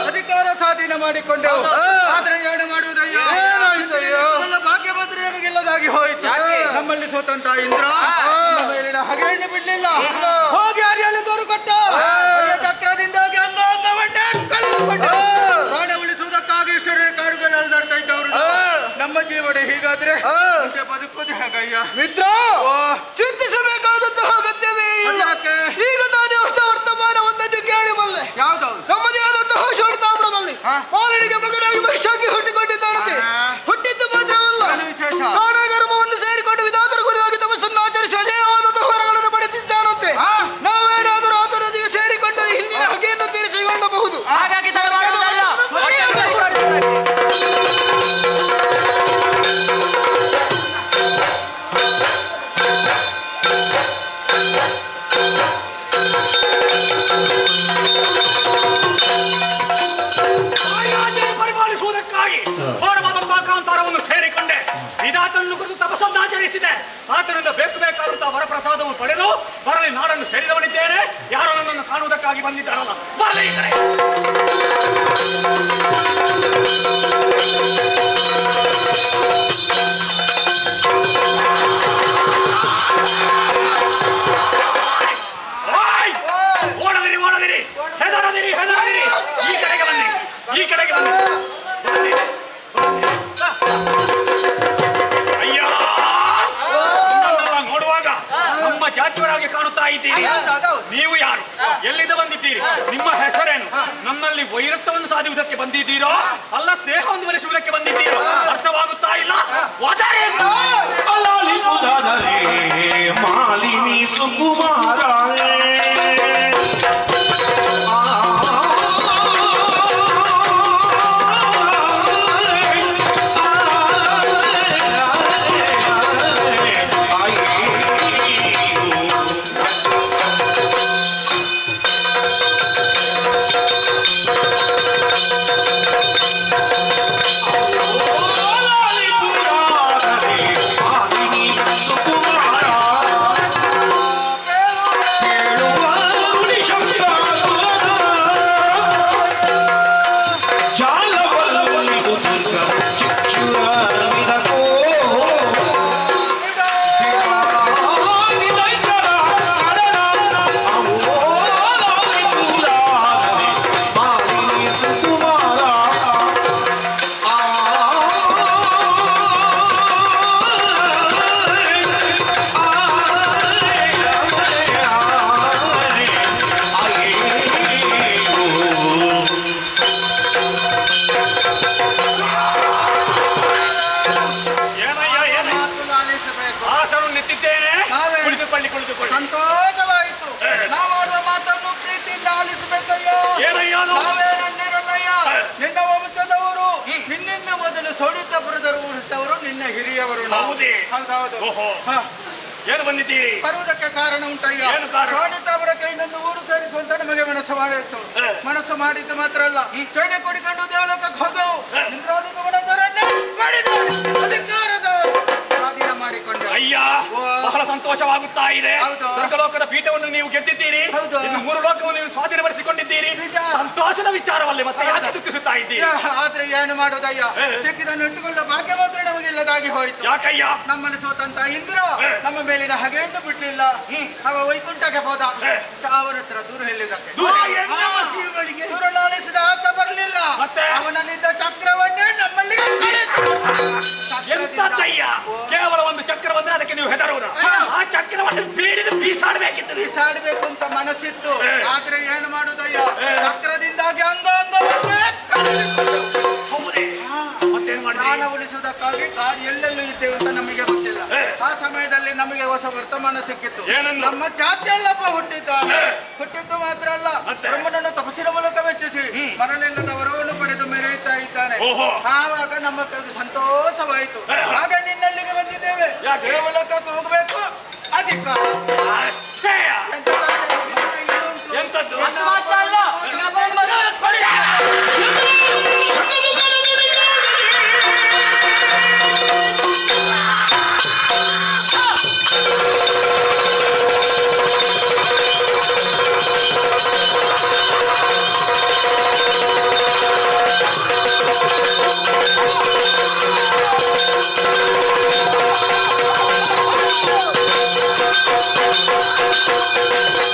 ಅಧಿಕಾರ ಸ್ವಾಧೀನ ಮಾಡಿಕೊಂಡೆವು. ಆದ್ರೆ ಏನು ಮಾಡುವುದಯ್ಯ, ಭಾಗ್ಯಭದ್ರ ನಮಗಿಲ್ಲದಾಗಿ ಹೋಯಿತು. ನಮ್ಮಲ್ಲಿ ಸ್ವತಂತ್ರ ಇಂದ್ರ ನಮ್ಮ ಮೇಲಿನ ಹಗೆಯನ್ನು ಬಿಡ್ಲಿಲ್ಲ. ಹೋಗಿ ಹರಿಯಲ್ಲಿ ದೂರು ಕೊಟ್ಟ ಅಯ್ಯ ಮಿತ್ರ ಚಿಂತಿಸಬೇಕಾದಂತಹ ಅಗತ್ಯವೇ ಇಲ್ಲ. ಈಗ ನಾನು ಹೊಸ ವರ್ತಮಾನ ಒಂದನ್ನು ಕೇಳಿ ಬಲ್ಲೆ. ಯಾವ್ದೌದು? ನಮ್ಮದೇ ಆದಂತಹ ಶೋಣಿತಾಪುರದಲ್ಲಿ ಮಾಲಿನಿಗೆ ಮಗನಾಗಿ ಮಹಿಷಾಗಿ ಹುಟ್ಟಿಕೊಂಡಿದ್ದಾನಂತೆ. ಹುಟ್ಟಿದ್ದು ಮಾತ್ರವಲ್ಲ, ಏನು ವಿಶೇಷ? ಕಾರಾಗರ್ಭವನ್ನು ಸೇರಿಕೊಂಡು ವಿಧಾತರ ಗುರಿಯಾಗಿ ತಪಸ್ಸನ್ನು ಆಚರಿಸಿ ಅಜೇಯವಾದಂತಹ ಹೊರಗಳನ್ನು ಪಡೆದಿದ್ದಾನಂತೆ. ನಾವೇನಾದರೂ ಆತನೊಂದಿಗೆ ಸೇರಿಕೊಂಡರೆ ಹಿಂದಿನ ಹಗೆಯನ್ನು ತೀರಿಸಿಕೊಳ್ಳಬಹುದು. ಹಾಗಾಗಿ ತಡ ಮಾಡುವುದಲ್ಲ. ಪರಿಪಾಲಿಸುವುದಕ್ಕಾಗಿ ಘೋರವಾದಂತಹ ಕಾಂತಾರವನ್ನು ಸೇರಿಕೊಂಡೆ ವಿಧಾತನನ್ನು ಕುರಿತು ತಪಸ್ಸನ್ನು ಆಚರಿಸಿದೆ. ಆತನಿಂದ ಬೇಕಾದಂತಹ ವರಪ್ರಸಾದವನ್ನು ಪಡೆದು ಬರಲಿ ನಾಡನ್ನು ಸೇರಿದವನಿದ್ದೇನೆ. ಯಾರೋ ನನ್ನನ್ನು ಕಾಣುವುದಕ್ಕಾಗಿ ಬಂದಿದ್ದಾರಲ್ಲ, ಬರಲಿ ಈ ಕಡೆ. ಓಯ್! ಓಡದಿರಿ ಓಡದಿರಿ, ಹೆದರದಿರಿ ಹೆದರದಿರಿ, ಈ ಕಡೆಗೆ ಬನ್ನಿ, ಈ ಕಡೆಗೆ ಬನ್ನಿ. ಅಯ್ಯ, ನಿಮ್ಮನ್ನೆಲ್ಲ ನೋಡುವಾಗ ನಮ್ಮ ಜಾತಿಯವರಾಗಿ ಕಾಣುತ್ತಾ ಇದ್ದೀರಿ. ನೀವು ಯಾರು? ಎಲ್ಲಿಂದ ಬಂದಿದ್ದೀರಿ? ನಿಮ್ಮ ಹೆಸರೇನು? ನನ್ನಲ್ಲಿ ವೈರತ್ವವನ್ನು ಸಾಧಿಸುವುದಕ್ಕೆ ಬಂದಿದ್ದೀರೋ ಅಲ್ಲ ಸ್ನೇಹವನ್ನು ಬೆಳೆಸುವುದಕ್ಕೆ ಬಂದಿದ್ದೀರೋ ಅರ್ಥವಾಗುತ್ತಾ ಇಲ್ಲ. ಅಲಾಲಿಪುದಾದರೆ ಮಾಲಿನಿ ಸುಕುಮಾರ ಸಂತೋಷವಾಯಿತು. ನಾವು ಮಾಡುವ ಮಾತನ್ನು ಪ್ರೀತಿಯಿಂದ ಆಲಿಸಬೇಕಯ್ಯ. ನಾವೇನನ್ನಿರಲ್ಲಯ್ಯ, ನಿನ್ನ ವಂಶದವರು. ನಿನ್ನಿಂದ ಮೊದಲು ಸೋಡಿತಪುರದವರು ಹುಟ್ಟವರು ನಿನ್ನ ಹಿರಿಯವರು. ಹೌದೌದು. ಏನು ಬಂದಿದ್ದೀರಿ? ಬರುವುದಕ್ಕೆ ಕಾರಣ ಉಂಟಯ್ಯ. ಸೋಡಿತಪುರ ಕೈನೊಂದು ಊರು ಸೇರಿಸುವಂತ ನಮಗೆ ಮನಸ್ಸು ಮಾಡಿತ್ತು. ಮನಸ್ಸು ಮಾಡಿದ್ದು ಮಾತ್ರ ಅಲ್ಲ, ಚೇಣೆ ಕೊಡಿಕೊಂಡು ದೇವಲೋಕಕ್ಕೆ ಹೋದವು. ಇಂದ್ರಾದಿತ್ಯರನ್ನೇ ಅಧಿಕಾರದ ಸ್ವಾಧೀನ ಮಾಡಿಕೊಂಡು ಅಯ್ಯ, ಬಹಳ ಸಂತೋಷವಾಗುತ್ತಾ ಇದೆ. ಸ್ವರ್ಗಲೋಕದ ಪೀಠವನ್ನು ನೀವು ಗೆದ್ದಿದ್ದೀರಿ. ಇನ್ನು 3 ಲೋಕವನ್ನು ನೀವು ಸ್ವಾಧೀನಪಡಿಸಿಕೊಂಡಿದ್ದೀರಿ. ಸಂತೋಷದ ವಿಚಾರವಲ್ಲೇ ಮತ್ತೆ ಯಾಕೆ ದುಃಖಿಸುತ್ತಾ ಇದ್ದೀರಿ? ಆದ್ರೆ ಏನು ಮಾಡೋದಯ್ಯ, ಸಿಕ್ಕಿದನ್ನು ಇಟ್ಟುಕೊಳ್ಳೋ ಭಾಗ್ಯ ಮಾತ್ರ ನಮಗಿಲ್ಲದಾಗಿ ಹೋಯ್ತು. ಯಾಕಯ್ಯ? ನಮ್ಮಲ್ಲಿ ಸೋತಂತ ಇಂದ್ರ ನಮ್ಮ ಮೇಲಿನ ಹಗೆಯನ್ನು ಬಿಡ್ಲಿಲ್ಲ. ಅವ ವೈಕುಂಠಕ್ಕೆ ಹೋದ. ಅವನ ಹತ್ರ ದೂರ ಹೇಳಿದಕ್ಕೆ ದೂರ ನಾಲಿಸಿದ ಆತ ಬರಲಿಲ್ಲ. ಅವನಲ್ಲಿದ್ದ ಚಕ್ರವನ್ನೇ ನಮ್ಮಲ್ಲಿ ಎಂತಯ್ಯ, ಕೇವಲ ಒಂದು ಚಕ್ರ ಬಂದ್ರೆ ಅದಕ್ಕೆ ನೀವು ಹೆದರುವುದು? ಆ ಚಕ್ರವನ್ನು ಬೀಡಿದು ಬೀಸಾಡಬೇಕಿತ್ತು. ಬೀಸಾಡಬೇಕು ಅಂತ ಮನಸ್ಸಿತ್ತು. ಆದ್ರೆ ಏನು ಮಾಡುದಯ್ಯ, ಚಕ್ರದಿಂದಾಗಿ ಅಂಗಾಂಗವನ್ನೇ ಪ್ರಾಣ ಉಳಿಸುವುದಕ್ಕಾಗಿ ಕಾಡು ಎಲ್ಲೆಲ್ಲೂ ಇದ್ದೇವೆ ಅಂತ ನಮಗೆ ಗೊತ್ತಿಲ್ಲ. ಆ ಸಮಯದಲ್ಲಿ ನಮಗೆ ಹೊಸ ವರ್ತಮಾನ ಸಿಕ್ಕಿತ್ತು. ನಮ್ಮ ಜಾತಿಯಲ್ಲಪ್ಪ ಹುಟ್ಟಿದ್ದು ಮಾತ್ರ ಅಲ್ಲ, ಬ್ರಹ್ಮನನ್ನು ತಪಸ್ಸಿನ ಮೂಲಕ ಮೆಚ್ಚಿಸಿ ಮರಳಿಲ್ಲದ ವರವನ್ನು ಪಡೆದು ಮೆರೆಯುತ್ತಾ ಇದ್ದಾನೆ. ಆವಾಗ ನಮ್ಮ ಸಂತೋಷವಾಯಿತು. ಆಗ ನಿನ್ನಲ್ಲಿಗೆ ಬಂದಿದ್ದೇವೆ. ದೇವಲೋಕಕ್ಕೆ ಹೋಗಬೇಕು, ಅಧಿಕಾರ Thank you.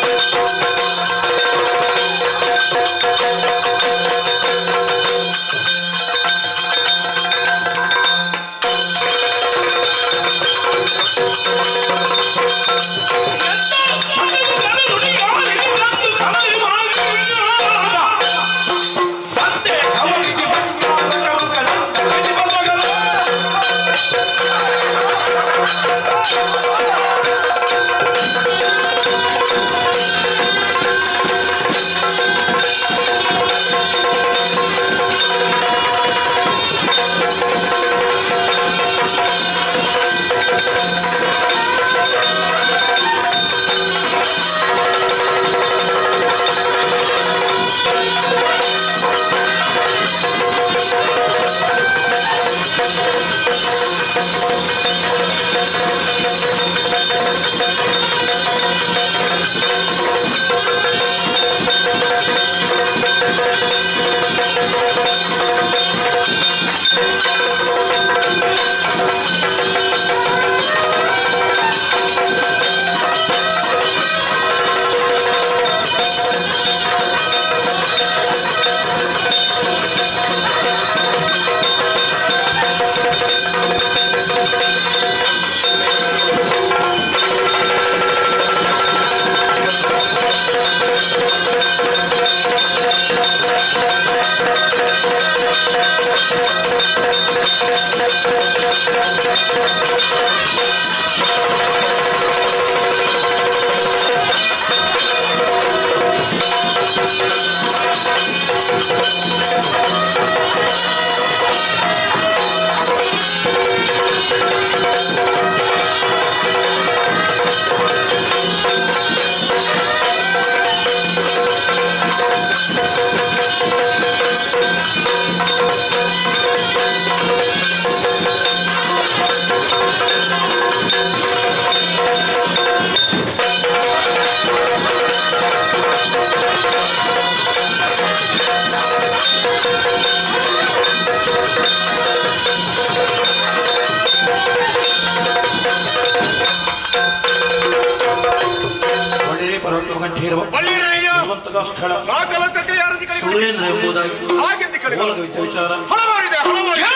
ಸ್ಥಳ ನಾಗಲೋಕಕ್ಕೆ ಯಾರದಿ ಕೈ ಸುರೇಂದ್ರ ಎಂಬುದಾಗಿ ಹಾಗೆಂದು ಕೈ ವಿಚಾರ ಹಲವಾರಿದೆ ಹಲವಾರಿದೆ.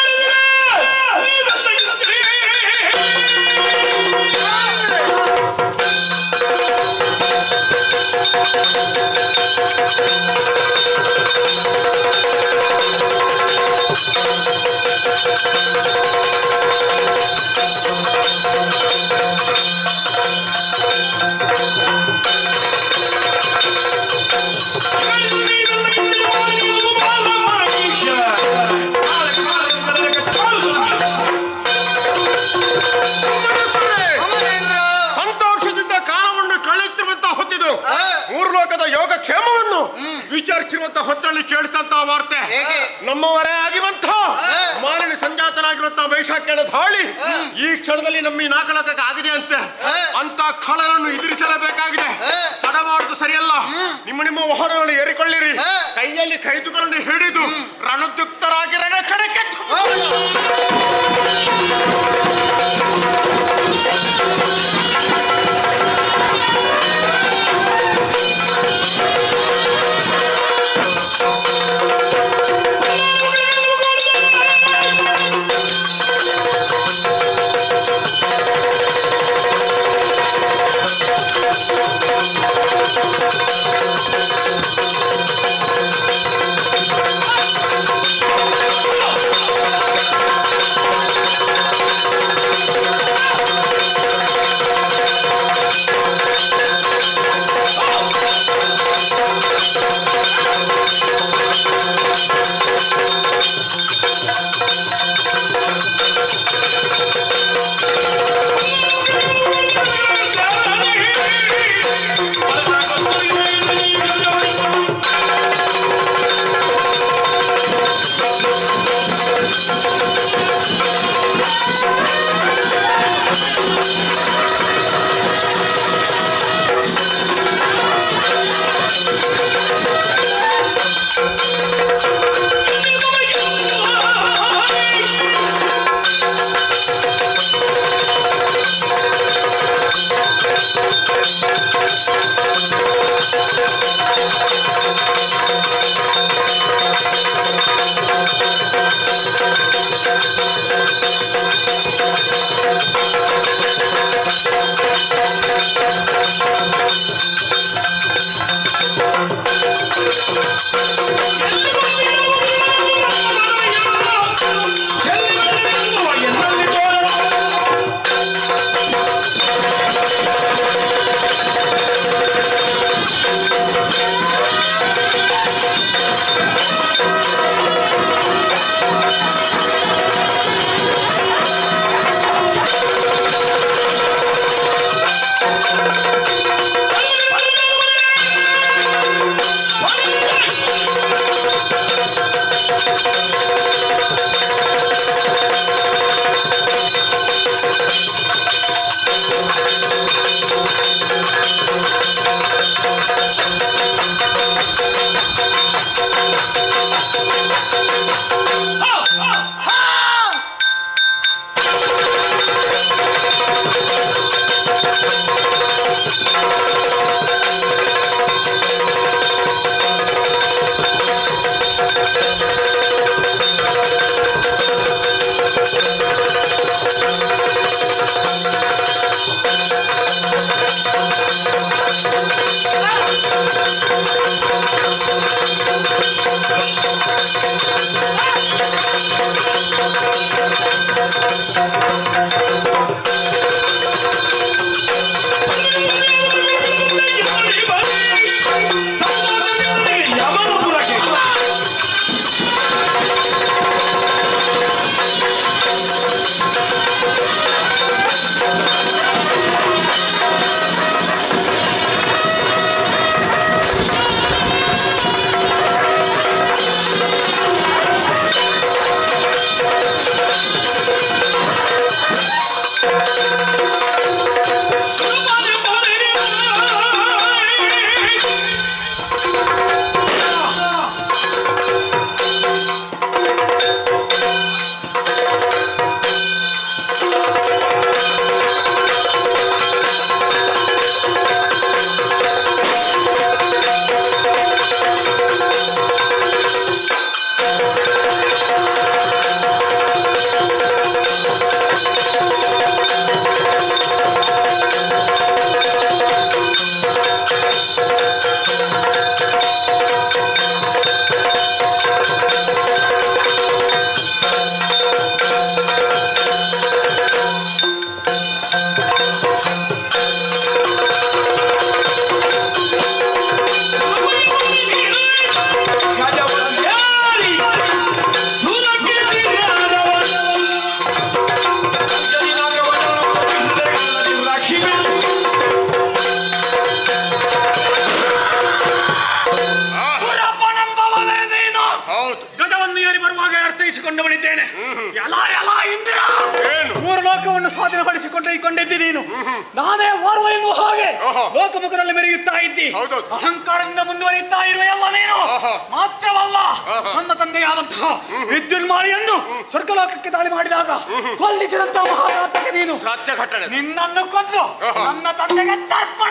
ಸಂತೋಷದಿಂದ ಕಾಲವನ್ನು ಕಳೆಯುತ್ತಿರುವಂತಹ ಹೊತ್ತಿದು ಮೂರು ಲೋಕದ ಯೋಗ ಕ್ಷೇಮವನ್ನು ವಿಚಾರಿಸಿರುವಂತಹ ಹೊತ್ತಲ್ಲಿ ಕೇಳಿಸಂತಹ ವಾರ್ತೆ ನಮ್ಮವರೇ ಆಗಿರುವಂತಹ ಮಾಲಿನ್ಯ ಸಂಜಾತನಾಗಿರುವಂತಹ ವೈಶಾಖ್ಯನ ದಾಳಿ ಈ ಕ್ಷಣದಲ್ಲಿ ನಮ್ಮ ಈ ನಾಲ್ಕಲೋಕಕ್ಕೆ ಆಗಿದೆ ಅಂತೆ. ಅಂತ ಖಳನನ್ನು ಎದುರಿಸಲೇಬೇಕಾಗಿದೆ. ತಡ ಮಾಡುದು ಸರಿಯಲ್ಲ. ನಿಮ್ಮ ನಿಮ್ಮ ವಾಹನಗಳನ್ನು ಏರಿಕೊಳ್ಳಿರಿ. ಕೈಯಲ್ಲಿ ಕೈದುಗಳನ್ನು ಹಿಡಿದು ರಣದುಕ್ತರಾಗಿ ರಣ ಕಡೆಗೆ ಗಜವನ್ನು ಏರಿ ಬರುವಾಗ ಅರ್ಥೈಸಿಕೊಂಡವನಿದ್ದೇನೆ. ಎಲ್ಲ ಇಂದ್ರ ಮೂರು ಲೋಕವನ್ನು ಸ್ವಾಧೀನಪಡಿಸಿಕೊಂಡಿದ್ದಿ ನೀನು. ನಾನೇ ಓರ್ವ ಎನ್ನುವ ಹಾಗೆ ಲೋಕಮುಖದಲ್ಲಿ ಮೆರೆಯುತ್ತಾ ಇದ್ದಿ. ಅಹಂಕಾರದಿಂದ ಮುಂದುವರಿಯುತ್ತಾ ಇರುವ ಎಲ್ಲ ನೀನು ಮಾತ್ರವಲ್ಲ, ನನ್ನ ತಂದೆಯಾದಂತಹ ವಿದ್ಯುನ್ಮಾಲಿಯನ್ನು ಸ್ವರ್ಗಲೋಕಕ್ಕೆ ದಾಳಿ ಮಾಡಿದಾಗ ಕೊಲ್ಲಿಸಿದಂತಹ ಮಹಾಘಾತಕ ನೀನು. ನಿನ್ನನ್ನು ಕೊಂದು ನನ್ನ ತಂದೆಗೆ ತರ್ಪಣ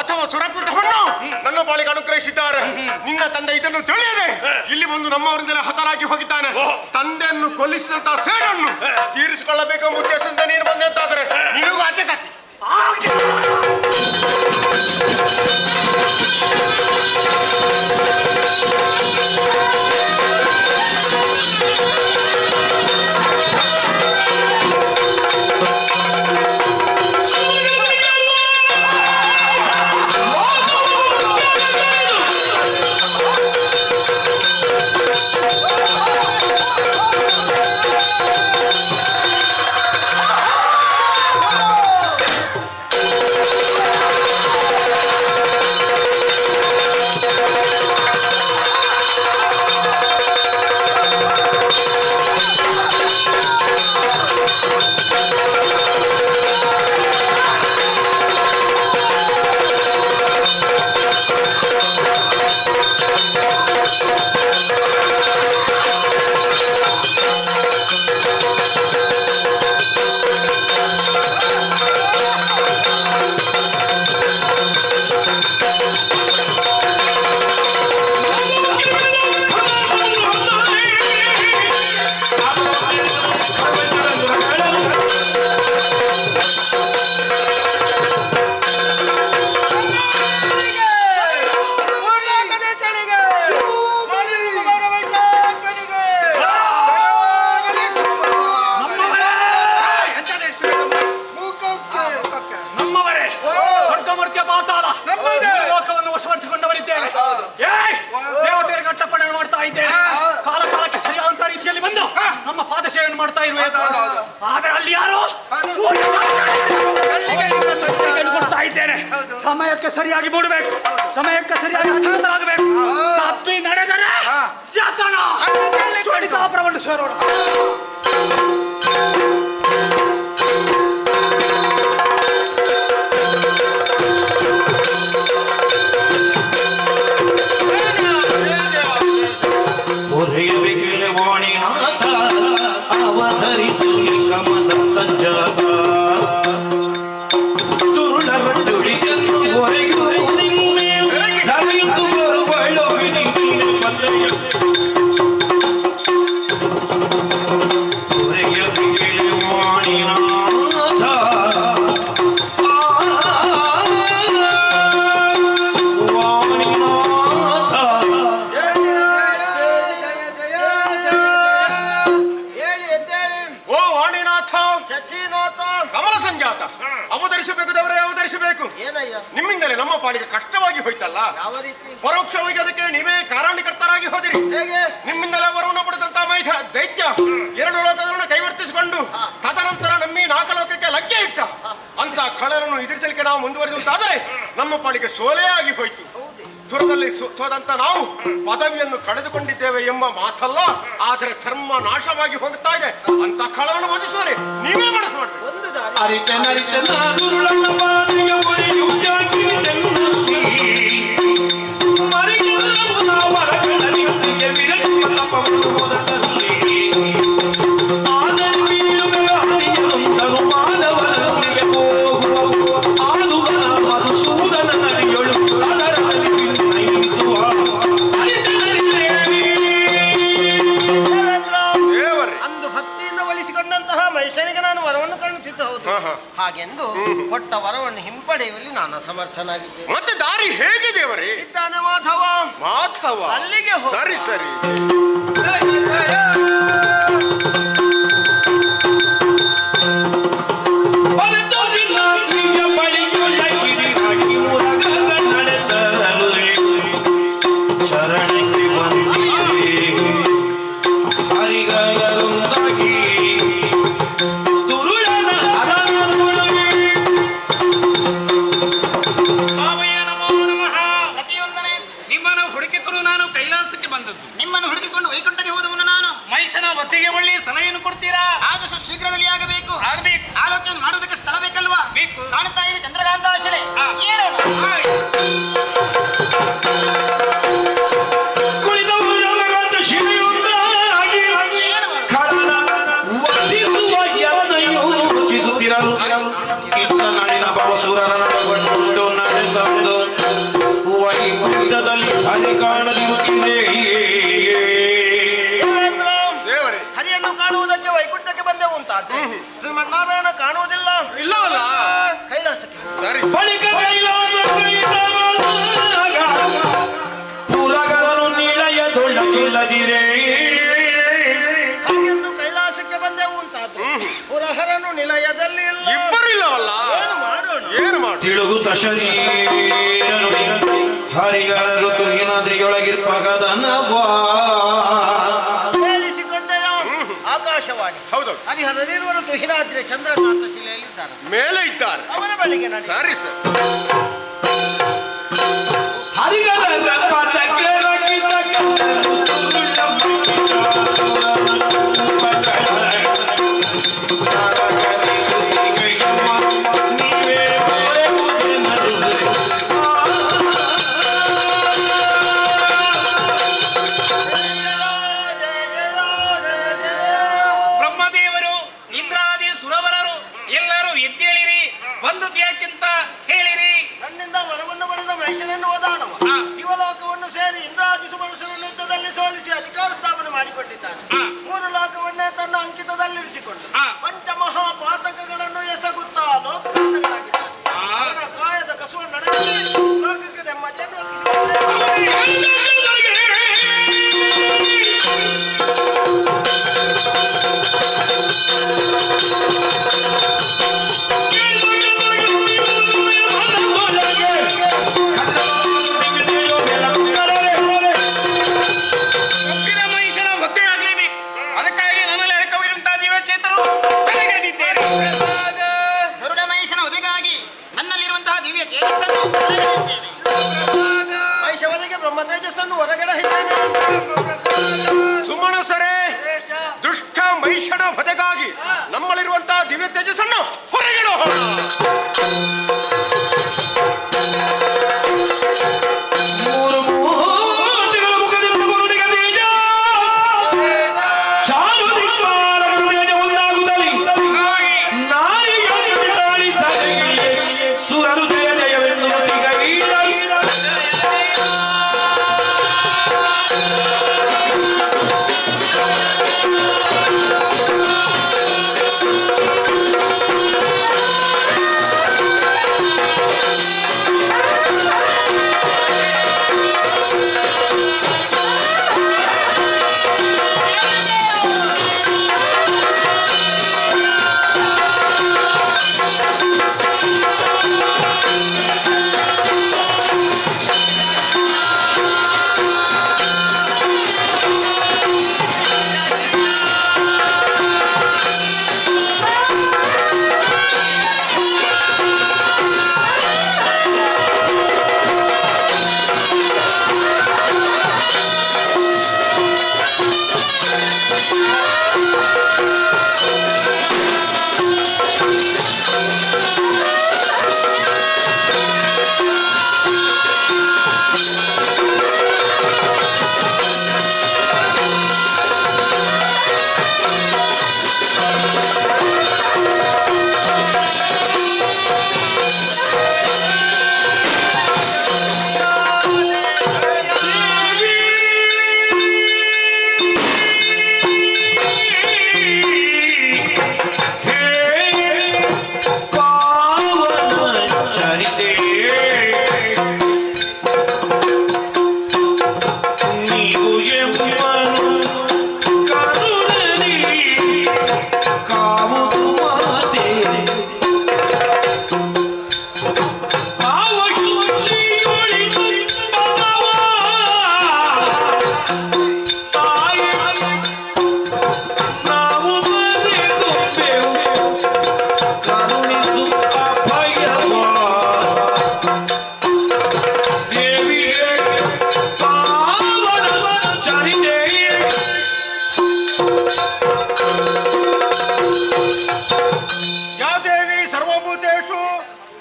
ಅಥವಾ ಸುರಪೀಠವನ್ನು ನನ್ನ ಪಾಲಿಗೆ ಅನುಗ್ರಹಿಸಿದ್ದಾರೆ. ನಿನ್ನ ತಂದೆ ಇದನ್ನು ತಿಳಿಯದೆ ಇಲ್ಲಿ ಬಂದು ನಮ್ಮವರಿಂದಲೇ ಹತರಾಗಿ ಹೋಗಿದ್ದಾನೆ. ತಂದೆಯನ್ನು ಕೊಲ್ಲಿಸಿದಂತಹ ಸೇಡನ್ನು ತೀರಿಸಿಕೊಳ್ಳಬೇಕೆಂಬ ಉದ್ದೇಶದಿಂದ ನೀನು ಬಂದಂತಾದರೆ ನಿನಗೂ ಆಚೆ ಕಟ್ಟಿ ಮಾಡ್ತಾ ಇರುವೆ. ಆದರೆ ಅಲ್ಲಿ ಯಾರು ಕೊಡ್ತಾ ಇದ್ದೇನೆ. ಸಮಯಕ್ಕೆ ಸರಿಯಾಗಿ ಮೂಡಬೇಕು, ಸಮಯಕ್ಕೆ ಸರಿಯಾಗಿ ಹಸ್ತಗತರಾಗಬೇಕು. ತಪ್ಪಿ ನಡೆದರೆ ಜಾತನ ಶೋಣಿತಾಪುರವನ್ನು ಸೇರೋಣ. ಅವತರಿಸುವೆ ಕಮಲ ಸಂಜಾತ ತುರುಳರ ತುಳಿಯನ್ನು ಹೊರಗುವುದಿನ್ನೇ ಧರಿದು ಬರುವಳು ವಿನಿಮಿನ ಪದಯ ಹೊರಗೆ ವಾಣಿನಾಥ ವಾಣಿನಾಥ ಕಮಲ ಸಂಜಾತ ಅವತರಿಸಬೇಕು ದೇವರೇ, ಅವತರಿಸಬೇಕು. ನಿಮ್ಮಿಂದಲೇ ನಮ್ಮ ಪಾಲಿಗೆ ಕಷ್ಟವಾಗಿ ಹೋಯ್ತಲ್ಲ, ಪರೋಕ್ಷವಾಗಿ ಅದಕ್ಕೆ ನೀವೇ ಕಾರಣೀಕರ್ತರಾಗಿ ಹೋದಿರಿ. ನಿಮ್ಮಿಂದಲೇ ವರವನ್ನು ಪಡೆದಂತ ಮೈಥ ದೈತ್ಯ 2 ಲೋಕಗಳನ್ನು ಕೈವರ್ತಿಸಿಕೊಂಡು ತದನಂತರ ನಮ್ಮಿ 4 ಲೋಕಕ್ಕೆ ಲಗ್ಗೆ ಇಟ್ಟ ಅಂತ ಖಳರನ್ನು ಎದುರಿಸಲಿಕ್ಕೆ ನಾವು ಮುಂದುವರಿದಂತಾದರೆ ನಮ್ಮ ಪಾಲಿಗೆ ಸೋಲೇ ಆಗಿ ಹೋಯ್ತು. ಸುರದಲ್ಲಿ ಸೋದಂತ ನಾವು ಪದವಿಯನ್ನು ಕಳೆದುಕೊಂಡಿದ್ದೇವೆ ಎಂಬ ಮಾತಲ್ಲ, ಆದರೆ ಧರ್ಮ ನಾಶವಾಗಿ ಹೋಗುತ್ತಾ ಇದೆ. ಅಂತ ಖಳರನ್ನು ವಧಿಸುವರೆ ನೀವೇ ಮನಸ್ಸು ಮಾಡಬೇಕು. ಆದ ನಾಮಕರಣ ಸಿದ್ಧ ಹೌದು. ಹಾಗೆಂದು ಕೊಟ್ಟ ವರವನ್ನು ಹಿಂಪಡೆಯುವಲ್ಲಿ ನಾನು ಅಸಮರ್ಥನಾಗಿದ್ದೇನೆ. ಮತ್ತೆ ದಾರಿ ಹೇಗೆ ದೇವರೇ? ಇದ್ದಾನೆ ಮಾಧವ. ಮಾಧವ ಅಲ್ಲಿಗೆ ಹೋಗು. ಸರಿ ಸರಿ. ಪ್ರತಿಯೊಂದನೇ ನಿಮ್ಮನ್ನು ಹುಡುಕಿಕೊಂಡು ನಾನು ಕೈಲಾಸಕ್ಕೆ ಬಂದದ್ದು. ನಿಮ್ಮನ್ನು ಹುಡುಕಿಕೊಂಡು ವೈಕುಂಠಕ್ಕೆ ಹೋದವನು ನಾನು. ಮಹಿಷನ ಒತ್ತಿಗೆ ಒಳ್ಳೆಯ ಸಲಹೆಯನ್ನು ಕೊಡ್ತೀರಾ? ಆದಷ್ಟು ಶೀಘ್ರದಲ್ಲಿ ಆಗಬೇಕು. ಆಗ್ಬೇಕು. ಆಲೋಚನೆ ಮಾಡುವುದಕ್ಕೆ ಸ್ಥಳ ಬೇಕಲ್ವಾ? ಬೇಕು. ಕಾಣುತ್ತಾ ಇದೆ ಚಂದ್ರಕಾಂತ ಆಶಳೆ. ಹಾ. ಏರೋಣ. ಇತ್ತ ನಾಡಿನ ಬಾವಸೂರನ ನಡುಗೊಂಡು ನಡೆದಂದು ವೈಕುಂಠದಲ್ಲಿ ಹರಿ ಕಾಣದಿರುತ್ತಿದೆ. ದೇವರೇ ಹರಿಯನ್ನು ಕಾಣುವುದಕ್ಕೆ ವೈಕುಂಠಕ್ಕೆ ಬಂದೆವು ಅಂತಾದ್ರೆ ಶ್ರೀಮನ್ನಾರಾಯಣ ಕಾಣುವುದಿಲ್ಲ. ಇಲ್ಲವಲ್ಲ? ಕೈಲಾಸಕ್ಕೆ ಸರಿ. ಬಳಿಕ ಕೈಲಾಸ ಪುರಗರನು ನಿಲಯದೊಳಗಿಲ್ಲದಿರೇ. ಹಾಗೆಂದು ಕೈಲಾಸಕ್ಕೆ ಬಂದೆವು ಅಂತಾದ್ರೆ ಪುರಹರನು ನಿಲಯದಲ್ಲಿ ಇಲ್ಲ. ಇಬ್ಬರು ಇಲ್ಲವಲ್ಲ? ಏನು ಮಾಡೋಣ? ಏನು ಮಾಡು? ತಿಳುಗುತ ಶರೀರನು ಹರಿಗರ ಋತುವಿನದ್ರಿಯೊಳಗಿರ್ಪಗದನ ಹೇಳಿಸಿಕೊಂಡೆಯ ಆಕಾಶವಾಣಿ. ಹೌದು. ಹರಿಹರನಿರುವರು ತುಹಿನಾದ್ರಿ ಚಂದ್ರಕಾಂತ ಶಿಲೆಯಲ್ಲಿದ್ದಾರೆ. ಮೇಲೆ ಇದ್ದಾರೆ. ಅವರ ಬಳಿಗೆ ನಡೆ. ಸರಿ ಸರಿ. ಹರಿಗರ ಪದಕ್ಕೆ ಬ್ರಹ್ಮದೇವರು ಇಂದ್ರಾದಿ ಸುರವರರು ಎಲ್ಲರೂ ಎದ್ದೇಳಿರಿ, ಬಂದು ಯಾಕೆಂತ ಹೇಳಿರಿ. ನನ್ನಿಂದ ವರವನ್ನು ಪಡೆದ ಮಹಿಷನನ್ನು ಓದಾಣವ ಇವಲೋಕವನ್ನು ಸೇರಿ ಇಂದ್ರಾದಿ ಸುಮನಸರನ್ನು ಯುದ್ಧದಲ್ಲಿ ಸೋಲಿಸಿ ಅಧಿಕಾರ ಸ್ಥಾಪನೆ ಮಾಡಿಕೊಂಡಿದ್ದಾನೆ. 3 ಲೋಕವನ್ನೇ ತನ್ನ ಅಂಕಿತದಲ್ಲಿರಿಸಿಕೊಂಡು ಪಂಚಮಹಾಪಾತಕಗಳನ್ನು ಎಸಗುತ್ತಾ ಲೋಕಕರ್ತನಾಗಿದ್ದಾನೆ. ಅವನ ಕಾಯದ ಕಸುವನ್ನು ನಡೆಸಿ ಲೋಕಕ್ಕೆ ನೆಮ್ಮದಿಯನ್ನು ಒದಗಿಸಿದ್ದಾನೆ. ಕಬ್ಬಿನ ಮಹಿಷನ ಹೊತ್ತೆ ಆಗ್ಲೇಬೇಕು. ಅದಕ್ಕಾಗಿ ನನ್ನಲ್ಲಿ ಅಡಕವಿರುವಂತಹ ಜೀವಚೇತರು ತಲೆಗೆಳೆದಿದ್ದೇನೆ. ಗರುಡ ಮಹಿಷನ ಉದೆಗಾಗಿ ನನ್ನಲ್ಲಿರುವಂತಹ ದಿವ್ಯ ತೇಜಸ್ಸನ್ನು ಹೊರಗೆಳೆಯುತ್ತೇನೆ. ಮಹಿಷ ಒದಗಿ ಬ್ರಹ್ಮ ತೇಜಸ್ಸನ್ನು ಹೊರಗಡೆ ಹಿಡಿದೇನೆ. ಸುಮನಸರೇ, ದುಷ್ಟ ಮಹಿಷನ ವಧೆಗಾಗಿ ನಮ್ಮಲ್ಲಿರುವಂತಹ ದಿವ್ಯ ತೇಜಸ್ಸನ್ನು ಹೊರಗಿಡೋಣ. ಮೂರು ಮೂರ್ತಿಗಳ ಮುಖದಿಂದ ಬರುಡಿಗ ತೇಜ ಚಾರು ದಿಕ್ಪಾಲಕ ತೇಜ ಒಂದಾಗುತ್ತಲಿ ನಾರಿಗೆ ತಾಳಿ ತಲೆಗೆ ಸುರರು ಜಯ ಜಯವೆಂದು ನುಡಿಗೈದರು.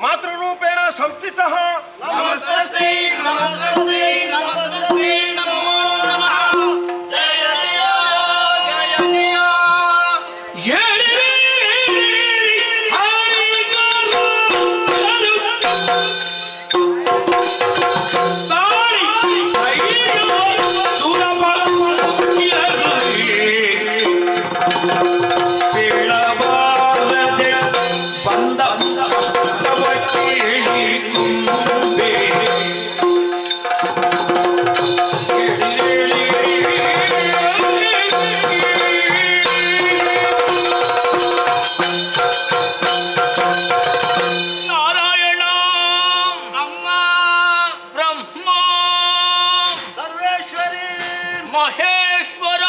ಮಾತೃರೂಪೇಣ ಸಂಸ್ಥಿತಃ ನಮಸ್ತಸ್ಯೈ ನಮಸ್ತಸ್ಯೈ ನಮಸ್ತಸ್ಯೈ ನಮೋ ನಮಃ ಜಯ ಜಯ ಜಯ ಜಯ ನಾರಾಯಣ ಅಮ್ಮ ಬ್ರಹ್ಮ ಸರ್ವೇಶ್ವರಿ ಮಹೇಶ್ವರ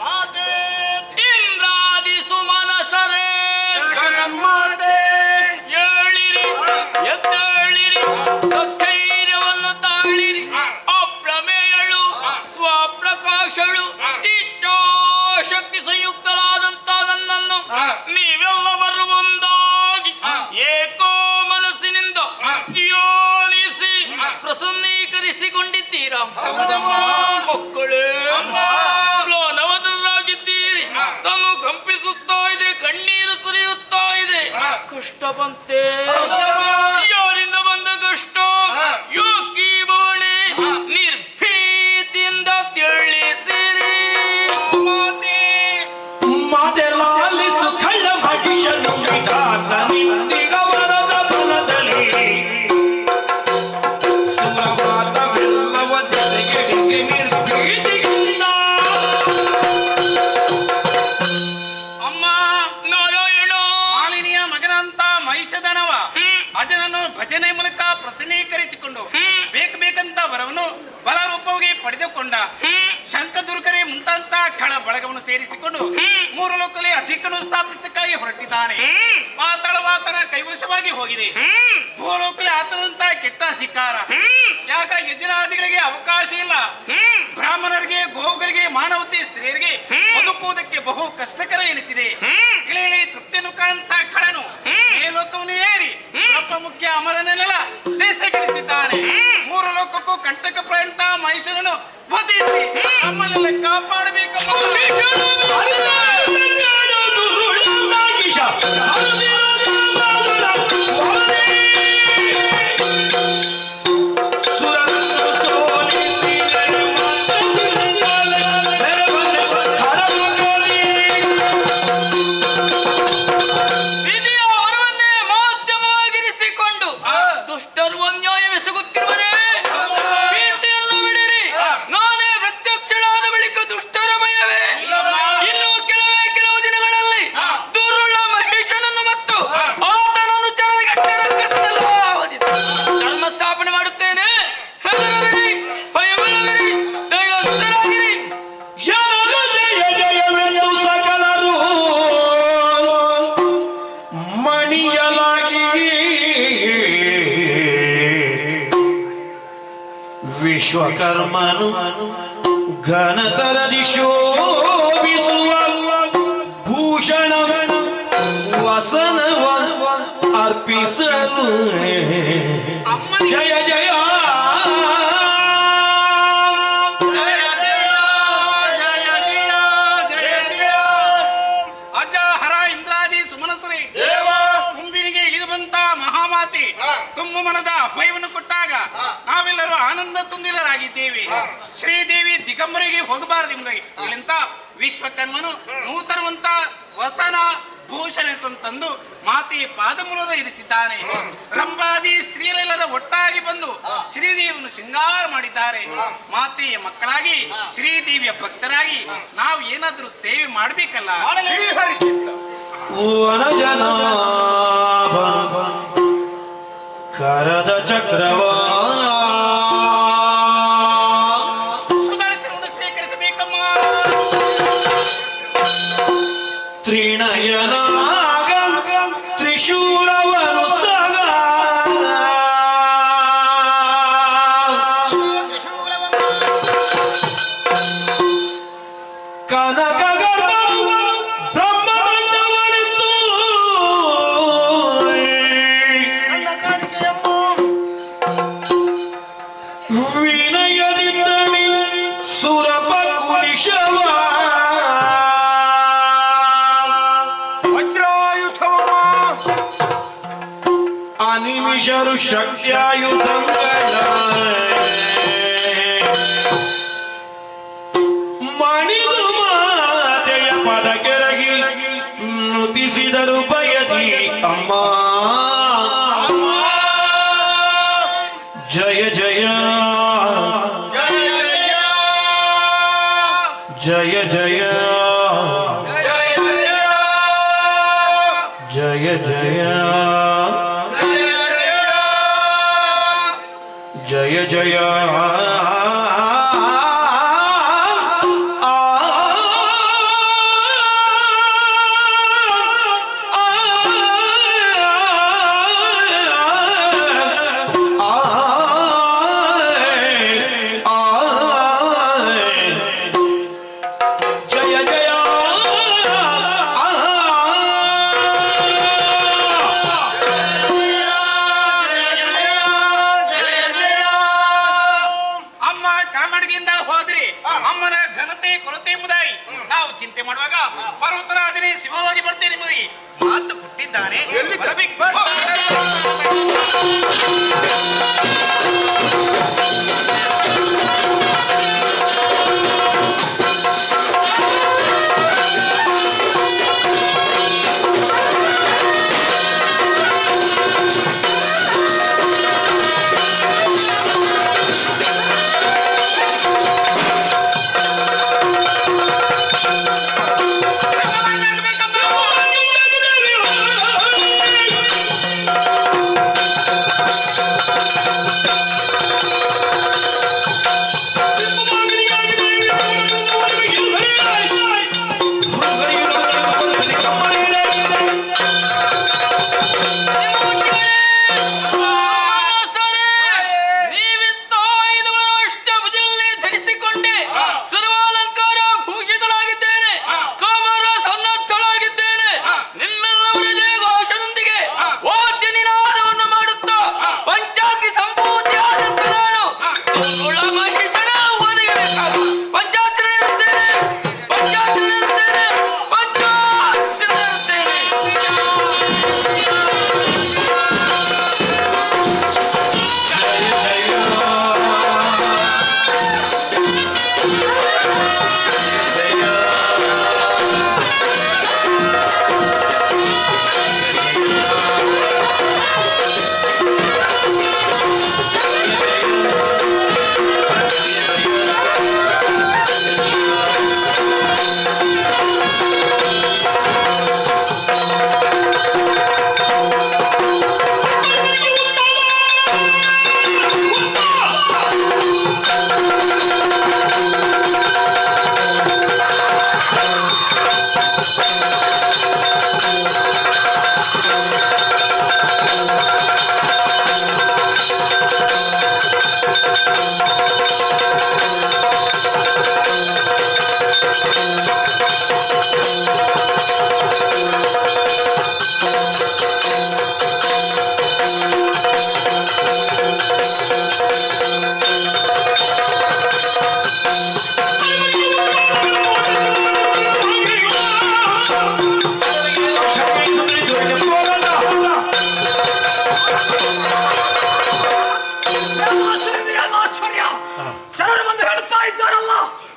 ಮಾತೆ ಇಂದ್ರಾದಿ ಸುಮನಸರೇ ಜಗನ್ಮಾತೆ ಏಳಿರಿ ಎದ್ದೇಳಿರಿ ಸಚ್ಚೈರ್ಯವನ್ನು ತಾಳಿರಿ ಅಪ್ರಮೇಯಳು ಸ್ವಪ್ರಕಾಶಳು ಇಚ್ಛಾಶಕ್ತಿ ಸಂಯುಕ್ತಳಾದಂತ ನನ್ನನ್ನು ನೀವೆಲ್ಲವರು ಒಂದಾಗಿ ಏಕೋ ಮನಸ್ಸಿನಿಂದ ಧ್ಯಾನಿಸಿ ಪ್ರಸನ್ನೀಕರಿಸಿಕೊಂಡಿದ್ದೀರಾ ಮಕ್ಕಳೇ ಮ್ಲಾನವದಲ್ಲಾಗಿದ್ದೀರಿ ತನು ಕಂಪಿಸುತ್ತಾ ಇದೆ ಕಣ್ಣೀರು ಸುರಿಯುತ್ತಾ ಇದೆ ಕಷ್ಟ ಬಂತೆ ಯಾರಿಂದ ಬಂದ ಕಷ್ಟ ಯೋಗಿ ಬವಣೆ ನಿರ್ಭೀತಿಯಿಂದ ತಿಳಿಸಿರಿ ಮಾತೆಲಾಲಿಸು ಕಳ್ಳ ಮಹಿಷನು ವಿಧಾತ ನಿಂದಿಗವರದ ಬಲದಲ್ಲಿ ಸುರವಾದವೆಲ್ಲವ ಜೊತೆಗೆಡಿಸಿ ನಿರ್ಭೀತಿಯಿಂದ ಅಮ್ಮ ನಾರಾಯಣ ಮಾಲಿನಿಯ ಮಗನಂತ ಮಹಿಷಧನವ ಅಜನನ್ನು ಭಜನೆ ಮೂಲಕ ಪ್ರಸನ್ನೀಕರಿಸಿಕೊಂಡು ಬೇಕಂತ ವರವನ್ನು ಬಲರೂಪವಾಗಿ ಪಡೆದುಕೊಂಡ ಶಂಖದುರ್ಗರೆ ಮುಂತಾಂತ ಕಳ ಬಳಗವನ್ನು ಸೇರಿಸಿಕೊಂಡು ಮೂರು ಲೋಕದಲ್ಲಿ ಅಧಿಕನು ಸ್ಥಾಪಿಸಕ್ಕಾಗಿ ಹೊರಟಿದ್ದಾನೆ. ಪಾತಾಳವಾತನ ಕೈವಶವಾಗಿ ಹೋಗಿದೆ. ಭೂಲೋಕದಲ್ಲಿ ಆತನಂತ ಕೆಟ್ಟ ಅಧಿಕಾರ ಯಾಕ ಯಜ್ಞಾದಿಗಳಿಗೆ ಅವಕಾಶ ಇಲ್ಲ. ಬ್ರಾಹ್ಮಣರಿಗೆ ಗೋವುಗಳಿಗೆ ಮಾನವತೆ ಸ್ತ್ರೀಯರಿಗೆ ಬದುಕುವುದಕ್ಕೆ ಬಹು ಕಷ್ಟಕರ ಎನಿಸಿದೆ. ಇಳಿ ತೃಪ್ತಿಯನ್ನು ಕಾಣಂತ ಕಳನು ಮೇಲೋಕವನ್ನು ಏರಿ ಮುಖ್ಯ ಅಮರನೆಲ್ಲ ದೇಶ ಗಳಿಸಿದ್ದಾನೆ. ಮೂರು ಲೋಕಕ್ಕೂ ಕಂಟಕ ಪ್ರಾಯಂತ ಮಹಿಷನನ್ನು ವಧಿಸಿ ನಮ್ಮನ್ನೆಲ್ಲ ಕಾಪಾಡಬೇಕು. ವಿಧಿಯ ವರವನ್ನೇ ಮಾಧ್ಯಮವಾಗಿರಿಸಿಕೊಂಡು ದುಷ್ಟರು ಅನ್ಯಾಯವೆಸಗುತ್ತಿರುವರೇ ಭೀತಿಯನ್ನು ಬಿಡಿರಿ. ನಾನೇ ಪ್ರತ್ಯಕ್ಷಳಾದ ಬಳಿಕ ದುಷ್ಟರ ಭಯವೇ. ಇನ್ನು ಕೆಲವು ದಿನಗಳಲ್ಲಿ ದುರುಳ ಮಹೇಶನನ್ನು ಮತ್ತು ಆತನನ್ನು ಜನಗಟ್ಟೆ ರಕ್ಕಸನೆಲ್ಲ ವಧಿಸಿ ಧರ್ಮ ಸ್ಥಾಪನೆ ಮಾಡುತ್ತೇನೆ. ಹೆದರಬೇಡಿ, ಭಯಗೊಳ್ಳಬೇಡಿ, ಧೈರ್ಯವಂತರಾಗಿರಿ. ಜನರು ಜಯ ಜಯವೆಂದು ಸಕಲರು ಮಣಿಯಲಾಗಿ ವಿಶ್ವಕರ್ಮನು ಘನತರದಿ ಶೋಭಿಸುವ ಭೂಷಣ ವಸನವ ಅರ್ಪಿಸಲು ಜಯ ಜಯ ಅಜ್ಜ ಹರ ಇಂದ್ರಾದಿ ಸುಮನಸರಿ ಕುಂಬಿನಿಗೆ ಇಳಿದು ಬಂತ ಮಹಾಮಾತಿ ತುಂಬು ಮನದ ಅಭಯವನ್ನು ಕೊಟ್ಟಾಗ ನಾವೆಲ್ಲರೂ ಆನಂದ ತುಂದಿಲರಾಗಿದ್ದೇವೆ. ಶ್ರೀದೇವಿ ದಿಗಂಬರಿಗೆ ಹೋಗಬಾರದು ಎಂಬುದಾಗಿ ಇಲ್ಲಿಂತ ವಿಶ್ವಕರ್ಮನು ನೂತನವಂತ ವಸನ ಭೂಷಣ ತಂದು ಮಾತೆಯ ಪಾದಮೂಲದ ಇರಿಸಿದ್ದಾನೆ. ರಂಭಾದಿ ಸ್ತ್ರೀಯರೆಲ್ಲರ ಒಟ್ಟಾಗಿ ಬಂದು ಶ್ರೀದೇವಿಯನ್ನು ಶೃಂಗಾರ ಮಾಡಿದ್ದಾರೆ. ಮಾತೆಯ ಮಕ್ಕಳಾಗಿ ಶ್ರೀದೇವಿಯ ಭಕ್ತರಾಗಿ ನಾವು ಏನಾದರೂ ಸೇವೆ ಮಾಡಬೇಕಲ್ಲ. ವನಜನಾಭ ಕರದ ಚಕ್ರವಾ ಸುದರ್ಶನವನ್ನು ಸ್ವೀಕರಿಸಬೇಕಮ್ಮ. ತ್ರಿನಯನಾಗ ತ್ರಿಶೂಲವನು ಸಗ ಕನಕ ಗರ್ಭವು ಬ್ರಹ್ಮದಂಡವನಿತ್ತು ಪುರುಷರು ಶಕ್ತಿಯಾಯುಧಂಗಳ ಮಣಿದು ಮಾತೆಯ ಪದ ಕೆರಗಿ ನುತಿಸಿದರು ಬಯದಿ ಅಮ್ಮ ಜಯ ಜಯ ಜಯ ಜಯ ಜಯ ಜಯ ಜಯ ಜಯ ಅಮ್ಮನ ಘನತೆ ಕೊರತೆ ಎಂಬುದಾಗಿ ನಾವು ಚಿಂತೆ ಮಾಡುವಾಗ ಪರ್ವತರಾಜನೇ ಶಿವವಾಗಿ ಬರ್ತೇನೆ ಎಂಬುದಾಗಿ ಮಾತು ಕೊಟ್ಟಿದ್ದಾನೆ.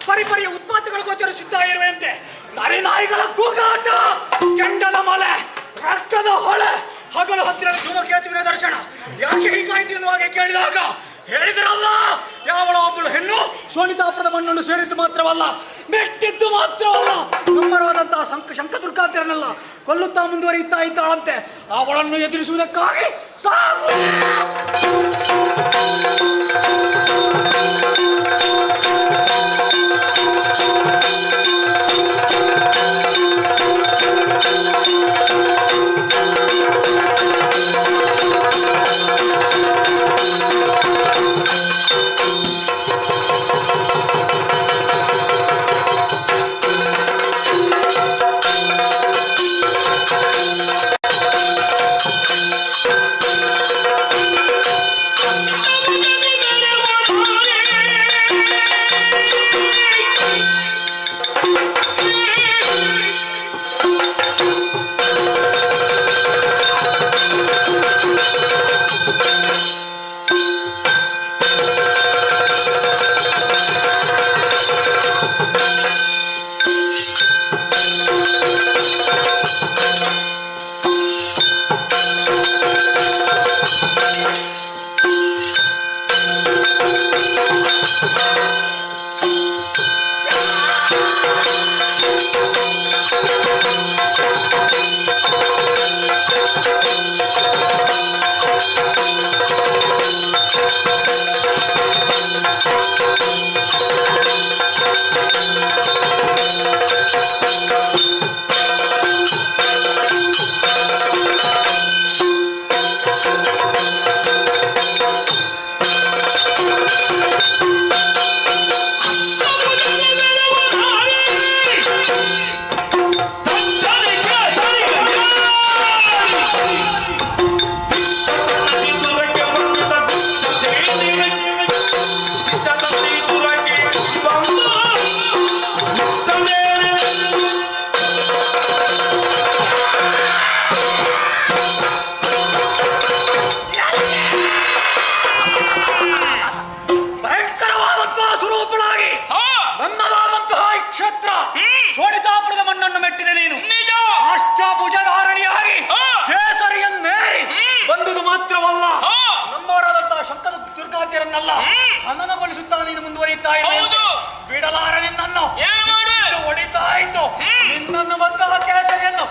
ಪರಿಪರಿಯ ಉತ್ಪಾತಗಳು ಗೋಚರಿಸುತ್ತಾ ಇರುವಂತೆ ನರಿನಾಯಿಗಳ ಕೂಗಾಟ, ಕೆಂಡದ ಮಲೆ, ರಕ್ತದ ಹೊಳೆ, ಹಗಲು ಹತ್ತಿರ ಧೂಮಕೇತುವಿನ ದರ್ಶನ ಯಾಕೆ ಹೀಗಾಯ್ತು ಎನ್ನುವಾಗ ಕೇಳಿದಾಗ ಹೇಳಿದ್ರಲ್ಲ, ಯಾವಳ ಒಬ್ಬಳು ಹೆಣ್ಣು ಶೋಣಿತಾಪುರದ ಮಣ್ಣನ್ನು ಸೇರಿದ್ದು ಮಾತ್ರವಲ್ಲ, ಮೆಟ್ಟಿದ್ದು ಮಾತ್ರವಲ್ಲ, ನಮ್ಮರಾದಂತಹ ಶಂಕದುರ್ಗಾಂತಿರನ್ನೆಲ್ಲ ಕೊಲ್ಲುತ್ತಾ ಮುಂದುವರಿಯುತ್ತಾ ಇದ್ದಾಳಂತೆ. ಅವಳನ್ನು ಎದುರಿಸುವುದಕ್ಕಾಗಿ ಸಾವು Thank you. ಮಾತ್ರವನ್ನಲ್ಲ ಹನನಗೊಳಿಸುತ್ತಾ ನೀನು ಮುಂದುವರಿಯುತ್ತಾ ಹೌದು. ಬಿಡಲಾರ ನಿನ್ನನ್ನು ಏನು ಮಾಡು? ಹೊಡಿತಾ ಆಯ್ತು ನಿನ್ನನ್ನು ಬಂತಹ ಕೇಸರಿಯನ್ನು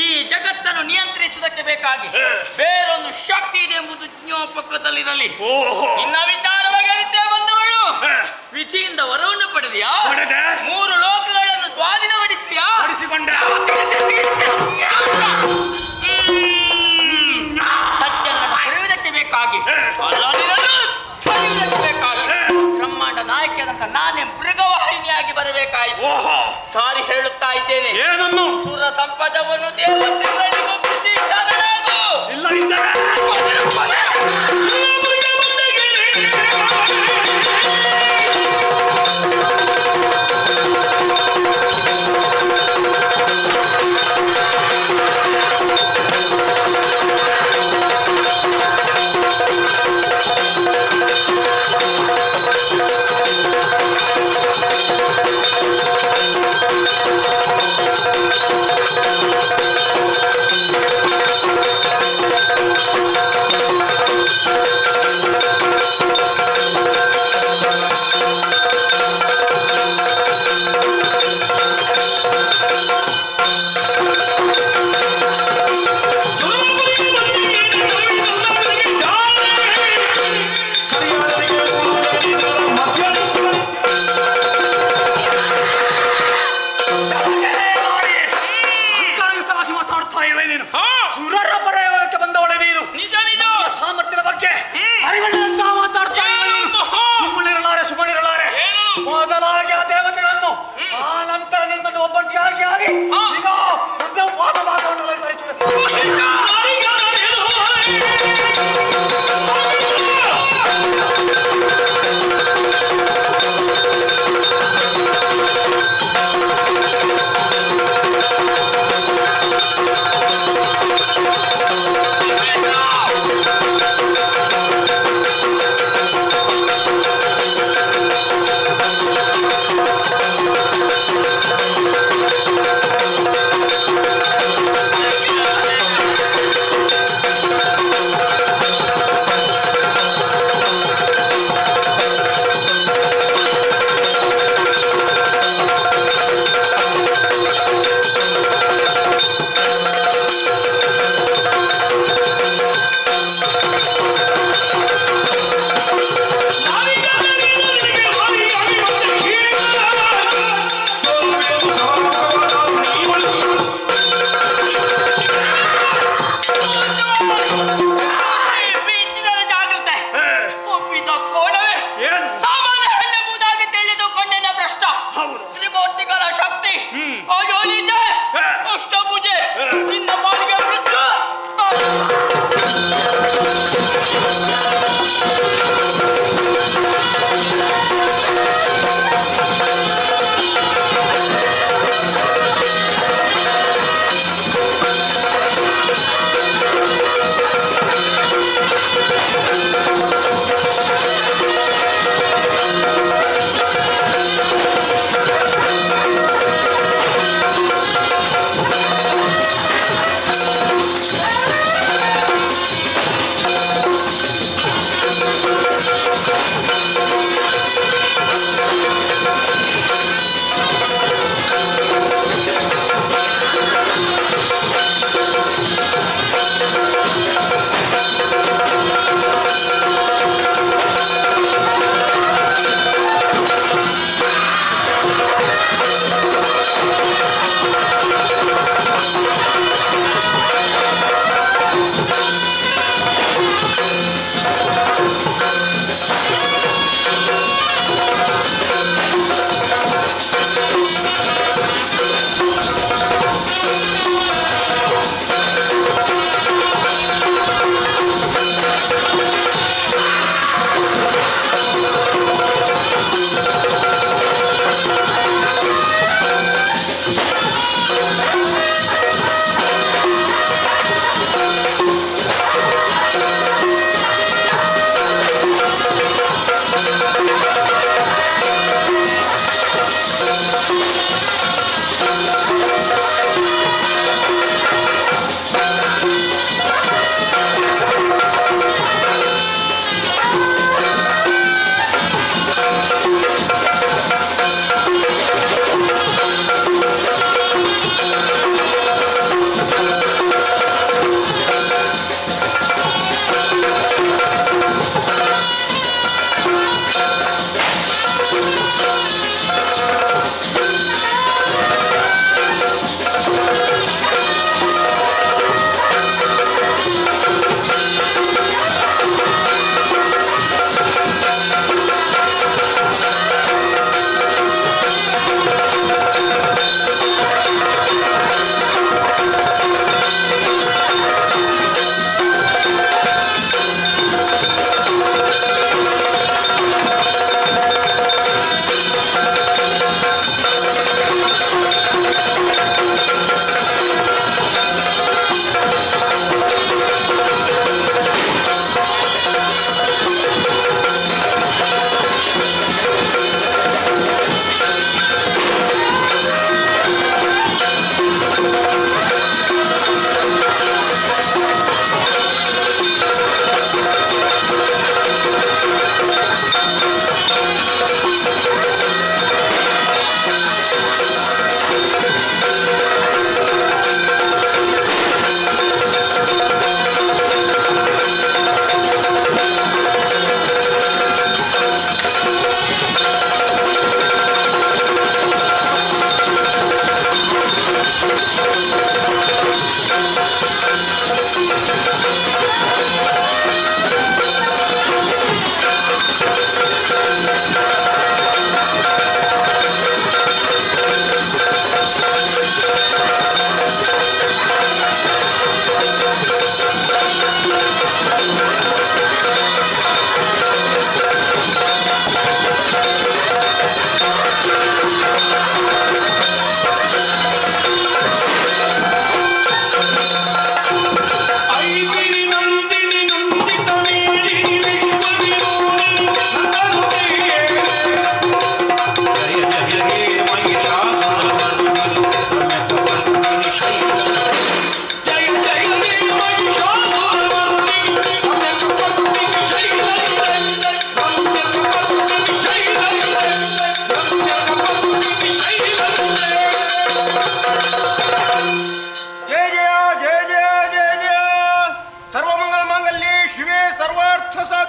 ಈ ಜಗತ್ತನ್ನು ನಿಯಂತ್ರಿಸುವುದಕ್ಕೆ ಬೇಕಾಗಿ ಬೇರೊಂದು ಶಕ್ತಿ ಇದೆ ಎಂಬುದು ಜ್ಞಾಪಕದಲ್ಲಿರಲಿ. ನಿನ್ನ ವಿಚಾರವಾಗಿ ಅರಿತೇ ಬಂದವಳು ವಿಧಿಯಿಂದ ವರವನ್ನು ಪಡೆದಿಯಾ? 3 ಲೋಕಗಳನ್ನು ಸ್ವಾಧೀನಪಡಿಸಿಯಾ? ಸಜ್ಜನನ್ನು ಪಡೆಯುವುದಕ್ಕೆ ಬೇಕಾಗಿ ಬೇಕಾಗಿ ಬ್ರಹ್ಮಾಂಡ ನಾಯಕಿಯಾದಂತ ನಾನೇ ಮೃಗವಾಹಿನಿಯಾಗಿ ಬರಬೇಕಾಯಿತು. ಸಾರಿ ಹೇಳುತ್ತಾ ಇದ್ದೇನೆ, ಏನನ್ನು ಸುರ ಸಂಪದವನ್ನು ದೇವತೆಗಳಿಗೆ ಒಪ್ಪಿಸಿ ಶರಣಾಗು.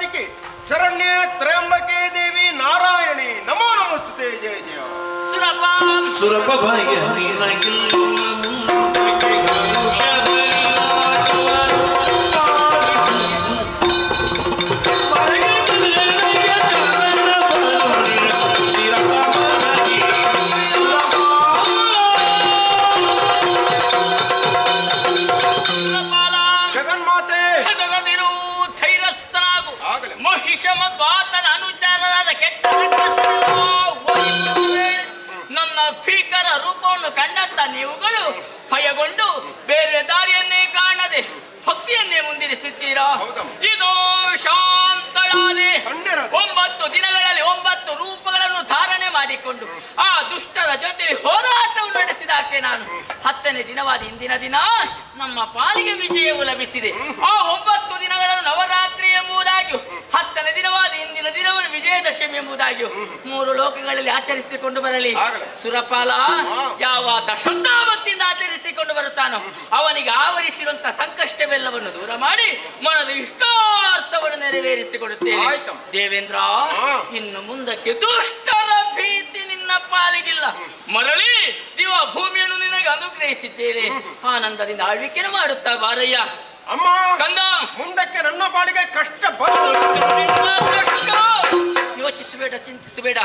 ಸಾಧಿಕೆ ಶರಣ್ಯೇ ತ್ರಯಂಬಕೆ ದೇವಿ ನಾರಾಯಣಿ ನಮೋ ನಮಸ್ತೆ ಜಯ ಜಯ. ಸುರಪ ಭಯ ನಿನಗಿಲ್ಲ ಮುಂದಕ್ಕೆ ಜಗನ್ಮಾತೆ ಧೈರ್ಯಸ್ಥನಾಗು. ಆಗಲಿ. ಮಹಿಷಮ ದ್ವಾತನ ಅನುಚಾರರಾದ ಕೆಟ್ಟ ರಕ್ಕಸರೆಲ್ಲ ಓಡಿಹೋಗುವೆ. ನನ್ನ ಭೀಕರ ರೂಪವನ್ನು ಕಂಡಂತ ನೀವುಗಳು ಭಯಗೊಂಡು ಬೇರೆ ದಾರಿಯನ್ನೇ ಕಾಣದೆ ಭಕ್ತಿಯನ್ನೇ ಮುಂದಿರಿಸುತ್ತೀರಾ? ಹೌದಮ್ಮ. ಇದು ಶಾಂತಳಾದೆ. ಸಣ್ಣರಾದೆ. 9 ದಿನಗಳಲ್ಲಿ 9 ರೂಪಗಳನ್ನು ಧಾರಣೆ ಮಾಡಿಕೊಂಡು ಆ ದುಷ್ಟರ ಜೊತೆ ಹೋರಾಟವನ್ನು ನಡೆಸಿದಾಕೆ ನಾನು. 10ನೇ ದಿನವಾದ ಇಂದಿನ ದಿನ ನಮ್ಮ ಪಾಲಿಗೆ ವಿಜಯವು ಲಭಿಸಿದೆ. ಆ 9 ದಿನಗಳನ್ನು ನವರಾತ್ರಿ ಎಂಬುದಾಗಿಯೂ 10ನೇ ದಿನವಾದ ಇಂದಿನ ದಿನವನ್ನು ವಿಜಯದಶಮಿ ಎಂಬುದಾಗಿಯೂ 3 ಲೋಕಗಳಲ್ಲಿ ಆಚರಿಸಿಕೊಂಡು ಬರಲಿ. ಆಗಲಿ. ಸುರಪಾಲ ಯಾವ ಶ್ರದ್ಧಾಭಕ್ತಿಯಿಂದ ಆಚರಿಸಿಕೊಂಡು ಬರುತ್ತಾನೋ ಅವನಿಗೆ ಆವರಿಸಿರುವಂತಹ ಸಂಕಷ್ಟವೆಲ್ಲವನ್ನು ದೂರ ಮಾಡಿ ಮನದ ಇಷ್ಟಾರ್ಥವನ್ನು ನೆರವೇರಿಸಿಕೊಡುತ್ತೇನೆ. ಆಯ್ತಮ್ಮ. ದೇವೇಂದ್ರ, ಇನ್ನು ಮುಂದಕ್ಕೆ ದುಷ್ಟರ ಭೀತಿ ನಿನ್ನ ಪಾಲಿಗಿಲ್ಲ. ಮರಳಿ ದಿವ ಭೂಮಿಯನ್ನು ನಿನಗೆ ಅನುಗ್ರಹಿಸಿದ್ದೇನೆ. ಆನಂದದಿಂದ ಆಳ್ವಿಕೆಯನ್ನು ಮಾಡುತ್ತಾ ಬಾರಯ್ಯ. ಅಮ್ಮ ಕಂದ, ಮುಂದಕ್ಕೆ ನನ್ನ ಪಾಲಿಗೆ ಕಷ್ಟ ಬರಲು ಯೋಚಿಸಬೇಡ, ಚಿಂತಿಸಬೇಡ.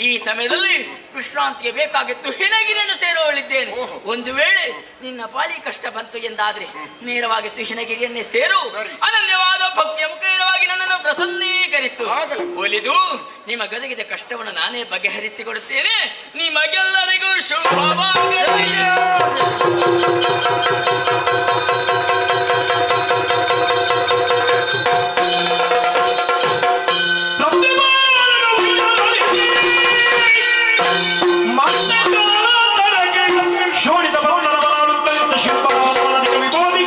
ಈ ಸಮಯದಲ್ಲಿ ವಿಶ್ರಾಂತಿಗೆ ಬೇಕಾಗಿತ್ತು ಹಿನಗಿರಿಯನ್ನು ಸೇರುವಳಿದ್ದೇನೆ. ಒಂದು ವೇಳೆ ನಿನ್ನ ಪಾಳಿ ಕಷ್ಟ ಬಂತು ಎಂದಾದ್ರೆ ನೇರವಾಗಿ ಹಿನಗಿರಿಯನ್ನೇ ಸೇರು. ಅನನ್ಯವಾದ ಭಕ್ತಿಯ ಮುಖೇನವಾಗಿ ನನ್ನನ್ನು ಪ್ರಸನ್ನೀಕರಿಸು. ಒಲಿದು ನಿಮ್ಮ ಗದಗಿದ ಕಷ್ಟವನ್ನು ನಾನೇ ಬಗೆಹರಿಸಿಕೊಡುತ್ತೇನೆ. ನಿಮಗೆಲ್ಲರಿಗೂ ಶುಭವಾಗಲಿ. ಶೋಣಿತ ಬಂಧನ ಶಿಲ್ಪನಿಗೆ ವಿಭೂತಿ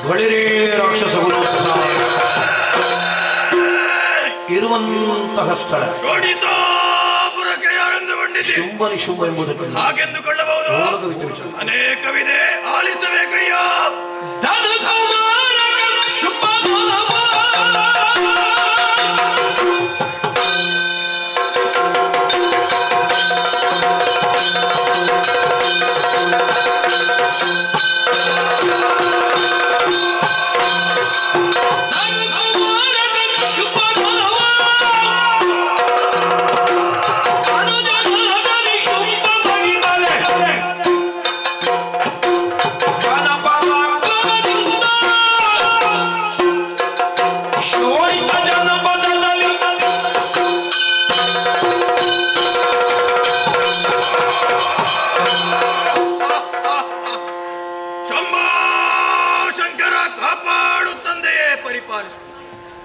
ಹೊಳಿರೇ ರಾಕ್ಷಸಗಳು ಇರುವಂತಹ ಸ್ಥಳ ಶೋಣಿತಾಪುರಕ್ಕೆ ಯಾರೆಂದುಕೊಂಡಿದ್ದೆ ಶುಂಭ ಎಂಬುದಕ್ಕೆ ಹಾಗೆಂದುಕೊಳ್ಳಬಹುದು. ಅನೇಕವಿದೆ, ಆಲಿಸಬೇಕಯ್ಯ.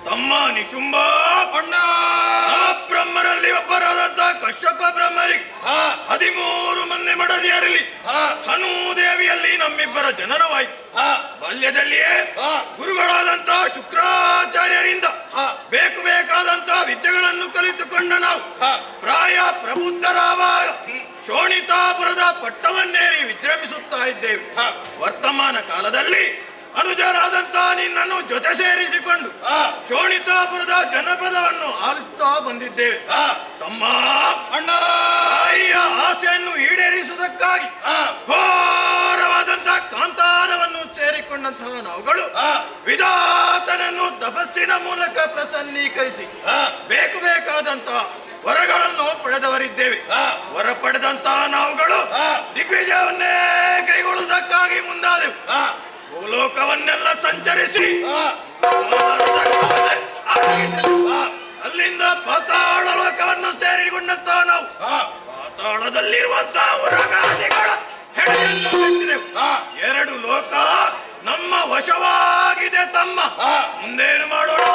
ತಮ್ಮ ನಿಶುಂಭ ಅಣ್ಣ ಬ್ರಹ್ಮರಲ್ಲಿ ಒಬ್ಬರಾದಂತಹ ಕಶ್ಯಪ ಬ್ರಹ್ಮರಿಗೆ 13 ಮಂದಿ ಮಡದಿಯರಲ್ಲಿ ಹನುದೇವಿಯಲ್ಲಿ ನಮ್ಮಿಬ್ಬರ ಜನನವಾಯಿತು. ಬಾಲ್ಯದಲ್ಲಿಯೇ ಗುರುಗಳಾದಂತಹ ಶುಕ್ರಾಚಾರ್ಯರಿಂದ ಬೇಕಾದಂತಹ ವಿದ್ಯೆಗಳನ್ನು ಕಲಿತುಕೊಂಡ ನಾವು ಪ್ರಾಯ ಪ್ರಬುದ್ಧರಾವಾಗ ಶೋಣಿತಾಪುರದ ಪಟ್ಟವನ್ನೇರಿ ವಿಶ್ರಮಿಸುತ್ತಾ ಇದ್ದೇವೆ. ವರ್ತಮಾನ ಕಾಲದಲ್ಲಿ ಅನುಜರಾದಂತಹ ನಿನ್ನನ್ನು ಜೊತೆ ಸೇರಿಸಿಕೊಂಡು ಶೋಣಿತಾಪುರದ ಜನಪದವನ್ನು ಆಲಿಸುತ್ತಾ ಬಂದಿದ್ದೇವೆ. ತಮ್ಮ ಅಣ್ಣ ತಾಯಿಯ ಆಸೆಯನ್ನು ಈಡೇರಿಸುವುದಕ್ಕಾಗಿ ಘೋರವಾದಂತಹ ಕಾಂತಾರವನ್ನು ಸೇರಿಕೊಂಡಂತಹ ನಾವುಗಳು ವಿಧಾತನನ್ನು ತಪಸ್ಸಿನ ಮೂಲಕ ಪ್ರಸನ್ನೀಕರಿಸಿ ಬೇಕಾದಂತಹ ವರಗಳನ್ನು ಪಡೆದವರಿದ್ದೇವೆ. ವರ ಪಡೆದಂತಹ ನಾವುಗಳು ದಿಗ್ವಿಜಯವನ್ನೇ ಕೈಗೊಳ್ಳುವುದಕ್ಕಾಗಿ ಮುಂದಾದೆವು. ಭೂಲೋಕವನ್ನೆಲ್ಲ ಸಂಚರಿಸಿ ಅಲ್ಲಿಂದ ಪಾತಾಳ ಲೋಕವನ್ನು ಸೇರಿಕೊಂಡಂತಹ ನಾವು ಪಾತಾಳದಲ್ಲಿರುವಂತಹ ಉರಗಾದಿಗಳ ಹೆಡೆಯನ್ನು ಕಟ್ಟಿದೆವು. 2 ಲೋಕ ನಮ್ಮ ವಶವಾಗಿದೆ. ತಮ್ಮ ಮುಂದೇನು ಮಾಡೋಣ?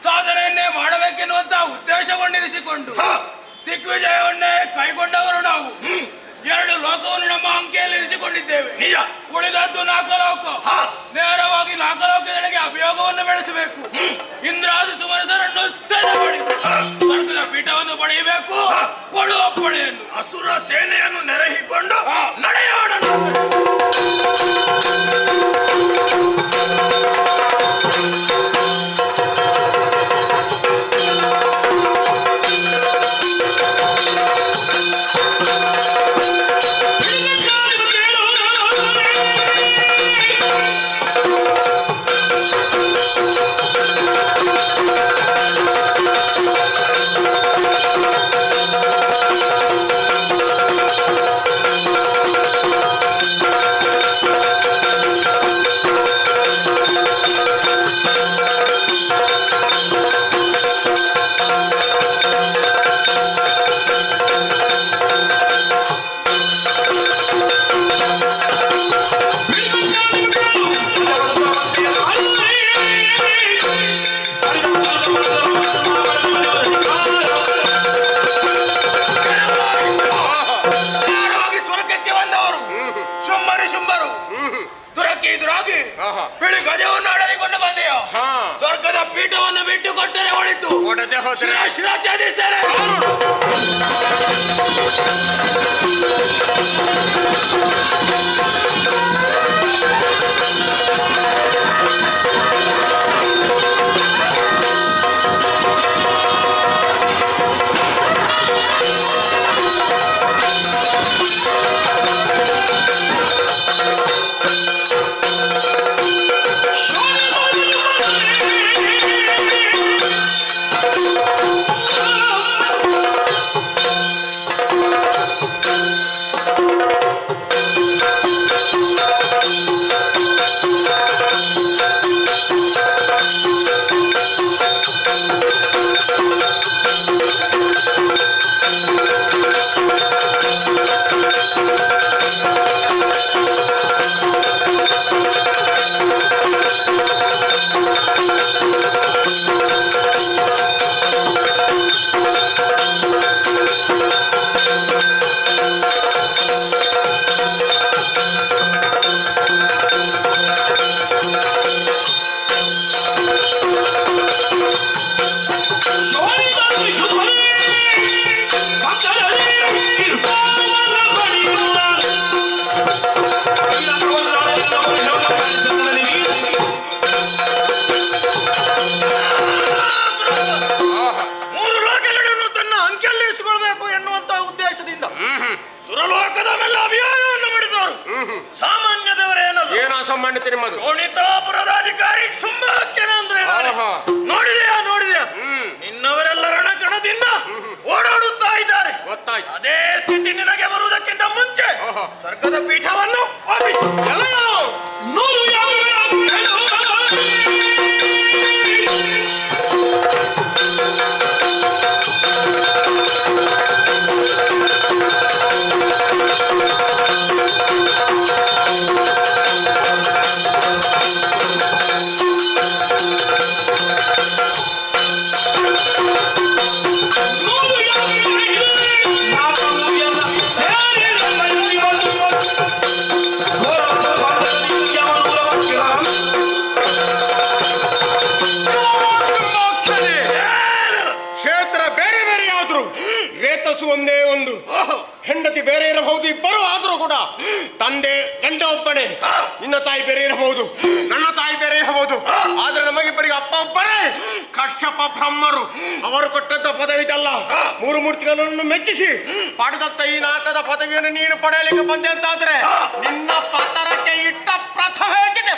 ಸಾಧನೆಯನ್ನೇ ಮಾಡಬೇಕೆನ್ನುವಂತಹ ಉದ್ದೇಶವನ್ನಿರಿಸಿಕೊಂಡು ದಿಗ್ವಿಜಯವನ್ನೇ ಕೈಗೊಂಡವರು ನಾವು 2 ಲೋಕವನ್ನು ನಮ್ಮ ಅಂಕೆಯಲ್ಲಿ ಇರಿಸಿಕೊಂಡಿದ್ದೇವೆ. ನಿಜ. ಉಳಿದದ್ದು 4 ಲೋಕ. ನೇರವಾಗಿ 4 ಲೋಕದೆಡೆಗೆ ಅಭಿಯೋಗವನ್ನು ಬೆಳೆಸಬೇಕು. ಇಂದ್ರಾದಿ ಸುಮನಸರನ್ನು ಸೇನೆ ಮಾಡಿದ್ದು ಸ್ವರ್ಗದ ಪೀಠವನ್ನು ಪಡೆಯಬೇಕು. ಕೊಡುವ ಪಡೆಯನ್ನು ಅಸುರ ಸೇನೆಯನ್ನು ನೆರಹಿಕೊಂಡು ನಡೆಯೋಣ. ಬಿಳಿ ಗಜವನ್ನು ಅಡರಿಕೊಂಡು ಬಂದೆಯೋ ಸ್ವರ್ಗದ ಪೀಠವನ್ನು ಬಿಟ್ಟು ಕೊಟ್ಟರೆ ಹೊಳಿತು ಶಿರಾಚಾರಿಸ್ತೇನೆ. ಗೆಲ್ಲಿಸಿಕೊಳ್ಬೇಕು ಎನ್ನುವಂತ ಉದ್ದೇಶದಿಂದ ಸುರಲೋಕದ ಮೇಲೆ ಅಭಿಯಾನವನ್ನು ಮಾಡಿದವರು ಸಾಮಾನ್ಯದವರೇನಲ್ಲ. ಏನ ಅಸಾಮಾನ್ಯತೆ ನಿಮ್ಮದು? ಶೋಣಿತಾಪುರದ ಅಧಿಕಾರಿ ಶುಂಭಾಕ್ಯನ ಅಂದ್ರೆ ನೋಡಿದೆಯಾ ನಿನ್ನವರೆಲ್ಲ ರಣಕಣದಿಂದ ಓಡಾಡುತ್ತಾ ಇದ್ದಾರೆ. ಗೊತ್ತಾಯ್ತು. ಅದೇ ಸ್ಥಿತಿ ನಿನಗೆ ಬರುವುದಕ್ಕಿಂತ ಮುಂಚೆ ಸ್ವರ್ಗದ ಪೀಠವನ್ನು ಒಂದೇ ಒಂದು, ಹೆಂಡತಿ ಬೇರೆ ಇರಬಹುದು, ಇಬ್ಬರು ಆದರೂ ಕೂಡ ತಂದೆ ಗಂಡ ಒಬ್ಬನೇ. ನಿನ್ನ ತಾಯಿ ಬೇರೆ ಇರಬಹುದು, ನನ್ನ ತಾಯಿ ಬೇರೆ ಇರಬಹುದು, ಆದ್ರೆ ನಮಗಿಬ್ಬರಿಗೆ ಅಪ್ಪ ಒಬ್ಬರೇ. ಕಶ್ಯಪ ಬ್ರಹ್ಮರು ಅವರು ಕೊಟ್ಟಂತ ಪದವಿದಲ್ಲ. ಮೂರು ಮೂರ್ತಿಗಳನ್ನು ಮೆಚ್ಚಿಸಿ ಪಡೆದತ್ತ ಈ ನಾಲ್ಕದ ಪದವಿಯನ್ನು ನೀನು ಪಡೆಯಲಿಕ್ಕೆ ಬಂದೆ ಅಂತಾದ್ರೆ ನಿನ್ನ ಪತ್ತರಕ್ಕೆ ಇಟ್ಟ ಪ್ರಥಮ ಹೇಗಿದೆ.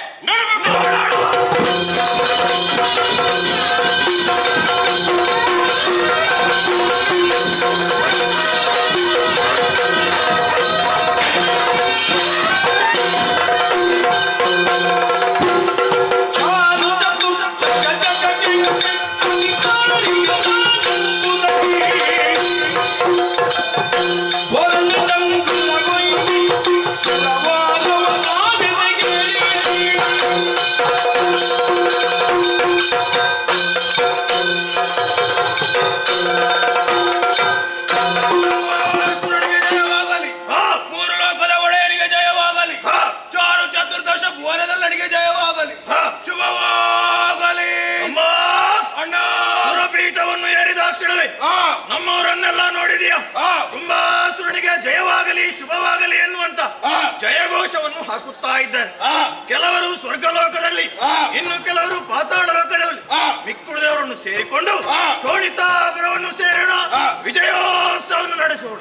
ನಮ್ಮವರನ್ನೆಲ್ಲ ನೋಡಿದೀಯ. ಶುಂಭಾಸುರನಿಗೆ ಜಯವಾಗಲಿ ಶುಭವಾಗಲಿ ಎನ್ನುವಂತ ಜಯಘೋಷವನ್ನು ಹಾಕುತ್ತಾ ಇದ್ದಾರೆ. ಕೆಲವರು ಸ್ವರ್ಗಲೋಕದಲ್ಲಿ, ಇನ್ನು ಕೆಲವರು ಪಾತಾಳ ಲೋಕದಲ್ಲಿ. ಮಿಕ್ಕುಳಿದವರನ್ನು ಸೇರಿಕೊಂಡು ಶೋಣಿತಾಪುರವನ್ನು ಸೇರೋಣ, ವಿಜಯೋತ್ಸವವನ್ನು ನಡೆಸೋಣ.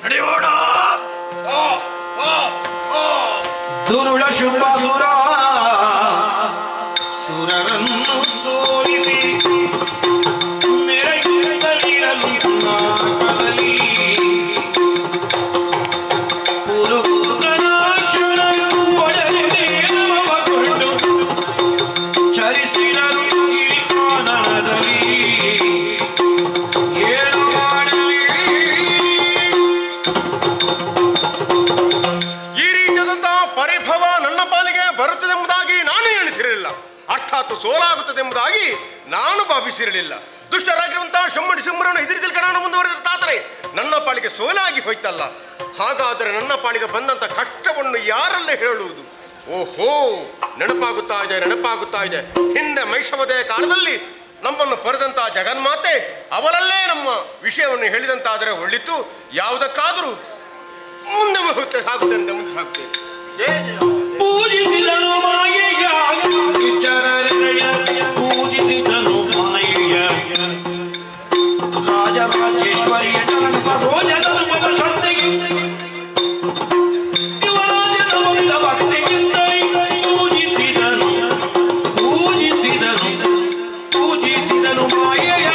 ನಡೆಯೋಣ. ದುರುಳ ಶುಂಭಾಸುರ ಸುರರನ್ನು ಸೋಲಿಸಿ ಅರ್ಥಾತ್ ಸೋಲಾಗುತ್ತದೆಂಬುದಾಗಿ ನಾನು ಭಾವಿಸಿರಲಿಲ್ಲ. ದುಷ್ಟರಾಗಿರುವಂತಹ ಶಮ್ಮಡಿ ಸಿಂಹರನ್ನು ಎದುರಿಸಲು ಕಣ ಮುಂದುವರೆದಾದರೆ ನನ್ನ ಪಾಲಿಗೆ ಸೋಲಾಗಿ ಹೋಯ್ತಲ್ಲ. ಹಾಗಾದರೆ ನನ್ನ ಪಾಲಿಗೆ ಬಂದಂತ ಕಷ್ಟವನ್ನು ಯಾರಲ್ಲ ಹೇಳುವುದು? ಓಹೋ, ನೆನಪಾಗುತ್ತಾ ಇದೆ. ಹಿಂದೆ ಮೈಷವದೆಯ ಕಾಲದಲ್ಲಿ ನಮ್ಮನ್ನು ಪಡೆದಂತಹ ಜಗನ್ಮಾತೆ ಅವರಲ್ಲೇ ನಮ್ಮ ವಿಷಯವನ್ನು ಹೇಳಿದಂತಾದರೆ ಒಳ್ಳಿತು. ಯಾವುದಕ್ಕಾದರೂ ಮುಂದೆ ಸಾಗುತ್ತೇನೆ, ಮುಂದೆ ಸಾಗುತ್ತೇನೆ. ಪೂಜಿಸಿದನು ಮಾಯೆಯ ಪೂಜಿಸಿದನು ಮಾಯೆಯ ರಾಜರಾಜೇಶ್ವರಿಯ ಜನನ ಸರೋಜನ ಶ್ರದ್ಧೆಗೆ ಯುವರಾಜನ ಒಲಿದ ಭಕ್ತಿಯಿಂದ ಪೂಜಿಸಿದನು ಮಾಯೆಯ.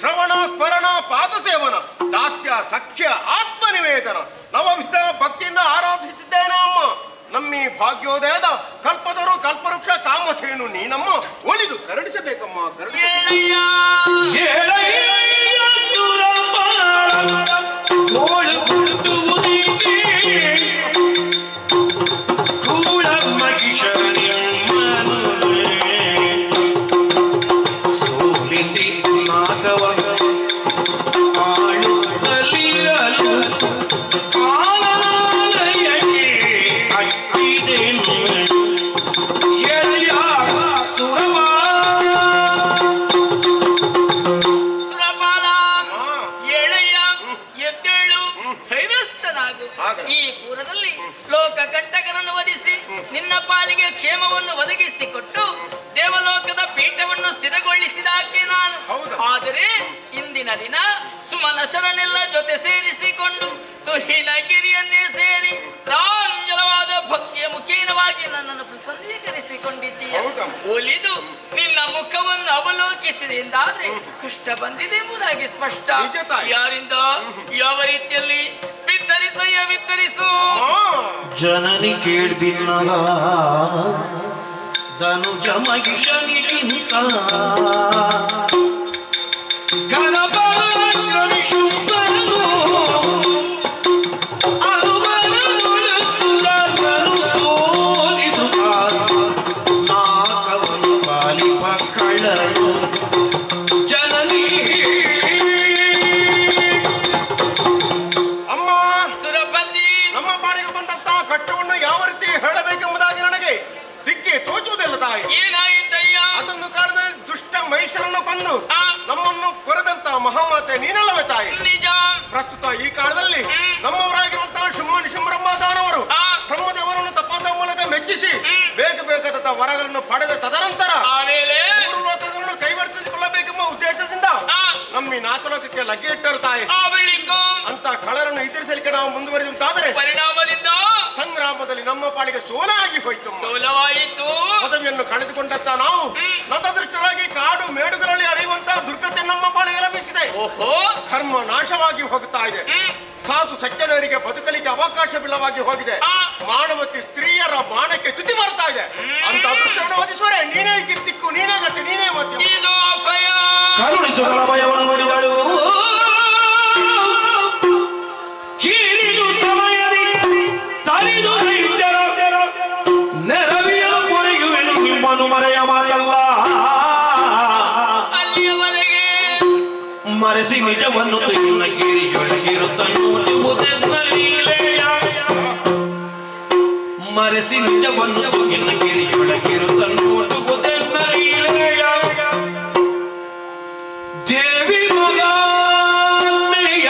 ಶ್ರವಣ ಸ್ಮರಣ ಪಾದಸೇವನ ದಾಸ್ಯ ಸಖ್ಯ ಆತ್ಮನಿವೇದನ ನವವಿಧ ಭಕ್ತಿಯಿಂದ ಆರಾಧಿಸುತ್ತಿದ್ದೇನೆ ಅಮ್ಮ. ನಮ್ಮಿ ಭಾಗ್ಯೋದಯದ ಕಲ್ಪದರು ಕಲ್ಪವೃಕ್ಷ ಕಾಮಧೇನು ನೀನಮ್ಮ ಒಲಿದು ಕರುಣಿಸಬೇಕಮ್ಮ, ದಿನ ಸುಮನಸರನ್ನೆಲ್ಲ ಜೊತೆ ಸೇರಿಸಿಕೊಂಡು ತುಹಿನಗಿರಿಯನ್ನೇ ಸೇರಿ ಪ್ರಾಂಜಲವಾದ ಭಕ್ತಿಯ ಮುಖೇನವಾಗಿ ನನ್ನನ್ನು ಪ್ರಸನ್ನೀಕರಿಸಿಕೊಂಡಿದ್ದೀಯ. ಒಲಿದು ನಿನ್ನ ಮುಖವನ್ನು ಅವಲೋಕಿಸಿದೆ ಎಂದಾದ್ರೆ ಕಷ್ಟ ಬಂದಿದೆ ಎಂಬುದಾಗಿ ಸ್ಪಷ್ಟ. ಯಾರಿಂದ ಯಾವ ರೀತಿಯಲ್ಲಿ ಬಿತ್ತರಿಸಯ್ಯ ಬಿತ್ತರಿಸು. ಜನನಿ ಕೇಳ್ಬಿನ್ನಗ ಧನುಜ ಮಹಿಷನಿಗಿಂತ ಗಣಪರನು ಅನುಬಲನು ಸೋಲಿಸುತ್ತ ನಾಕವನು ಪಾಲಿಪ ಕಳ್ಳನು ಜನನಿ. ಅಮ್ಮ ಸುರಪತಿ, ನಮ್ಮ ಪಾಲಿಗೆ ಬಂದಂತಹ ಕಷ್ಟವನ್ನು ಯಾವ ರೀತಿ ಹೇಳಬೇಕೆಂಬುದಾಗಿ ನನಗೆ ದಿಕ್ಕೆ ತೋಚುವುದಿಲ್ಲ ತಾಯಿ. ಏನಾಯಿತಯ್ಯ? ಅದನ್ನು ಕಾರಣದ ದುಷ್ಟ ಮಹಿಷರನ್ನು ಕೊಂದು ನಮ್ಮನ್ನು ಕೊರೆದಂತ ಮಹಾಮಾತೆ ನೀನಲ್ಲವೇ ತಾಯಿ. ನಿಜ. ಪ್ರಸ್ತುತ ಈ ಕಾಲದಲ್ಲಿ ನಮ್ಮವರಾಗಿರುವಂತಹ ಶುಂಭ ನಿಶುಂಭರಮ್ಮ ದಾನವರು ಬ್ರಹ್ಮದೇವರನ್ನು ತಪಾದ ಮೂಲಕ ಮೆಚ್ಚಿಸಿ ಬೇಕಾದಂತಹ ವರಗಳನ್ನು ಪಡೆದ ತದನಂತರ ಆಮೇಲೆ ಮೂರು ಲೋಕಗಳನ್ನು ಕೈವರ್ತಿಸಿಕೊಳ್ಳಬೇಕೆಂಬ ಉದ್ದೇಶದಿಂದ ನಮ್ಮ ಈ ನಾಲ್ಕು ಲೋಕಕ್ಕೆ ಲಗ್ಗೆ ಇಟ್ಟರು ತಾಯಿ. ಅಂತ ಕಳರನ್ನು ಎದುರಿಸಲಿಕ್ಕೆ ನಾವು ಮುಂದುವರಿದಂತಾದರೆ ಪರಿಣಾಮದಿಂದ ಸಂಗ್ರಾಮದಲ್ಲಿ ನಮ್ಮ ಪಾಲಿಗೆ ಸೋಲಾಗಿ ಹೋಯಿತು. ಸೋಲವಾಯಿತು. ಪದವಿಯನ್ನು ಕಳೆದುಕೊಂಡಂತ ನಾವು ನತದೃಷ್ಟರಾಗಿ ಕಾಡು ಮೇಡುಗಳಲ್ಲಿ ಅಳೆಯುವಂತಹ ದುರ್ಗತೆ ನಮ್ಮ ಪಾಲಿಗೆ ಲಭಿಸಿದೆ. ಓಹೋ, ಧರ್ಮ ನಾಶವಾಗಿ ಹೋಗುತ್ತಾ ಇದೆ. ಸಾಧು ಸಜ್ಜನರಿಗೆ ಬದುಕಲಿಕ್ಕೆ ಅವಕಾಶವಿಲ್ಲವಾಗಿ ಹೋಗಿದೆ. ಮಾನವಕ್ಕೆ ಸ್ತ್ರೀಯರ ಮಾನಕ್ಕೆ ಚ್ಯುತಿ ಬರ್ತಾ ಇದೆ. ಅಂತ ಅದೃಷ್ಟವನ್ನು ವಧಿಸುವರೆ ನೀನೇ ಕಿತ್ತಿಕ್ಕು, ನೀನೇ ಗತಿ, ನೀನೇ ಮಧ್ಯ. ಇದು ಅಭಯ. ಕರುಣಿಸುಗಳ ಭಯವನ್ನು ನುಡಿದಳು ಕೀರಿದು ಸಮಯದಿ ತರಿದು ದೈತ್ಯರ ನೆರವಿಯಲು ಪೊರೆಯುವೆನು ನಿಮ್ಮನ್ನು ಮರೆಯ ಮಾತಲ್ಲ. ಅಲ್ಲಿಯವರೆಗೆ ಮರೆಸಿ ನಿಜವನ್ನು ತೆಗಿನ ಗಿರಿಯೊಳಗಿರುತ್ತ ನೋಡುವುದೆನ್ನ ಲೀಲೆಯ. ಮರೆಸಿ ನಿಜವನ್ನು ತೆಗಿನ ಗಿರಿಯೊಳಗಿರುತ್ತ ನೋಡುವುದೆನ್ನ ಲೀಲೆಯ. ದೇವಿ ಮಗಾತ್ಮೆಯ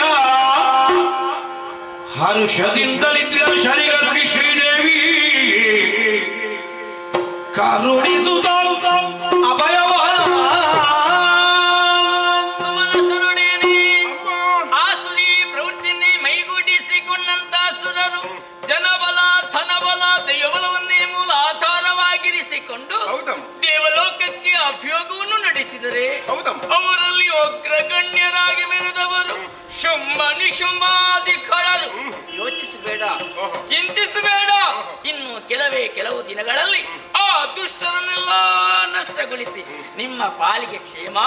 ಹರುಷದಿಂದಲಿದ್ದ ಶರೀರಕ್ಕೆ ಶ್ರೀದೇವಿ ಕರುಣಿಸುತ್ತ ಅಭಯವ ಸುಮನಸರೊಡನೆ ಆಸುರಿ ಪ್ರವೃತ್ತಿಯನ್ನೇ ಮೈಗೂಡಿಸಿಕೊಂಡಂತ ಸುರರು ಜನಬಲ ಧನಬಲ ದೈವಬಲವನ್ನೇ ಮೂಲ ಆಧಾರವಾಗಿರಿಸಿಕೊಂಡು ದೇವಲೋಕಕ್ಕೆ ಅಭಿಯೋಗವನ್ನು ನಡೆಸಿದರೆ ಅವರಲ್ಲಿ ಅಗ್ರಗಣ್ಯರಾಗಿ ಮೆರೆದವರು ಶುಂಭ ನಿಶುಂಭಾದಿ ಖಳರು. ಯೋಚಿಸಬೇಡ, ಚಿಂತಿಸಬೇಡ. ಇನ್ನು ಕೆಲವು ದಿನಗಳಲ್ಲಿ ಆ ದುಷ್ಟರನ್ನೆಲ್ಲ ನಷ್ಟಗೊಳಿಸಿ ನಿಮ್ಮ ಪಾಲಿಗೆ ಕ್ಷೇಮ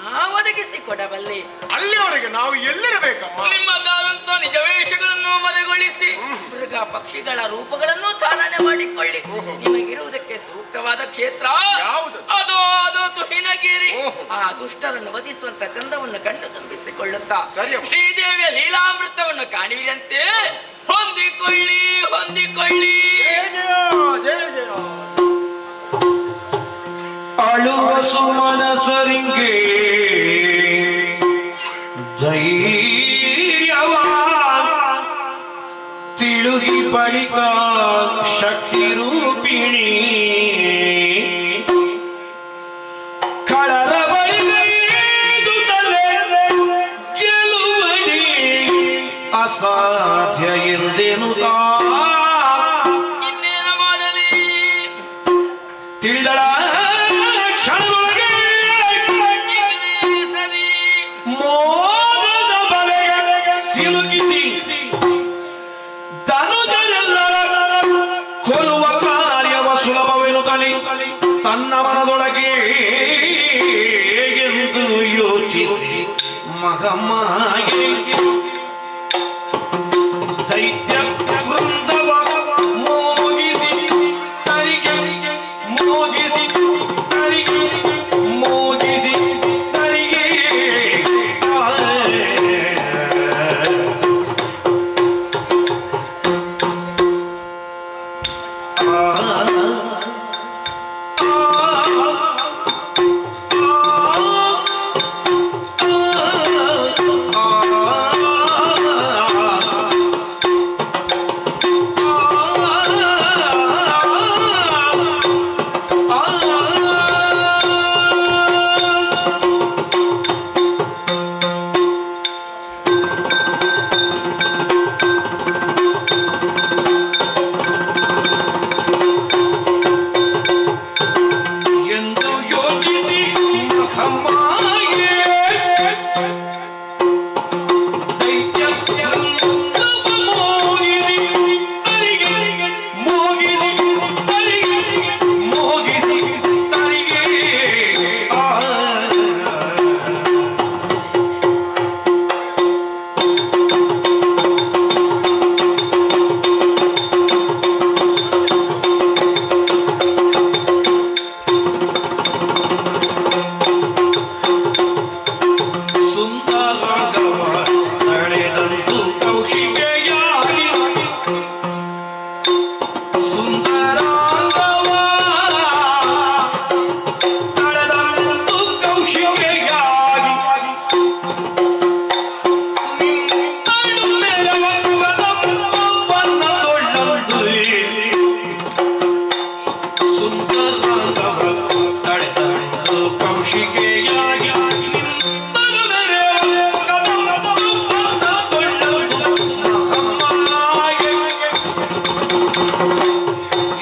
ನಾವು ಒದಗಿಸಿಕೊಡಬಲ್ಲೆ. ಅಲ್ಲಿಯವರೆಗೆ ನಾವು ಎಲ್ಲಿರಬೇಕಮ್ಮ? ನಿಮ್ಮದಾದಂತ ನಿಜವೇಷಗಳನ್ನು ಮರೆಗೊಳಿಸಿ ಮೃಗ ಪಕ್ಷಿಗಳ ರೂಪಗಳನ್ನು ಚಾಲನೆ ಮಾಡಿಕೊಳ್ಳಿ. ನಿಮಗಿರುವುದಕ್ಕೆ ಸೂಕ್ತವಾದ ಕ್ಷೇತ್ರ ಅದು ತುಹಿನಗಿರಿ. ಆ ದುಷ್ಟರನ್ನು ವಧಿಸುವಂತ ಚಂದವನ್ನು ಕಂಡು ತುಂಬಿಸಿಕೊಳ್ಳುತ್ತಾ ಶ್ರೀದೇವಿಯ ಲೀಲಾಮೃತವನ್ನು ಕಾಣುವಿರಂತೆ ಹೊಂದಿಕೊಳ್ಳಿ. ಅಳುವ ಸುಮನಸರಿಗೆ ಧೈರ್ಯವ ತಿಳುಗಿ ಬಳಿಕ ಶಕ್ತಿ ರೂಪಿಣಿ ಕಳರ ಬಳಿಗೈದುತ್ತಲೇ ಗೆಲುವಡಿ ಅಸಾಧ್ಯ ಎಂದೆನುತ್ತಾ ಇನ್ನೇನು ಮಾಡಲಿ ತಿಳಿದಳ ಮೋಗದ ಬಲೆಗೆ ಸಿಲುಕಿಸಿ ಧನುಜರೆಲ್ಲರ ಕೊಲ್ಲುವ ಕಾರ್ಯವ ಸುಲಭವೆನುತ್ತಲಿ ತನ್ನ ಮನದೊಳಗೆ ಎಂದು ಯೋಚಿಸಿ ಮಗಮ್ಮಗೆ ದೈತ್ಯ ವೃಂದವ ಮೋಗಿಸಿ ತರಿಗೆ ಮೋಗಿಸಿ ತರಿಗೆ ಮೋಗಿಸಿ ತರಿಗೆ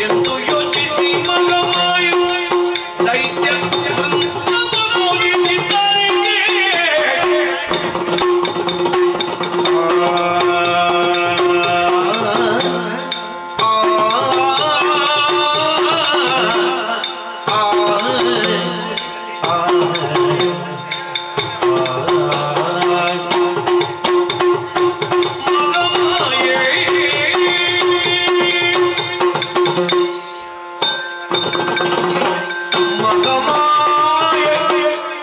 ಎಂದು ಯೋಚಿಸಿ ಮಗಮಾಯ ದೈತ್ಯ ವೃಂದವನೊಲಿಸಿದರಿಗೆ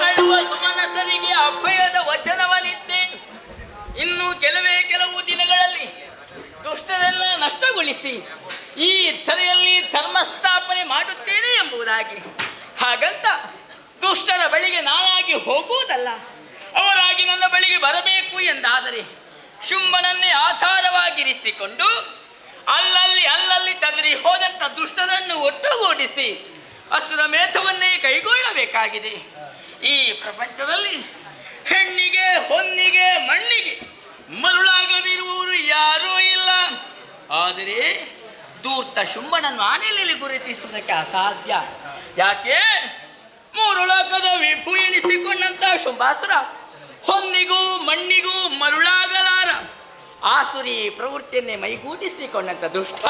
ಅಳುವ ಸುಮನಸರಿಗೆ ಅಭಯದ ವಚನವನಿದ್ದೆ. ಇನ್ನು ಕೆಲವು ದಿನಗಳಲ್ಲಿ ದುಷ್ಟರೆಲ್ಲ ನಷ್ಟಗೊಳಿಸಿ ಈ ಧರೆಯಲ್ಲಿ ಧರ್ಮ ಸ್ಥಾಪನೆ ಮಾಡುತ್ತೇನೆ ಎಂಬುದಾಗಿ. ಹಾಗಂತ ದುಷ್ಟರ ಬಳಿಗೆ ನಾನಾಗಿ ಹೋಗುವುದಲ್ಲ, ಅವರಾಗಿ ನನ್ನ ಬಳಿಗೆ ಬರಬೇಕು ಎಂದಾದರೆ ಶುಂಭನನ್ನೇ ಆಧಾರವಾಗಿರಿಸಿಕೊಂಡು ಅಲ್ಲಲ್ಲಿ ತದರಿ ಹೋದಂಥ ದುಷ್ಟರನ್ನು ಒಟ್ಟುಗೂಡಿಸಿ ಅಸುರ ಮೇಧವನ್ನೇ ಕೈಗೊಳ್ಳಬೇಕಾಗಿದೆ. ಈ ಪ್ರಪಂಚದಲ್ಲಿ ಹೆಣ್ಣಿಗೆ ಹೊನ್ನಿಗೆ ಮಣ್ಣಿಗೆ ಮರುಳಾಗದಿರುವವರು ಯಾರೂ ಇಲ್ಲ. ಆದರೆ ಧೂರ್ತ ಶುಂಭನನ್ನು ಆನೆಯಲ್ಲಿ ಗುರುತಿಸುವುದಕ್ಕೆ ಅಸಾಧ್ಯ. ಯಾಕೆ? ಮೂರು ಲೋಕದ ವಿಭು ಎನಿಸಿಕೊಂಡಂತ ಶುಂಭಾಸುರ ಹೊನ್ನಿಗೂ ಮಣ್ಣಿಗೂ ಮರುಳಾಗಲಾರ. ಆಸುರಿ ಪ್ರವೃತ್ತಿಯನ್ನೇ ಮೈಗೂಡಿಸಿಕೊಂಡಂತ ದುಷ್ಟ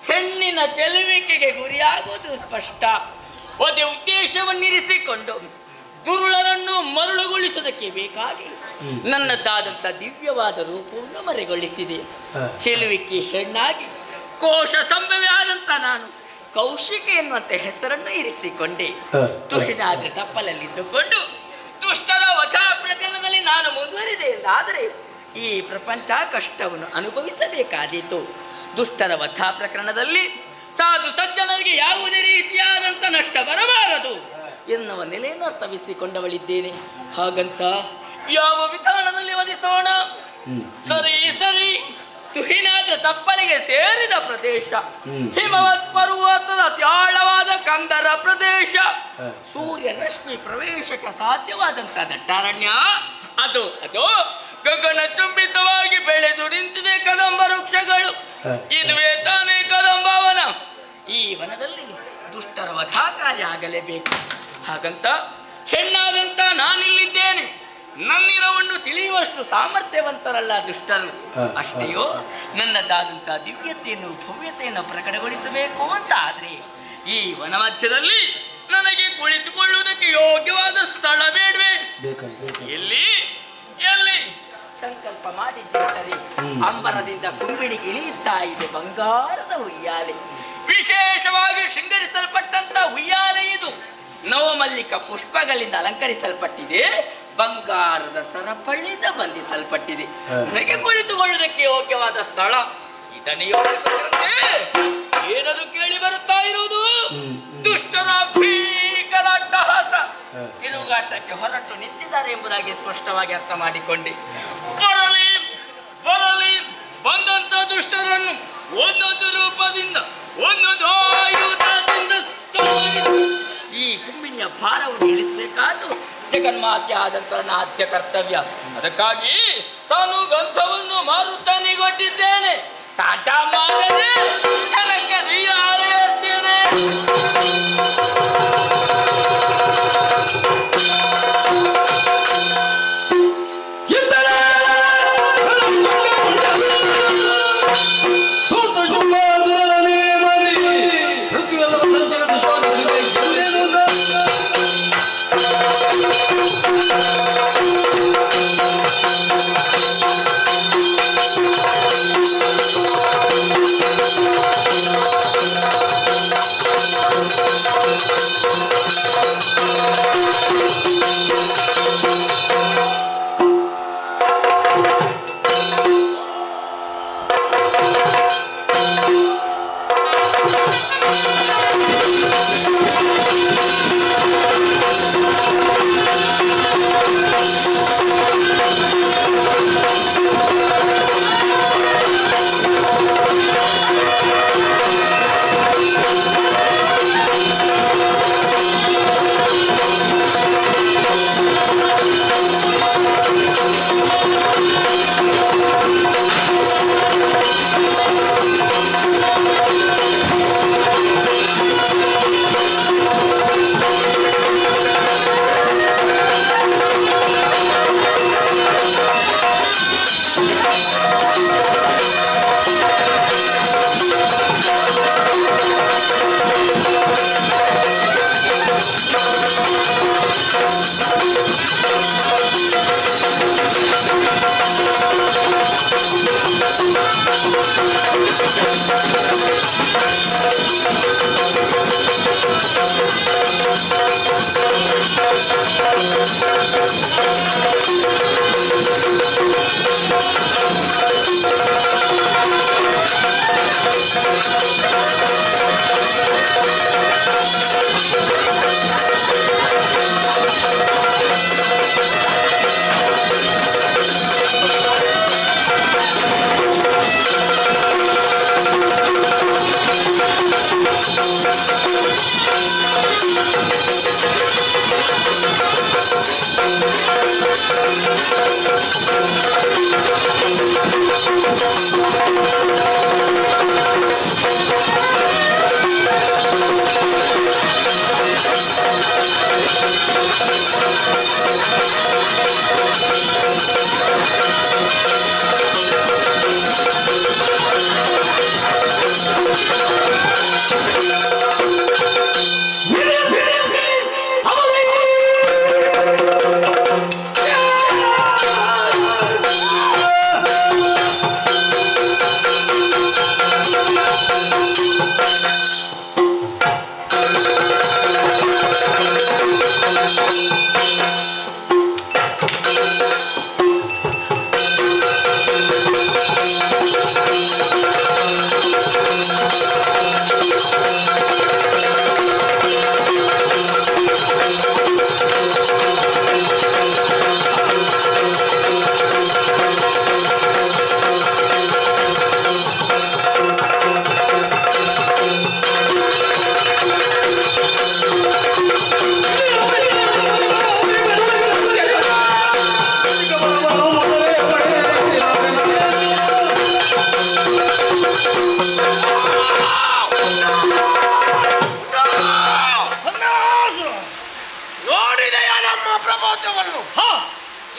ಹೆಣ್ಣಿನ ಚೆಲುವಿಕೆಗೆ ಗುರಿಯಾಗುವುದು ಸ್ಪಷ್ಟ. ಒಂದೇ ಉದ್ದೇಶವನ್ನಿರಿಸಿಕೊಂಡು ದುರುಳರನ್ನು ಮರುಳುಗೊಳಿಸುವುದಕ್ಕೆ ಬೇಕಾಗಿ ನನ್ನದಾದಂಥ ದಿವ್ಯವಾದ ರೂಪವನ್ನು ಮರೆಗೊಳಿಸಿದೆ. ಚೆಲುವಿಕೆ ಹೆಣ್ಣಾಗಿ ಕೋಶ ಸಂಭವೇ ಆದಂತ ನಾನು ಕೌಶಿಕಿ ಎನ್ನುವಂತೆ ಹೆಸರನ್ನು ಇರಿಸಿಕೊಂಡೆ. ತುಹಿನಾದ್ರೆ ತಪ್ಪಲಲ್ಲಿದ್ದುಕೊಂಡು ದುಷ್ಟರ ವಧಾ ಪ್ರಕರಣದಲ್ಲಿ ನಾನು ಮುಂದುವರಿದೆ ಎಂದಾದರೆ ಈ ಪ್ರಪಂಚ ಕಷ್ಟವನ್ನು ಅನುಭವಿಸಬೇಕಾದೀತು. ದುಷ್ಟರ ವಧಾ ಪ್ರಕರಣದಲ್ಲಿ ಸಾಧು ಸಜ್ಜನರಿಗೆ ಯಾವುದೇ ರೀತಿಯಾದಂಥ ನಷ್ಟ ಬರಬಾರದು ಎನ್ನುವ ನೆಲೆಯನ್ನು ಅರ್ಥವಿಸಿಕೊಂಡವಳಿದ್ದೇನೆ. ಹಾಗಂತ ಯಾವ ವಿಧಾನದಲ್ಲಿ ವಧಿಸೋಣ? ಸರಿ ತುಹಿನಾದ ತಪ್ಪಲಿಗೆ ಸೇರಿದ ಪ್ರದೇಶ, ಹಿಮವತ್ ಪರ್ವತದ ತ್ಯಾಳವಾದ ಕಂದರ ಪ್ರದೇಶ, ಸೂರ್ಯ ರಶ್ಮಿ ಪ್ರವೇಶಕ್ಕೆ ಸಾಧ್ಯವಾದಂತ ದಟ್ಟಾರಣ್ಯ, ಅದು ಗಗನ ಚುಂಬಿತವಾಗಿ ಬೆಳೆದು ನಿಂತಿದೆ ಕದಂಬ ವೃಕ್ಷಗಳು. ಇದುವೇ ತಾನೇ ಕದಂಬವನ. ಈ ವನದಲ್ಲಿ ದುಷ್ಟರ ವಧಾ ಕಾರ್ಯ ಆಗಲೇಬೇಕು. ಹಾಗಂತ ಹೆಣ್ಣಾದಂತ ನಾನಿಲ್ಲಿದ್ದೇನೆ. ನನ್ನಿರವನ್ನು ತಿಳಿಯುವಷ್ಟು ಸಾಮರ್ಥ್ಯವಂತರಲ್ಲ ದುಷ್ಟರು. ಅಷ್ಟೆಯೋ ನನ್ನದಾದಂಥ ದಿವ್ಯತೆಯನ್ನು ಭವ್ಯತೆಯನ್ನು ಪ್ರಕಟಗೊಳಿಸಬೇಕು ಅಂತ ಆದ್ರೆ ಈ ವನ ಮಧ್ಯದಲ್ಲಿ ನನಗೆ ಕುಳಿತುಕೊಳ್ಳುವುದಕ್ಕೆ ಯೋಗ್ಯವಾದ ಸ್ಥಳ ಬೇಡವೇ? ಎಲ್ಲಿ ಸಂಕಲ್ಪ ಮಾಡಿದ್ದೆ ಸರಿ. ಅಂಬರದಿಂದ ಕುಂಬಿಡಿಗೆ ಇಳಿಯುತ್ತಾ ಇದೆ ಬಂಗಾರದ ಉಯ್ಯಾಲೆ. ವಿಶೇಷವಾಗಿ ಶೃಂಗರಿಸಲ್ಪಟ್ಟಂತ ಉಯ್ಯಾಲೆ ಇದು. ನವಮಲ್ಲಿಕ ಪುಷ್ಪಗಳಿಂದ ಅಲಂಕರಿಸಲ್ಪಟ್ಟಿದೆ. ಬಂಗಾರದ ಸರಪಳಿಯಿಂದ ಬಂಧಿಸಲ್ಪಟ್ಟಿದೆ. ನನಗೆ ಕುಳಿತುಕೊಳ್ಳುವುದಕ್ಕೆ ಯೋಗ್ಯವಾದ ಸ್ಥಳ ಇದನ್ನೇ ಯೋಚಿಸುತ್ತಿರಂತೆ ಏನದು ಕೇಳಿ ಬರುತ್ತಾ ಇರುವುದು? ದುಷ್ಟರ ಭೀಕರ ಅಟ್ಟಹಾಸ. ತಿರುಗಾಟಕ್ಕೆ ಹೊರಟು ನಿಂತಿದ್ದಾರೆ ಎಂಬುದಾಗಿ ಸ್ಪಷ್ಟವಾಗಿ ಅರ್ಥ ಮಾಡಿಕೊಂಡೆ. ಬರಲಿ ಬಂದಂತ ದುಷ್ಟರನ್ನು ಒಂದೊಂದು ರೂಪದಿಂದ ಒಂದೊಂದು ಆಯುಧದಿಂದ ಈ ಕುಂಬಿನಿಯ ಭಾರವನ್ನು ಇಳಿಸಬೇಕಾದ್ದು ಜಗನ್ಮಾತೆ ಆದಂತ ಆದ್ಯ ಕರ್ತವ್ಯ. ಅದಕ್ಕಾಗಿ ತಾನು ಗ್ರಂಥವನ್ನು ಮಾರುತ್ತಾನಿಗೊಟ್ಟಿದ್ದೇನೆ. ಟಾಟಾ ಮಾಡದೆ ಆಳೆಯುತ್ತೇನೆ.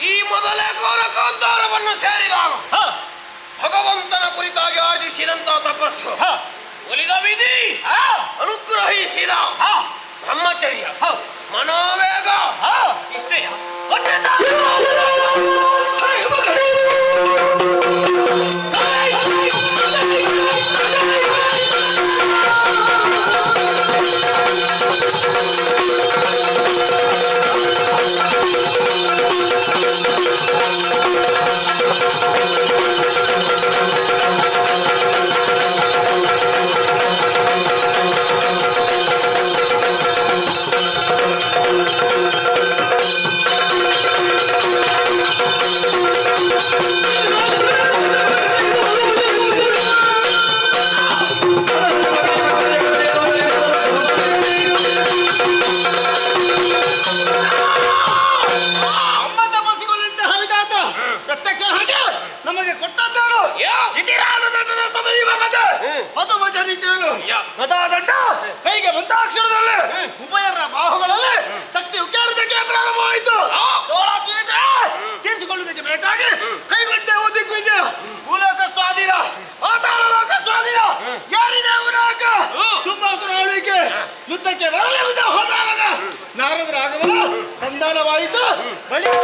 ಈ ಮೊದಲೇ ಘೋರ ಕಾಂತಾರವನ್ನು ಸೇರಿದಾಗ ಭಗವಂತನ ಕುರಿತಾಗಿ ಆರ್ಜಿಸಿದಂತ ತಪಸ್ಸು, ಒಲಿದ ವಿಧಿ, ಅನುಗ್ರಹಿಸಿದ ಬ್ರಹ್ಮಚರ್ಯ, ಮನೋವೇಗ, ಇಷ್ಟೇ. ಕೈಗೆ ಬಂದಾಕ್ಷರದಲ್ಲಿ ಉಭಯರ ಬಾಹುಗಳಲ್ಲಿ ಶಕ್ತಿ ಉಕ್ಕಾರದಕ್ಕೆ ಪ್ರಾರಂಭವಾಯಿತು. ತೀರಿಸಿಕೊಳ್ಳುವುದಕ್ಕೆ ಬೇಕಾಗಿ ಕೈಗೊಂಡೆ ಓದಿಕ್ಕು ವಿಜಯ, ಭೂಲೋಕ ಸ್ವಾಧೀನ, ಪಾತಾಳ ಲೋಕ ಸ್ವಾಧೀನ, ಯಾರಿದೆ ಉನಾಕ ಸುಂಬಾಸುರ ಆಳ್ವಿಕೆ, ಯುದ್ಧಕ್ಕೆ ಬರಲೆಂದು ಹೋದಾಗ ನಾರದರ ಆಗಮನ ಸಂಧಾನವಾಯಿತು. ಬಳಿಕ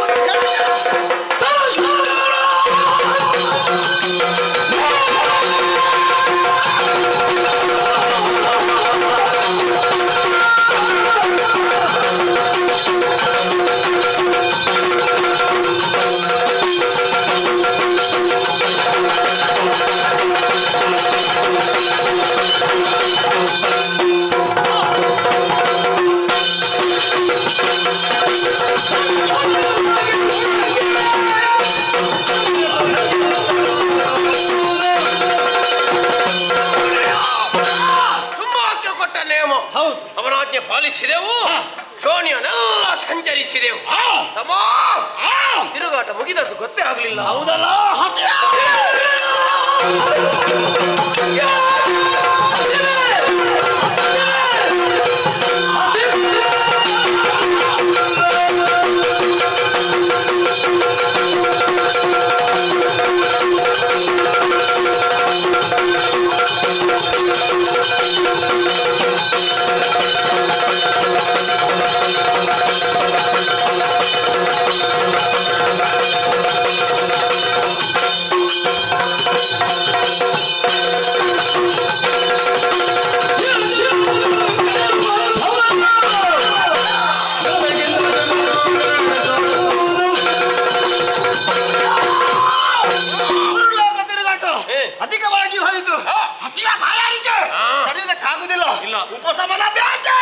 ಅವನಾಜ್ಞೆ ಪಾಲಿಸಿದೆವು, ಶೋಣಿಯನ್ನೆಲ್ಲ ಸಂಚರಿಸಿದೆವು. ತಿರುಗಾಟ ಮುಗಿದದ್ದು ಗೊತ್ತೇ ಆಗಲಿಲ್ಲ. ಹೌದಲ್ಲ? ಉಪಶಮನ ಬೇಕೆ.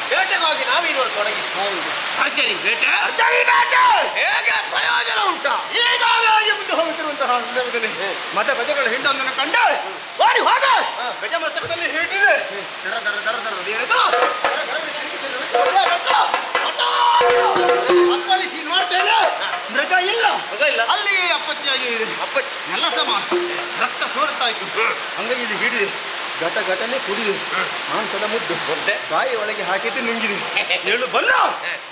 ಬೇಟೆಗಾಗಿ ನಾವಿರುವ ತೊಡಗಿ ಅರ್ಚರಿ ಬೇಟೆ ಹೇಗೆ ಪ್ರಯೋಜನ ಉಂಟಾ? ಈಗಾಗಲೇ ಮುಂದೆ ಹೋಗುತ್ತಿರುವಂತಹ ಸಂದರ್ಭದಲ್ಲಿ ಮತ ಗಜಗಳ ಹಿಂಡೊಂದನ್ನು ಕಂಡ ಓಡಿ ಹೋಗ ಗಜ ಮಸ್ತಕದಲ್ಲಿ ಹಿಡಿದಿದೆ ದರ ದರ ದರ ದರ ಏನಿದು ಅಪ್ಪಳಿಸಿ ನೋಡ್ತೇನೆ ಮೃಗ ಇಲ್ಲ ಅಲ್ಲಿ ಅಪ್ಪಚ್ಚಿಯಾಗಿ ಇದೆ ಎಲ್ಲ ಸಮ ರಕ್ತ ಸೋರ್ತಾ ಇತ್ತು ಹಂಗಾಗಿ ಇಲ್ಲಿ ಹಿಡಿದೆ ಘಟನೆ ಕುಡಿದು ಮಾಂಸದ ಮುದ್ದೆ ಬಾಯಿ ಒಳಗೆ ಹಾಕಿದ್ದು ನುಂಗಿದೆ. ಹೇಳು ಬಲ್ಲ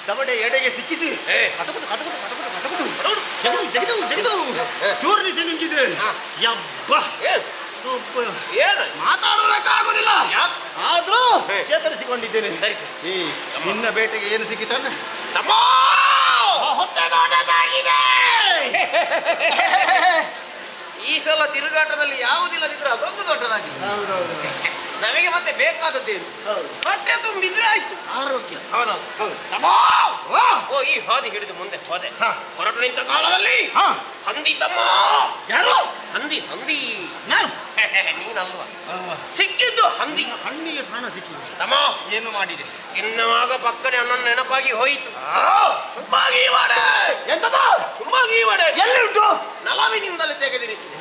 ದವಡೆ ಎಡೆಗೆ ಸಿಕ್ಕಿಸಿ ಕಟಕಟು ಕಟಕಟು ಕಟಕಟು ಕಟಕಟು ಜಗದು ಜಗದು ಜಗದು ಚೂರ್ಣಿಸಿ ನುಂಗಿದೆ. ಯಬ್ಬ ಮಾತಾಡೋದಕ್ಕಾಗುದಿಲ್ಲ, ಆದ್ರೂ ಚೇತರಿಸಿಕೊಂಡಿದ್ದೇನೆ. ಈ ನಿನ್ನ ಬೇಟೆಗೆ ಏನು ಸಿಕ್ಕಿತಾನೆ? ಈ ಸಲ ತಿರುಗಾಟದಲ್ಲಿ ಯಾವುದಿಲ್ಲದಿದ್ರೆ ಅದೊಂದು ದೊಡ್ಡದಾಗಿದೆ. ನಮಗೆ ಮತ್ತೆ ಬೇಕಾದದ್ದೇನು ಮತ್ತೆ ತುಂಬಿದ್ರೆ ಆಯ್ತು ಆರೋಗ್ಯ. ಓ ಈ ಹಾದಿ ಹಿಡಿದು ಮುಂದೆ ಹೋದೆ, ಹೊರಟು ನಿಂತ ಕಾಲದಲ್ಲಿ ಹಂದಿ ತಮ್ಮ. ಯಾರು ಹಂದಿ? ಹಂದಿ ನೀನಲ್ವಾ? ಸಿಕ್ಕಿದ್ದು ಹಂದಿ. ಹಣ್ಣಿಗೆ ಪ್ರಾಣ ಸಿಕ್ಕಿದೆ. ತಮ್ಮ ಏನು ಮಾಡಿದೆ? ತಿನ್ನುವಾಗ ಪಕ್ಕನೆ ನನ್ನ ನೆನಪಾಗಿ ಹೋಯಿತು. ತುಂಬಾಗಿ ವಾಡೆ ಎಂತಮ್ಮ? ತುಂಬಾಗಿ ವಾಡೆ ಎಲ್ಲಿ ಉಂಟು? ನಲವಿನಿಂದಲೇ ತೆಗೆದಿರಿಸಿದೆ.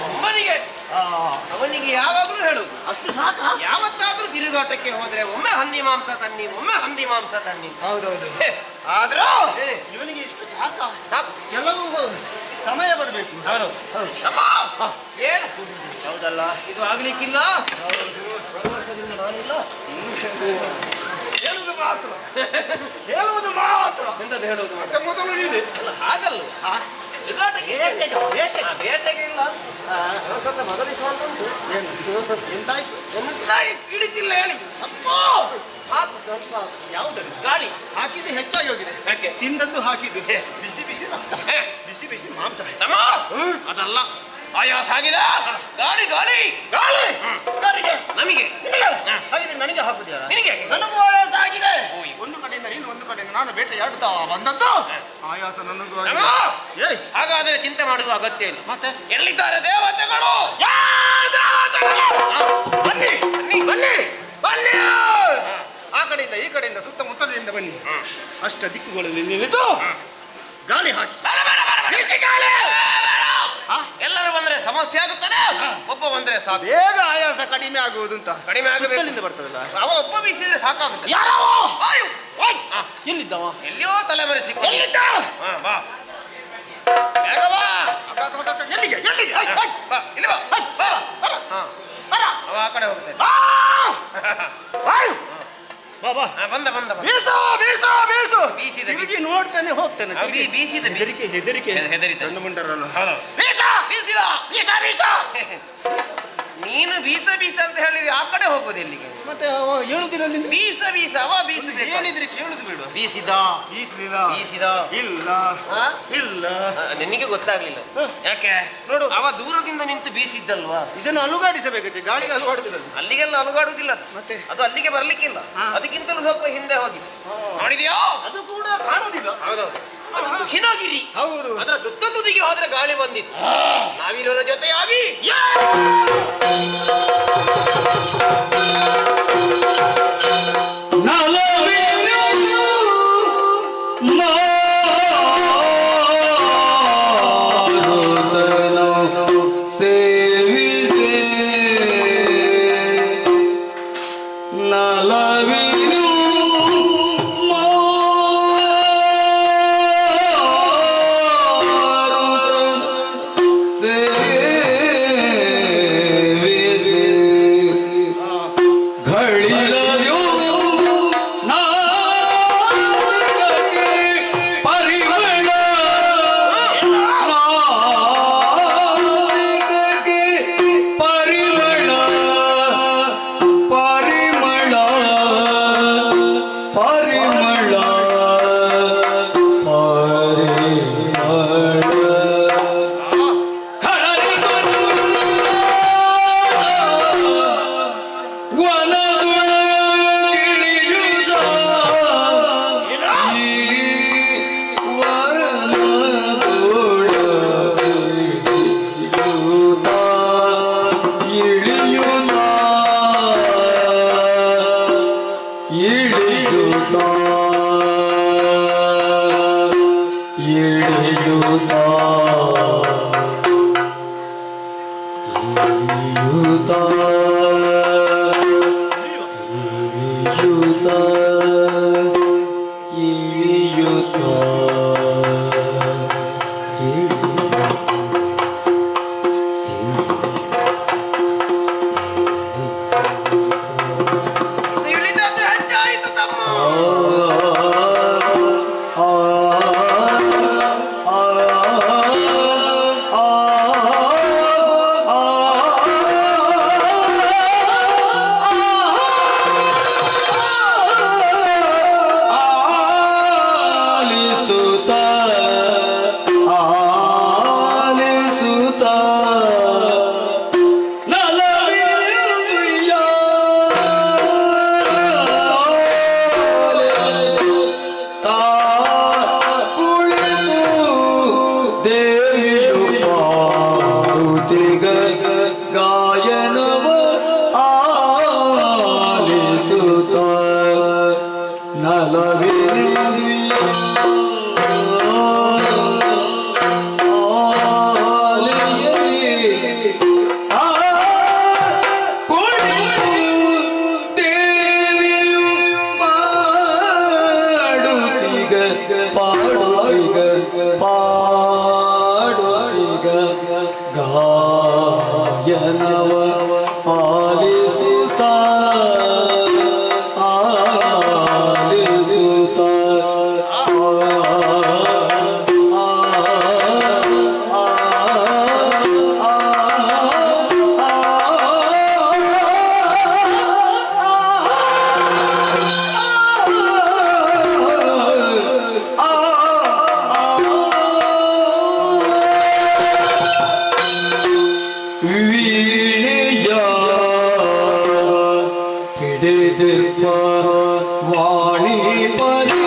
ಸುಮ್ಮನಿಗೆ ಅವನಿಗೆ ಯಾವಾಗಲೂ ಹೇಳುದು ಅಷ್ಟು ಸಾಕ. ಯಾವತ್ತಾದ್ರೂ ತಿರುಗಾಟಕ್ಕೆ ಹೋದ್ರೆ ಒಮ್ಮೆ ಹಂದಿ ಮಾಂಸ ತನ್ನಿ, ಒಮ್ಮೆ ಹಂದಿ ಮಾಂಸ ತನ್ನಿ. ಹೌದೌದು. ಆದ್ರೂ ಇವನಿಗೆ ಇಷ್ಟು ಸಾಕ? ಸಾಕು. ಕೆಲವು ಸಮಯ ಬರಬೇಕು. ಹೌದು. ಏನು ಹೌದಲ್ಲ, ಇದು ಆಗ್ಲಿಕ್ಕಿಲ್ಲ. ನಾನಿಲ್ಲ ಹೇಳುವುದು ಮಾತ್ರ ಹೇಳುವುದು ಮಾತ್ರ. ಎಂತದ್ದು ಹೇಳುವುದು? ಮತ್ತೆ ಮೊದಲು ನೀನೆ. ಅಲ್ಲ ಹಾಗಲ್ಲ, ಬೇಟೆಗೆ ಇಲ್ಲ ಬದಲಿಸುವಂತ ಉಂಟು. ಎಂತಾಯ್ತು? ಹಿಡಿತಿಲ್ಲ ಹೇಳಿ. ಸ್ವಲ್ಪ ಯಾವುದನ್ನು ಗಾಳಿ ಹಾಕಿದ್ದು ಹೆಚ್ಚಾಗಿ ಹೋಗಿದೆ. ಯಾಕೆ? ತಿಂದದ್ದು ಹಾಕಿದ್ದು ಬಿಸಿ ಬಿಸಿ ರಕ್ತ, ಬಿಸಿ ಬಿಸಿ ಮಾಂಸ. ಅದಲ್ಲ, ಆಯಾಸ ಆಗಿದೆ. ಗಾಳಿ ಗಾಳಿ ಗಾಳಿ ನಮಗೆ. ಹಾಗಿದ್ರೆ ನನಗೆ ಹಾಕುದ್ಯಾ? ನಿನಗೆ ನನಗೂ ಆಯಾಸ ಆಗಿದೆ. ಒಂದು ಕಡೆಯಿಂದ ನೀನು, ಒಂದು ಕಡೆಯಿಂದ ನಾನು ಬೇಟೆಯಾಡುತ್ತಾ ಬಂದದ್ದು. ಆಯಾಸ ನನಗೂ ಆಗಿದೆ. ಹಾಗಾದ್ರೆ ಚಿಂತೆ ಮಾಡುವ ಅಗತ್ಯ ಇಲ್ಲ. ಮತ್ತೆ ಎಲ್ಲಿದ್ದಾರೆ ದೇವತೆಗಳು? ಬನ್ನಿ ಬನ್ನಿ ಬನ್ನಿ ಬನ್ನಿ. ಆ ಕಡೆಯಿಂದ ಈ ಕಡೆಯಿಂದ ಸುತ್ತಮುತ್ತಲಿನಿಂದ ಬನ್ನಿ. ಅಷ್ಟ ದಿಕ್ಕುಗಳಲ್ಲಿ ನಿಲ್ಲಿತು ಗಾಳಿ ಹಾಕಿ. ಎಲ್ಲರೂ ಬಂದ್ರೆ ಸಮಸ್ಯೆ ಆಗುತ್ತದೆ, ಒಬ್ಬ ಬಂದ್ರೆ ಸಾಕು. ಬೇಗ ಆಯಾಸ ಕಡಿಮೆ ಆಗುವುದು ಅಂತ. ಕಡಿಮೆ ಆಗಬೇಕು. ಬರ್ತದಲ್ಲ, ಅವ ಒಬ್ಬ ಬೀಸಿದ್ರೆ ಸಾಕಾಗುತ್ತೆ. ಎಲ್ಲಿದ್ದವ? ಎಲ್ಲಿಯೋ ತಲೆಮರೆಸಿ ಎಲ್ಲಿದ್ದ? ಬಾ ಬೇಗ ಬಾ. ಎಲ್ಲಿಗೆ ಎಲ್ಲಿಗೆ? ಬಾ ಇಲ್ಲಿ ಬಾ. ಅವ ಆ ಕಡೆ ಹೋಗ್ತೇನೆ. ಬಾಬಾ ಬಂದ ಬಂದ ಬಂದ. ಬೀಸು ಬೀಸು ಬೀಸು. ಬೀಸಿದ ತಿರುಗಿ ನೋಡ್ತಾನೆ ಹೋಗ್ತಾನೆ. ಬೀಸಿದ ಹೆದರಿಕೆ ಹೆದರಿಕೆ ಹೆದರಿತ ಗಂಡು ಮುಂಡರಲ್ಲ. ಬೀಸಿದ ಬೀಸ ಬೀಸ. ನೀನು ಬೀಸ ಬೀಸ ಅಂತ ಹೇಳಿದ್ರೆ ಆ ಕಡೆ ಹೋಗೋದು ಎಲ್ಲಿಗೆ? ಮತ್ತೆ ಅವ ಹೇಳುದಿಲ್ಲ. ಬೀಸ ಬೀಸ ಅವ ಬೀಸಬೇಕು. ಹೇಳಿದ್ರೆ ಕೇಳುದು ಬೇಡ. ಬೀಸಿದ ಬೀಸಲಿಲ್ಲ. ಬೀಸಿದ ಇಲ್ಲ ಇಲ್ಲ. ನಿನಗೆ ಗೊತ್ತಾಗ್ಲಿಲ್ಲ ಯಾಕೆ? ನೋಡು, ಅವ ದೂರದಿಂದ ನಿಂತು ಬೀಸಿದ್ದಲ್ವಾ? ಇದನ್ನು ಅಲುಗಾಡಿಸಬೇಕಂತೆ. ಗಾಳಿಗೆ ಅಲುಗಾಡುದಿಲ್ಲ. ಅಲ್ಲಿಗೆಲ್ಲ ಅಲುಗಾಡುವುದಿಲ್ಲ ಮತ್ತೆ ಅದು ಅಲ್ಲಿಗೆ ಬರ್ಲಿಕ್ಕಿಲ್ಲ. ಅದಕ್ಕಿಂತಲೂ ಸ್ವಲ್ಪ ಹಿಂದೆ ಹೋಗಿ ನೋಡಿದ್ಯೋ? ಅದು ಕೂಡ ಕಾಣುವುದಿಲ್ಲ. ಹೌದೌದು, ಅದು ಹಿನಗಿರಿ. ಹೌದು. ಅದರ ದುತ್ತ ತುದಿಗೆ ಹೋದ್ರೆ ಗಾಳಿ ಬಂದಿತ್ತು. ನಾವಿರೋರ ಜೊತೆಯಾಗಿ ವಚನವ ಆಲಿಸುತ್ತ ವೀಣೆಯ ಪಿಡಿದಿಪ್ಪ ವಾಣಿ ಪರಿ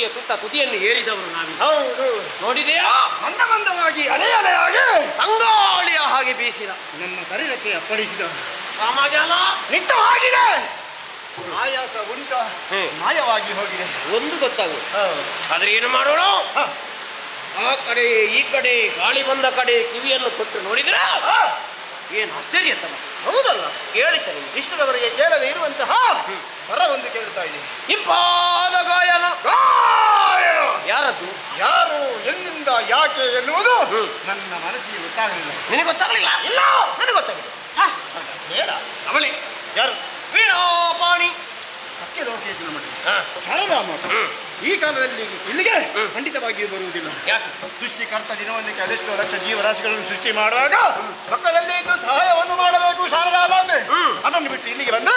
ಸೃಷ್ಟಿಯ ಸುತ್ತ ತುದಿಯನ್ನು ಏರಿದವರು ನಾವಿಲ್ಲ. ಹೌದು. ನೋಡಿದೆಯಾ? ಮಂದ ಮಂದವಾಗಿ ಅಲೆ ಅಲೆಯಾಗಿ ತಂಗಾಳಿಯ ಹಾಗೆ ಬೀಸಿದ ನಮ್ಮ ಶರೀರಕ್ಕೆ ಅಪ್ಪಳಿಸಿದ ರಾಮಜಾಲ ನಿಂತ ಹಾಗಿದೆ. ಆಯಾಸ ಉಂಟ ಮಾಯವಾಗಿ ಹೋಗಿದೆ. ಒಂದು ಗೊತ್ತಾಗುತ್ತೆ. ಆದ್ರೆ ಏನು ಮಾಡೋಣ? ಆ ಕಡೆ ಈ ಕಡೆ ಗಾಳಿ ಬಂದ ಕಡೆ ಕಿವಿಯನ್ನು ಕೊಟ್ಟು ನೋಡಿದ್ರೆ ಏನು ಆಶ್ಚರ್ಯ ತಮ್ಮ. ಹೌದಲ್ಲ, ಕೇಳಿತಾರೆ ಇಷ್ಟದವರೆಗೆ ಕೇಳದೆ ಇರುವಂತಹ ಸ್ವರ ಒಂದು ಕೇಳ್ತಾ ಇದೆ. ಇಂಪಾದ ಗಾಯನ. ಗಾಯನ ಯಾರದ್ದು? ಯಾರು, ಎಲ್ಲಿಂದ, ಯಾಕೆ ಎನ್ನುವುದು ನನ್ನ ಮನಸ್ಸಿಗೆ ಗೊತ್ತಾಗಲಿಲ್ಲ. ನಿನಗೆ ಗೊತ್ತಾಗಲಿಲ್ಲ? ಇಲ್ಲ, ನನಗೆ ಗೊತ್ತಾಗಿದೆ. ಬೇಡ. ಅವಳೆ ಯಾರು? ವೀಣಾಪಾಣಿ. ಸತ್ಯ ಲೋಕೇಶನ ಮಠ ಶಾರದಾ ಮಾತ ಈ ಕಾಲದಲ್ಲಿ ಇಲ್ಲಿಗೆ ಖಂಡಿತವಾಗಿಯೂ ಬರುವುದಿಲ್ಲ. ಯಾಕೆ? ಸೃಷ್ಟಿಕರ್ತ ದಿನವೊಂದಕ್ಕೆ ಅದೆಷ್ಟೋ ಲಕ್ಷ ಜೀವರಾಶಿಗಳನ್ನು ಸೃಷ್ಟಿ ಮಾಡುವಾಗ ಪಕ್ಕದಲ್ಲಿ ಇದ್ದು ಸಹಾಯವನ್ನು ಮಾಡಬೇಕು ಶಾರದಾ ಮಾತೆ. ಅದನ್ನು ಬಿಟ್ಟು ಇಲ್ಲಿಗೆ ಬಂದ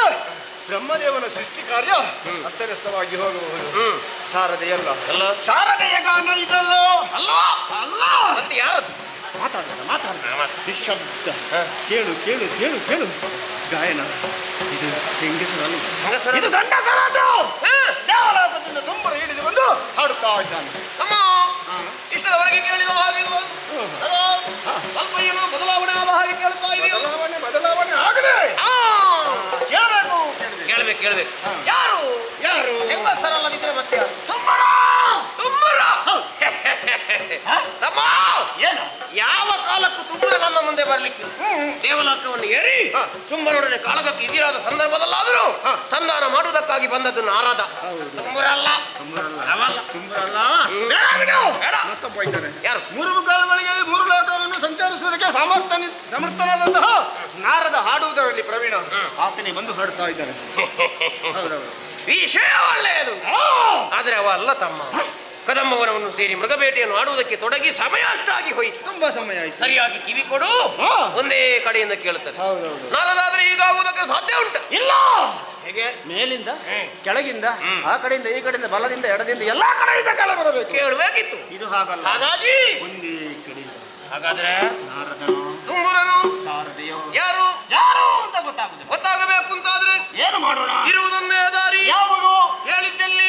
ಬ್ರಹ್ಮದೇವನ ಸೃಷ್ಟಿ ಕಾರ್ಯ ಅಸ್ತವ್ಯಸ್ತವಾಗಿ ಹೋಗಬಹುದು. ಶಾರದೆಯಲ್ಲ, ಶಾರದೆಯ ಗಾನ ಇದಲ್ಲೋ ಅಲ್ವಾ? ಅಲ್ಲ. ಮತ್ತೆ ಯಾರದ್ದು? ಮಾತಾಡ ನಿಶಬ್ದ. ಕೇಳು ಕೇಳು ಕೇಳು ಕೇಳು ಗಾಯನ. ಇದು ಹೆಂಗಸರಲ್ಲ, ಇದು ಗಂಡಸರದ್ದು. ದೇವಲೋಕದಿಂದ ತುಂಬರ ಹಿಡಿದು ಬಂದು ಹಾಡುತ್ತಾ ಇದ್ದಾನೆ. ಅಮ್ಮ ಇಷ್ಟದವರೆಗೆ ಕೇಳಿದ ಹಾಗೆ ಸ್ವಲ್ಪ ಏನೋ ಬದಲಾವಣೆ ಆದ ಹಾಗೆ ಕೇಳ್ತಾ ಇದೆಯಾ? ಬದಲಾವಣೆ ಆಗಲಿ. ಕೇಳ್ಬೇಕು. ಯಾರು ಯಾರು ಹೆಂಗಸರಲ್ಲದಿದ್ರೆ ಮತ್ತೆ ಯಾರು? ತುಮ್ಮರ. ತಮ್ಮ, ಏನು? ಯಾವ ಕಾಲಕ್ಕೂ ತುಮ್ಮರ ನಮ್ಮ ಮುಂದೆ ಬರ್ಲಿಕ್ಕೆ ದೇವಲೋಕವನ್ನು ಏರಿ ಸುಮ್ಮನೊಡನೆ ಕಾಳಗಕ್ಕೆ ಇದಿರಾದ ಸಂದರ್ಭದಲ್ಲಾದರೂ ಸಂಧಾನ ಮಾಡುವುದಕ್ಕಾಗಿ ಬಂದದ್ದು ನಾರದ. ತುಮ್ಮರಲ್ಲ. ಮತ್ತೊಬ್ಬ ಇದ್ದಾನೆ. ಯಾರು? ಮೂರು ಕಾಲಗಳಿಗೆ ಮೂರು ಲೋಕವನ್ನು ಸಂಚರಿಸುವುದಕ್ಕೆ ಸಮರ್ಥನಾದಂತಹ ನಾರದ ಹಾಡುವುದರಲ್ಲಿ ಪ್ರವೀಣ. ಆತನೇ ಬಂದು ಹಾಡುತ್ತಾ ಇದ್ದಾನೆ. ಹೌದೌದು, ವಿಷಯ ಒಳ್ಳೆಯದು. ಆದ್ರೆ ಅವ ಅಲ್ಲ ತಮ್ಮ. ಕದಂಬವನವನ್ನು ಸೇರಿ ಮೃಗಬೇಟೆಯನ್ನು ಆಡುವುದಕ್ಕೆ ತೊಡಗಿ ಸಮಯ ಅಷ್ಟಾಗಿ ಹೋಯಿತು. ತುಂಬಾ ಸಮಯ ಆಯ್ತು. ಸರಿಯಾಗಿ ಕಿವಿ ಕೊಡು. ಒಂದೇ ಕಡೆಯಿಂದ ಕೇಳುತ್ತದೆ. ಹೌದೌದು. ನಾರದಾದ್ರೆ ಹೀಗಾಗುವುದಕ್ಕೆ ಸಾಧ್ಯ ಉಂಟು? ಇಲ್ಲ. ಹೇಗೆ? ಮೇಲಿಂದ ಕೆಳಗಿಂದ ಆ ಕಡೆಯಿಂದ ಈ ಕಡೆಯಿಂದ ಬಲದಿಂದ ಎಡದಿಂದ ಎಲ್ಲಾ ಕಡೆಯಿಂದ ಕೆಳ ಬರಬೇಕು. ಕೇಳಬೇಕಿತ್ತು. ಇದು ಹಾಗಲ್ಲ. ಹಾಗಾಗಿ ಒಂದೇ ಕಡೆಯಿಂದ. ಹಾಗಾದ್ರೆ ನಾರದನು, ತುಂಬುರನು, ಶಾರದೆಯು ಯಾರು ಯಾರು ಅಂತ ಗೊತ್ತಾಗುದಿಲ್ಲ. ಗೊತ್ತಾಗಬೇಕು ಅಂತಾದ್ರೆ ಏನು ಮಾಡೋಣ? ಇರುವುದೊಂದೇ ದಾರಿ. ಯಾವುದು? ಕೇಳಿದ್ದಲ್ಲಿ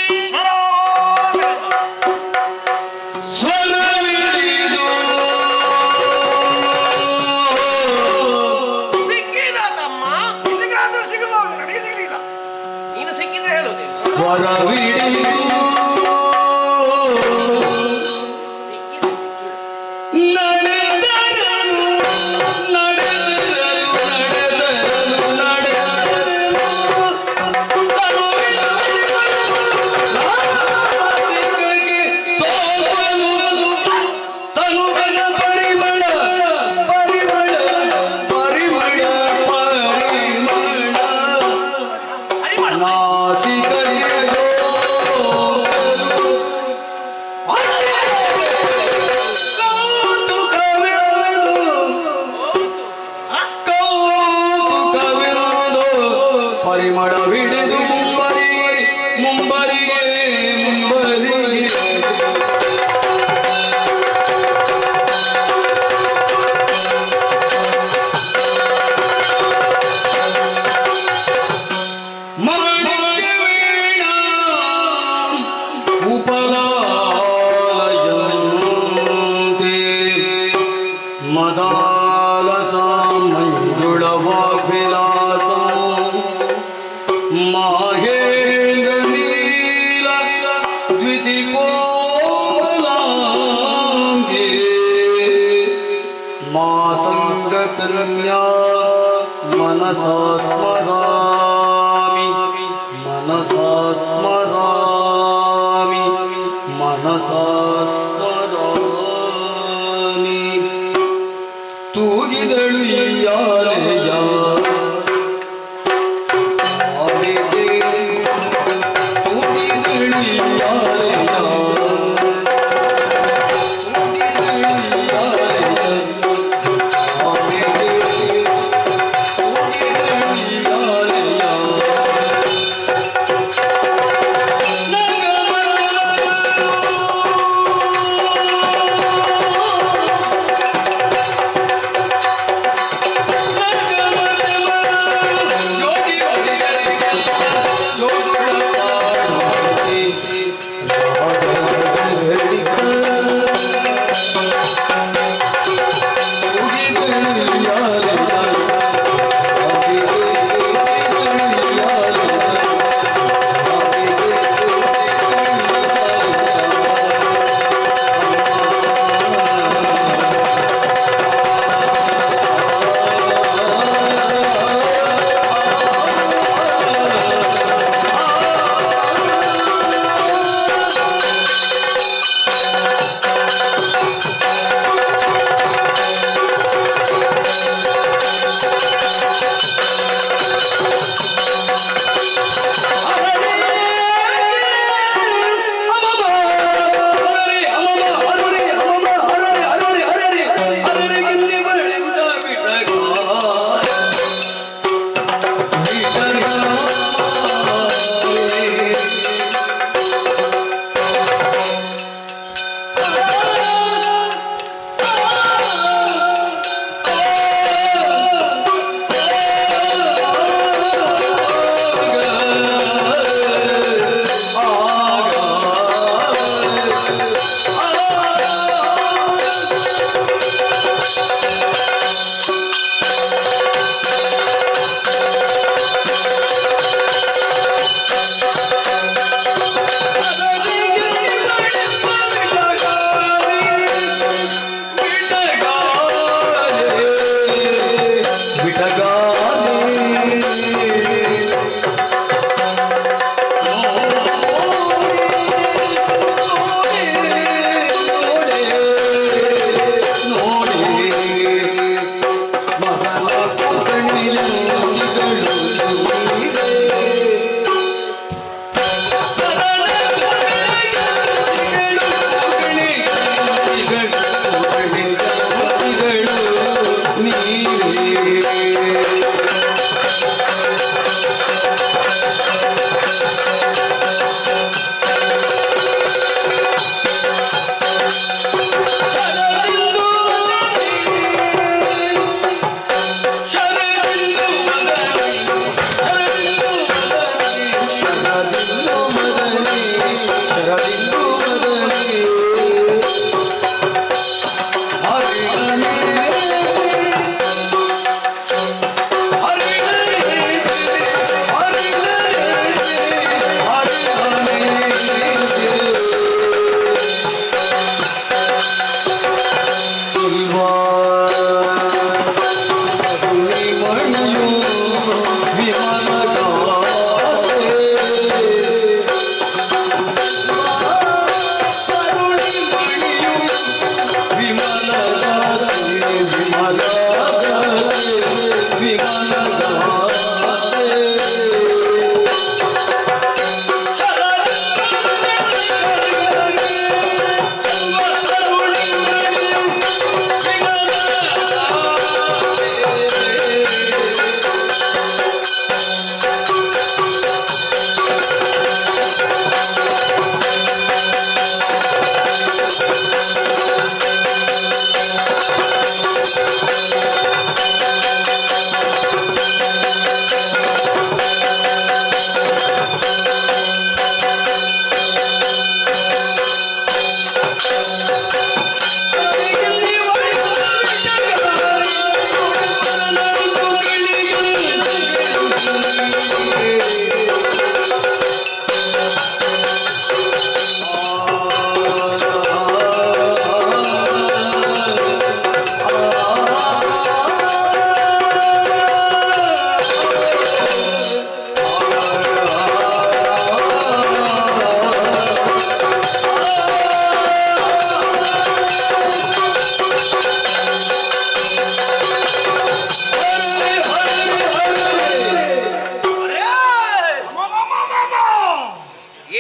ಸಿಕ್ಕಿದ ತಮ್ಮ. ನಿನಗಾದ್ರೂ ಸಿಗಬಹುದು, ನನಗೆ ಸಿಗಲಿಲ್ಲ. ನೀನು ಸಿಕ್ಕಿದ್ರೆ ಹೇಳುವುದೇ. ತೂಗಿದಳು ಯಾಲೆಯ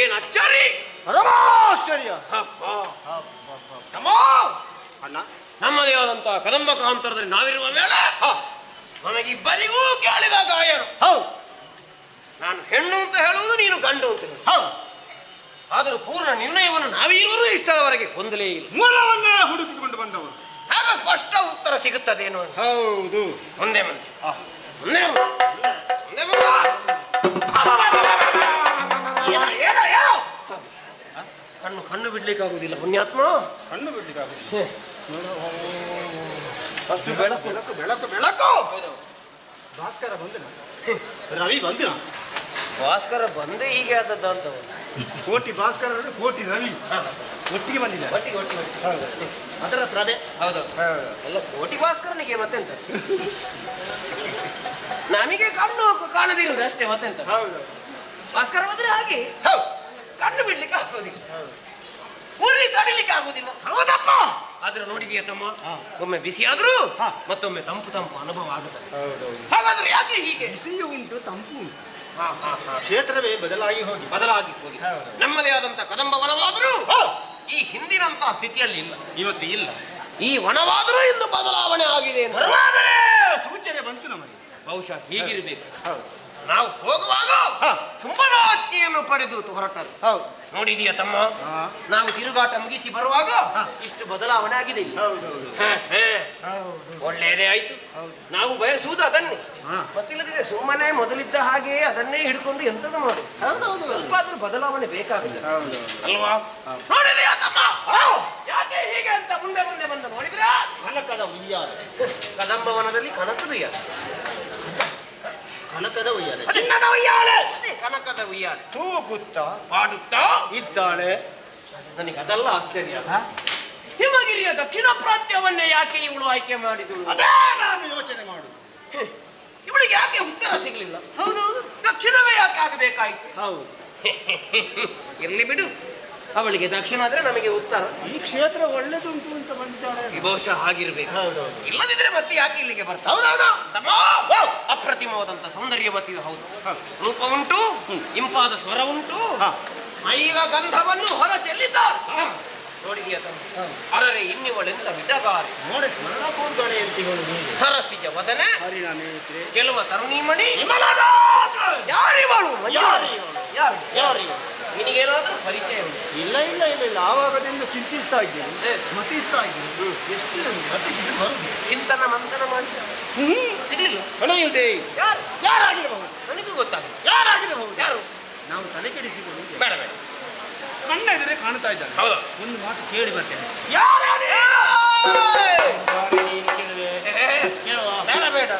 ಏನ್ ಅಚ್ಚರಿ, ಪರಮಾಶ್ಚರ್ಯ. ಅಣ್ಣ, ನಮ್ಮದೇ ಆದಂತಹ ಕದಂಬ ಕಾಂತರದಲ್ಲಿ ನಾವಿರುವ ವೇಳೆ ನಮಗಿಬ್ಬರಿಗೂ ಕೇಳಿದ ಗಾಯರು. ಹೌದು, ನಾನು ಹೆಣ್ಣು ಅಂತ ಹೇಳುವುದು, ನೀನು ಗಂಡು ಅಂತ ಹೇಳುವುದು. ಹೌದು. ಆದರೂ ಪೂರ್ಣ ನಿರ್ಣಯವನ್ನು ನಾವಿರುವುದು ಇಷ್ಟರವರೆಗೆ ಹೊಂದಲೇ ಇಲ್ಲ. ಮೂಲವನ್ನೇ ಹುಡುಕಿಕೊಂಡು ಬಂದವರು. ಆಗ ಸ್ಪಷ್ಟ ಉತ್ತರ ಸಿಗುತ್ತದೇನೋ ಅಂತ. ಹೌದು. ಮುಂದೆ ಮುಂದೆ ಮುಂದೆ ಮುಂದೆ ಮುಂದೆ ಕಣ್ಣು ಬಿಡ್ಲಿಕ್ಕೆ ಆಗುದಿಲ್ಲ ಪುಣ್ಯಾತ್ಮ. ಕಣ್ಣು ಬಿಡ್ಲಿಕ್ಕಾಗುದಿಲ್ಲ. ಅಷ್ಟು ಬೆಳಕು ಬೆಳಕು ಬೆಳಕು ಬೆಳಕು. ಭಾಸ್ಕರ ಬಂದಿನ, ರವಿ ಬಂದಿನ. ಭಾಸ್ಕರ ಬಂದೇ ಹೀಗೆ ಆದದ್ದು ಅಂತ. ಕೋಟಿ ಭಾಸ್ಕರ ಕೋಟಿ ರವಿ ಒಟ್ಟಿಗೆ ಬಂದಿದೆ. ಒಟ್ಟಿಗೆ ಒಟ್ಟಿಗೆ ಅದರ ಹತ್ರ ಅದೇ. ಹೌದು. ಎಲ್ಲ ಕೋಟಿ ಭಾಸ್ಕರನಿಗೆ ಮತ್ತೆಂತ, ನಮಗೆ ಕಣ್ಣು ಕಾಣದಿರುವುದು ಅಷ್ಟೇ, ಮತ್ತೆಂತ. ಹೌದು. ಭಾಸ್ಕರ ಬಂದ್ರೆ ಹಾಗೆ ಹೌದು. ಕಣ್ಣು ಬಿಡ್ಲಿಕ್ಕೆ ಆಗೋದಿಲ್ಲ, ಉರಿ ತಡಿಲಿಕ್ಕೆ ಆಗುದಿಲ್ಲ. ಹೌದಪ್ಪ. ಆದ್ರೆ ನೋಡಿದೀಯ ತಮ್ಮ, ಒಮ್ಮೆ ಬಿಸಿ ಆದ್ರೂ ಮತ್ತೊಮ್ಮೆ ತಂಪು ತಂಪು ಅನುಭವ ಆಗುತ್ತದೆ. ಹಾಗಾದ್ರೆ ಯಾಕೆ ಹೀಗೆ? ಬಿಸಿಯೂ ಉಂಟು, ತಂಪು ಉಂಟು. ಕ್ಷೇತ್ರವೇ ಬದಲಾಗಿ ಹೋಗಿ ನಮ್ಮದೇ ಆದಂತ ಕದಂಬ ವನವಾದರೂ ಈ ಹಿಂದಿನಂತ ಸ್ಥಿತಿಯಲ್ಲಿ ಇಲ್ಲ, ಇವತ್ತು ಇಲ್ಲ. ಈ ವನವಾದರೂ ಇಂದು ಬದಲಾವಣೆ ಆಗಿದೆ. ಸೂಚನೆ ಬಂತು ನಮಗೆ. ಬಹುಶಃ ಹೀಗಿರ್ಬೇಕು. ನಾವು ಹೋಗುವಾಗ ಶುಂಭನಾಜ್ಞೆಯನ್ನು ಪಡೆದು ಹೊರಟರು. ಹೌದು. ನೋಡಿದೀಯ ತಮ್ಮ, ನಾವು ತಿರುಗಾಟ ಮುಗಿಸಿ ಬರುವಾಗ ಇಷ್ಟು ಬದಲಾವಣೆ ಆಗಿದೆ ಇಲ್ಲಿ. ಒಳ್ಳೆಯದೇ ಆಯ್ತು. ನಾವು ಬಯಸುವುದು ಅದನ್ನೇ, ಮತ್ತಿಲ್ಲದಿದೆ ಸುಮ್ಮನೆ ಮೊದಲಿದ್ದ ಹಾಗೆ ಅದನ್ನೇ ಹಿಡ್ಕೊಂಡು ಎಂತದ ಮಾಡು. ಸ್ವಲ್ಪ ಆದ್ರೂ ಬದಲಾವಣೆ ಬೇಕಾಗುತ್ತೆ ಅಲ್ವಾ? ನೋಡಿದೀಯ ತಮ್ಮ, ಯಾಕೆ ಹೀಗೆ ಅಂತ ಮುಂದೆ ಮುಂದೆ ಬಂದು ನೋಡಿದ್ರ ಕನಕದ ಉಯ್ಯಾಲೆ. ಕದಂಬವನದಲ್ಲಿ ಕನಕದ ಉಯ್ಯಾಲೆ, ಕನಕದ ಉಯ್ಯಾಲೆ, ಚಿನ್ನದ ಉಯ್ಯಾಲೆ, ಕನಕದ ಉಯ್ಯಾಲೆ ತೂಗುತ್ತಾ ಪಾಡುತ್ತಾ ಇದ್ದಾಳೆ. ನನಗೆ ಅದೆಲ್ಲ ಆಶ್ಚರ್ಯ. ಹಿಮಗಿರಿಯ ದಕ್ಷಿಣ ಪ್ರಾಂತ್ಯವನ್ನೇ ಯಾಕೆ ಇವಳು ಆಯ್ಕೆ ಮಾಡಿದಳು? ಅದೇ ನಾನು ಯೋಚನೆ ಮಾಡುದು. ಇವಳಿಗೆ ಯಾಕೆ ಉತ್ತರ ಸಿಗಲಿಲ್ಲ? ಹೌದೌದು. ದಕ್ಷಿಣವೇ ಯಾಕೆ ಆಗಬೇಕಾಯ್ತು? ಹೌದು. ಇರ್ಲಿ ಬಿಡು, ಅವಳಿಗೆ ದಕ್ಷಿಣ ಆದ್ರೆ ನಮಗೆ ಉತ್ತರ. ಈ ಕ್ಷೇತ್ರ ಒಳ್ಳೆದುಂಟು ಅಂತ ಬಂದಿದ್ದಾಳೆ. ಬಹುಶಃ ಆಗಿರ್ಬೇಕು. ಹೌದೌದು. ಇಲ್ಲದಿದ್ರೆ ಮತ್ತೆ ಯಾಕೆ ಇಲ್ಲಿಗೆ ಬರ್ತಾಳೆ? ಹೌದೌದು. ಅಪ್ರತಿಮವಾದಂತ ಸೌಂದರ್ಯವತಿ. ಹೌದು, ರೂಪ ಉಂಟು, ಇಂಪಾದ ಸ್ವರ ಉಂಟು, ಮೈವ ಗಂಧವನ್ನು ಹೊರ ಚೆಲ್ಲಿದ್ದಾರೆ. ನೋಡಿದೀಯ ಅರರೆ ಇನ್ನಿವಳೆಂದ ವಿಟಗಾರೆ ನೋಡಿ ಸ್ಮರಣೆ ಅಂತ ಹೇಳುದು. ಸರಸಿಜ ವದನ ಹರಿನಾಮೇತ್ರೆ ಚೆಲುವ ತರುಣೀಮಣಿ. ಯಾರಿವಳು? ಯಾರು ನಿನಗೇನಾದ್ರೂ ಪರಿಚಯ ಉಂಟು? ಇಲ್ಲ ಇಲ್ಲ ಇಲ್ಲ ಇಲ್ಲ. ಆವಾಗದಿಂದ ಚಿಂತಿಸ್ತಾ ಇದ್ದೇನೆ, ಮತಿಸ್ತಾ ಇದ್ದೇನೆ. ಎಷ್ಟು ಮತಿಸಿದ್ದು ಬರುದು. ಚಿಂತನ ಮಂಥನ ಮಾಡಿದ ಸಿಗಲಿಲ್ಲ. ಹೊಳೆಯುವುದೇ ಯಾರಾಗಿರಬಹುದು? ನನಗೂ ಗೊತ್ತಾಗಲ್ಲ ಯಾರಾಗಿರಬಹುದು? ಯಾರು. ನಾವು ತಲೆ ಕೆಡಿಸಿಕೊಂಡು ಬೇಡ ಬೇಡ, ಕಣ್ಣೆದುರೇ ಕಾಣ್ತಾ ಇದ್ದಾನೆ. ಹೌದಾ? ಒಂದು ಮಾತು ಕೇಳಿ ಬರ್ತೇನೆ. ಬೇಡ ಬೇಡ,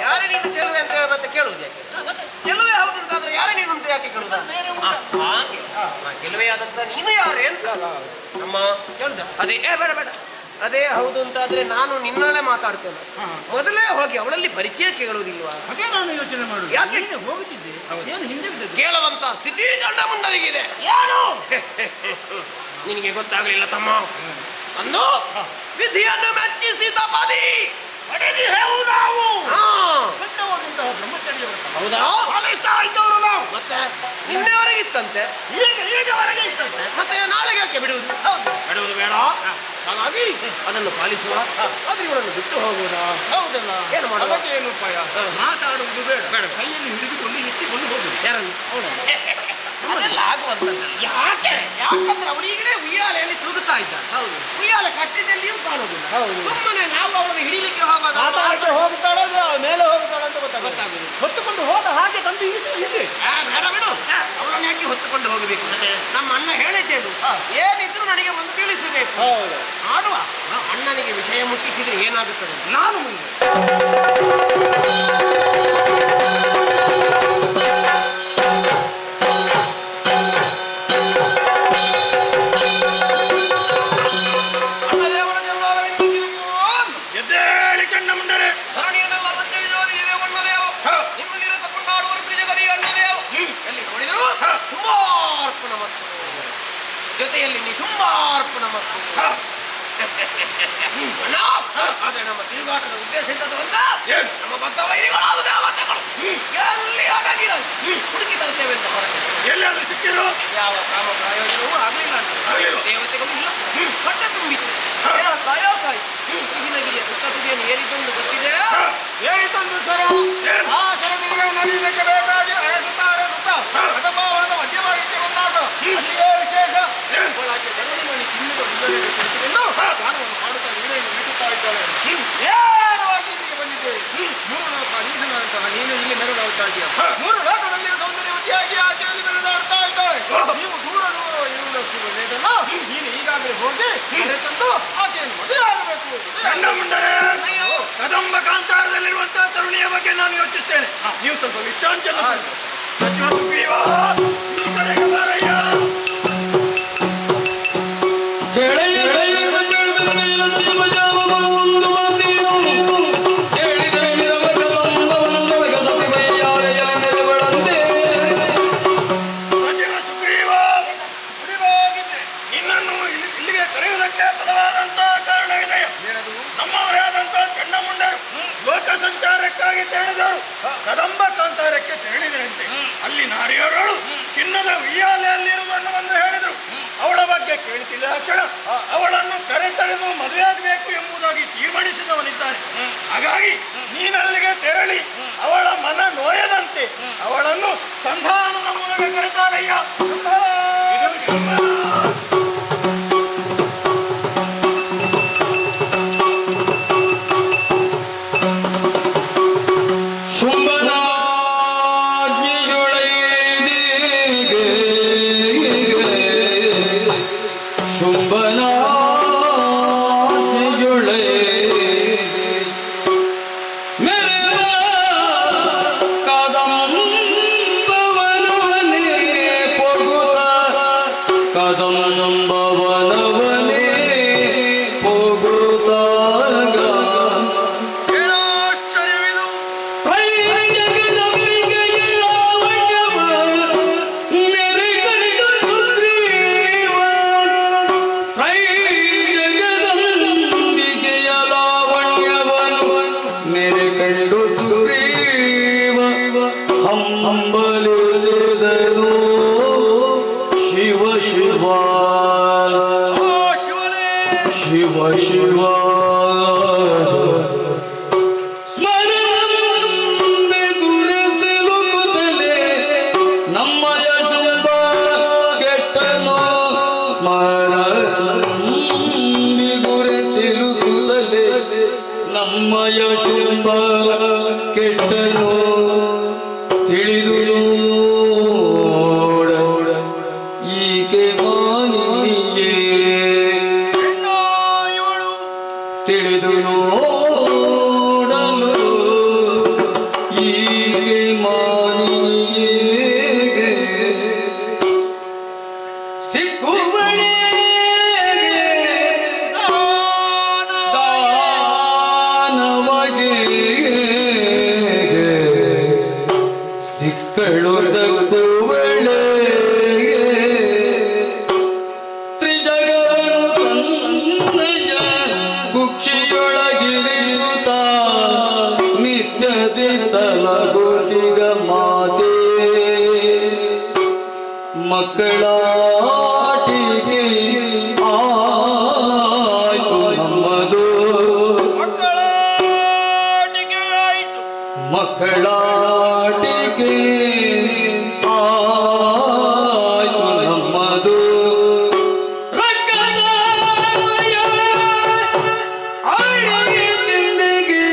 ಯಾರೇ ನೀನು ಚೆಲುವೆ ಅಂತ ಮತ್ತೆ ಕೇಳುವುದು ಯಾಕೆ? ಚೆಲುವೆ ಹೌದು ಅಂತಾದ್ರೆ ಯಾರೇ ನೀನು ಅಂತ ಯಾಕೆ ಕೇಳುದ? ಹಾಗೆ ಚೆಲುವೆ ಆದಂತ ನೀನು ಯಾರೇ ಅಂತ ನಮ್ಮ ಕೇಳುದ? ಅದೇ ಬೇಡ ಬೇಡ, ಅದೇ ಹೌದು ಅಂತಾದ್ರೆ ನಾನು ನಿನ್ನಳೆ ಮಾತಾಡ್ತೇನೆ. ಮೊದಲೇ ಹೋಗಿ ಅವಳಲ್ಲಿ ಪರಿಚಯ ಕೇಳುವುದಿಲ್ವಾ? ಅದೇ ನಾನು ಯೋಚನೆ ಮಾಡುದು. ಯಾಕೆ ಹೋಗುತ್ತಿದ್ದೆ, ಏನು ಹಿಂದೆ ಬಿದ್ದದ್ದು? ಕೇಳದಂತ ಸ್ಥಿತಿ ಗಂಡ ಮುಂಡರಿಗಿದೆ. ಏನು ನಿನಗೆ ಗೊತ್ತಾಗ್ಲಿಲ್ಲ ತಮ್ಮ? ಅಂದು ವಿಧಿಯನ್ನು ಮೆಚ್ಚಿಸಿದ ಪದಿ ನಾವು ಹಾ ಕಂಡವಾದಂತಹ ಬ್ರಹ್ಮಚರ್ಯ ವ್ರತ. ಹೌದಾ? ಪಾಲಿಸ್ತಾ ಇದ್ದವರು ನಾವು. ಮತ್ತೆ ನಿನ್ನೆವರೆಗೆ ಇತ್ತಂತೆ, ಈಗವರೆಗೆ ಇತ್ತಂತೆ. ಮತ್ತೆ ನಾಳೆಗೆ ಯಾಕೆ ಬಿಡುವುದು? ಬಿಡುವುದು ಬೇಡ. ಹಾಗಾಗಿ ಅದನ್ನು ಪಾಲಿಸುವ. ಆದ್ರೆ ಇವರನ್ನು ಬಿಟ್ಟು ಹೋಗುವುದಾ? ಹೌದಲ್ಲ. ಏನು ಮಾಡೋದು? ಅದಕ್ಕೆ ಏನು ಉಪಾಯ? ಮಾತಾಡುವುದು ಬೇಡ, ಕೈಯಲ್ಲಿ ಹಿಡಿದುಕೊಂಡು ಎತ್ತಿಕೊಂಡು ಹೋಗುದು. ಯಾರನ್ನು? ಅದೆಲ್ಲ ಆಗುವಂತದ್ದು. ಯಾಕಂದ್ರೆ ಅವಳು ಈಗಲೇ ಉಯ್ಯಾಲೆಯಲ್ಲಿ ತಿರುಗುತ್ತಾ ಇದ್ದ. ಹೌದು, ಉಯ್ಯಾಲೆ ಕಟ್ಟಿದಲ್ಲಿಯೂ ಕಾಣುವುದಿಲ್ಲ. ಸುಮ್ಮನೆ ನಾವು ಅವರನ್ನು ಹಿಡಿಲಿಕ್ಕೆ ಹೋಗುವಾಗ ಮಾತಾಡಕ್ಕೆ ಹೋಗ್ತಾಳೆ, ಮೇಲೆ ಹೋಗ್ತಾಳೆ ಅಂತ ಗೊತ್ತಾಗುದು. ಗೊತ್ತಾಗುದು. ಹೊತ್ತುಕೊಂಡು ಹೋದ ಹಾಗೆ ತಂದು ಇದೆ. ಬೇಡ ಬಿಡು, ಅವಳನ್ನು ಯಾಕೆ ಹೊತ್ತು ಕರ್ಕೊಂಡು ಹೋಗಬೇಕು. ನಮ್ಮ ಅಣ್ಣ ಹೇಳಿದ್ದೇನು, ಏನಿದ್ರು ನನಗೆ ಒಂದು ತಿಳಿಸಬೇಕು. ಆಡುವ ಅಣ್ಣನಿಗೆ ವಿಷಯ ಮುಟ್ಟಿಸಿದ್ರೆ ಏನಾಗುತ್ತದೆ? ನಾನು ಮುಂದೆ ಜೊತೆಯಲ್ಲಿ ನಿಶುಂಭಾರ್ಪಣ ಮತ್ತು ಆದ್ರೆ ನಮ್ಮ ತಿರುಗಾಟದ ಉದ್ದೇಶ ಇದ್ದದಂತ ನಮ್ಮ ಬದ್ಧ ವೈರಿಗಳಾದ ದೇವತೆಗಳು ಎಲ್ಲಿ ಅಡಗಿರಲಿ ಹುಡುಕಿ ತರ್ತೇವೆ ಅಂತ ಹೊರಗೆ ಎಲ್ಲಾದ್ರೂ ಸಿಕ್ಕಿರೋ ಯಾವ ಕಾಮ ಪ್ರಯೋಜನವೂ ಆಗಲಿಲ್ಲ. ದೇವತೆಗಳು ಇಲ್ಲ, ಹೊಟ್ಟೆ ತುಂಬಿತು. ಕಾಯೋಕಾಯಿ ಹಿನಗಿರಿಯ ಸುತ್ತ ತುದಿಯನ್ನು ಏರಿಕೊಂಡು ಗೊತ್ತಿದೆ. ಏರಿತಂದು ಸರ ಆ ಸರದಿಗೆ ನಲಿಯಲಿಕ್ಕೆ ಬೇಕಾಗಿ ಅರಸುತ್ತಾರೆ ಸುತ್ತ ಕಥಪಾವನದ ಮಧ್ಯಭಾಗಕ್ಕೆ ಬಂದಾಗ ಅಲ್ಲಿಯೇ ವಿಶೇಷ ಒಳಗೆ ಬೆರಳಿನಲ್ಲಿ ಚಿನ್ನದ ಉಲ್ಲರಿಗೆ ಕುಳಿತುಕೊಂಡು ಗಾನವನ್ನು ಮಾಡುತ್ತಾ ವೀಣೆಯನ್ನು ಮೀಟುತ್ತಾ ಇದ್ದಾಳೆ. ನೇರವಾಗಿ ಇಲ್ಲಿಗೆ ಬಂದಿದ್ದೇವೆ. ಮೂರು ಲೋಕ ಅಧೀಶನಾದಂತಹ ನೀನು ಇಲ್ಲಿ ಮೆರೆದಾಡ್ತಾ ಇದೆಯಾ? ಮೂರು ಲೋಕದಲ್ಲಿ ಸೌಂದರ್ಯವತಿಯಾಗಿ ಆಚೆಯಲ್ಲಿ ಮೆರೆದಾಡ್ತಾ ಇದ್ದಾಳೆ. ನೀವು ದೂರ ದೂರ ಇರುವುದಷ್ಟು ಒಳ್ಳೆಯದಲ್ಲ. ನೀನು ಈಗಾಗಲೇ ಹೋಗಿ ತಂದು ಆಚೆಯನ್ನು ಮದುವೆ ಆಗಬೇಕು. ಗಂಡ ಮುಂಡರೆ ಕದಂಬ ಕಾಂತಾರದಲ್ಲಿರುವಂತಹ ತರುಣಿಯ ಬಗ್ಗೆ ನಾನು ಯೋಚಿಸ್ತೇನೆ. ನೀವು ಸ್ವಲ್ಪ ವಿಶ್ರಾಂತಿಯನ್ನು ಸಂಚಾರಕ್ಕಾಗಿ ತೆರಳಿದವರು ಕದಂಬ ಕಾಂತಾರಕ್ಕೆ ತೆರಳಿದರಂತೆ. ಅಲ್ಲಿ ನಾರಿಯರಳು ಚಿನ್ನದ ಉಯ್ಯಾಲೆಯಲ್ಲಿರುವುದನ್ನು ಬಂದು ಹೇಳಿದರು. ಅವಳ ಬಗ್ಗೆ ಕೇಳಿಸಿದ ಕ್ಷಣ ಅವಳನ್ನು ಕರೆತಳೆದು ಮದುವೆಯಾಗಬೇಕು ಎಂಬುದಾಗಿ ತೀರ್ಮಾನಿಸಿದವನಿದ್ದಾನೆ. ಹಾಗಾಗಿ ನೀನಲ್ಲಿಗೆ ತೆರಳಿ ಅವಳ ಮನ ನೋಯದಂತೆ ಅವಳನ್ನು ಸಂಧಾನದ ಮೂಲಕ ಕರೆತಾರಯ್ಯ. ನಮ್ಮಯ ಶುಂಭ ಕೆಟ್ಟನು ತಿಳಿದು ನೋಡ ಈಕೆ ಮಾನಿಯೇ ತಿಳಿದು ನೋಡಲು ಈಕೆ ಮಾನಿಯೇ ಸಿಕ್ಕುವಳೆ ಸಿಕ್ಕಳು ತಕ್ಕುವಳೆ ತ್ರಿಜಗವನು ತನ್ನಯ ಕುಕ್ಷಿಯೊಳಗಿರಿಯುತ್ತ ನಿತ್ಯದಿ ಸಲಗುತ್ತಿಗ ಮಾತೆ ಮಕ್ಕಳಾಟಿಕೆ ಆಯ್ತು ನಮ್ಮದು ಮಕ್ಕಳಾಟಿಕೆ ಆಯ್ತು ನಮ್ಮದು ರಕ್ಕದಾಯ ಅಡಿಗೆ ತಿಂದಿಗೆ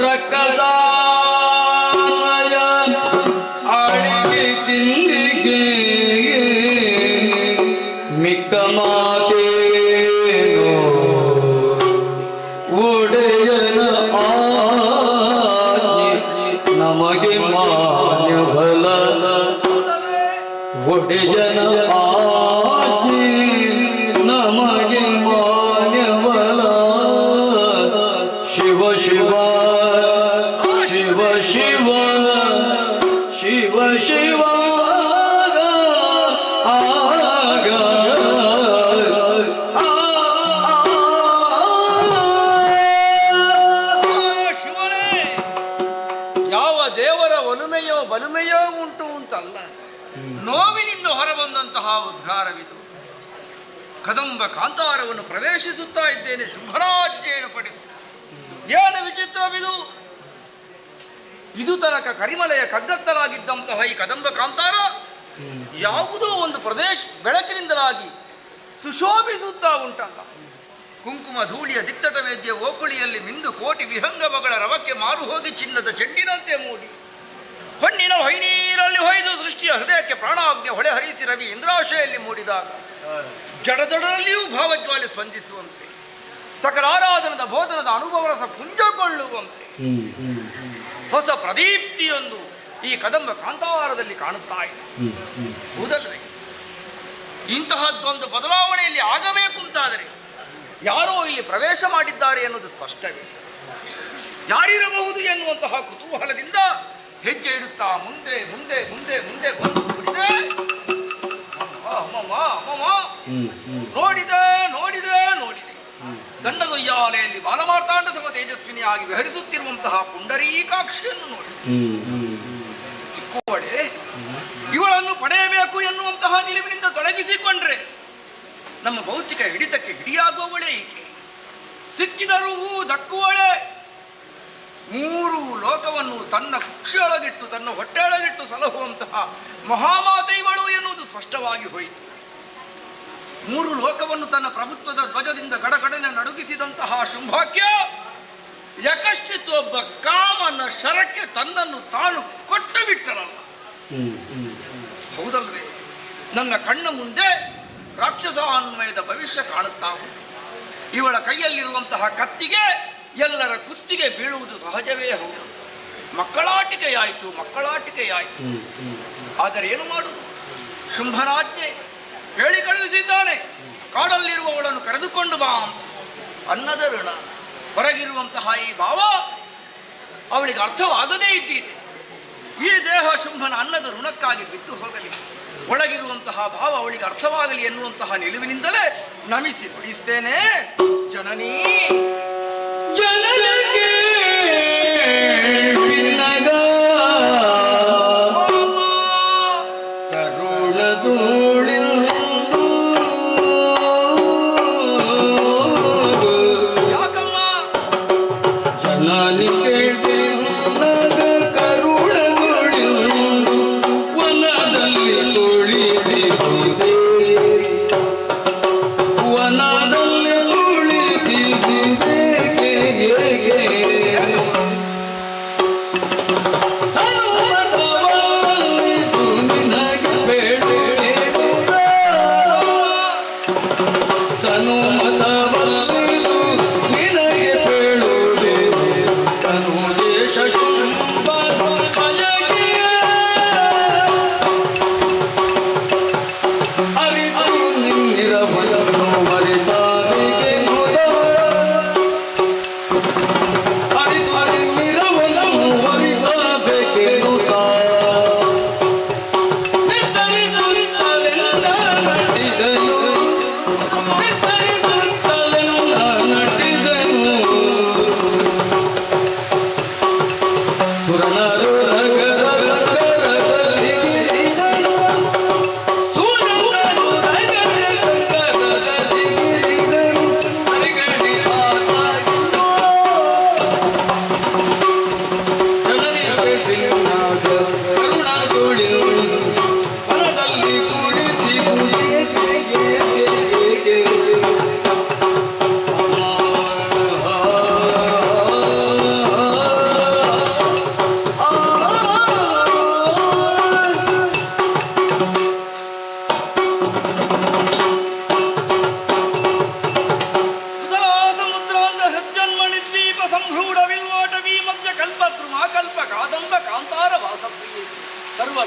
ರಕ್ಕದಾಯ ಅಡಿಗೆ ತಿಂದಿಗೆ ಒಡೆಯನ ಆಜ್ಞೆ ನಮಗೆ ಮಾನ್ಯವಲ. ಶಿವ ಶಿವ ಶಿವ ಶಿವ ಶಿವ ಶಿವ ಆಗ ಶಿವನೇ, ಯಾವ ದೇವರ ಒಲುಮೆಯೋ ಬಲುಮೆಯೋ ಉಂಟು ಅಂತಲ್ಲ, ನೋವಿನಿಂದ ಹೊರಬಂದಂತಹ ಉದ್ಗಾರವಿದು. ಕದಂಬ ಕಾಂತಾರವನ್ನು ಪ್ರವೇಶಿಸುತ್ತಾ ಇದ್ದೇನೆ ಶುಂಭರಾಜ್ಞೆಯನ್ನು ಪಡೆದು. ಏನು ವಿಚಿತ್ರವಿದು! ಇದು ತನಕ ಕರಿಮಲೆಯ ಕಗ್ಗತ್ತಲಾಗಿದ್ದಂತಹ ಈ ಕದಂಬ ಕಾಂತಾರ ಯಾವುದೋ ಒಂದು ಪ್ರದೇಶ ಬೆಳಕಿನಿಂದಲಾಗಿ ಸುಶೋಭಿಸುತ್ತಾ ಉಂಟಲ್ಲ. ಕುಂಕುಮ ಧೂಳಿಯ ದಿತ್ತಟ ವೇದ್ಯ ಓಕುಳಿಯಲ್ಲಿ ಮಿಂದು ಕೋಟಿ ವಿಹಂಗಮಗಳ ರವಕ್ಕೆ ಮಾರು ಹೋಗಿ ಚಿನ್ನದ ಚೆಂಡಿನಂತೆ ಮೂಡಿ ಹೊನ್ನಿನ ಹೊಯ್ನೀರಲ್ಲಿ ಹೊಯ್ದು ಸೃಷ್ಟಿಯ ಹೃದಯಕ್ಕೆ ಪ್ರಾಣಾಜ್ಞೆ ಹೊಳೆ ಹರಿಸಿ ರವಿ ಇಂದ್ರಾಶೆಯಲ್ಲಿ ಮೂಡಿದಾಗ ಜಡದಡರಲ್ಲಿಯೂ ಭಾವಜ್ವಾಲೆ ಸ್ಪಂದಿಸುವಂತೆ, ಸಕಲ ಆರಾಧನದ ಬೋಧನದ ಅನುಭವರಸ ಪುಂಜಗೊಳ್ಳುವಂತೆ ಹೊಸ ಪ್ರದೀಪ್ತಿಯೊಂದು ಈ ಕದಂಬ ಕಾಂತಾರದಲ್ಲಿ ಕಾಣುತ್ತಾ ಇದೆ. ಹೌದಲ್ವೇ? ಇಂತಹದ್ದೊಂದು ಬದಲಾವಣೆಯಲ್ಲಿ ಆಗಬೇಕು ಅಂತಾದರೆ ಯಾರೋ ಇಲ್ಲಿ ಪ್ರವೇಶ ಮಾಡಿದ್ದಾರೆ ಎನ್ನುವುದು ಸ್ಪಷ್ಟವೇ. ಯಾರಿರಬಹುದು ಎನ್ನುವಂತಹ ಕುತೂಹಲದಿಂದ ಹೆಜ್ಜೆ ಇಡುತ್ತಾ ಮುಂದೆ ಮುಂದೆ ಮುಂದೆ ಮುಂದೆ ನೋಡಿದೆ ನೋಡಿದೆ ನೋಡಿದೆ ದಂಡದೊಯ್ಯಾಲೆಯಲ್ಲಿ ಬಾಲಮಾರ್ತಾಂಡ ಸಮ ತೇಜಸ್ವಿನಿಯಾಗಿ ವಿಹರಿಸುತ್ತಿರುವಂತಹ ಪುಂಡರೀಕಾಕ್ಷಿಯನ್ನು ನೋಡಿ ಸಿಕ್ಕುವಳೆ. ಇವಳನ್ನು ಪಡೆಯಬೇಕು ಎನ್ನುವಂತಹ ನಿಲುವಿನಿಂದ ತೊಡಗಿಸಿಕೊಂಡ್ರೆ ನಮ್ಮ ಭೌತಿಕ ಹಿಡಿತಕ್ಕೆ ಹಿಡಿಯಾಗುವವಳೇ ಈಕೆ. ಸಿಕ್ಕಿದರೂ ದಕ್ಕುವಳೆ. ಮೂರು ಲೋಕವನ್ನು ತನ್ನ ಕುಕ್ಷೆಯೊಳಗಿಟ್ಟು ತನ್ನ ಹೊಟ್ಟೆಯೊಳಗಿಟ್ಟು ಸಲಹುವಂತಹ ಮಹಾಮಾತೆ ಇವಳು ಎನ್ನುವುದು ಸ್ಪಷ್ಟವಾಗಿ ಹೋಯಿತು. ಮೂರು ಲೋಕವನ್ನು ತನ್ನ ಪ್ರಭುತ್ವದ ಧ್ವಜದಿಂದ ಕಡಕಡನೆ ನಡುಗಿಸಿದಂತಹ ಶುಂಭಾಕ್ಯ ಯಕಶ್ಚಿತ್ ಒಬ್ಬ ಕಾಮನ ಶರಕ್ಕೆ ತನ್ನನ್ನು ತಾನು ಕೊಟ್ಟು ಬಿಟ್ಟಳಲ್ಲ. ಹೌದಲ್ವೇ? ನನ್ನ ಕಣ್ಣ ಮುಂದೆ ರಾಕ್ಷಸಾನ್ವಯದ ಭವಿಷ್ಯ ಕಾಣುತ್ತಾ ಉಂಟು. ಇವಳ ಕೈಯಲ್ಲಿರುವಂತಹ ಕತ್ತಿಗೆ ಎಲ್ಲರ ಕುತ್ತಿಗೆ ಬೀಳುವುದು ಸಹಜವೇ ಹೌದು. ಮಕ್ಕಳಾಟಿಕೆಯಾಯಿತು ಮಕ್ಕಳಾಟಿಕೆಯಾಯಿತು. ಆದರೆ ಏನು ಮಾಡುವುದು? ಶುಂಭನಾಜ್ಞೆ ಹೇಳಿ ಕಳುಹಿಸಿದ್ದಾನೆ, ಕಾಡಲ್ಲಿರುವವಳನ್ನು ಕರೆದುಕೊಂಡು ಬಾ ಅನ್ನದ ಋಣ. ಹೊರಗಿರುವಂತಹ ಈ ಭಾವ ಅವಳಿಗೆ ಅರ್ಥವಾಗದೇ ಇದ್ದೀತೆ. ಈ ದೇಹ ಶುಂಭನ ಅನ್ನದ ಋಣಕ್ಕಾಗಿ ಬಿದ್ದು ಹೋಗಲಿ, ಒಳಗಿರುವಂತಹ ಭಾವ ಅವಳಿಗೆ ಅರ್ಥವಾಗಲಿ ಎನ್ನುವಂತಹ ನಿಲುವಿನಿಂದಲೇ ನಮಿಸಿ ನುಡಿಸ್ತೇನೆ. ಜನನೀ ಜನನಿಗೆ ಬಿನ್ನಗ ಕರುಣದೋಳಿಂದು ಯಾಕಮ್ಮ ಜನನಿಗೆ ಬಿನ್ನಗ ಕರುಣದೋಳಿಂದು ವನದಲ್ಲಿ ತುಳಿದಿದೆ, ವನದಲ್ಲಿ ತುಳಿದಿದೆ.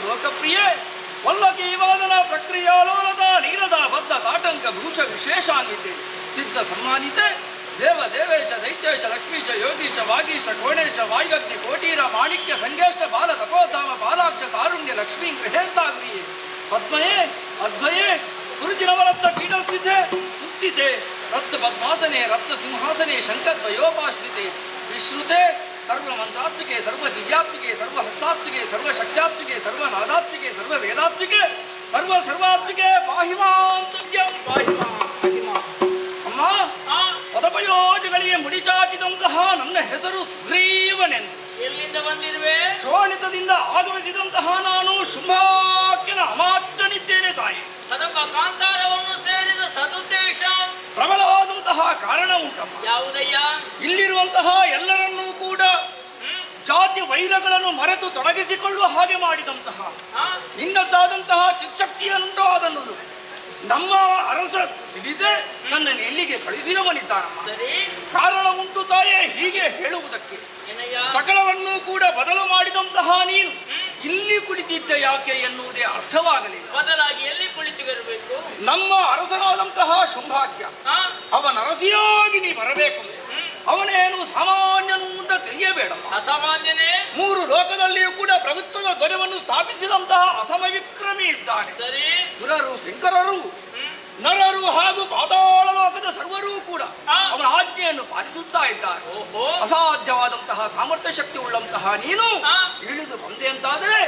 ಲೋಕಪ್ರಿಯೆ ವಲ್ಲಕೀವಾದನ ಪ್ರಕ್ರಿಯಾಲೋಲದ ನೀಲದ ಬದ್ಧ ತಾಟಂಕ ಭೂಷ ವಿಶೇಷಾನ್ವಿತೆ ಸಿದ್ಧ ಸನ್ಮಾನಿತೆ ದೇವ ದೇವೇಶ ದೈತ್ಯೇಶ ಲಕ್ಷ್ಮೀಶ ಯೋಗೀಶ ವಾಗೀಶ ಕೋಣೇಶ ವಾಯುಗಗ್ನಿ ಕೋಟೀರ ಮಾಣಿಕ್ಯ ಸಂಗೇಷ್ಟ ಬಾಲ ತಪೋಧಾಮ ಬಾಲಾಕ್ಷ ತಾರುಣ್ಯ ಲಕ್ಷ್ಮೀ ಗೃಹೇಂತಾಗ್ರಿಯೇ ಪದ್ಮಯೇ ಅದ್ವಯೇ ಗುರುಜಿನವರತ್ನ ಪೀಠಸ್ಥಿತೆ ಸುಸ್ಥಿತೆ ರತ್ನ ಪದ್ಮಾಸನೆ ರತ್ನ ಸಿಂಹಾಸನೆ ಶಂಕದ್ವಯೋಪಾಶ್ರಿತೆ ವಿಶ್ರುತೆ ಸರ್ವ ಮಂತ್ರಾತ್ಮಿಕೆ ಸರ್ವ ದಿವ್ಯಾತ್ಮಿಕೆ ಸರ್ವ ಹಸ್ತಾತ್ಮಿಕೆ ಸರ್ವ ಶಕ್ತ್ಯಾತ್ಮಿಕೆ ಸರ್ವ ನಾದಾತ್ಮಿಕೆ ಸರ್ವ ವೇದಾತ್ಮಿಕೆ ಸರ್ವ ಸರ್ವಾತ್ಮಿಕೆ ಪಾಹಿಮಾಂತವ್ಯಂ ಪಾಹಿಮಾ ಅಮ್ಮ ಪದಪಯೋಜಗಳಿಗೆ ಮುಡಿಚಾಟಿದಂತಹ ನನ್ನ ಹೆಸರು ಸುಗ್ರೀವನೆಂದು. ಎಲ್ಲಿಂದ ಬಂದಿರುವೆ? ಚೋಣಿತದಿಂದ ಆಗಮಿಸಿದಂತಹ ನಾನು ಶುಂಭಾಕ್ಯನ ಅಮಾತ್ಯನಿದ್ದೇನೆ ತಾಯಿ. ಕದಂಬ ಕಾಂತಾರವನ್ನು ಸೇರಿದ ಸದುದ್ದೇಶ ಪ್ರಬಲವಾದಂತಹ ಕಾರಣ ಉಂಟಮ್ಮ. ಯಾವುದಯ್ಯ? ಇಲ್ಲಿರುವಂತಹ ಎಲ್ಲರನ್ನೂ ಕೂಡ ಜಾತಿ ವೈರಗಳನ್ನು ಮರೆತು ತೊಡಗಿಸಿಕೊಳ್ಳುವ ಹಾಗೆ ಮಾಡಿದಂತಹ ನಿನ್ನದ್ದಾದಂತಹ ಚಿತ್ಶಕ್ತಿಯನ್ನುಂಟೋ ಅದನ್ನು ನಮ್ಮ ಅರಸ ತಿಳಿದೇ ನನ್ನನ್ನು ಎಲ್ಲಿಗೆ ಕಳಿಸಿದವನಿದ್ದಾನಮ್ಮ. ಸರಿ, ಕಾರಣ ಉಂಟು ತಾಯೇ ಹೀಗೆ ಹೇಳುವುದಕ್ಕೆ. ಏನಯ್ಯ? ಸಕಲವನ್ನು ಕೂಡ ಬದಲು ಮಾಡಿದಂತಹ ನೀನು ಇಲ್ಲಿ ಕುಳಿತಿದ್ದ ಯಾಕೆ ಎನ್ನುವುದೇ ಅರ್ಥವಾಗಲಿಲ್ಲ. ಬದಲಾಗಿ ಎಲ್ಲಿ ಕುಳಿತುಗಿರಬೇಕು? ನಮ್ಮ ಅರಸನಾದಂತಹ ಶುಂಭಾಕ್ಯ ಅವನ ಅರಸಿಯಾಗಿ ನೀ ಬರಬೇಕು. ಅವನೇನು ಸಾಮಾನ್ಯನು ಅಂತ ತಿಳಿಯಬೇಡ. ಅಸಾಮಾನ್ಯನೇ? 3 ಲೋಕದಲ್ಲಿಯೂ ಕೂಡ ಪ್ರಭುತ್ವದ ಧ್ವಜವನ್ನು ಸ್ಥಾಪಿಸಿದಂತಹ ಅಸಮ ವಿಕ್ರಮಿ ಇದ್ದಾನೆ. ಸರಿ, ಸುರರು ಕಿಂಕರರು ನರರು ಹಾಗೂ ಪಾತಾಳ ಲೋಕದ ಸರ್ವರೂ ಕೂಡ ಅವನ ಆಜ್ಞೆಯನ್ನು ಪಾಲಿಸುತ್ತಾ ಇದ್ದಾರೆ. ಅಸಾಧ್ಯವಾದಂತಹ ಸಾಮರ್ಥ್ಯ ಶಕ್ತಿ ಉಳ್ಳಂತಹ ನೀನು ಇಳಿದು ಬಂದೆ ಅಂತಾದರೆ,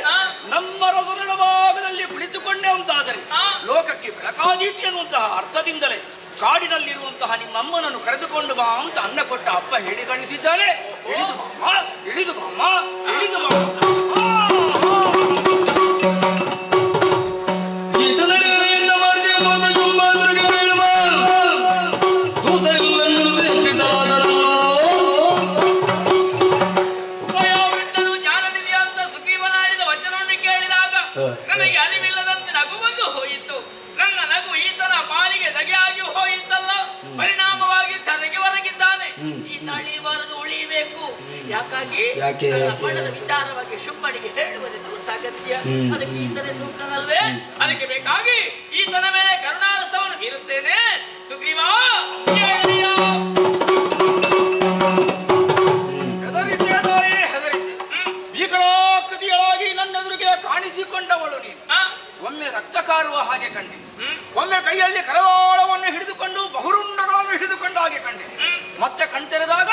ನಮ್ಮ ರಸನಡ ಭಾಗದಲ್ಲಿ ಕುಳಿತುಕೊಂಡೆ ಅಂತಾದರೆ ಲೋಕಕ್ಕೆ ಬೆಳಕಾದೀಟಿ ಎನ್ನುವಂತಹ ಅರ್ಥದಿಂದಲೇ ಕಾಡಿನಲ್ಲಿರುವಂತಹ ನಿಮ್ಮಮ್ಮನನ್ನು ಕರೆದುಕೊಂಡು ಬಾ ಅಂತ ಅನ್ನ ಕೊಟ್ಟ ಅಪ್ಪ ಹೇಳಿ ಕಳಿಸಿದ್ದಾನೆ. ಇಳಿದು ಬಾಮ್ಮ, ಇಳಿದು ಬಾಮ್ಮ, ಇಳಿದು ಬಾಮ್ಮ. ವಯೋವೃದ್ಧನು ಜ್ಞಾನನಿಧಿ ಅಂತ ಸುಗ್ರೀವನಾಡಿದ ವಚನವನ್ನು ಕೇಳಿದಾಗ ನನಗೆ ಅರಿವಿಲ್ಲದಂತೆ ನಗು ಬಂದು ಹೋಯಿತು. ನನ್ನ ನಗು ಈತನ ಪಾಲಿಗೆ ದಗೆಯಾಗಿ ಹೋಯಿತಲ್ಲ. ಪರಿಣಾಮವಾಗಿ ತನಗೆ ಹೊರಗಿದ್ದಾನೆ. ಈತ ಅಳಿಬಾರದು, ಉಳಿಯಬೇಕು. ಯಾಕಾಗಿ ನನ್ನ ಮಠದ ವಿಚಾರವಾಗಿ ಶುಂಭನಿಗೆ ಹೇಳುವುದು ಅಗತ್ಯ. ಅದಕ್ಕೆ ಈತನೇ ಸೂಕ್ತನಲ್ವೇ? ಅದಕ್ಕೆ ಬೇಕಾಗಿ ಈತನ ಮೇಲೆ ಕರುಣಾರಸವನ್ನು ಬೀರುತ್ತೇನೆ. ಸುಗ್ರೀವ, ಹೆದರಿದ್ದೆ ತಾಯೇ, ಹೆದರಿದ್ದೆ. ಭೀಕರಾಕೃತಿಯಾಗಿ ನನ್ನೆದುರಿಗೆ ಕಾಣಿಸಿಕೊಂಡವಳು ನೀನು. ಒಮ್ಮೆ ರಕ್ತ ಕಾರುವ ಹಾಗೆ ಕಂಡೆ, ಒಮ್ಮೆ ಕೈಯಲ್ಲಿ ಕರವಾಳವನ್ನು ಹಿಡಿದುಕೊಂಡು ಬಹುರುಂಡಗಳನ್ನು ಹಿಡಿದುಕೊಂಡ ಹಾಗೆ ಕಂಡೆ. ಮತ್ತೆ ಕಣ್ತೆರೆದಾಗ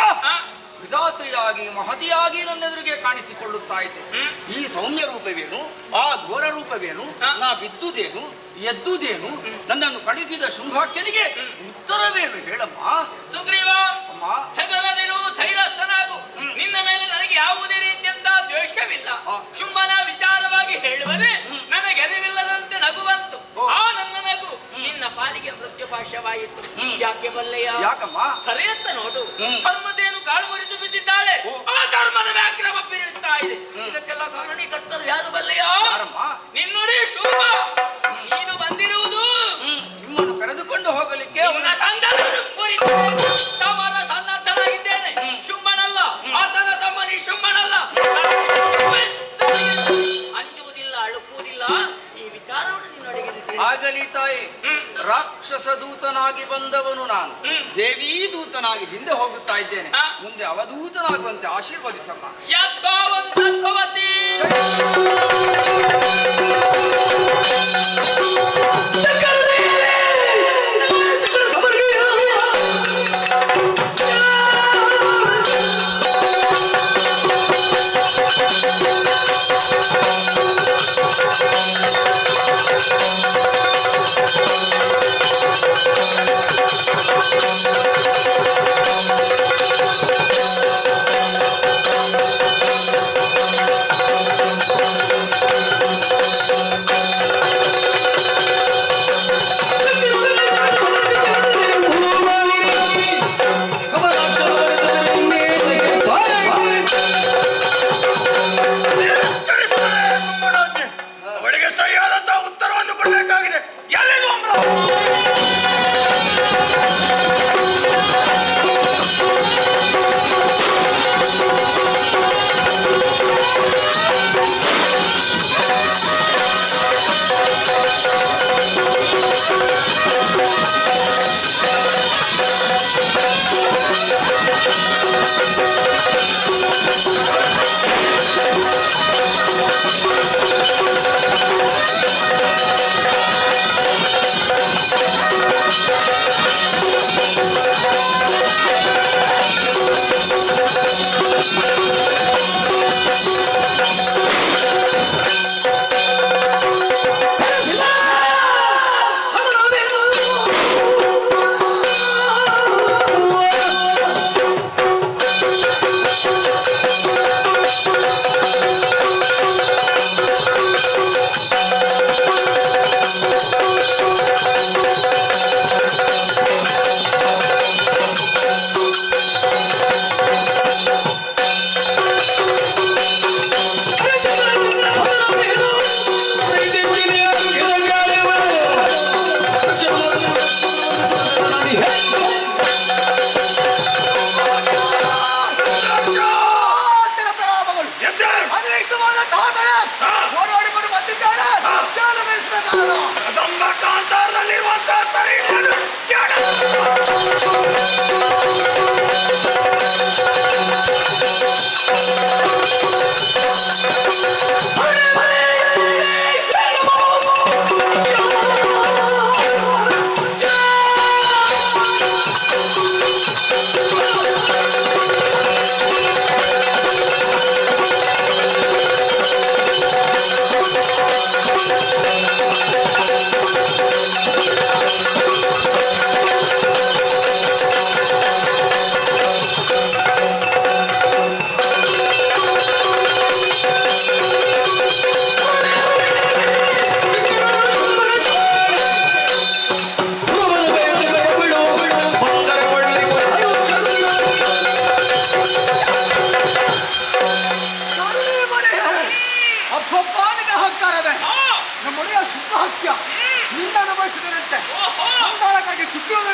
ವಿಧಾತ್ರಿಯಾಗಿ ಮಹತಿಯಾಗಿ ನನ್ನೆದುರಿಗೆ ಕಾಣಿಸಿಕೊಳ್ಳುತ್ತಾ ಇದ್ದೆ. ಈ ಸೌಮ್ಯ ರೂಪವೇನು, ಆ ಘೋರ ರೂಪವೇನು, ನಾ ಬಿದ್ದುದೇನು ಎದ್ದುದೇನು, ನನ್ನನ್ನು ಕಳಿಸಿದ ಶುಂಭಾಕ್ಯನಿಗೆ ಉತ್ತರವೇನು ಹೇಳಮ್ಮ. ಸುಗ್ರೀವ, ಅಮ್ಮ, ಹೆದರದಿರು, ಧೈರ್ಯಸ್ಥನಾಗು. ನಿನ್ನ ಮೇಲೆ ನನಗೆ ಯಾವುದೇ ರೀತಿಯಂತ ದ್ವೇಷವಿಲ್ಲ. ಶುಂಭನ ವಿಚಾರವಾಗಿ ಹೇಳುವರೆ ನನಗೆ ಅರಿವಿಲ್ಲದಂತೆ ನಗು ಬಂತು. ಆ ನನ್ನ ನಗು ನಿನ್ನ ಪಾಲಿಗೆ ಮೃತ್ಯುಪಾಶವಾಯಿತು. ಯಾಕೆ ಬಲ್ಲೆಯ? ಯಾಕಮ್ಮ? ಸರಿಯತ್ತ ನೋಡು, ಧರ್ಮದೇನು ಕಾಳು ಮುರಿದು ಬಿದ್ದಿದ್ದಾಳೆ. ಆ ಧರ್ಮದ ವ್ಯಾಕ್ರಮ ಬೀರುತ್ತಾ ಇದೆ. ಇದಕ್ಕೆಲ್ಲ ಕಾರಣೀಕರ್ತರು ಯಾರು ಬಲ್ಲೆಯ? ನಿನ್ನುಡಿ ಶುಂಭ. ನೀನು ಬಂದಿರುವುದು ನಿಮ್ಮನ್ನು ಕರೆದುಕೊಂಡು ಹೋಗಲಿಕ್ಕೆ ಅವನ ಸಂಗಡನ್ನು ಕುರಿತು ಸಮರ ಸನ್ನದ್ಧನಾಗಿದ್ದೇನೆ. ಶುಂಭನಲ್ಲ, ಆತನ ತಮ್ಮನಿ ಶುಂಭನಲ್ಲ. ಅಂಜುವುದಿಲ್ಲ, ಅಳುಕುವುದಿಲ್ಲ. ಈ ವಿಚಾರವನ್ನು ನಿನ್ನೊಳಗೆ ಆಗಲಿ ತಾಯಿ. ರಾಕ್ಷಸ ದೂತನಾಗಿ ಬಂದವನು ನಾನು ದೇವಿ ದೂತನಾಗಿ ಹಿಂದೆ ಹೋಗುತ್ತಾ ಇದ್ದೇನೆ. ಮುಂದೆ ಅವಧೂತನಾಗುವಂತೆ ಆಶೀರ್ವದಿಸಮ್ಮ. ಯಾಕಾವಂತತ್ವವತಿ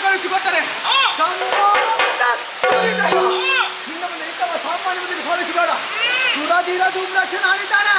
ಕಳಿಸಿಕೊಟ್ಟರೆ ನಿನ್ನ ಮುಂದೆ ಇಂತಹ ಸಾಮಾನ್ಯ ಮಂದಿಗೆ ಹೋಲಿಸಬೇಡ. ಸುರಧೀರ ಧೂಮ್ರಾಕ್ಷನ ಆಗಿದ್ದಾನೆ.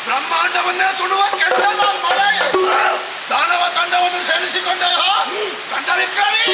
ಬ್ರಹ್ಮಾಂಡವನ್ನೇ ಸುಡುವ ಕೆಟ್ಟ ಮಳೆಗೆ ದಾನವ ತಂಡವನ್ನು ಸೇರಿಸಿಕೊಂಡ ತಂಡವಿಕ್ರಮಿ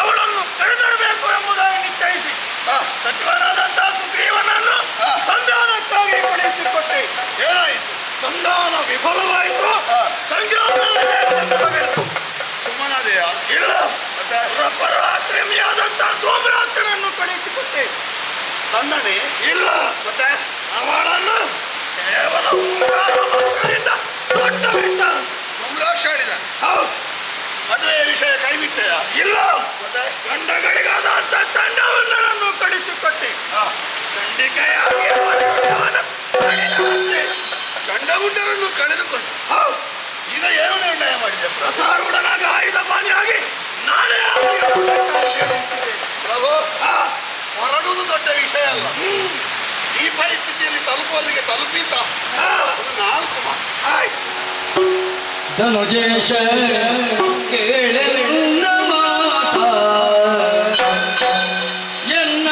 ಅವಳನ್ನು ಕರೆತರಬೇಕು ಎಂಬುದಾಗಿ ನಿಶ್ಚಯಿಸಿ ಸಚಿವನಾದಂತಹ ಸುಗ್ರೀವನನ್ನು ಸಂಧಾನಕ್ಕಾಗಿ ಕಳುಹಿಸಿಕೊಟ್ಟೆ. ಏನಾಯಿತು? ಸಂಧಾನ ವಿಫಲವಾಯಿತು. ಸುಮ್ಮನಾದೆಯ? ಇಲ್ಲ. ಪರಾಕ್ರಮಿಯಾದಂತಹ ಸೋಮರಾಜನನ್ನು ಕಳುಹಿಸಿಕೊಟ್ಟೆ. ತಂದನೆ? ಇಲ್ಲ. ಮತ್ತೆ ಅವಳನ್ನು ಕೇವಲ ಸೋಮರಾಜ ಹೇಳಿದ. ಹೌದು. ಮದುವೆ ವಿಷಯ ಕೈಬಿಟ್ಟೆಯ? ಇಲ್ಲ. ಗಂಡಗಳಿಗಾದಂತ ತಂಡವನ್ನರನ್ನು ಕಳಿಸಿಕೊಟ್ಟೆ. ಖಂಡಿಕೆಯಾಗಿ ಗಂಡಗುಂಡರನ್ನು ಕಳೆದುಕೊಂಡು ಈಗ ಏನು ನಿರ್ಣಯ ಮಾಡಿದೆ? ಪ್ರಸಾರೂಢನಾಗ ಆಯುಧ ಪಾನಿಯಾಗಿ ನಾನೇ ಪ್ರಭು, ಹೊರಡುವುದು ದೊಡ್ಡ ವಿಷಯ ಅಲ್ಲ. ಈ ಪರಿಸ್ಥಿತಿಯಲ್ಲಿ ತಲುಪುವಲ್ಲಿಗೆ ತಲುಪಿತ 4 ಮಾತು. ಧನುಜೇಶ ಕೇಳೆನ್ನ ಮಾತ ಎನ್ನ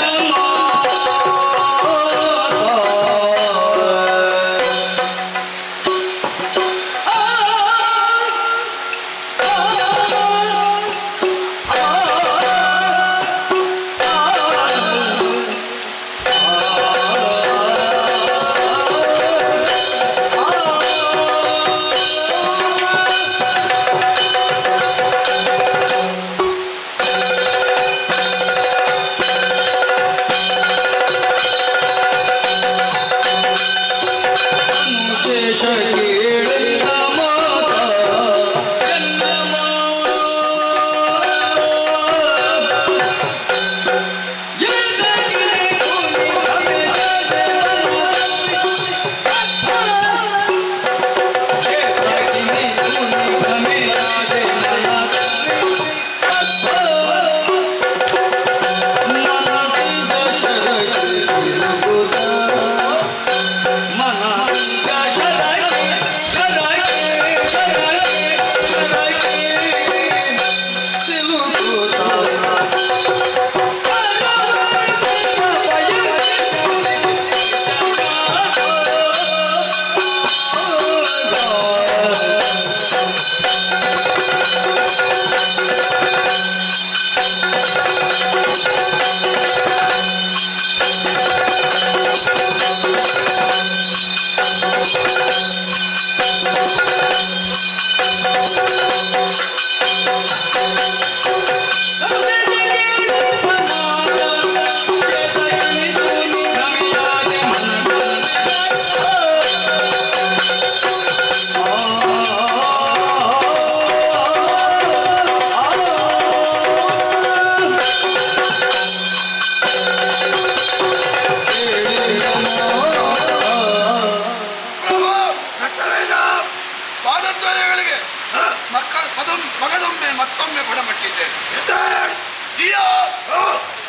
ಮಾಡುತ್ತಿದ್ದೇನೆ.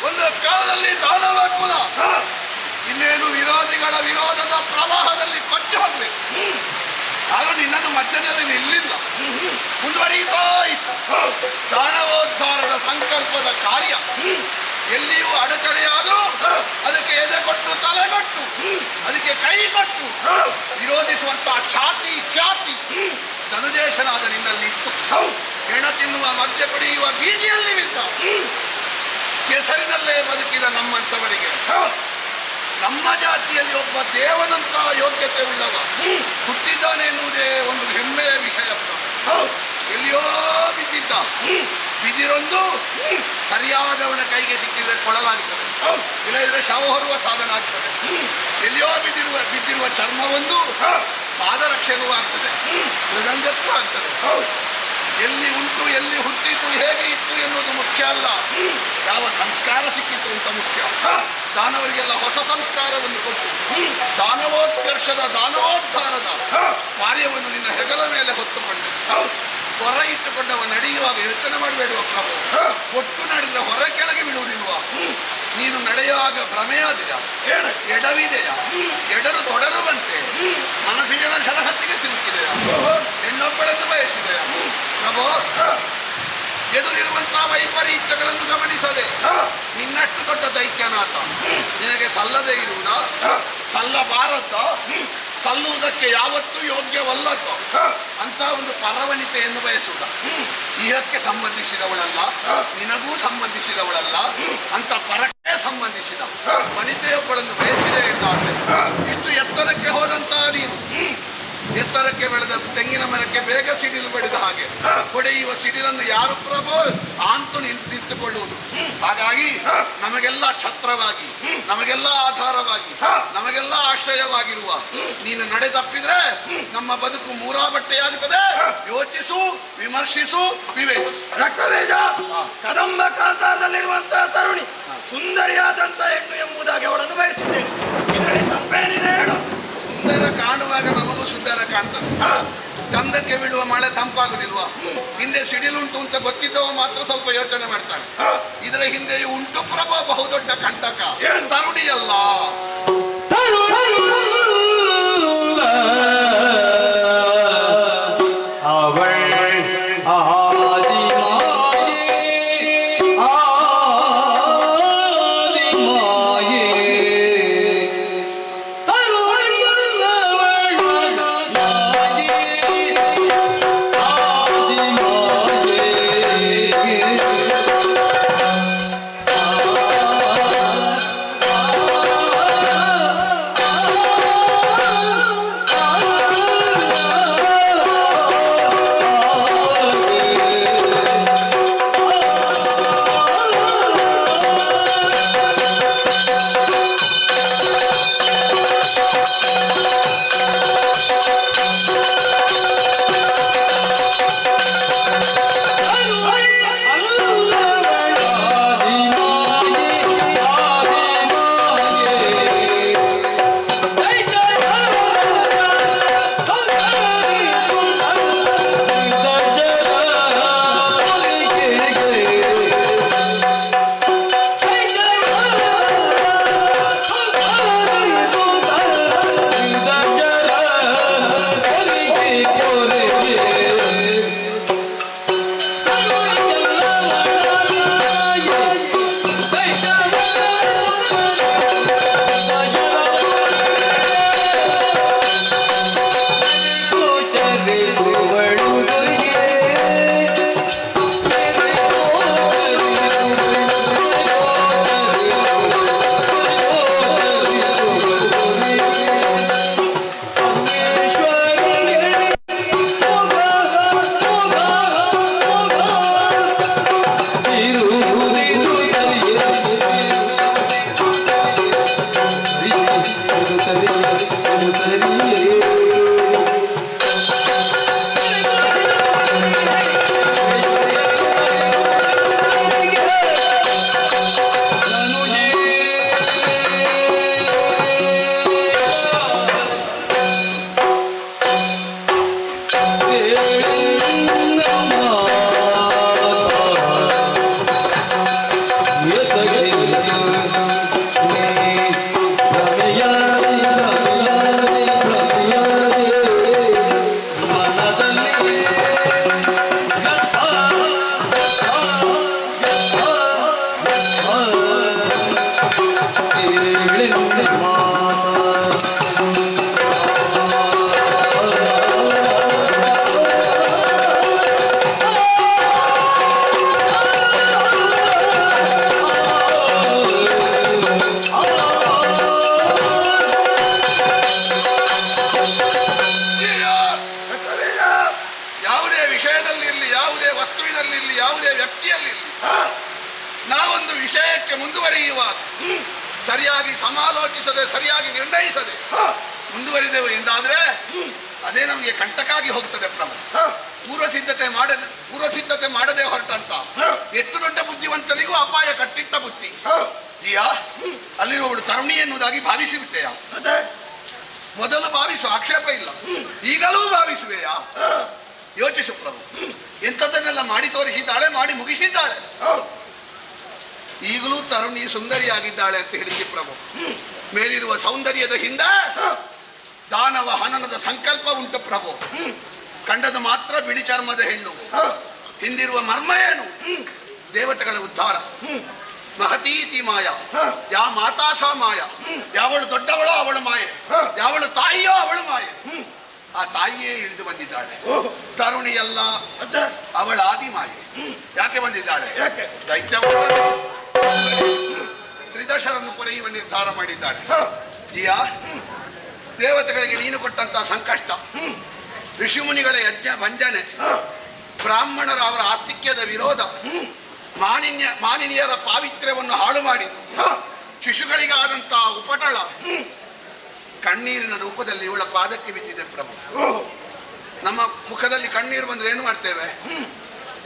ಒಂದು ಕಾಲದಲ್ಲಿ ದಾನವ ಕುಲ, ಇನ್ನೇನು ವಿರೋಧಿಗಳ ವಿರೋಧದ ಪ್ರವಾಹದಲ್ಲಿ ಕೊಚ್ಚಿ ಹೋಗ್ಬೇಕು. ಆಗ ನಿನ್ನದು ಮಧ್ಯದಲ್ಲಿ ನಿಲ್ಲಿಲ್ಲ, ಮುಂದುವರಿಯುತ್ತಾ ಇತ್ತು. ದಾನವೋದ್ಧಾರದ ಸಂಕಲ್ಪದ ಕಾರ್ಯ ಎಲ್ಲಿಯೂ ಅಡೆತಡೆಯಾದರೂ ಅದಕ್ಕೆ ಎದೆ ಕೊಟ್ಟು ತಲೆ ಕೊಟ್ಟು ಅದಕ್ಕೆ ಕೈ ಕೊಟ್ಟು ವಿರೋಧಿಸುವಂತಹ ಛಾತಿ ಖ್ಯಾತಿ ಧನುಜೇಶನಾದ ನಿನ್ನಲ್ಲಿ ಇತ್ತು. ಹೆಣ ತಿನ್ನುವ ಮದ್ಯ ಕುಡಿಯುವ ಬೀದಿಯಲ್ಲಿ ಬಿದ್ದ ಕೆಸರಿನಲ್ಲೇ ಬದುಕಿದ ನಮ್ಮಂಥವರಿಗೆ ನಮ್ಮ ಜಾತಿಯಲ್ಲಿ ಒಬ್ಬ ದೇವನಂತ ಯೋಗ್ಯತೆ ಉಳ್ಳವ ಹುಟ್ಟಿದ್ದಾನೆ ಎನ್ನುವುದೇ ಒಂದು ಹೆಮ್ಮೆಯ ವಿಷಯ. ಎಲ್ಲಿಯೋ ಬಿದ್ದಿದ್ದ, ಬಿದಿರೊಂದು ಸರಿಯಾದವನ ಕೈಗೆ ಸಿಕ್ಕಿದರೆ ಕೊಡಲಾಗುತ್ತದೆ, ಇಲ್ಲದಿದ್ದರೆ ಶವ ಹೊರುವ ಸಾಧನ ಆಗ್ತದೆ. ಎಲ್ಲಿಯೋ ಬಿದ್ದಿರುವ ಚರ್ಮವೊಂದು ಪಾದರಕ್ಷೆಗೂ ಆಗ್ತದೆ, ಮೃದಂಗಕ್ಕೂ ಆಗ್ತದೆ. ಎಲ್ಲಿ ಉಂಟು, ಎಲ್ಲಿ ಹುಟ್ಟಿತು, ಹೇಗೆ ಇತ್ತು ಎನ್ನುವುದು ಮುಖ್ಯ ಅಲ್ಲ, ಯಾವ ಸಂಸ್ಕಾರ ಸಿಕ್ಕಿತು ಅಂತ ಮುಖ್ಯ. ದಾನವರಿಗೆಲ್ಲ ಹೊಸ ಸಂಸ್ಕಾರವನ್ನು ಕೊಟ್ಟು ದಾನವೋತ್ಕರ್ಷದ ದಾನವೋದ್ಧಾರದ ಕಾರ್ಯವನ್ನು ನಿನ್ನ ಹೆಗಲ ಮೇಲೆ ಹೊತ್ತುಕೊಂಡೆ. ಹೊರ ಇಟ್ಟುಕೊಂಡವ ನಡೆಯುವಾಗ ಯೋಚನೆ ಮಾಡಬೇಡುವ ಪ್ರಭು, ಒಟ್ಟು ನಡೆದ್ರೆ ಹೊರ ಕೆಳಗೆ ಬಿಡುವುದಿಲ್ವ? ನೀನು ನಡೆಯುವಾಗ ಭ್ರಮೆಯಾದೆಯಾ, ಎಡವಿದೆಯಾ, ಎಡರು ತೊಡರುವಂತೆ ಮನಸ್ಸಿನ ಶರಹತ್ತಿಗೆ ಸಿಲುಕಿದೆಯಾ, ಹೆಣ್ಣೊಬ್ಬಳೆಂದು ಬಯಸಿದೆಯಾ? ಪ್ರಭು, ಎದುರಿರುವಂತಹ ವೈಪರೀತ್ಯಗಳನ್ನು ಗಮನಿಸದೆ ನಿನ್ನಷ್ಟು ದೊಡ್ಡ ದೈತ್ಯನಾಥ ನಿನಗೆ ಸಲ್ಲದೆ ಇರುವುದಾ? ಸಲ್ಲಬಾರದ? ಸಲ್ಲುವುದಕ್ಕೆ ಯಾವತ್ತೂ ಯೋಗ್ಯವಲ್ಲದ ಅಂತ ಒಂದು ಪರವನಿತೆಯನ್ನು ಬಯಸುವುದ? ಇಹಕ್ಕೆ ಸಂಬಂಧಿಸಿದವಳಲ್ಲ, ನಿನಗೂ ಸಂಬಂಧಿಸಿದವಳಲ್ಲ, ಅಂತ ಪರಕ್ಕೆ ಸಂಬಂಧಿಸಿದ ವನಿತೆಯೊಬ್ಬಳನ್ನು ಬಯಸಿದೆ ಎಂದಾದ್ರೆ ಇಷ್ಟು ಎತ್ತರಕ್ಕೆ ಹೋದಂತ ನೀನು ಎತ್ತರಕ್ಕೆ ಬೆಳೆದ ತೆಂಗಿನ ಮರಕ್ಕೆ ಬೇಗ ಸಿಡಿಲು ಬಡಿದ ಹಾಗೆ ಹೊಡೆಯುವ ಸಿಡಿಲನ್ನು ಯಾರು ಪ್ರಭು ಅಂತೂ ನಿಂತುಕೊಳ್ಳುವುದು. ಹಾಗಾಗಿ ನಮಗೆಲ್ಲ ಛತ್ರವಾಗಿ, ನಮಗೆಲ್ಲ ಆಧಾರವಾಗಿ, ನಮಗೆಲ್ಲ ಆಶ್ರಯವಾಗಿರುವ ನೀನು ನಡೆ ತಪ್ಪಿದ್ರೆ ನಮ್ಮ ಬದುಕು ಮೂರಾ ಬಟ್ಟೆಯಾಗುತ್ತದೆ. ಯೋಚಿಸು, ವಿಮರ್ಶಿಸು, ವಿವೇಚಿಸು. ರಕ್ತವೇಜ ಕದಂಬ ಕಾಂತಾರದಲ್ಲಿರುವಂತಹ ತರುಣಿ ಸುಂದರಿಯಾದಂತ ಹೆಣ್ಣು ಎಂಬುದಾಗಿ ಅವಳನ್ನು ಬಯಸಿದ್ದೇನೆ. ಇದರಲ್ಲಿ ತಪ್ಪೇನಿದೆ ಹೇಳು? ಸುಂದರ ಕಾಣುವಾಗ ನಮಗೂ ಸುಂದರ ಕಾಣ್ತದೆ. ಚಂದಕ್ಕೆ ಬೀಳುವ ಮಳೆ ತಂಪಾಗುದಿಲ್ವಾ? ಹಿಂದೆ ಸಿಡಿಲುಂಟು ಅಂತ ಗೊತ್ತಿದ್ದವ ಮಾತ್ರ ಸ್ವಲ್ಪ ಯೋಚನೆ ಮಾಡ್ತಾನೆ. ಇದರ ಹಿಂದೆಯೂ ಉಂಟು ಪ್ರಭಾ ಬಹುದೊಡ್ಡ ಕಂಟಕ, ತರುಣಿಯಲ್ಲ. ವಿಷಯದಲ್ಲಿರಲಿ, ಯಾವುದೇ ವಸ್ತುವಿನಲ್ಲಿರಲಿ, ಯಾವುದೇ ವ್ಯಕ್ತಿಯಲ್ಲಿರಲಿ, ನಾವೊಂದು ವಿಷಯಕ್ಕೆ ಮುಂದುವರಿಯುವಾಗ ಸರಿಯಾಗಿ ಸಮಾಲೋಚಿಸದೆ, ಸರಿಯಾಗಿ ನಿರ್ಣಯಿಸದೆ ಮುಂದುವರಿದೆವು ಎಂದಾದ್ರೆ ಅದೇ ನಮಗೆ ಕಂಟಕಾಗಿ ಹೋಗ್ತದೆ ಪ್ರಭು. ಪೂರ್ವ ಸಿದ್ಧತೆ ಮಾಡದೆ ಹೊರಟಂತ ಎಷ್ಟು ದೊಡ್ಡ ಬುದ್ಧಿವಂತನಿಗೂ ಅಪಾಯ ಕಟ್ಟಿಟ್ಟ ಬುದ್ಧಿ. ಈಯಾ ಅಲ್ಲಿರುವವಳು ತರುಣಿ ಎನ್ನುವುದಾಗಿ ಭಾವಿಸಿಬಿಟ್ಟೆಯಾ? ಮೊದಲು ಭಾವಿಸು, ಆಕ್ಷೇಪ ಇಲ್ಲ. ಈಗಲೂ ಭಾವಿಸುವೆಯಾ? ಯೋಚಿಸು ಪ್ರಭು. ಎಂಥದ್ದನ್ನೆಲ್ಲ ಮಾಡಿ ತೋರಿಸಿದ್ದಾಳೆ, ಮಾಡಿ ಮುಗಿಸಿದ್ದಾಳೆ. ಈಗಲೂ ತರುಣಿ ಸುಂದರಿಯಾಗಿದ್ದಾಳೆ ಅಂತ ಹೇಳಿದ್ವಿ ಪ್ರಭು. ಮೇಲಿರುವ ಸೌಂದರ್ಯದ ಹಿಂದೆ ದಾನವ ಹನನದ ಸಂಕಲ್ಪ ಉಂಟು ಪ್ರಭು. ಕಂಡದ ಮಾತ್ರ ಬಿಳಿ ಚರ್ಮದ ಹೆಣ್ಣು, ಹಿಂದಿರುವ ಮರ್ಮ ಏನು? ದೇವತೆಗಳ ಉದ್ಧಾರ. ಮಹತೀತಿ ಮಾಯ, ಯಾ ಮಾತಾಸ ಮಾಯ. ಯಾವಳು ದೊಡ್ಡವಳೋ ಅವಳು ಮಾಯೆ, ಯಾವಳು ತಾಯಿಯೋ ಅವಳು ಮಾಯೆ. ಆ ತಾಯಿಯೇ ಇಳಿದು ಬಂದಿದ್ದಾಳೆ. ತರುಣಿಯಲ್ಲ, ಅವಳ ಆದಿ ಮಾಯೆ. ಯಾಕೆ ಬಂದಿದ್ದಾಳೆ? ತ್ರಿದಶರನ್ನು ಕೊರೆಯುವ ನಿರ್ಧಾರ ಮಾಡಿದ್ದಾಳೆ. ಈಯಾ ದೇವತೆಗಳಿಗೆ ನೀನು ಕೊಟ್ಟಂತಹ ಸಂಕಷ್ಟ, ಋಷಿಮುನಿಗಳ ಯಜ್ಞ ವಂಜನೆ, ಬ್ರಾಹ್ಮಣರ ಅವರ ಆಸ್ತಿಕ್ಯದ ವಿರೋಧ, ಮಾನಿನಿಯರ ಪಾವಿತ್ರ್ಯವನ್ನು ಹಾಳು ಮಾಡಿ ಶಿಶುಗಳಿಗಾದಂತಹ ಉಪಟಳ ಕಣ್ಣೀರಿನ ರೂಪದಲ್ಲಿ ಇವಳ ಪಾದಕ್ಕೆ ಬಿದ್ದಿದೆ ಪ್ರಭು. ನಮ್ಮ ಮುಖದಲ್ಲಿ ಕಣ್ಣೀರು ಬಂದ್ರೆ ಏನು ಮಾಡ್ತೇವೆ?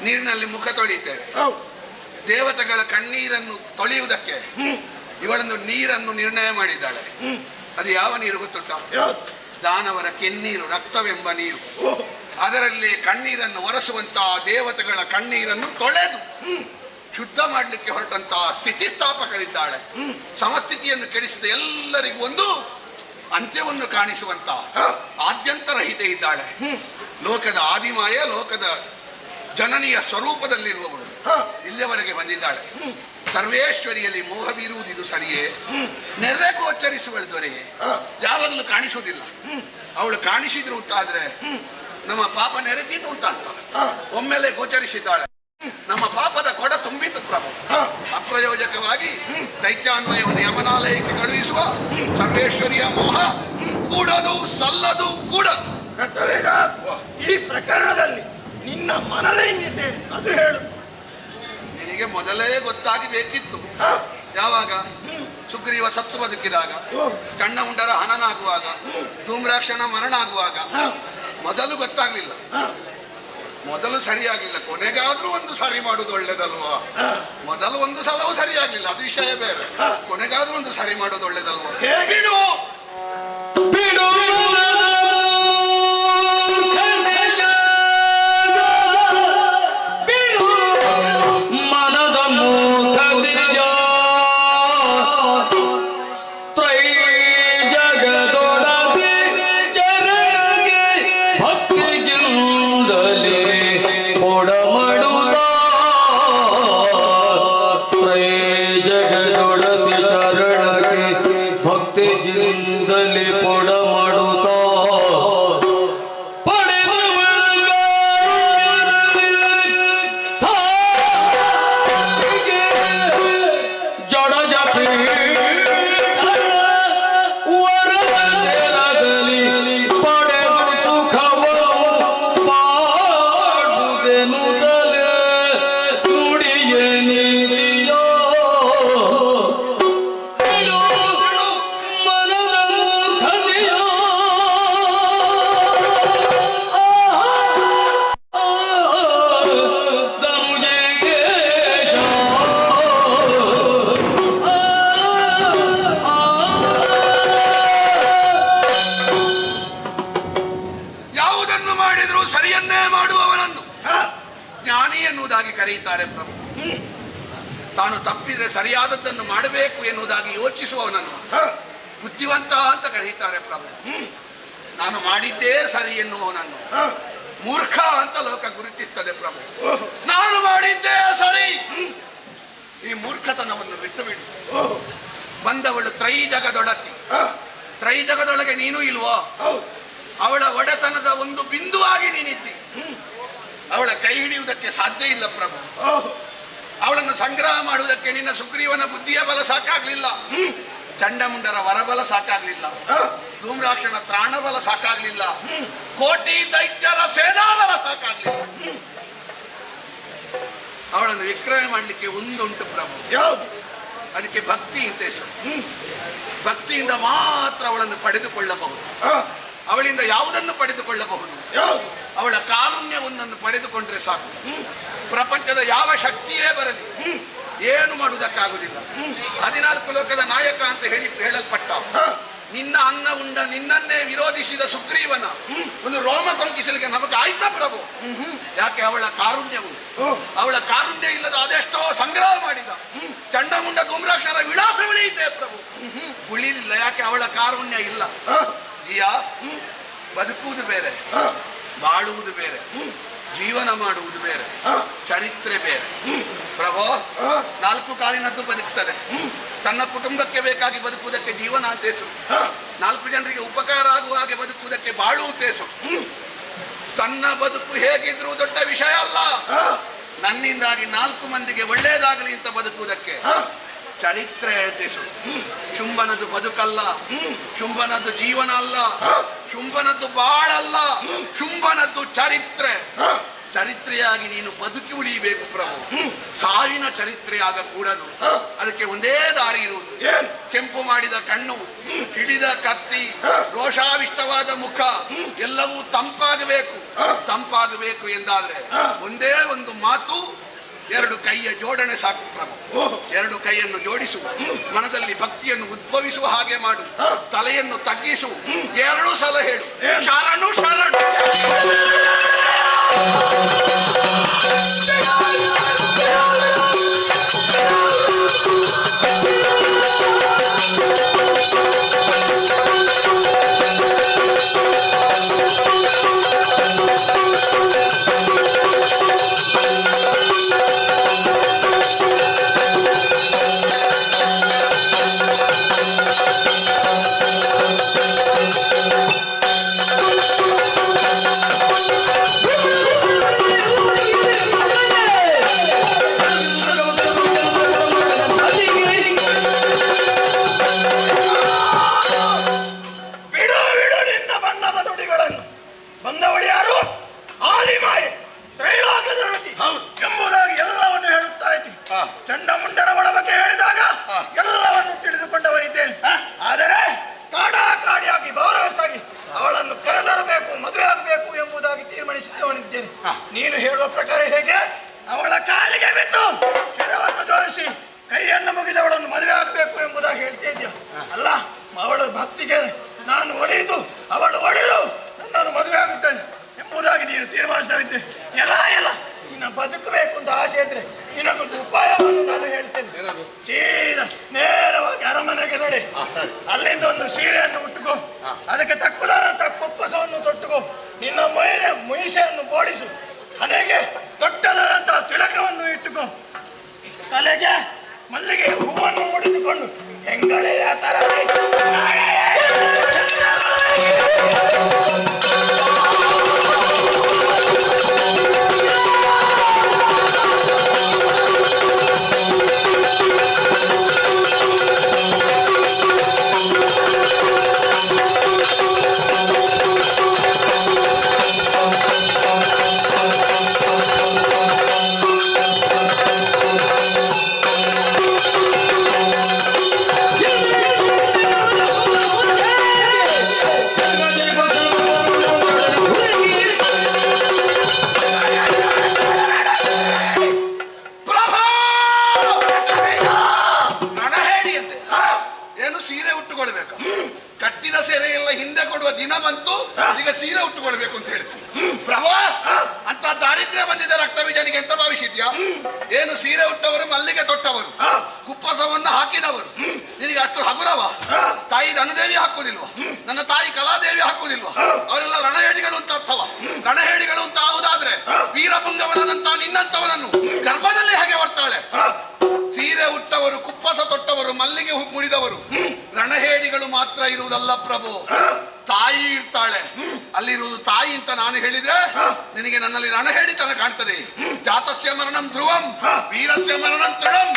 ನೀರಿನಲ್ಲಿ ಮುಖ ತೊಳೆಯುತ್ತೇವೆ. ದೇವತೆಗಳ ಕಣ್ಣೀರನ್ನು ತೊಳೆಯುವುದಕ್ಕೆ ಇವಳೊಂದು ನೀರನ್ನು ನಿರ್ಣಯ ಮಾಡಿದ್ದಾಳೆ. ಅದು ಯಾವ ನೀರು ಗೊತ್ತುಂಟ? ದಾನವರ ಕೆನ್ನೀರು, ರಕ್ತವೆಂಬ ನೀರು. ಅದರಲ್ಲಿ ಕಣ್ಣೀರನ್ನು ಒರೆಸುವಂತಹ ದೇವತೆಗಳ ಕಣ್ಣೀರನ್ನು ತೊಳೆದು ಶುದ್ಧ ಮಾಡಲಿಕ್ಕೆ ಹೊರಟಂತಹ ಸ್ಥಿತಿಸ್ಥಾಪಕರಿದ್ದಾಳೆ. ಸಮಸ್ಥಿತಿಯನ್ನು ಕೆಡಿಸಿದ ಎಲ್ಲರಿಗೂ ಒಂದು ಅಂತ್ಯವನ್ನು ಕಾಣಿಸುವಂತಹ ಆದ್ಯಂತರಹಿತ ಇದ್ದಾಳೆ. ಲೋಕದ ಆದಿಮಾಯ, ಲೋಕದ ಜನನಿಯ ಸ್ವರೂಪದಲ್ಲಿರುವವಳು ಇಲ್ಲಿಯವರೆಗೆ ಬಂದಿದ್ದಾಳೆ. ಸರ್ವೇಶ್ವರಿಯಲ್ಲಿ ಮೋಹ ಬೀರುವುದಿದು ಸರಿಯೇ? ನೆರೆ ಗೋಚರಿಸುವಳು ದೊರೆಯೇ? ಯಾವಾಗಲೂ ಕಾಣಿಸುವುದಿಲ್ಲ. ಅವಳು ಕಾಣಿಸಿದ್ರು ಅಂತಾದ್ರೆ ನಮ್ಮ ಪಾಪ ನೆರೆತೀತು ಅಂತ ಅರ್ಥ. ಒಮ್ಮೆಲೆ ಗೋಚರಿಸಿದ್ದಾಳೆ, ನಮ್ಮ ಪಾಪದ ಕೊಡ ತುಂಬಿತು ಪ್ರಭು. ಅಪ್ರಯೋಜಕವಾಗಿ ದೈತ್ಯಾನ್ವಯವನ್ನು ಯಮನಾಲಯಕ್ಕೆ ಕಳುಹಿಸುವ ಸರ್ವೇಶ್ವರಿಯ ಮೋಹ ಕೂಡದು, ಸಲ್ಲದು, ಕೂಡದು. ಈ ಪ್ರಕರಣದಲ್ಲಿ ನಿನ್ನ ಮನದೈನ್ಯತೆ ಅದು ಹೇಳು. ನಿನಗೆ ಮೊದಲೇ ಗೊತ್ತಾಗಿ ಬೇಕಿತ್ತು. ಯಾವಾಗ? ಸುಗ್ರೀವ ಸತ್ತು ಬದುಕಿದಾಗ, ಚಣ್ಣ ಉಂಡರ ಹನನಾಗುವಾಗ, ಧೂಮ್ರಾಕ್ಷನ ಮರಣ ಆಗುವಾಗ ಮೊದಲು ಗೊತ್ತಾಗ್ಲಿಲ್ಲ. ಮೊದಲು ಸರಿಯಾಗಿಲ್ಲ, ಕೊನೆಗಾದ್ರೂ ಒಂದು ಸರಿ ಮಾಡುದು ಒಳ್ಳೇದಲ್ವಾ? ಮೊದಲು ಒಂದು ಸಲವೂ ಸರಿಯಾಗಿಲ್ಲ, ಅದು ವಿಷಯ ಬೇರೆ. ಕೊನೆಗಾದ್ರೂ ಒಂದು ಸರಿ ಮಾಡುದು ಒಳ್ಳೇದಲ್ವಾ? ಬಿಡು ಬಿಡು ಮನದ ಮೂರ್ಖತೆಯ ತ್ರೈ ಜಗದೊಡದೆ ಚರಣಗೆ ಭಕ್ತಿಗಿಂದಲೇ ಕೊಡಮಡುತ್ತ ತ್ರೈ ಜಗದೊಡತಿ ಚರಣಕ್ಕೆ ಭಕ್ತಿಗಿಂದಲೇ ಕೊಡಮಡುತ್ತ ಕರೆಯುತ್ತಾರೆ ಪ್ರಭು. ತಾನು ತಪ್ಪಿದ್ರೆ ಸರಿಯಾದದ್ದನ್ನು ಮಾಡಬೇಕು ಎನ್ನುವುದಾಗಿ ಯೋಚಿಸುವವನನ್ನು ಬುದ್ಧಿವಂತ ಅಂತ ಕರೆಯುತ್ತಾರೆ ಪ್ರಭು. ನಾನು ಮಾಡಿದ್ದೇ ಸರಿ ಎನ್ನುವವನನ್ನು ಮೂರ್ಖ ಅಂತ ಲೋಕ ಗುರುತಿಸ್ತದೆ ಪ್ರಭು. ನಾನು ಮಾಡಿದ್ದೇ ಸರಿ, ಈ ಮೂರ್ಖತನವನ್ನು ಬಿಟ್ಟು ಬಿಡು. ಬಂದವಳು ತ್ರೈ ಜಗದೊಡತಿ, ತ್ರೈ ಜಗದೊಳಗೆ ನೀನು ಇಲ್ವೋ? ಅವಳ ಒಡೆತನದ ಒಂದು ಬಿಂದುವಾಗಿ ನೀನಿದ್ದಿ. ಅವಳ ಕೈ ಹಿಡಿಯುವುದಕ್ಕೆ ಸಾಧ್ಯ ಇಲ್ಲ ಪ್ರಭು. ಅವಳನ್ನು ಸಂಗ್ರಹ ಮಾಡುವುದಕ್ಕೆ ನಿನ್ನ ಸುಗ್ರೀವನ ಬುದ್ಧಿಯ ಬಲ ಸಾಕಾಗ್ಲಿಲ್ಲ. ಚಂಡಮುಂಡರ ವರಬಲ ಸಾಕಾಗ್ಲಿಲ್ಲ, ಧೂಮ್ರಾಕ್ಷನ ತ್ರಾಣಬಲ ಸಾಕಾಗ್ಲಿಲ್ಲ, ಕೋಟಿ ದೈತ್ಯರ ಸೇನಾಬಲ ಸಾಕಾಗ್ಲಿಲ್ಲ. ಅವಳನ್ನು ವಿಕ್ರಯ ಮಾಡಲಿಕ್ಕೆ ಒಂದುಂಟು ಪ್ರಭು. ಯಾವುದು? ಅದಕ್ಕೆ ಭಕ್ತಿ ಅಂತ ಹೆಸರು. ಭಕ್ತಿಯಿಂದ ಮಾತ್ರ ಅವಳನ್ನು ಪಡೆದುಕೊಳ್ಳಬಹುದು. ಅವಳಿಂದ ಯಾವುದನ್ನು ಪಡೆದುಕೊಳ್ಳಬಹುದು? ಅವಳ ಕಾರುಣ್ಯವೊಂದನ್ನು ಪಡೆದುಕೊಂಡ್ರೆ ಸಾಕು. ಪ್ರಪಂಚದ ಯಾವ ಶಕ್ತಿಯೇ ಬರಲಿ ಏನು ಮಾಡುವುದಕ್ಕಾಗುವುದಿಲ್ಲ. 14 ಲೋಕದ ನಾಯಕ ಅಂತ ಹೇಳಲ್ಪಟ್ಟ ನಿನ್ನ ಅನ್ನ ಉಂಡ ನಿನ್ನನ್ನೇ ವಿರೋಧಿಸಿದ ಸುಗ್ರೀವನ ಒಂದು ರೋಮ ಕೊಂಕಿಸಲಿಕ್ಕೆ ನಮಗೆ ಆಯ್ತಾ ಪ್ರಭು? ಯಾಕೆ? ಅವಳ ಕಾರುಣ್ಯವು. ಅವಳ ಕಾರುಣ್ಯ ಇಲ್ಲದ ಅದೆಷ್ಟೋ ಸಂಗ್ರಹ ಮಾಡಿದ. ಚಂಡಮುಂಡ ಧೂಮ್ರಾಕ್ಷರ ವಿಳಾಸ ಉಳಿಯಿತೆ ಪ್ರಭು, ಉಳಿಲಿಲ್ಲ. ಯಾಕೆ? ಅವಳ ಕಾರುಣ್ಯ ಇಲ್ಲ. ಬದುಕುವುದು ಬೇರೆ, ಬಾಳುವುದು ಬೇರೆ, ಜೀವನ ಮಾಡುವುದು ಬೇರೆ, ಚರಿತ್ರೆ ಬೇರೆ. ಪ್ರಭು 4 ಕಾಲಿನದ್ದು ಬದುಕ್ತದೆ. ತನ್ನ ಕುಟುಂಬಕ್ಕೆ ಬೇಕಾಗಿ ಬದುಕುವುದಕ್ಕೆ ಜೀವನ ಅಂತ ಹೆಸರು. 4 ಜನರಿಗೆ ಉಪಕಾರ ಆಗುವ ಹಾಗೆ ಬದುಕುವುದಕ್ಕೆ ಬಾಳು ಅಂತ ಹೆಸರು. ತನ್ನ ಬದುಕು ಹೇಗಿದ್ರೂ ದೊಡ್ಡ ವಿಷಯ ಅಲ್ಲ, ನನ್ನಿಂದಾಗಿ 4 ಮಂದಿಗೆ ಒಳ್ಳೆಯದಾಗಲಿ ಅಂತ ಬದುಕುವುದಕ್ಕೆ ಚರಿತ್ರೆ ಅಂತ ಹೆಸರು. ಶುಂಭನದ್ದು ಬದುಕಲ್ಲ, ಶುಂಭನದ್ದು ಜೀವನ ಅಲ್ಲ, ಶುಂಭನದ್ದು ಬಾಳಲ್ಲ, ಶುಂಭನದ್ದು ಚರಿತ್ರೆ. ಚರಿತ್ರೆಯಾಗಿ ನೀನು ಬದುಕಿ ಉಳಿಯಬೇಕು ಪ್ರಭು. ಸಾವಿನ ಚರಿತ್ರೆ ಆಗಕೂಡದು. ಅದಕ್ಕೆ ಒಂದೇ ದಾರಿ ಇರುವುದು. ಕೆಂಪು ಮಾಡಿದ ಕಣ್ಣು, ಹಿಡಿದ ಕತ್ತಿ, ರೋಷಾವಿಷ್ಟವಾದ ಮುಖ ಎಲ್ಲವೂ ತಂಪಾಗಬೇಕು. ತಂಪಾಗಬೇಕು ಎಂದಾದ್ರೆ ಒಂದೇ ಒಂದು ಮಾತು, 2 ಕೈಯ ಜೋಡಣೆ ಸಾಕು ಪ್ರಭು. 2 ಕೈಯನ್ನು ಜೋಡಿಸು, ಮನದಲ್ಲಿ ಭಕ್ತಿಯನ್ನು ಉದ್ಭವಿಸುವ ಹಾಗೆ ಮಾಡು, ತಲೆಯನ್ನು ತಗ್ಗಿಸು, 2 ಸಲ ಹೇಳು ಶರಣು ಶರಣು. ಚಂಡಮುಂಡರ ಒಳ ಬಗ್ಗೆ ಹೇಳಿದಾಗ ಎಲ್ಲವನ್ನು ತಿಳಿದುಕೊಂಡವನಿದ್ದೇನೆ. ಆದರೆ ಕಾಡಿಯಾಗಿ ಗೌರವಸಾಗಿ ಅವಳನ್ನು ಕರೆತರಬೇಕು, ಮದುವೆ ಆಗಬೇಕು ಎಂಬುದಾಗಿ ತೀರ್ಮಾನಿಸಿದ್ದವನಿದ್ದೇನೆ. ನೀನು ಹೇಳುವ ಪ್ರಕಾರ ಹೇಗೆ? ಅವಳ ಕಾಲಿಗೆ ಬಿದ್ದು ಶಿರವನ್ನು ಜೋಡಿಸಿ ಕೈಯನ್ನು ಮುಗಿದವಳನ್ನು ಮದುವೆ ಆಗಬೇಕು ಎಂಬುದಾಗಿ ಹೇಳ್ತಾ ಇದೆಯಾ? ಅಲ್ಲ, ಅವಳ ಭಕ್ತಿಗೆ ನಾನು ಒಡೆದು ಅವಳು ಒಡೆದು ನನ್ನನ್ನು ಮದುವೆ ಆಗುತ್ತೇನೆ ಎಂಬುದಾಗಿ ನೀನು ತೀರ್ಮಾನಿಸಿದ್ದೆ. ಎಲ್ಲ ನಿನ್ನ ಬದುಕಬೇಕು ಅಂತ ಆಸೆ ಇದ್ರೆ ನಿನಗೊಂದು ಉಪಾಯವನ್ನು ನಾನು ಹೇಳ್ತೇನೆ. ಸೀದಾ ನೇರವಾಗಿ ಅರಮನೆಗೆ ನಡೆ, ಅಲ್ಲಿಂದ ಒಂದು ಸೀರೆಯನ್ನು ಉಟ್ಟುಕೋ, ಅದಕ್ಕೆ ತಕ್ಕುದಾದಂತ ಕುಪ್ಪಸವನ್ನು ತೊಟ್ಟುಕೋ, ನಿನ್ನ ಮೈಸೆಯನ್ನು ಬೋಡಿಸು, ಹಣೆಗೆ ದೊಡ್ಡದಾದಂತಹ ತಿಲಕವನ್ನು ಇಟ್ಟುಕೋ, ತಲೆಗೆ ಮಲ್ಲಿಗೆ ಹೂವನ್ನು ಮುಡಿದುಕೊಂಡು ಹೆಂಗಳೆಯ ತರ ಕಟ್ಟಿದ ಸೀರೆ ಎಲ್ಲ ಹಿಂದೆ ಕೊಡುವ ದಿನ ಬಂತು, ಈಗ ಸೀರೆ ಉಟ್ಟುಕೊಳ್ಬೇಕು ಅಂತ ಹೇಳ್ತೀನಿ. ಪ್ರಭು, ಅಂತ ದಾರಿದ್ರ್ಯ ಬಂದಿದೆ ರಕ್ತಬೀಜನಿಗೆ ಎಂತ ಭಾವಿಸಿದ್ಯಾ? ಏನು ಸೀರೆ ಉಟ್ಟವರು, ಮಲ್ಲಿಗೆ ತೊಟ್ಟವರು, ಕುಪ್ಪಸವನ್ನು ಹಾಕಿದವರು, ನಿನಗೆ ಅಷ್ಟು ಹಗುರವ? ತಾಯಿ ಧನದೇವಿ ಹಾಕುವುದಿಲ್ವ? ನನ್ನ ತಾಯಿ ಕಲಾದೇವಿ ಹಾಕುವುದಿಲ್ವ? ಅವರೆಲ್ಲ ರಣಹೇಡಿಗಳು ಅಂತ ಅರ್ಥವ? ರಣಹೇಡಿಗಳು ಅಂತ ಆಗುವುದಾದ್ರೆ ವೀರಪುಂಗವನಂತ ನಿನ್ನಂತವನನ್ನು ಗರ್ಭದಲ್ಲಿ ಹೇಗೆ ಬರ್ತಾಳೆ? ಸೀರೆ ಉಟ್ಟವರು, ಕುಪ್ಪಸ ತೊಟ್ಟವರು, ಮಲ್ಲಿಗೆ ಮುಡಿದವರು ರಣಹೇಡಿಗಳು ಮಾತ್ರ ಇರುವುದಲ್ಲ ಪ್ರಭು, ತಾಯಿ ಇರ್ತಾಳೆ. ಅಲ್ಲಿರುವುದು ತಾಯಿ ಅಂತ ನಾನು ಹೇಳಿದ್ರೆ ನಿನಗೆ ನನ್ನಲ್ಲಿ ರಣಹೇಡಿತನ ಕಾಣ್ತದೆ. ಜಾತಸ್ಯ ಮರಣಂ ಧ್ರುವಂ, ವೀರಸ್ಯ ಮರಣಂ ತೃಣಂ.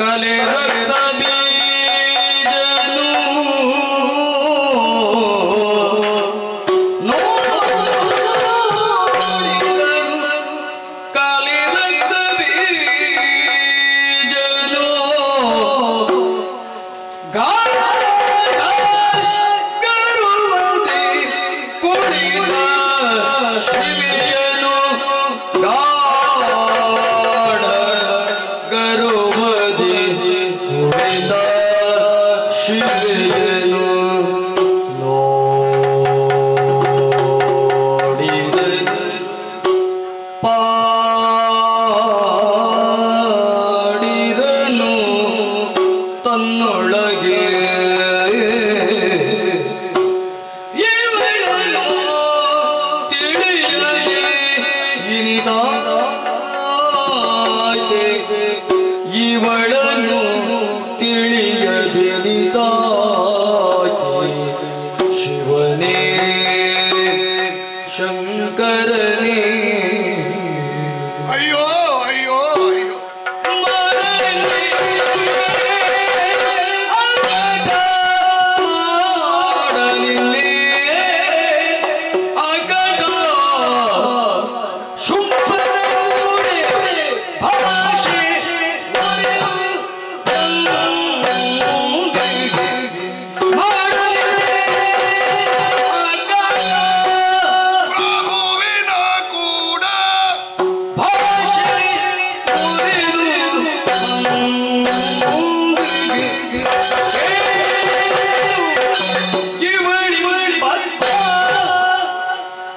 ಕಲೆ ರಕ್ತ ಬೀಜನು ಕಲೆ ರಕ್ತ ಬೀಜನು ಗರುವದೆ ಕುಳಿತ ಶಿವೆಯನು ಗಾಢ ಗರುವದೆ ಕುಳಿತ ಶಿವೆಯನು ನೋಡಿದನು ಪಾಡಿದನು ತನ್ನೊಳಗೆ ಇವಳನ್ನು ತಿಳಿಯದೆ ಇನಿತಾಕೆ ಇವಳನ್ನು ತಿಳಿಯದೆನಿತಾಕೆ ಶಿವನೇ ಶಂಕರನೇ ಅಯ್ಯೋ ಅಯ್ಯೋ ಅಯ್ಯೋ ಪ್ರಭುವಿನ ಕೂಡ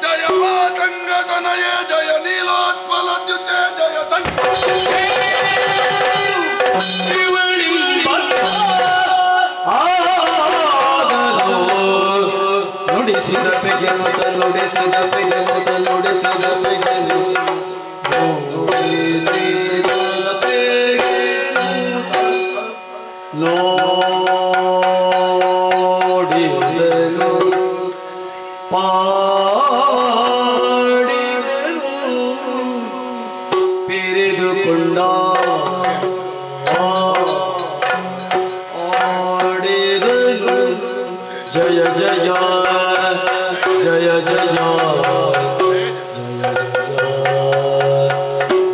ಜಯ ಮಾತಂಗ ತನಯ ಜಯ ನೀಲೋತ್ಪಲ ದ್ಯುತೆ ಜಯ ನುಡಿಸಿದ ಪೆಗೆನುತ ನುಡಿಸಿದ ಪೆಗೆನುತ ನುಡಿಸಿದ ಪೆಗೆನುತ ನುಡಿಸಿದ ಪೆಗೆನುತ ನೋಡಿದನು ಪಾಡಿದನು ಪಿರಿದುಕೊಂಡ ಆಡಿದನು ಜಯ ಜಯ ಜಯ ಜಯ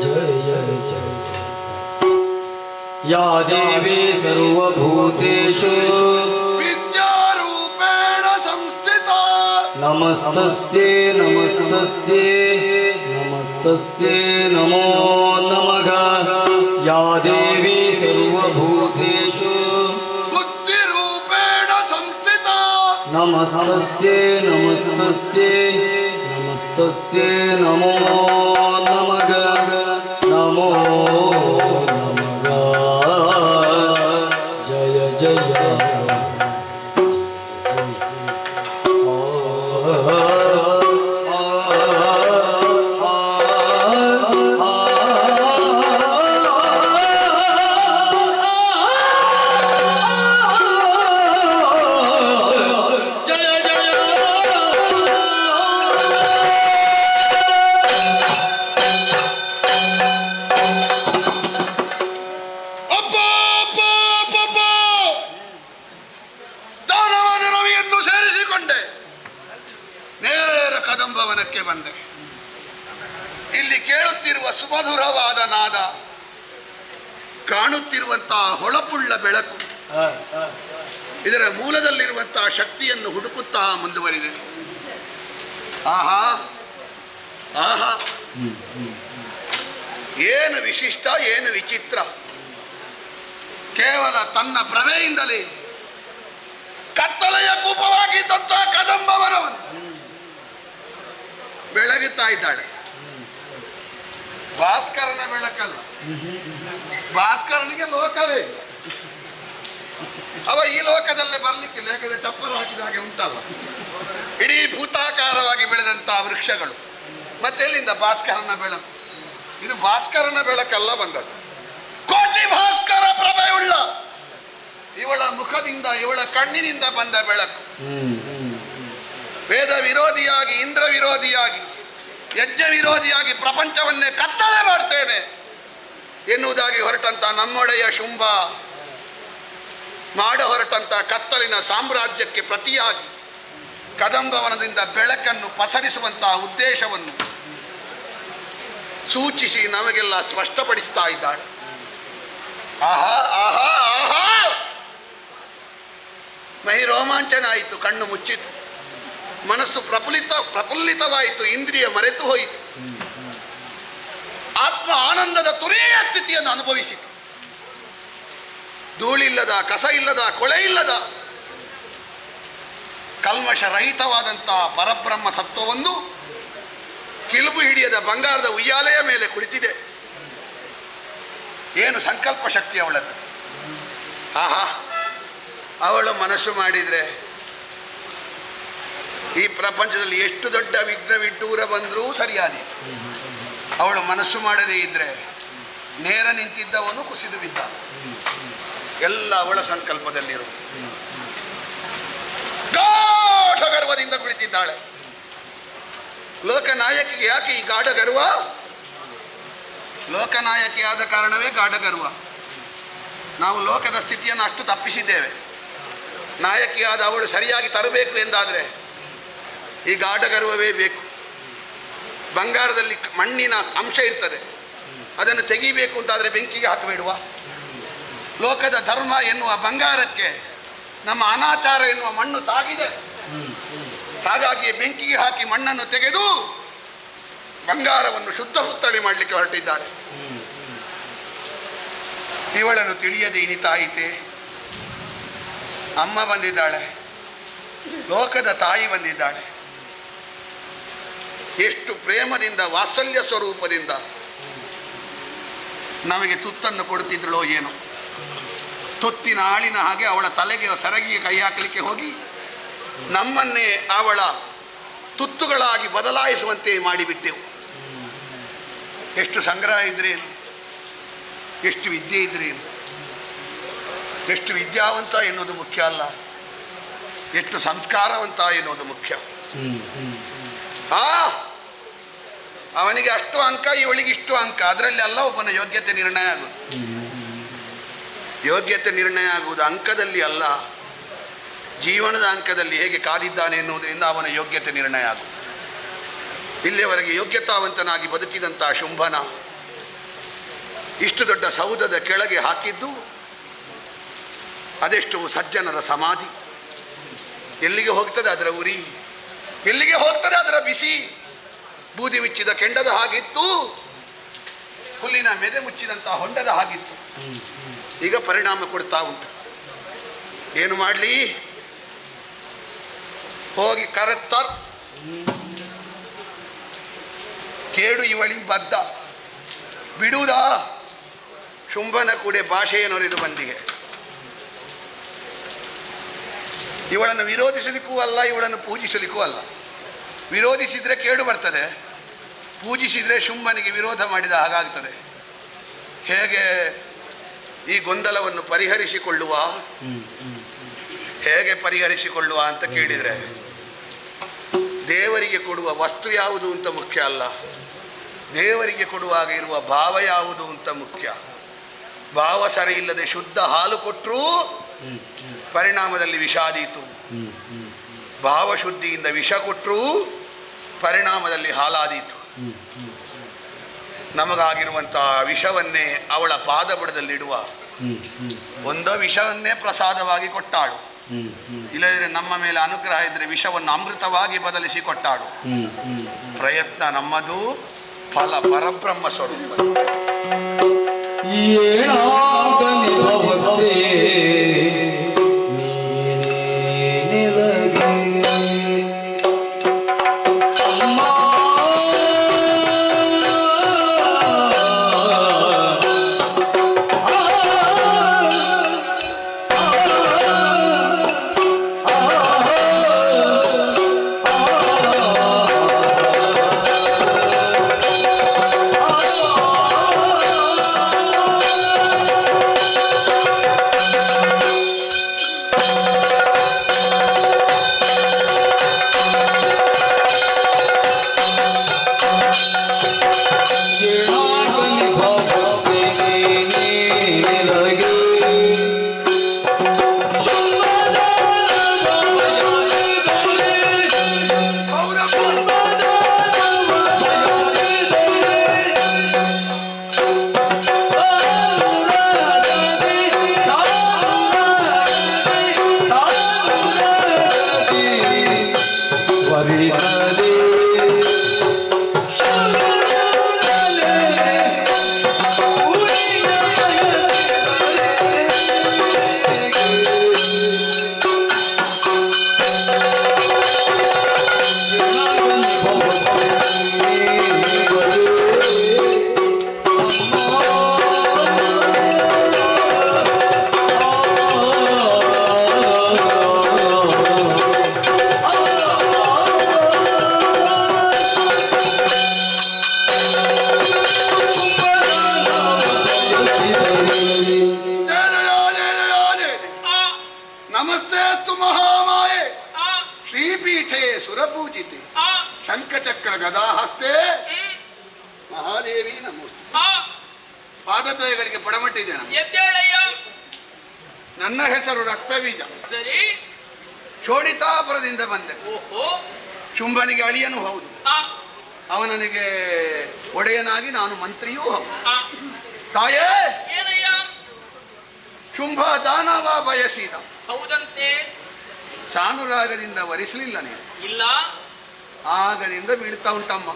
ಜಯ ಜಯ ಯಾ ದೇವಿ ಸರ್ವಭೂತೇಷು ವಿದ್ಯಾರೂಪೇಣ ಸಂಸ್ಥಿತ ನಮಸ್ತಸ್ಯೇ ನಮಸ್ತಸ್ಯೇ ನಮಸ್ತಸ್ಯೇ ನಮೋ ನಮಃ ಯಾ ದೇವಿ ಸರ್ವಭೂತೇಷು ಬುದ್ಧಿರೂಪೇಣ ಸಂಸ್ಥಿತ ನಮಸ್ತಸ್ಯೇ ನಮಸ್ತಸ್ಯೇ ನಮಸ್ತಸ್ಯೇ ನಮೋ ನಮಃ ನಮೋ ನಮಃ ಜಯ ಜಯ ಅಪ್ಪ ಅಪ್ಪ ಅಪ್ಪ ಅಪ್ಪ. ದಾನವನ ರವಿಯನ್ನು ಸೇರಿಸಿಕೊಂಡೆ ನೇರ ಕದಂಬವನಕ್ಕೆ ಬಂದೆ. ಇಲ್ಲಿ ಕೇಳುತ್ತಿರುವ ಸುಮಧುರವಾದ ನಾದ, ಕಾಣುತ್ತಿರುವಂತಹ ಹೊಳಪುಳ್ಳ ಬೆಳಕು, ಇದರ ಮೂಲದಲ್ಲಿರುವಂತಹ ಶಕ್ತಿಯನ್ನು ಹುಡುಕುತ್ತಾ ಮುಂದುವರಿದೆ. ಆಹಾ ಆಹಾ, ಏನು ವಿಶಿಷ್ಟ, ಏನು ವಿಚಿತ್ರ. ಕೇವಲ ತನ್ನ ಪ್ರಭೆಯಿಂದಲೇ ಕತ್ತಲೆಯ ಕೂಪವಾಗಿದ್ದಂತಹ ಕದಂಬವನವನ್ನು ಬೆಳಗುತ್ತಾ ಇದ್ದಾಳೆ. ಭಾಸ್ಕರನ ಬೆಳಕಲ್ಲ, ಭಾಸ್ಕರನಿಗೆ ಲೋಕವೇ. ಅವ ಈ ಲೋಕದಲ್ಲೇ ಬರ್ಲಿಕ್ಕಿಲ್ಲ, ಯಾಕಂದ್ರೆ ಚಪ್ಪಲು ಹಾಕಿದ ಹಾಗೆ ಉಂಟಲ್ಲ. ಇಡೀ ಭೂತಾಕಾರವಾಗಿ ಬೆಳೆದಂತಹ ವೃಕ್ಷಗಳು, ಮತ್ತೆ ಎಲ್ಲಿಂದ ಭಾಸ್ಕರನ ಬೆಳಕು? ಇದು ಭಾಸ್ಕರನ ಬೆಳಕಲ್ಲ ಬಂದದ್ದು, ಕೋಟಿ ಭಾಸ್ಕರ ಪ್ರಭೆಯುಳ್ಳ ಇವಳ ಮುಖದಿಂದ, ಇವಳ ಕಣ್ಣಿನಿಂದ ಬಂದ ಬೆಳಕು. ವೇದ ವಿರೋಧಿಯಾಗಿ, ಇಂದ್ರ ವಿರೋಧಿಯಾಗಿ, ಯಜ್ಞ ವಿರೋಧಿಯಾಗಿ ಪ್ರಪಂಚವನ್ನೇ ಕತ್ತಲೆ ಮಾಡ್ತೇನೆ. ಎನ್ನುವುದಾಗಿ ಹೊರಟಂತ ನಮ್ಮೊಡೆಯ ಶುಂಭ ಮಾಡ ಹೊರಟಂತ ಕತ್ತಲಿನ ಸಾಮ್ರಾಜ್ಯಕ್ಕೆ ಪ್ರತಿಯಾಗಿ ಕದಂಬವನದಿಂದ ಬೆಳಕನ್ನು ಪಸರಿಸುವಂತಹ ಉದ್ದೇಶವನ್ನು ಸೂಚಿಸಿ ನಮಗೆಲ್ಲ ಸ್ಪಷ್ಟಪಡಿಸ್ತಾ ಇದ್ದಾಳೆ. ಆಹಾ ಆಹಾ ಆಹಾ, ಮೈ ರೋಮಾಂಚನ ಆಯಿತು, ಕಣ್ಣು ಮುಚ್ಚಿತು, ಮನಸ್ಸು ಪ್ರಫುಲ್ಲಿತವಾಯಿತು, ಇಂದ್ರಿಯ ಮರೆತು ಹೋಯಿತು, ಆತ್ಮ ಆನಂದದ ತುರಿಯ ಸ್ಥಿತಿಯನ್ನು ಅನುಭವಿಸಿತು. ಧೂಳಿಲ್ಲದ, ಕಸ ಇಲ್ಲದ, ಕೊಳೆ ಇಲ್ಲದ, ಕಲ್ಮಶರಹಿತವಾದಂತಹ ಪರಬ್ರಹ್ಮ ಸತ್ವವೊಂದು ಕಿಲುಬು ಹಿಡಿಯದ ಬಂಗಾರದ ಉಯ್ಯಾಲೆಯ ಮೇಲೆ ಕುಳಿತಿದೆ. ಏನು ಸಂಕಲ್ಪ ಶಕ್ತಿ ಅವಳದ್ದು! ಆಹಾ, ಅವಳು ಮನಸ್ಸು ಮಾಡಿದರೆ ಈ ಪ್ರಪಂಚದಲ್ಲಿ ಎಷ್ಟು ದೊಡ್ಡ ವಿಘ್ನವಿಡ್ಡೂರ ಬಂದರೂ ಸರಿಯಾದಿ. ಅವಳು ಮನಸ್ಸು ಮಾಡದೇ ಇದ್ದರೆ ನೇರ ನಿಂತಿದ್ದವನು ಕುಸಿದು ಬಿದ್ದ. ಎಲ್ಲ ಅವಳ ಸಂಕಲ್ಪದಲ್ಲಿರುವುದು. ಗಾಢ ಗರ್ವದಿಂದ ಕುಳಿತಿದ್ದಾಳೆ. ಲೋಕನಾಯಕಿಗೆ ಯಾಕೆ ಈ ಗಾಢ ಗರ್ವ? ಲೋಕನಾಯಕಿಯಾದ ಕಾರಣವೇ ಗಾಢ ಗರ್ವ. ನಾವು ಲೋಕದ ಸ್ಥಿತಿಯನ್ನು ಅಷ್ಟು ತಪ್ಪಿಸಿದ್ದೇವೆ. ನಾಯಕಿಯಾದ ಅವಳು ಸರಿಯಾಗಿ ತರಬೇಕು ಎಂದಾದರೆ ಈ ಗಾಢ ಗರ್ವವೇ ಬೇಕು. ಬಂಗಾರದಲ್ಲಿ ಮಣ್ಣಿನ ಅಂಶ ಇರ್ತದೆ, ಅದನ್ನು ತೆಗಿಬೇಕು ಅಂತಾದರೆ ಬೆಂಕಿಗೆ ಹಾಕಬೇಡುವ? ಲೋಕದ ಧರ್ಮ ಎನ್ನುವ ಬಂಗಾರಕ್ಕೆ ನಮ್ಮ ಅನಾಚಾರ ಎನ್ನುವ ಮಣ್ಣು ತಾಗಿದೆ. ಹಾಗಾಗಿ ಬೆಂಕಿಗೆ ಹಾಕಿ ಮಣ್ಣನ್ನು ತೆಗೆದು ಬಂಗಾರವನ್ನು ಶುದ್ಧ ಪುತ್ಥಳಿ ಮಾಡಲಿಕ್ಕೆ ಹೊರಟಿದ್ದಾರೆ. ಇವಳನ್ನು ತಿಳಿಯದೆ ಇನಿತಾಯಿತೆ. ಅಮ್ಮ ಬಂದಿದ್ದಾಳೆ, ಲೋಕದ ತಾಯಿ ಬಂದಿದ್ದಾಳೆ. ಎಷ್ಟು ಪ್ರೇಮದಿಂದ, ವಾತ್ಸಲ್ಯ ಸ್ವರೂಪದಿಂದ ನಮಗೆ ತುತ್ತನ್ನು ಕೊಡುತ್ತಿದ್ದಳೋ ಏನೋ. ತುತ್ತಿನ ಆಳಿನ ಹಾಗೆ ಅವಳ ತಲೆಗೆ ಸರಗಿಗೆ ಕೈ ಹಾಕಲಿಕ್ಕೆ ಹೋಗಿ ನಮ್ಮನ್ನೇ ಅವಳ ತುತ್ತುಗಳಾಗಿ ಬದಲಾಯಿಸುವಂತೆ ಮಾಡಿಬಿಟ್ಟೆವು. ಎಷ್ಟು ಸಂಗ್ರಹ ಇದ್ರೇನು, ಎಷ್ಟು ವಿದ್ಯೆ ಇದ್ರೇನು, ಎಷ್ಟು ವಿದ್ಯಾವಂತ ಎನ್ನುವುದು ಮುಖ್ಯ ಅಲ್ಲ, ಎಷ್ಟು ಸಂಸ್ಕಾರವಂತ ಎನ್ನುವುದು ಮುಖ್ಯ. ಅವನಿಗೆ ಅಷ್ಟು ಅಂಕ, ಇವಳಿಗೆ ಇಷ್ಟು ಅಂಕ, ಅದರಲ್ಲಿ ಅಲ್ಲ ಒಬ್ಬನ ಯೋಗ್ಯತೆ ನಿರ್ಣಯ ಆಗುವುದು. ಯೋಗ್ಯತೆ ನಿರ್ಣಯ ಆಗುವುದು ಅಂಕದಲ್ಲಿ ಅಲ್ಲ, ಜೀವನದ ಅಂಕದಲ್ಲಿ ಹೇಗೆ ಕಾದಿದ್ದಾನೆ ಎನ್ನುವುದರಿಂದ ಅವನ ಯೋಗ್ಯತೆ ನಿರ್ಣಯ ಆಗುವುದು. ಇಲ್ಲಿಯವರೆಗೆ ಯೋಗ್ಯತಾವಂತನಾಗಿ ಬದುಕಿದಂಥ ಶುಂಭನ ಇಷ್ಟು ದೊಡ್ಡ ಸೌಧದ ಕೆಳಗೆ ಹಾಕಿದ್ದು ಅದೆಷ್ಟು ಸಜ್ಜನರ ಸಮಾಧಿ. ಎಲ್ಲಿಗೆ ಹೋಗ್ತದೆ ಅದರ ಉರಿ, ಎಲ್ಲಿಗೆ ಹೋಗ್ತದೆ ಅದರ ಬಿಸಿ. ಬೂದಿ ಮುಚ್ಚಿದ ಕೆಂಡದ ಹಾಗಿತ್ತು, ಹುಲ್ಲಿನ ಮೆದೆ ಮುಚ್ಚಿದಂಥ ಹೊಂಡದ ಹಾಗಿತ್ತು. ಈಗ ಪರಿಣಾಮ ಕೊಡ್ತಾ ಉಂಟು. ಏನು ಮಾಡಲಿ? ಹೋಗಿ ಕರೆತ್ತ ಕೇಡು ಇವಳಿ ಬದ್ದ ಬಿಡುವುದಾ? ಶುಂಭನ ಕೂಡ ಭಾಷೆಯನ್ನೊರೆದು ಬಂದಿಗೆ. ಇವಳನ್ನು ವಿರೋಧಿಸಲಿಕ್ಕೂ ಅಲ್ಲ, ಇವಳನ್ನು ಪೂಜಿಸಲಿಕ್ಕೂ ಅಲ್ಲ. ವಿರೋಧಿಸಿದರೆ ಕೇಡು ಬರ್ತದೆ, ಪೂಜಿಸಿದರೆ ಶುಂಭನಿಗೆ ವಿರೋಧ ಮಾಡಿದ ಹಾಗಾಗ್ತದೆ. ಹೇಗೆ ಈ ಗೊಂದಲವನ್ನು ಪರಿಹರಿಸಿಕೊಳ್ಳುವ, ಹೇಗೆ ಪರಿಹರಿಸಿಕೊಳ್ಳುವ ಅಂತ ಕೇಳಿದರೆ, ದೇವರಿಗೆ ಕೊಡುವ ವಸ್ತು ಯಾವುದು ಅಂತ ಮುಖ್ಯ ಅಲ್ಲ, ದೇವರಿಗೆ ಕೊಡುವಾಗ ಇರುವ ಭಾವ ಯಾವುದು ಅಂತ ಮುಖ್ಯ. ಭಾವ ಸರಿ ಇಲ್ಲದೆ ಶುದ್ಧ ಹಾಲು ಕೊಟ್ಟರೂ ಪರಿಣಾಮದಲ್ಲಿ ವಿಷಾದೀತು, ಭಾವಶುದ್ಧಿಯಿಂದ ವಿಷ ಕೊಟ್ಟರೂ ಪರಿಣಾಮದಲ್ಲಿ ಹಾಲಾದೀತು. ನಮಗಾಗಿರುವಂತಹ ವಿಷವನ್ನೇ ಅವಳ ಪಾದಬುಡದಲ್ಲಿಡುವ, ಒಂದೋ ವಿಷವನ್ನೇ ಪ್ರಸಾದವಾಗಿ ಕೊಟ್ಟಾಳು, ಇಲ್ಲದಿದ್ದರೆ ನಮ್ಮ ಮೇಲೆ ಅನುಗ್ರಹ ಇದ್ದರೆ ವಿಷವನ್ನು ಅಮೃತವಾಗಿ ಬದಲಿಸಿ ಕೊಟ್ಟಾಳು. ಪ್ರಯತ್ನ ನಮ್ಮದು, ಫಲ ಪರಬ್ರಹ್ಮ ಸ್ವರೂಪ. ಸ್ಥಿತಿ ಶಂಖಚಕ್ರ ಗದಾಹಸ್ತೆ ಮಹಾದೇವಿ ನಮೋಸ್ತು. ಪಾದದ್ವಯಗಳಿಗೆ ಪಡಮಟ್ಟಿದೆ. ನನ್ನ ಹೆಸರು ರಕ್ತಬೀಜ. ಸರಿ. ಶೋಣಿತಾಪುರದಿಂದ ಬಂದೆ. ಶುಂಭನಿಗೆ ಅಳಿಯನೂ ಹೌದು, ಅವನಿಗೆ ಒಡೆಯನಾಗಿ ನಾನು ಮಂತ್ರಿಯೂ ಹೌದು. ತಾಯೇ, ಶುಂಭ ದಾನವ ಬಯಸಿದ, ಹೌದಂತೆ. ಸಾನುರಾಗದಿಂದ ವರಿಸಲಿಲ್ಲ ನೀನು. ಇಲ್ಲ, ಆಗದಿಂದ ಬೀಳ್ತಾ ಉಂಟಮ್ಮ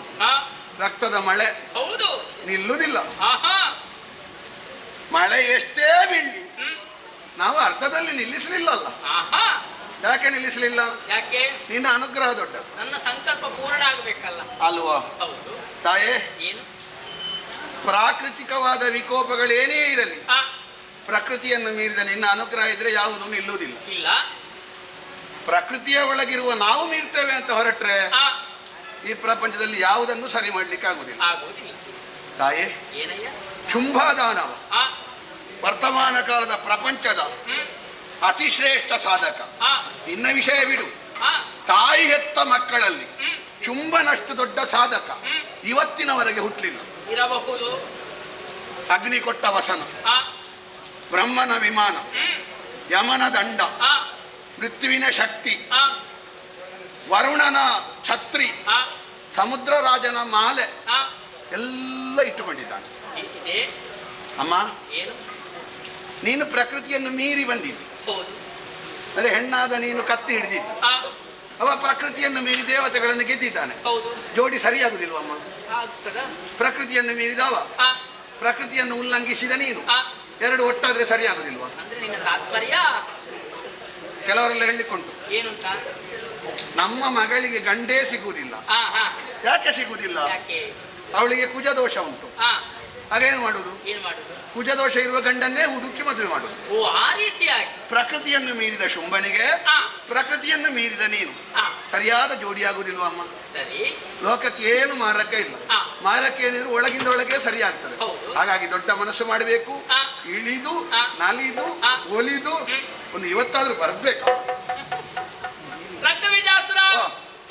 ರಕ್ತದ ಮಳೆ. ಹೌದು, ನಿಲ್ಲುವುದಿಲ್ಲ. ಮಳೆ ಎಷ್ಟೇ ಬೀಳಿ ನಾವು ಅರ್ಧದಲ್ಲಿ ನಿಲ್ಲಿಸಲಿಲ್ಲಲ್ಲ. ಯಾಕೆ ನಿಲ್ಲಿಸಲಿಲ್ಲ? ಯಾಕೆ? ನಿನ್ನ ಅನುಗ್ರಹ ದೊಡ್ಡ. ನನ್ನ ಸಂಕಲ್ಪ ಪೂರ್ಣ ಆಗಬೇಕಲ್ಲ ಅಲ್ವಾ? ಹೌದು. ತಾಯೇ, ಏನು? ಪ್ರಾಕೃತಿಕವಾದ ವಿಕೋಪಗಳೇನೇ ಇರಲಿ, ಪ್ರಕೃತಿಯನ್ನು ಮೀರಿದ ನಿನ್ನ ಅನುಗ್ರಹ ಇದ್ರೆ ಯಾವುದೂ ನಿಲ್ಲುವುದಿಲ್ಲ. ಇಲ್ಲ, ಪ್ರಕೃತಿಯ ಒಳಗಿರುವ ನಾವು ಮೀರ್ತೇವೆ ಅಂತ ಹೊರಟ್ರೆ ಈ ಪ್ರಪಂಚದಲ್ಲಿ ಯಾವುದನ್ನು ಸರಿ ಮಾಡ್ಲಿಕ್ಕೆ ಆಗುದಿಲ್ಲ. ತಾಯೇ, ಶುಂಭದಾನವ ವರ್ತಮಾನ ಕಾಲದ ಪ್ರಪಂಚದ ಅತಿಶ್ರೇಷ್ಠ ಸಾಧಕ. ನಿನ್ನ ವಿಷಯ ಬಿಡು, ತಾಯಿ ಹೆತ್ತ ಮಕ್ಕಳಲ್ಲಿ ಶುಂಭನಷ್ಟು ದೊಡ್ಡ ಸಾಧಕ ಇವತ್ತಿನವರೆಗೆ ಹುಟ್ಟಲಿಲ್ಲ. ಇರಬಹುದು. ಅಗ್ನಿ ಕೊಟ್ಟ ವಸನ, ಬ್ರಹ್ಮನ ವಿಮಾನ, ಯಮನ ದಂಡ, ಮೃತ್ಯುವಿನ ಶಕ್ತಿ, ವರುಣನ ಛತ್ರಿ, ಸಮುದ್ರ ರಾಜನ ಮಾಲೆ ಎಲ್ಲ ಇಟ್ಟುಕೊಂಡಿದ್ದಾನೆ. ಅಮ್ಮ, ನೀನು ಪ್ರಕೃತಿಯನ್ನು ಮೀರಿ ಬಂದಿದ್ದಿ. ಅಂದರೆ ಹೆಣ್ಣಾದ ನೀನು ಕತ್ತಿ ಹಿಡಿದಿದ್ದಿ. ಅವ ಪ್ರಕೃತಿಯನ್ನು ಮೀರಿ ದೇವತೆಗಳನ್ನು ಗೆದ್ದಿದ್ದಾನೆ. ಜೋಡಿ ಸರಿಯಾಗುದಿಲ್ವಮ್ಮ? ಪ್ರಕೃತಿಯನ್ನು ಮೀರಿದವ, ಪ್ರಕೃತಿಯನ್ನು ಉಲ್ಲಂಘಿಸಿದ ನೀನು, ಎರಡು ಒಟ್ಟಾದ್ರೆ ಸರಿಯಾಗುದಿಲ್ವಾ? ಕೆಲವರೆಲ್ಲ ಹೇಳಿಕೊಂಡು ನಮ್ಮ ಮಗಳಿಗೆ ಗಂಡೇ ಸಿಗುವುದಿಲ್ಲ. ಯಾಕೆ ಸಿಗುವುದಿಲ್ಲ? ಅವಳಿಗೆ ಕುಜದೋಷ ಉಂಟು. ಹಾಗೇನು ಮಾಡುದು? ಕುಜದೋಷ ಇರುವ ಗಂಡನ್ನೇ ಹುಡುಕಿ ಮದುವೆ ಮಾಡುದು. ಪ್ರಕೃತಿಯನ್ನು ಮೀರಿದ ಶುಂಭನಿಗೆ ಪ್ರಕೃತಿಯನ್ನು ಮೀರಿದ ನೀನು ಸರಿಯಾದ ಜೋಡಿಯಾಗುವುದಿಲ್ವ ಅಮ್ಮ? ಲೋಕಕ್ಕೆ ಏನು ಮಾರಕ ಇಲ್ಲ. ಮಾರಕ ಏನಿದ್ರು ಒಳಗಿಂದ ಒಳಗೆ ಸರಿಯಾಗ್ತದೆ. ಹಾಗಾಗಿ ದೊಡ್ಡ ಮನಸ್ಸು ಮಾಡಬೇಕು. ಇಳಿದು ನಲಿದು ಒಲಿದು ಒಂದು ಇವತ್ತಾದ್ರೂ ಬರ್ಬೇಕು.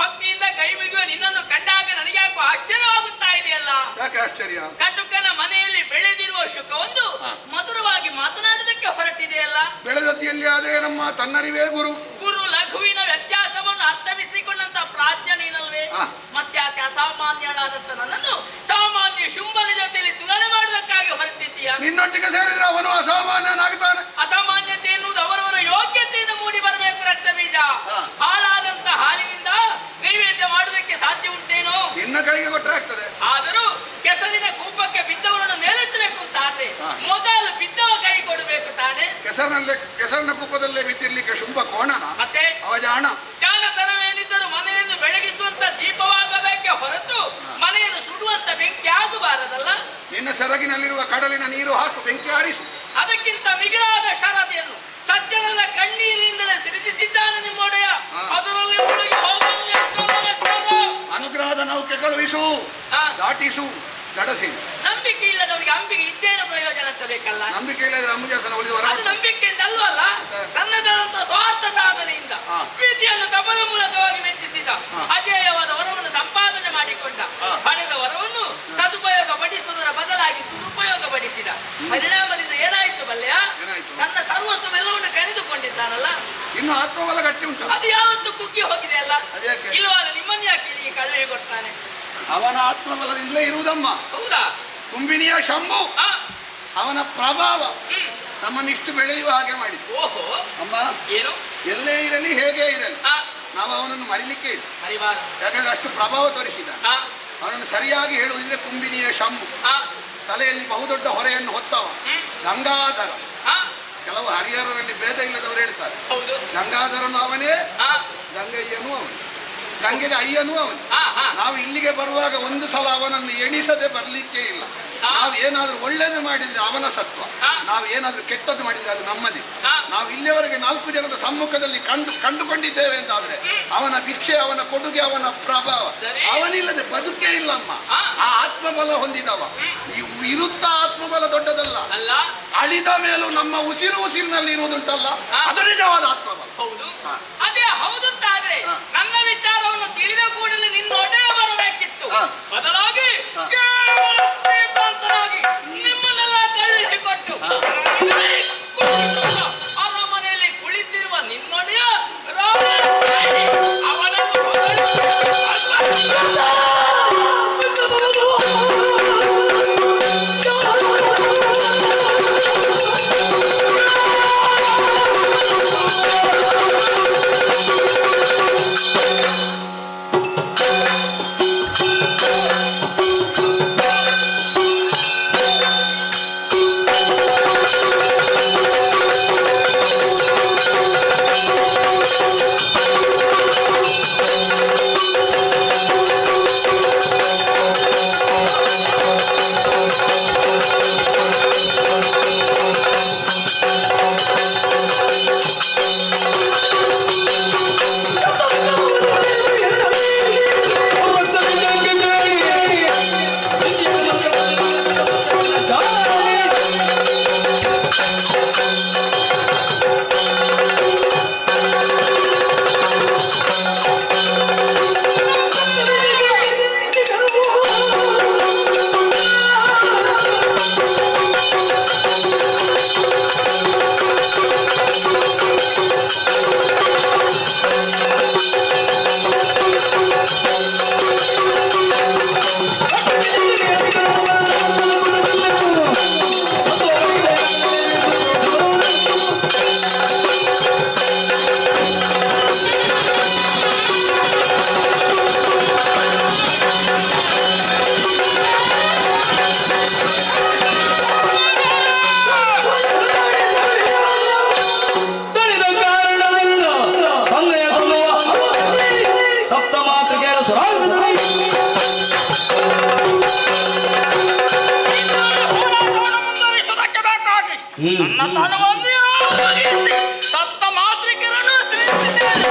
ಭಕ್ತಿಯಿಂದ ಕೈ ಮುಗಿಯುವ ನಿನ್ನನ್ನು ಕಂಡಾಗ ನನಗೆ ಯಾಕೋ ಆಶ್ಚರ್ಯವಾಗುತ್ತಾ ಇದೆಯಲ್ಲ. ಯಾಕೆ ಆಶ್ಚರ್ಯ? ಕಟುಕನ ಮನೆಯಲ್ಲಿ ಬೆಳೆದಿರುವ ಶುಕವೊಂದು ಮಧುರವಾಗಿ ಮಾತನಾಡುವುದಕ್ಕೆ ಹೊರಟಿದೆಯಲ್ಲ. ಬೆಳೆದದ್ದಿಯಲ್ಲಿ ಆದ್ರೆ ನಮ್ಮ ತನ್ನರಿವೇ ಗುರು. ಗುರು ಲಘುವಿನ ವ್ಯತ್ಯಾಸವನ್ನು ಅರ್ಥವಿಸಿಕೊಂಡಂತ ಪ್ರಾಜ್ಞ ನೀನಲ್ವೇ? ಮತ್ತ್ಯಾಕೆ ಅಸಾಮಾನ್ಯಳಾದಂತ ನನ್ನನ್ನು ಸಾಮಾನ್ಯ ಶುಂಭನ ಜೊತೆಯಲ್ಲಿ ತುಲನೆ ಮಾಡುವುದಕ್ಕಾಗಿ ಹೊರಟಿದ್ದೀಯ? ನಿನ್ನೊಟ್ಟಿಗೆ ಸೇರಿದ್ರೆ ಅವನು ಅಸಾಮಾನ್ಯನಾಗ್ತಾನೆ. ಅಸಾಮಾನ್ಯತೆ ಎನ್ನುವುದು ಅವರವರ ಯೋಗ್ಯತೆಯಿಂದ ಮೂಡಿ ಬರಬೇಕು. ರಕ್ತ ಬೀಜ ಹಾಳಾದಂತ ಹಾಲಿನಿಂದ ನೈವೇದ್ಯ ಮಾಡುವುದಕ್ಕೆ ಸಾಧ್ಯ ಉಂಟೇನೋ? ನಿನ್ನ ಕೈಗೆ ಕೊಟ್ಟರೆ ಆಗ್ತದೆ. ಆದರೂ ಕೆಸರಿನ ಕೂಪಕ್ಕೆ ಬಿದ್ದವರನ್ನು ಮೇಲೆತ್ತಬೇಕು ಅಂತ ಆದ್ರೆ ಮೊದಲು ಬಿದ್ದವ ಕೈ ಕೊಡಬೇಕು ತಾನೆ. ಕೆಸರಿನ ಕೂಪದಲ್ಲೇ ಬಿದ್ದಿರ್ಲಿಕ್ಕೆ ಶುಂಭ ಕೋಣನ? ಮತ್ತೆ ಅವ ಜಾಣ. ಜಾಣತನವೇನಿದ್ದರೂ ಮನೆಯನ್ನು ಬೆಳಗಿಸುವಂತ ದೀಪವಾಗಬೇಕೆ ಹೊರತು ಮನೆಯನ್ನು ಸುಡುವಂತ ಬೆಂಕಿ ಆಗಬಾರದಲ್ಲ. ನಿನ್ನ ಸೆರಗಿನಲ್ಲಿರುವ ಕಡಲಿನ ನೀರು ಹಾಕು, ಬೆಂಕಿ ಆರಿಸು. ಅದಕ್ಕಿಂತ ಮಿಗಿಲಾದ ಶರದಿಯನ್ನು ಸಜ್ಜನರ ಕಣ್ಣೀರಿನಿಂದಲೇ ಸೃಜಿಸಿದ್ದಾನೆ ನಿಮ್ಮೊಡೆಯ. ಅದರಲ್ಲಿ ಮುಳುಗಿ ಹೋಗಲು ಅನುಗ್ರಹದ ನೌಕೆ ಕಳುಹಿಸು, ದಾಟಿಸು, ನಡೆಸಿ. ನಂಬಿಕೆ ಇಲ್ಲದವರಿಗೆ ಅಂಬಿಗೆ ಇದ್ದೇನು ಪ್ರಯೋಜನ ಅಂತ ಬೇಕಲ್ಲ. ನಂಬಿಕೆ ಇಲ್ಲದ್ರೆ ಅಂಬುಜಾಸನ ಉಳಿದವರ ಅದು ನಂಬಿಕೆಯಿಂದ ಅಲ್ವಲ್ಲ, ತನ್ನದಾದಂತ ಸ್ವಾರ್ಥ ಸಾಧನೆಯಿಂದ ಪ್ರೀತಿಯನ್ನು ತಪದ ಮೂಲಕವಾಗಿ ಮೆಚ್ಚಿಸಿದ ಅಜೇಯವಾದ ವರವನ್ನು ಸಂಪಾದನೆ ಮಾಡಿಕೊಂಡ. ಪಡೆದ ವರವನ್ನು ಸದುಪಯೋಗ ಪಡಿಸುವುದರ ಬದಲಾಗಿ ದುರುಪಯೋಗ ಪಡಿಸಿದ ಪರಿಣಾಮದಿಂದ ಏನಾಯಿತು ಬಲ್ಲೆಯ? ನನ್ನ ಸರ್ವಸ್ವವೆಲ್ಲವನ್ನು ಕಳೆದುಕೊಂಡಿದ್ದಾನಲ್ಲ. ಇನ್ನು ಆತ್ಮಬಲ ಗಟ್ಟಿ ಉಂಟು. ಅದು ಯಾವತ್ತೂ ಕುಗ್ಗಿ ಹೋಗಿದೆ ಅಲ್ಲ. ಇಲ್ಲವಾದ ನಿಮ್ಮನ್ನು ಯಾಕೆ ಇಲ್ಲಿಗೆ ಕಳುಹಿ ಕೊಡ್ತಾನೆ? ಅವನ ಆತ್ಮಬಲದಿಂದಲೇ ಇರುವುದಮ್ಮ. ಹೌದಾ? ಕುಂಬಿನಿಯ ಶಂಭು ಅವನ ಪ್ರಭಾವ ನಮ್ಮನ್ನಿಷ್ಟು ಬೆಳೆಯುವ ಹಾಗೆ ಮಾಡಿದ್ದು. ಓಹೋ ಅಮ್ಮ, ಏನು ಎಲ್ಲೇ ಇರಲಿ ಹೇಗೆ ಇರಲಿ ನಾವು ಅವನನ್ನು ಮರಿಲಿಕ್ಕೆ ಇಲ್ಲ. ಯಾಕಂದ್ರೆ ಅಷ್ಟು ಪ್ರಭಾವ ತೋರಿಸಿದ. ಅವನನ್ನು ಸರಿಯಾಗಿ ಹೇಳುವುದಿದ್ರೆ ಕುಂಬಿನಿಯ ಶಂಭು, ತಲೆಯಲ್ಲಿ ಬಹುದೊಡ್ಡ ಹೊರೆಯನ್ನು ಹೊತ್ತವ ಗಂಗಾಧರ. ಕೆಲವು ಹರಿಹರರಲ್ಲಿ ಭೇದ ಇಲ್ಲದವರು ಹೇಳ್ತಾರೆ ಗಂಗಾಧರನು ಅವನೇ, ಗಂಗಯ್ಯನೂ ಅವನು, ಗಂಗೆಗೆ ಅಯ್ಯನೂ ಅವನು. ನಾವು ಇಲ್ಲಿಗೆ ಬರುವಾಗ ಒಂದು ಸಲ ಅವನನ್ನು ಎಣಿಸದೆ ಬರ್ಲಿಕ್ಕೆ ಇಲ್ಲ. ನಾವು ಏನಾದ್ರೂ ಒಳ್ಳೇದು ಮಾಡಿದ್ರೆ ಅವನ ಸತ್ವ, ನಾವು ಏನಾದ್ರೂ ಕೆಟ್ಟದ್ದು ಮಾಡಿದ್ರೆ ಅದು ನಮ್ಮದೇ. ನಾವು ಇಲ್ಲಿಯವರೆಗೆ 4 ಜನರ ಸಮ್ಮುಖದಲ್ಲಿ ಕಂಡುಕೊಂಡಿದ್ದೇವೆ ಅಂತಾದ್ರೆ ಅವನ ಭಿಕ್ಷೆ, ಅವನ ಕೊಡುಗೆ, ಅವನ ಪ್ರಭಾವ, ಅವನಿಲ್ಲದೆ ಬದುಕೇ ಇಲ್ಲಮ್ಮ. ಆ ಆತ್ಮಬಲ ಹೊಂದಿದವ. ಇರುತ್ತಾ ಆತ್ಮಬಲ ದೊಡ್ಡದಲ್ಲ, ಅಳಿದ ಮೇಲೂ ನಮ್ಮ ಉಸಿರಿನಲ್ಲಿ ಇರುವುದುಂಟಲ್ಲ, ಅದು ನಿಜವಾದ ಆತ್ಮಬಲ. ಹೌದು, ಅದೇ ಹೌದು. ನನ್ನ ವಿಚಾರವನ್ನು ತಿಳಿದ ಕೂಡ ಬದಲಾಗಿ ಕೇವಲ ಶ್ರೀಮಂತನಾಗಿ ನಿಮ್ಮನ್ನೆಲ್ಲ ಕಳುಹಿಸಿಕೊಟ್ಟು ಅರಮನೆಯಲ್ಲಿ ಕುಳಿತಿರುವ ನಿನ್ನೊಡೆಯ ಅವನನ್ನು ನನ್ನ ತನವನ್ನೇ ಆವರಿಸಿ ಸಪ್ತ ಮಾತೃಕೆಗಳನ್ನು ಸೃಷ್ಟಿಸಿದ್ದೇನೆ.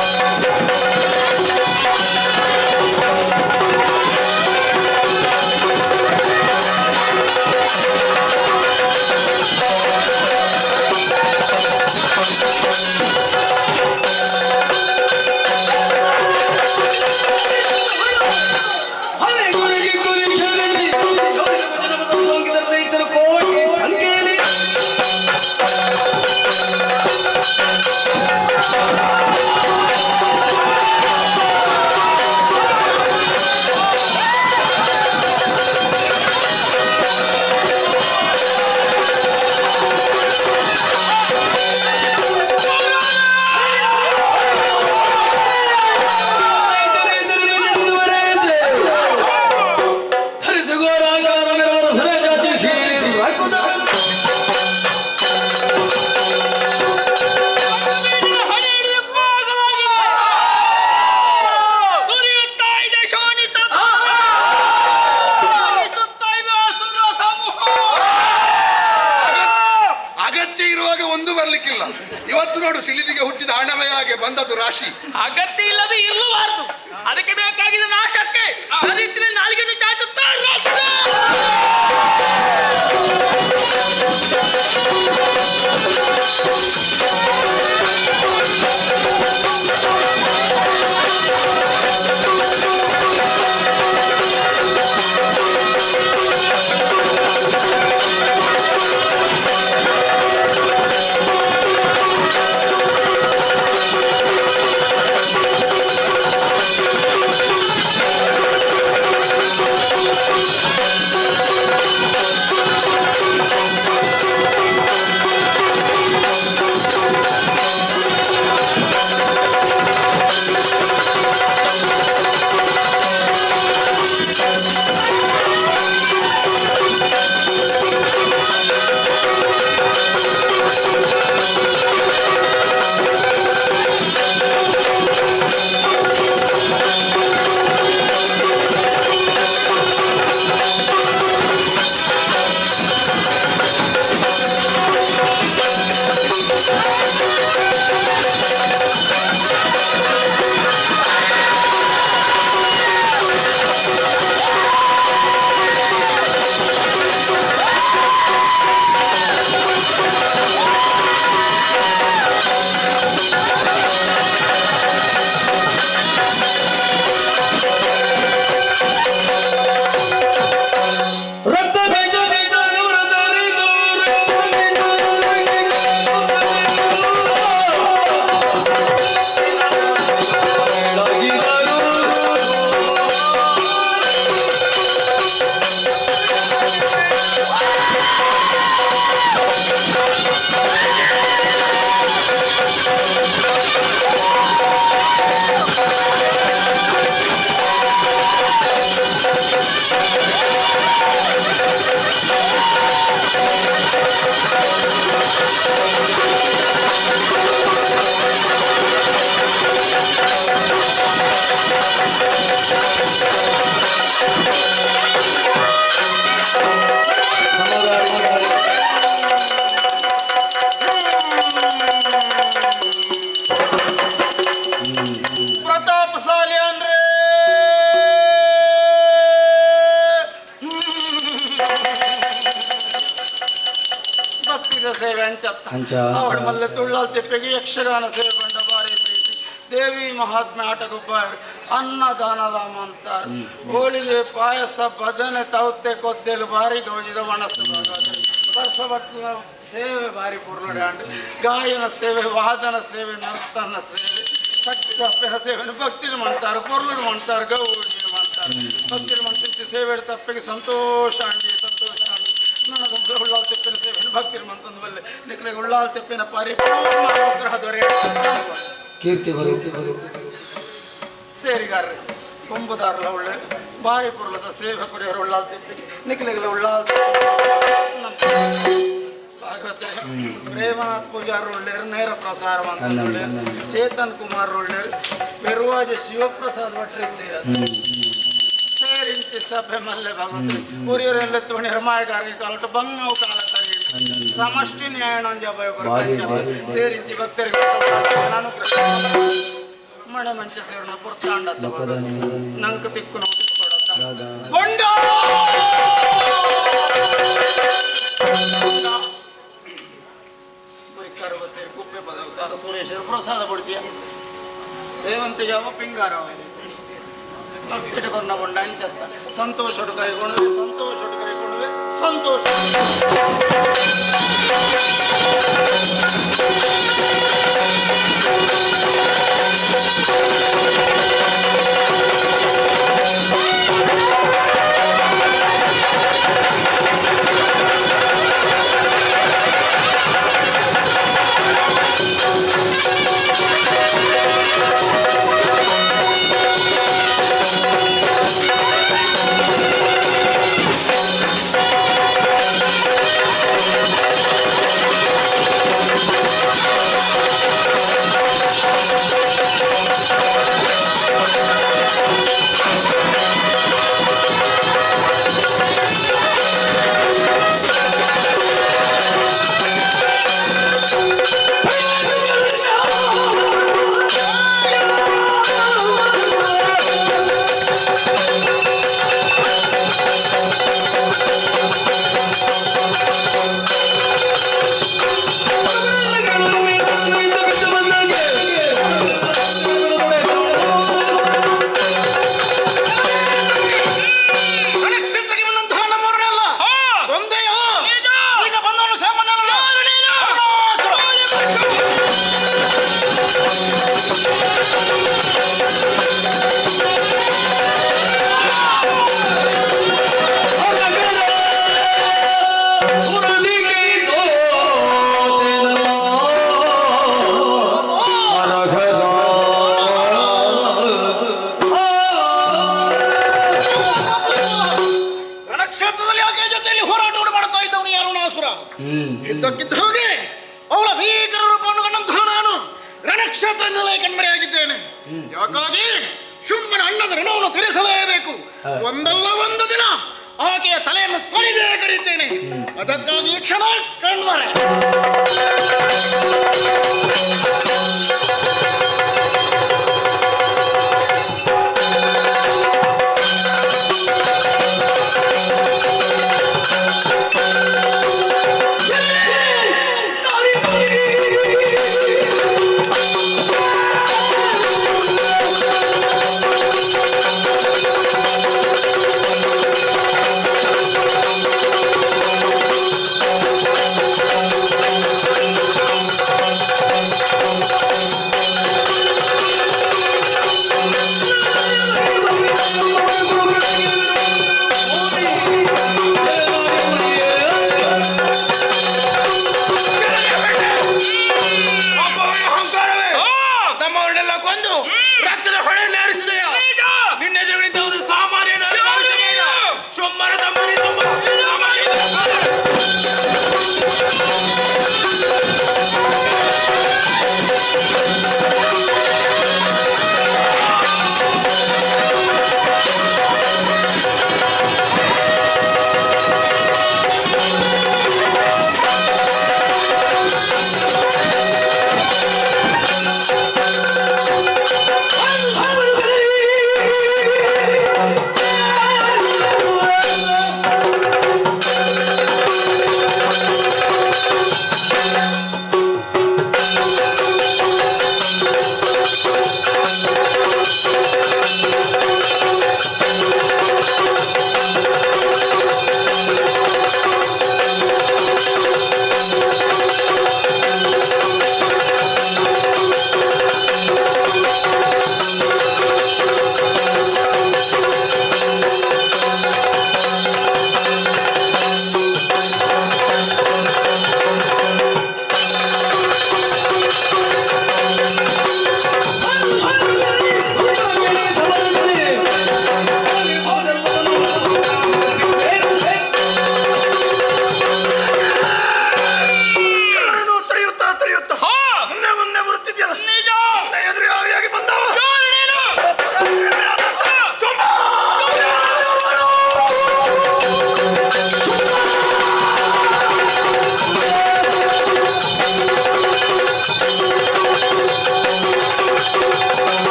ಇವತ್ತು ನೋಡು, ಸಿಲಿದಿಗೆ ಹುಟ್ಟಿದ ಹಣವೇ ಹಾಗೆ ಬಂದದ್ದು ರಾಶಿ. ಅಗತ್ಯ ಇಲ್ಲದೆ ಇರಲಬಾರದು. ಅದಕ್ಕೆ ಬೇಕಾಗಿದ್ದ ನಾಶಕ್ಕೆ ರೀತಿಯಲ್ಲಿ ನಾಲ್ಗೆನ್ನು ಚಾಚುತ್ತಾ ಪ್ರತಾಪಶಾಲಿ ಅಂದ್ರೆ ಭಕ್ತಿದ ಸೇವೆ ಅಂಚ ಅವಳ ಮಲ್ಲೆ ತುಳ್ಳಾಲ್ ತೆಪ್ಪೆಗೆ ಯಕ್ಷಗಾನ ಸೇವೆ ಬಂಡ ಬಾರಿ ಪ್ರೀತಿ ದೇವಿ ಮಹಾತ್ಮೆ ಆಟಗೊಬ್ಬರು ಅನ್ನದಾನ ಲಾಮ ಅಂತಾರೆ ಹೋಳಿಗೆ ಪಾಯಸ ಭಜನೆ ತೌತೆ ಕೊದ್ದೆಲು ಬಾರಿ ಗೌಜಿದ ಮನಸ್ಸು ವರ್ಷ ಸೇವೆ ಬಾರಿ ಪೂರ್ಣಾಂಡು ಗಾಯನ ಸೇವೆ ವಾದನ ಸೇವೆ ನರ್ತನ ಸೇವೆ ಶಕ್ತಿ ತಪ್ಪಿನ ಸೇವೆಯನ್ನು ಭಕ್ತಿನ ಮಾಡ್ತಾರೆ ಪೊರ್ಲುಡು ಮಾಡ್ತಾರೆ ಗೌಡಿನ ಮಾಡ್ತಾರೆ ಭಕ್ತಿನ ಮಾಡ್ತಿರ್ತಿ ಸೇವೆ ತಪ್ಪಿಗೆ ಸಂತೋಷ ಅಂಡಿ ನನಗೆ ಉಳ್ಳಾಲ್ ತೆಪ್ಪಿನ ಸೇವೆಯನ್ನು ಭಕ್ತಿನ ಮಂತಂದು ಬಲ್ಲೆ ನಿಖಲಿಗೆ ಉಳ್ಳಾಲ್ ತೆಪ್ಪಿನ ಪರಿಪೂರ್ಣ ಅನುಗ್ರಹ ದೊರೆ ಕೀರ್ತಿ ಸೇರಿಗಾರ್ರಿ ಕೊಂಬುದಾರಲ ಒಳ್ಳೆ ಬಾರಿ ಪುರ್ಲದ ಸೇವೆ ಕುರಿಯರು ಉಳ್ಳಾಲ್ ತೆಪ್ಪಿ ನಿಖಲಿಗೆ ಉಳ್ಳಾಲ್ ಭಾಗವತ ಪ್ರೇಮನಾಥ್ ಪೂಜಾರ್ ಒಳ್ಳೆಯರು ನೇರ ಪ್ರಸಾರ ಒಳ್ಳೆಯರು ಚೇತನ್ ಕುಮಾರ್ ಒಳ್ಳೆಯರು ಪೆರುವಾಜ ಶಿವಪ್ರಸಾದ್ ಭಟ್ರು ಸೇರಿಂಚಿ ಸಭೆ ಮಲ್ಲೆ ಭಗವಂತ ಪುರಿಯರೆಲ್ಲ ತುಣಿಯರ ಮಾಯಗಾರಿಗೆ ಕಾಲಟ್ಟು ಬಂಗವು ಕಾಲ ತರಿ ಸಮಷ್ಟಿ ನ್ಯಾಯಣಂಜ ಸೇರಿಂಚಿ ಭಕ್ತರಿಗೆ ಅನುಗ್ರಹ ಮಣೆ ಮಂಚ ಸೇವನ ಪುರ್ತಾಂಡ ನಂಕ ತಿಕ್ಕು ನಾವು ತಿಕ್ಕೊಡ ಕುಪ್ಪೆ ಪದವತಾರ ಸುರೇಶರು ಪ್ರಸಾದ ಕೊಡ್ತೀಯ ಸೇವಂತಿಗೆ ಅವ ಪಿಂಗಾರವ ಇಟ್ಟುಕೊಂಡ ಬಂಡ ಅಂಚತ್ತ ಸಂತೋಷಡು ಕೈಗೊಂಡ್ವೆ ಸಂತೋಷಡು ಕೈಗೊಂಡ್ವೆ ಸಂತೋಷ ಇದ್ದಕ್ಕಿದ್ದ ಹಾಗೆ ಅವಳ ಭೀಕರ ರೂಪವನ್ನು ಕಂಡಂತಹ ನಾನು ರಣಕ್ಷೇತ್ರದಿಂದಲೇ ಕಣ್ಮರೆಯಾಗಿದ್ದೇನೆ. ಯಾಕಾಗಿ ಶುಂಭನ ಅಣ್ಣದ ಋಣವನ್ನು ತೀರಿಸಲೇಬೇಕು. ಒಂದಲ್ಲ ಒಂದು ದಿನ ಆಕೆಯ ತಲೆಯನ್ನು ಕೊಡಿದೇ ಕಡಿತೇನೆ. ಅದಕ್ಕಾಗಿ ಈ ಕ್ಷಣ ಕಣ್ಮರೆ.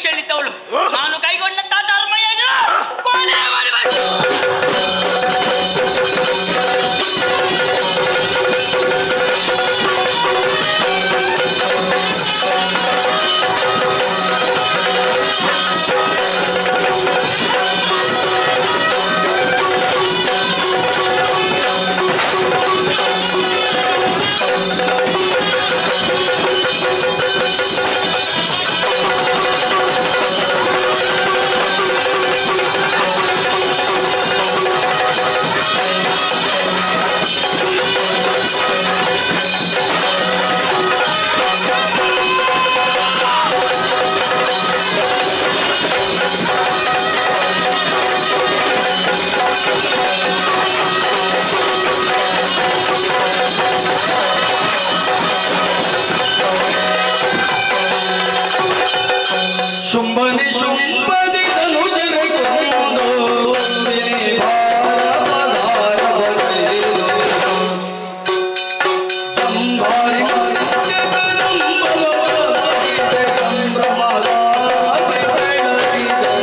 ಭಿಕ್ಷೆಳಿತವಳು ನಾನು ಕೈಗೊಂಡಂತ ಧರ್ಮಯಜ್ಞ ಕೊಲೆ ಮಾಡಬೇಕು. ಶುಂಭನಿ ಶುಂಭದಿ ಧನುಜರ ಕೊಂದು ವಂದಿನಿ ಭಾರಪದಾರ ಬಗೆದು ಜಂಭಾರಿ ಜಗದಂಬಲವಾಗಿದೆ ಸಂಭ್ರಮದಾಗಿ ಬೆಳಗಿದೆ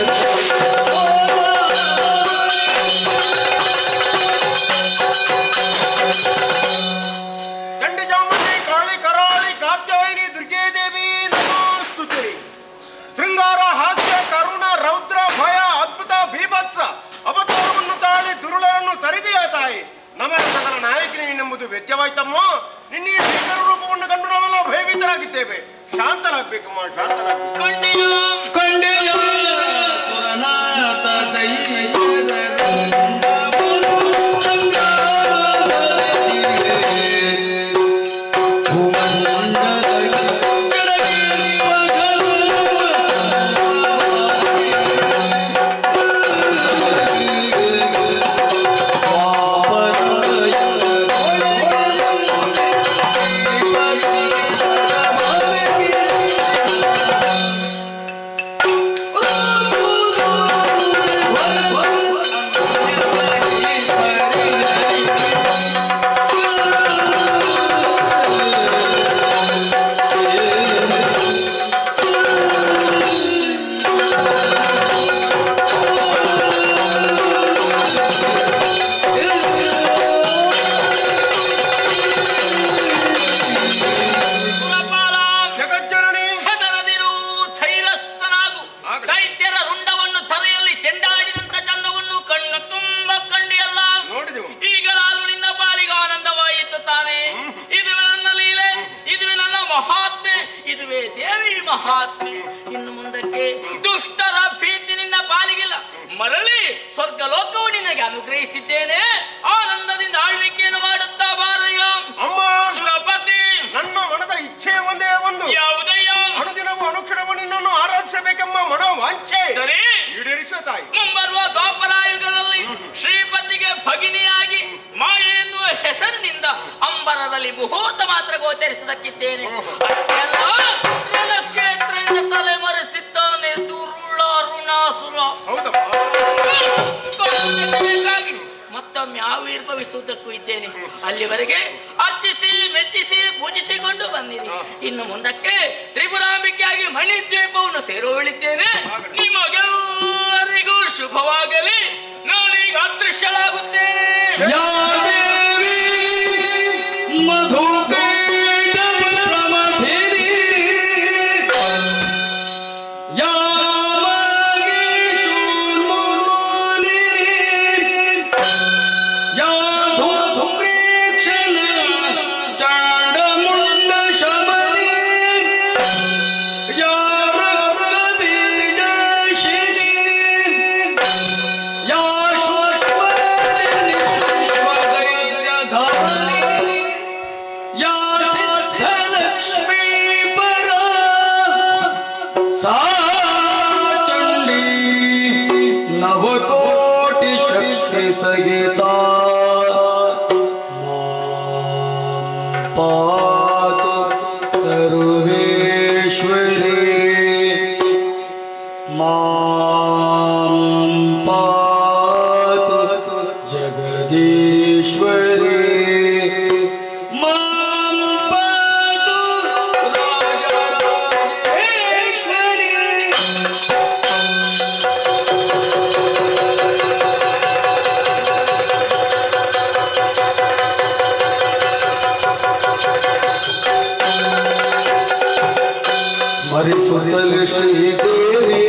ಚಂಡಿಚಾಮುಂಡಿ ಕಾಳಿ ಕರಾಳಿ ಕಾತ್ಯಾಯಿನಿ ದುರ್ಗೇ ದೇವಿ ನಮೋಸ್ತುತೆ. ಶೃಂಗಾರ ಹಾಸ್ಯ ಕರುಣ ರೌದ್ರ ಭಯ ಅದ್ಭುತ ಬೀಭತ್ಸ ಅವತಾರವನ್ನು ತಾಳಿ ದುರುಳರನ್ನು ತರಿದೆಯ ತಾಯಿ ನವರಸಗಳ ನಾಯಕಿನಿ ಎಂಬುದು ವೆದ್ಯವಾಯ್ತಮ್ಮ. ನಿನ್ನ ಈ ಭೀಕರ ರೂಪವನ್ನು ಕಂಡು ನಾವೆಲ್ಲ ಭಯಭೀತರಾಗಿದ್ದೇವೆ. ಶಾಂತನಾಗ್ಬೇಕಮ್ಮ, ಶಾಂತನಾಗ್ಬೇಕು. ಕಂಡೆಯ ಸುರನಾಥ ದೈವರ ಮಹಾತ್ಮೆ. ಇನ್ನು ಮುಂದಕ್ಕೆ ದುಷ್ಟರ ಭೀತಿ ನಿನ್ನ ಪಾಲಿಗಿಲ್ಲ. ಮರಳಿ ಸ್ವರ್ಗ ಲೋಕವು ನಿನಗೆ ಅನುಗ್ರಹಿಸಿದ್ದೇನೆ. ಆನಂದದಿಂದ ಆಳ್ವಿಕೆಯನ್ನು ಮಾಡುತ್ತಾ ಬಾರಯ್ಯ. ಅಮ್ಮ ಸುರಪತಿ, ನನ್ನ ಮನದ ಇಚ್ಛೆ ಒಂದೇ ಒಂದು. ಯಾವುದಯ್ಯ? ಅನುದಿನವೂ ಅನುಕ್ಷಣವೂ ನಿನ್ನನ್ನು ಆರಾಧಿಸಬೇಕೆಂಬ ಮನೋ ವಾಂಛೆ ಸರಿ ಈಡೇರಿಸುವ ತಾಯಿ. ಮುಂಬರುವ ದ್ವಾಪರಾಯುಗದಲ್ಲಿ ಶ್ರೀಪತಿಗೆ ಭಗಿನಿಯಾಗಿ ಮಾಯೆ ಎನ್ನುವ ಹೆಸರಿನಿಂದ ಅಂಬರದಲ್ಲಿ ಮುಹೂರ್ತ ಮಾತ್ರ ಗೋಚರಿಸುವುದಕ್ಕಿದ್ದೇನೆ. ಅಷ್ಟೆಲ್ಲ ರಣಕ್ಷೇತ್ರದಿಂದ ತಲೆಮರೆಸಿದ್ದಾನೆ ದುರುಳ ಅರುಣಾಸುರ. ಬೇಕಾಗಿ ಮತ್ತೊಮ್ಮೆ ಆವಿರ್ಭವಿಸುವುದಕ್ಕೂ ಇದ್ದೇನೆ. ಅಲ್ಲಿವರೆಗೆ ಅರ್ಚಿಸಿ ಮೆಚ್ಚಿಸಿ ಪೂಜಿಸಿಕೊಂಡು ಬಂದಿರಿ. ಇನ್ನು ಮುಂದಕ್ಕೆ ತ್ರಿಪುರಾಂಬಿಕೆಯಾಗಿ ಮಣಿದ್ವೀಪವನ್ನು ಸೇರುವಳಿದ್ದೇನೆ. ನಿಮಗೆಲ್ಲರಿಗೂ ಶುಭವಾಗಲಿ. ನಾನೀಗ ಅದೃಶ್ಯಳಾಗುತ್ತೇನೆ. ನವಕೋಟಿ ಶಕ್ತಿ ಸಗಿತಾ ಪಾತು ಸರ್ವೇಶ್ವರಿ ಮಾಂ ಪಾತು ಜಗದೀಶ್ವರಿ ಮಾಂ ಪಾತು ರಾಜರಾಜೇಶ್ವರಿ ಸ್ಮರಿಸುತ್ತಲೇ ಶ್ರೀದೇವಿ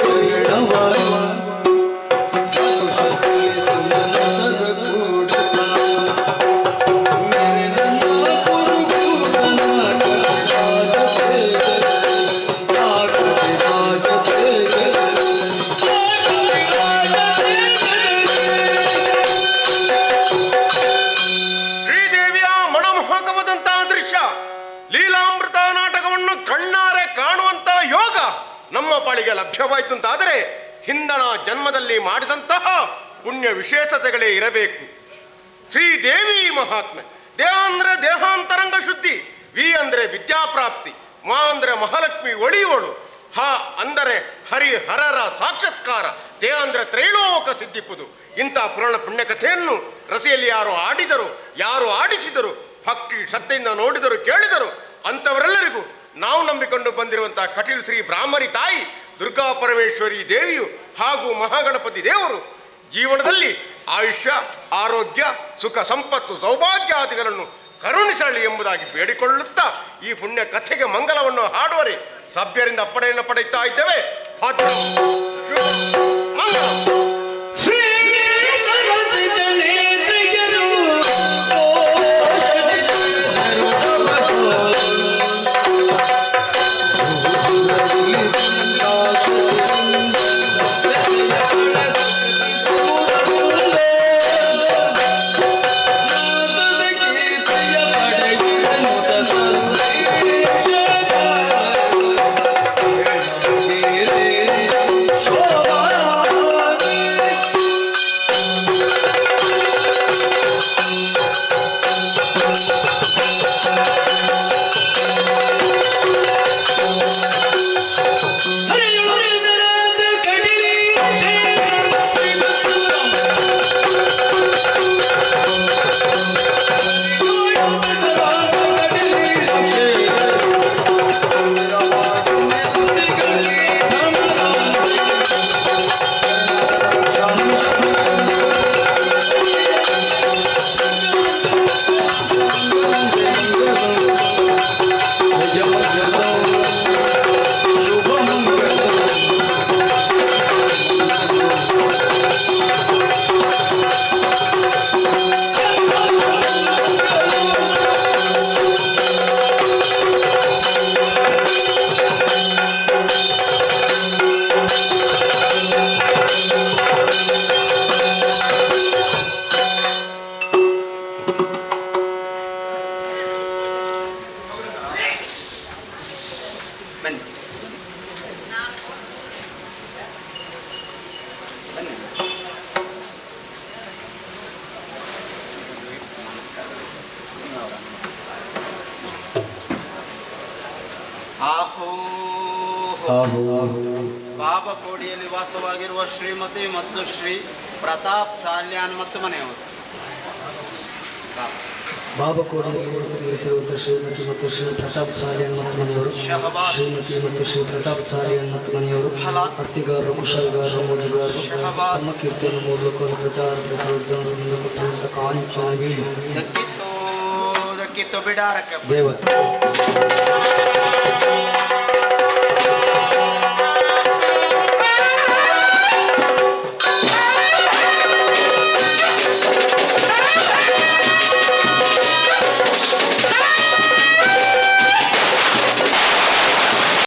ಶ್ರೀದೇವಿಯ ಮನಮೋಹಕವಾದಂತಹ ದೃಶ್ಯ, ಲೀಲಾಮೃತ ನಾಟಕವನ್ನು ಕಣ್ಣಾರೆ ಕಾಣುವಂತ ಯೋಗ ನಮ್ಮ ಪಾಳಿಗೆ ಲಭ್ಯವಾಯಿತು ಅಂತಾದರೆ ಹಿಂದಣ ಜನ್ಮದಲ್ಲಿ ಮಾಡಿದಂತಹ ಪುಣ್ಯ ವಿಶೇಷತೆಗಳೇ ಇರಬೇಕು. ಶ್ರೀದೇವಿ ಮಹಾತ್ಮೆ. ದೇಹ ಅಂದ್ರೆ ದೇಹಾಂತರಂಗ ಶುದ್ಧಿ, ವಿ ಅಂದ್ರೆ ವಿದ್ಯಾಪ್ರಾಪ್ತಿ, ಮಾ ಅಂದ್ರೆ ಮಹಾಲಕ್ಷ್ಮಿ ಒಳಿವಳು, ಹ ಅಂದರೆ ಹರಿಹರರ ಸಾಕ್ಷಾತ್ಕಾರ, ದೇಹ ಅಂದ್ರೆ ತ್ರೈಲೋಕ ಸಿದ್ಧಿಪುದು. ಇಂಥ ಪುರಾಣ ಪುಣ್ಯಕಥೆಯನ್ನು ರಸಿಯಲ್ಲಿ ಯಾರು ಆಡಿದರು, ಯಾರು ಆಡಿಸಿದರು, ಭಕ್ತಿ ಶ್ರದ್ಧೆಯಿಂದ ನೋಡಿದರು, ಕೇಳಿದರು, ಅಂಥವರೆಲ್ಲರಿಗೂ ನಾವು ನಂಬಿಕೊಂಡು ಬಂದಿರುವಂತಹ ಕಟೀಲು ಶ್ರೀ ಬ್ರಾಹ್ಮರಿ ತಾಯಿ ದುರ್ಗಾ ಪರಮೇಶ್ವರಿ ದೇವಿಯು ಹಾಗೂ ಮಹಾಗಣಪತಿ ದೇವರು ಜೀವನದಲ್ಲಿ ಆಯುಷ್ಯ, ಆರೋಗ್ಯ, ಸುಖ, ಸಂಪತ್ತು, ಸೌಭಾಗ್ಯಾದಿಗಳನ್ನು ಕರುಣಿಸಲಿ ಎಂಬುದಾಗಿ ಬೇಡಿಕೊಳ್ಳುತ್ತಾ ಈ ಪುಣ್ಯ ಕಥೆಗೆ ಮಂಗಲವನ್ನು ಹಾಡುವರೆ ಸಭ್ಯರಿಂದ ಅಪ್ಪಣೆಯನ್ನು ಪಡೆಯುತ್ತಾ ಇದ್ದೇವೆ. ಭದ್ರ ಮಂಗಲ. ಬಾಬಕೋಡಿಯಲ್ಲಿ ವಾಸವಾಗಿರುವ ಶ್ರೀಮತಿ ಮತ್ತು ಶ್ರೀ ಪ್ರತಾಪ್ ಸಾಲ್ಯಾನ್ ಮತ್ತು ಮನೆಯವರು. ಬಾಬಕೋಡಿಯಲ್ಲಿ ನೆಲೆಸಿರುವಂಥ ಶ್ರೀಮತಿ ಮತ್ತು ಶ್ರೀ ಪ್ರತಾಪ್ ಸಾಲಿಯನ್ ಮತ್ತು ಮನೆಯವರು, ಶ್ರೀಮತಿ ಮತ್ತು ಶ್ರೀ ಪ್ರತಾಪ್ ಸಾಲಿಯನ್ ಮತ್ತು ಮನೆಯವರು ಅರ್ತಿಗಾರರು, ಕುಶಲಗಾರರು, ಮೋಜುಗಾರರು ತಮ್ಮ ಕೀರ್ತಿಯನ್ನು ಮೂಲಕ ಪ್ರಚಾರ ಸಂಬಂಧ ಕೊಟ್ಟಿರುವಂಥ ಕಾಂಚನ ದಕ್ಕಿತ್ತು ಬಿಡಾರಕ್ಕೆ ದೇವ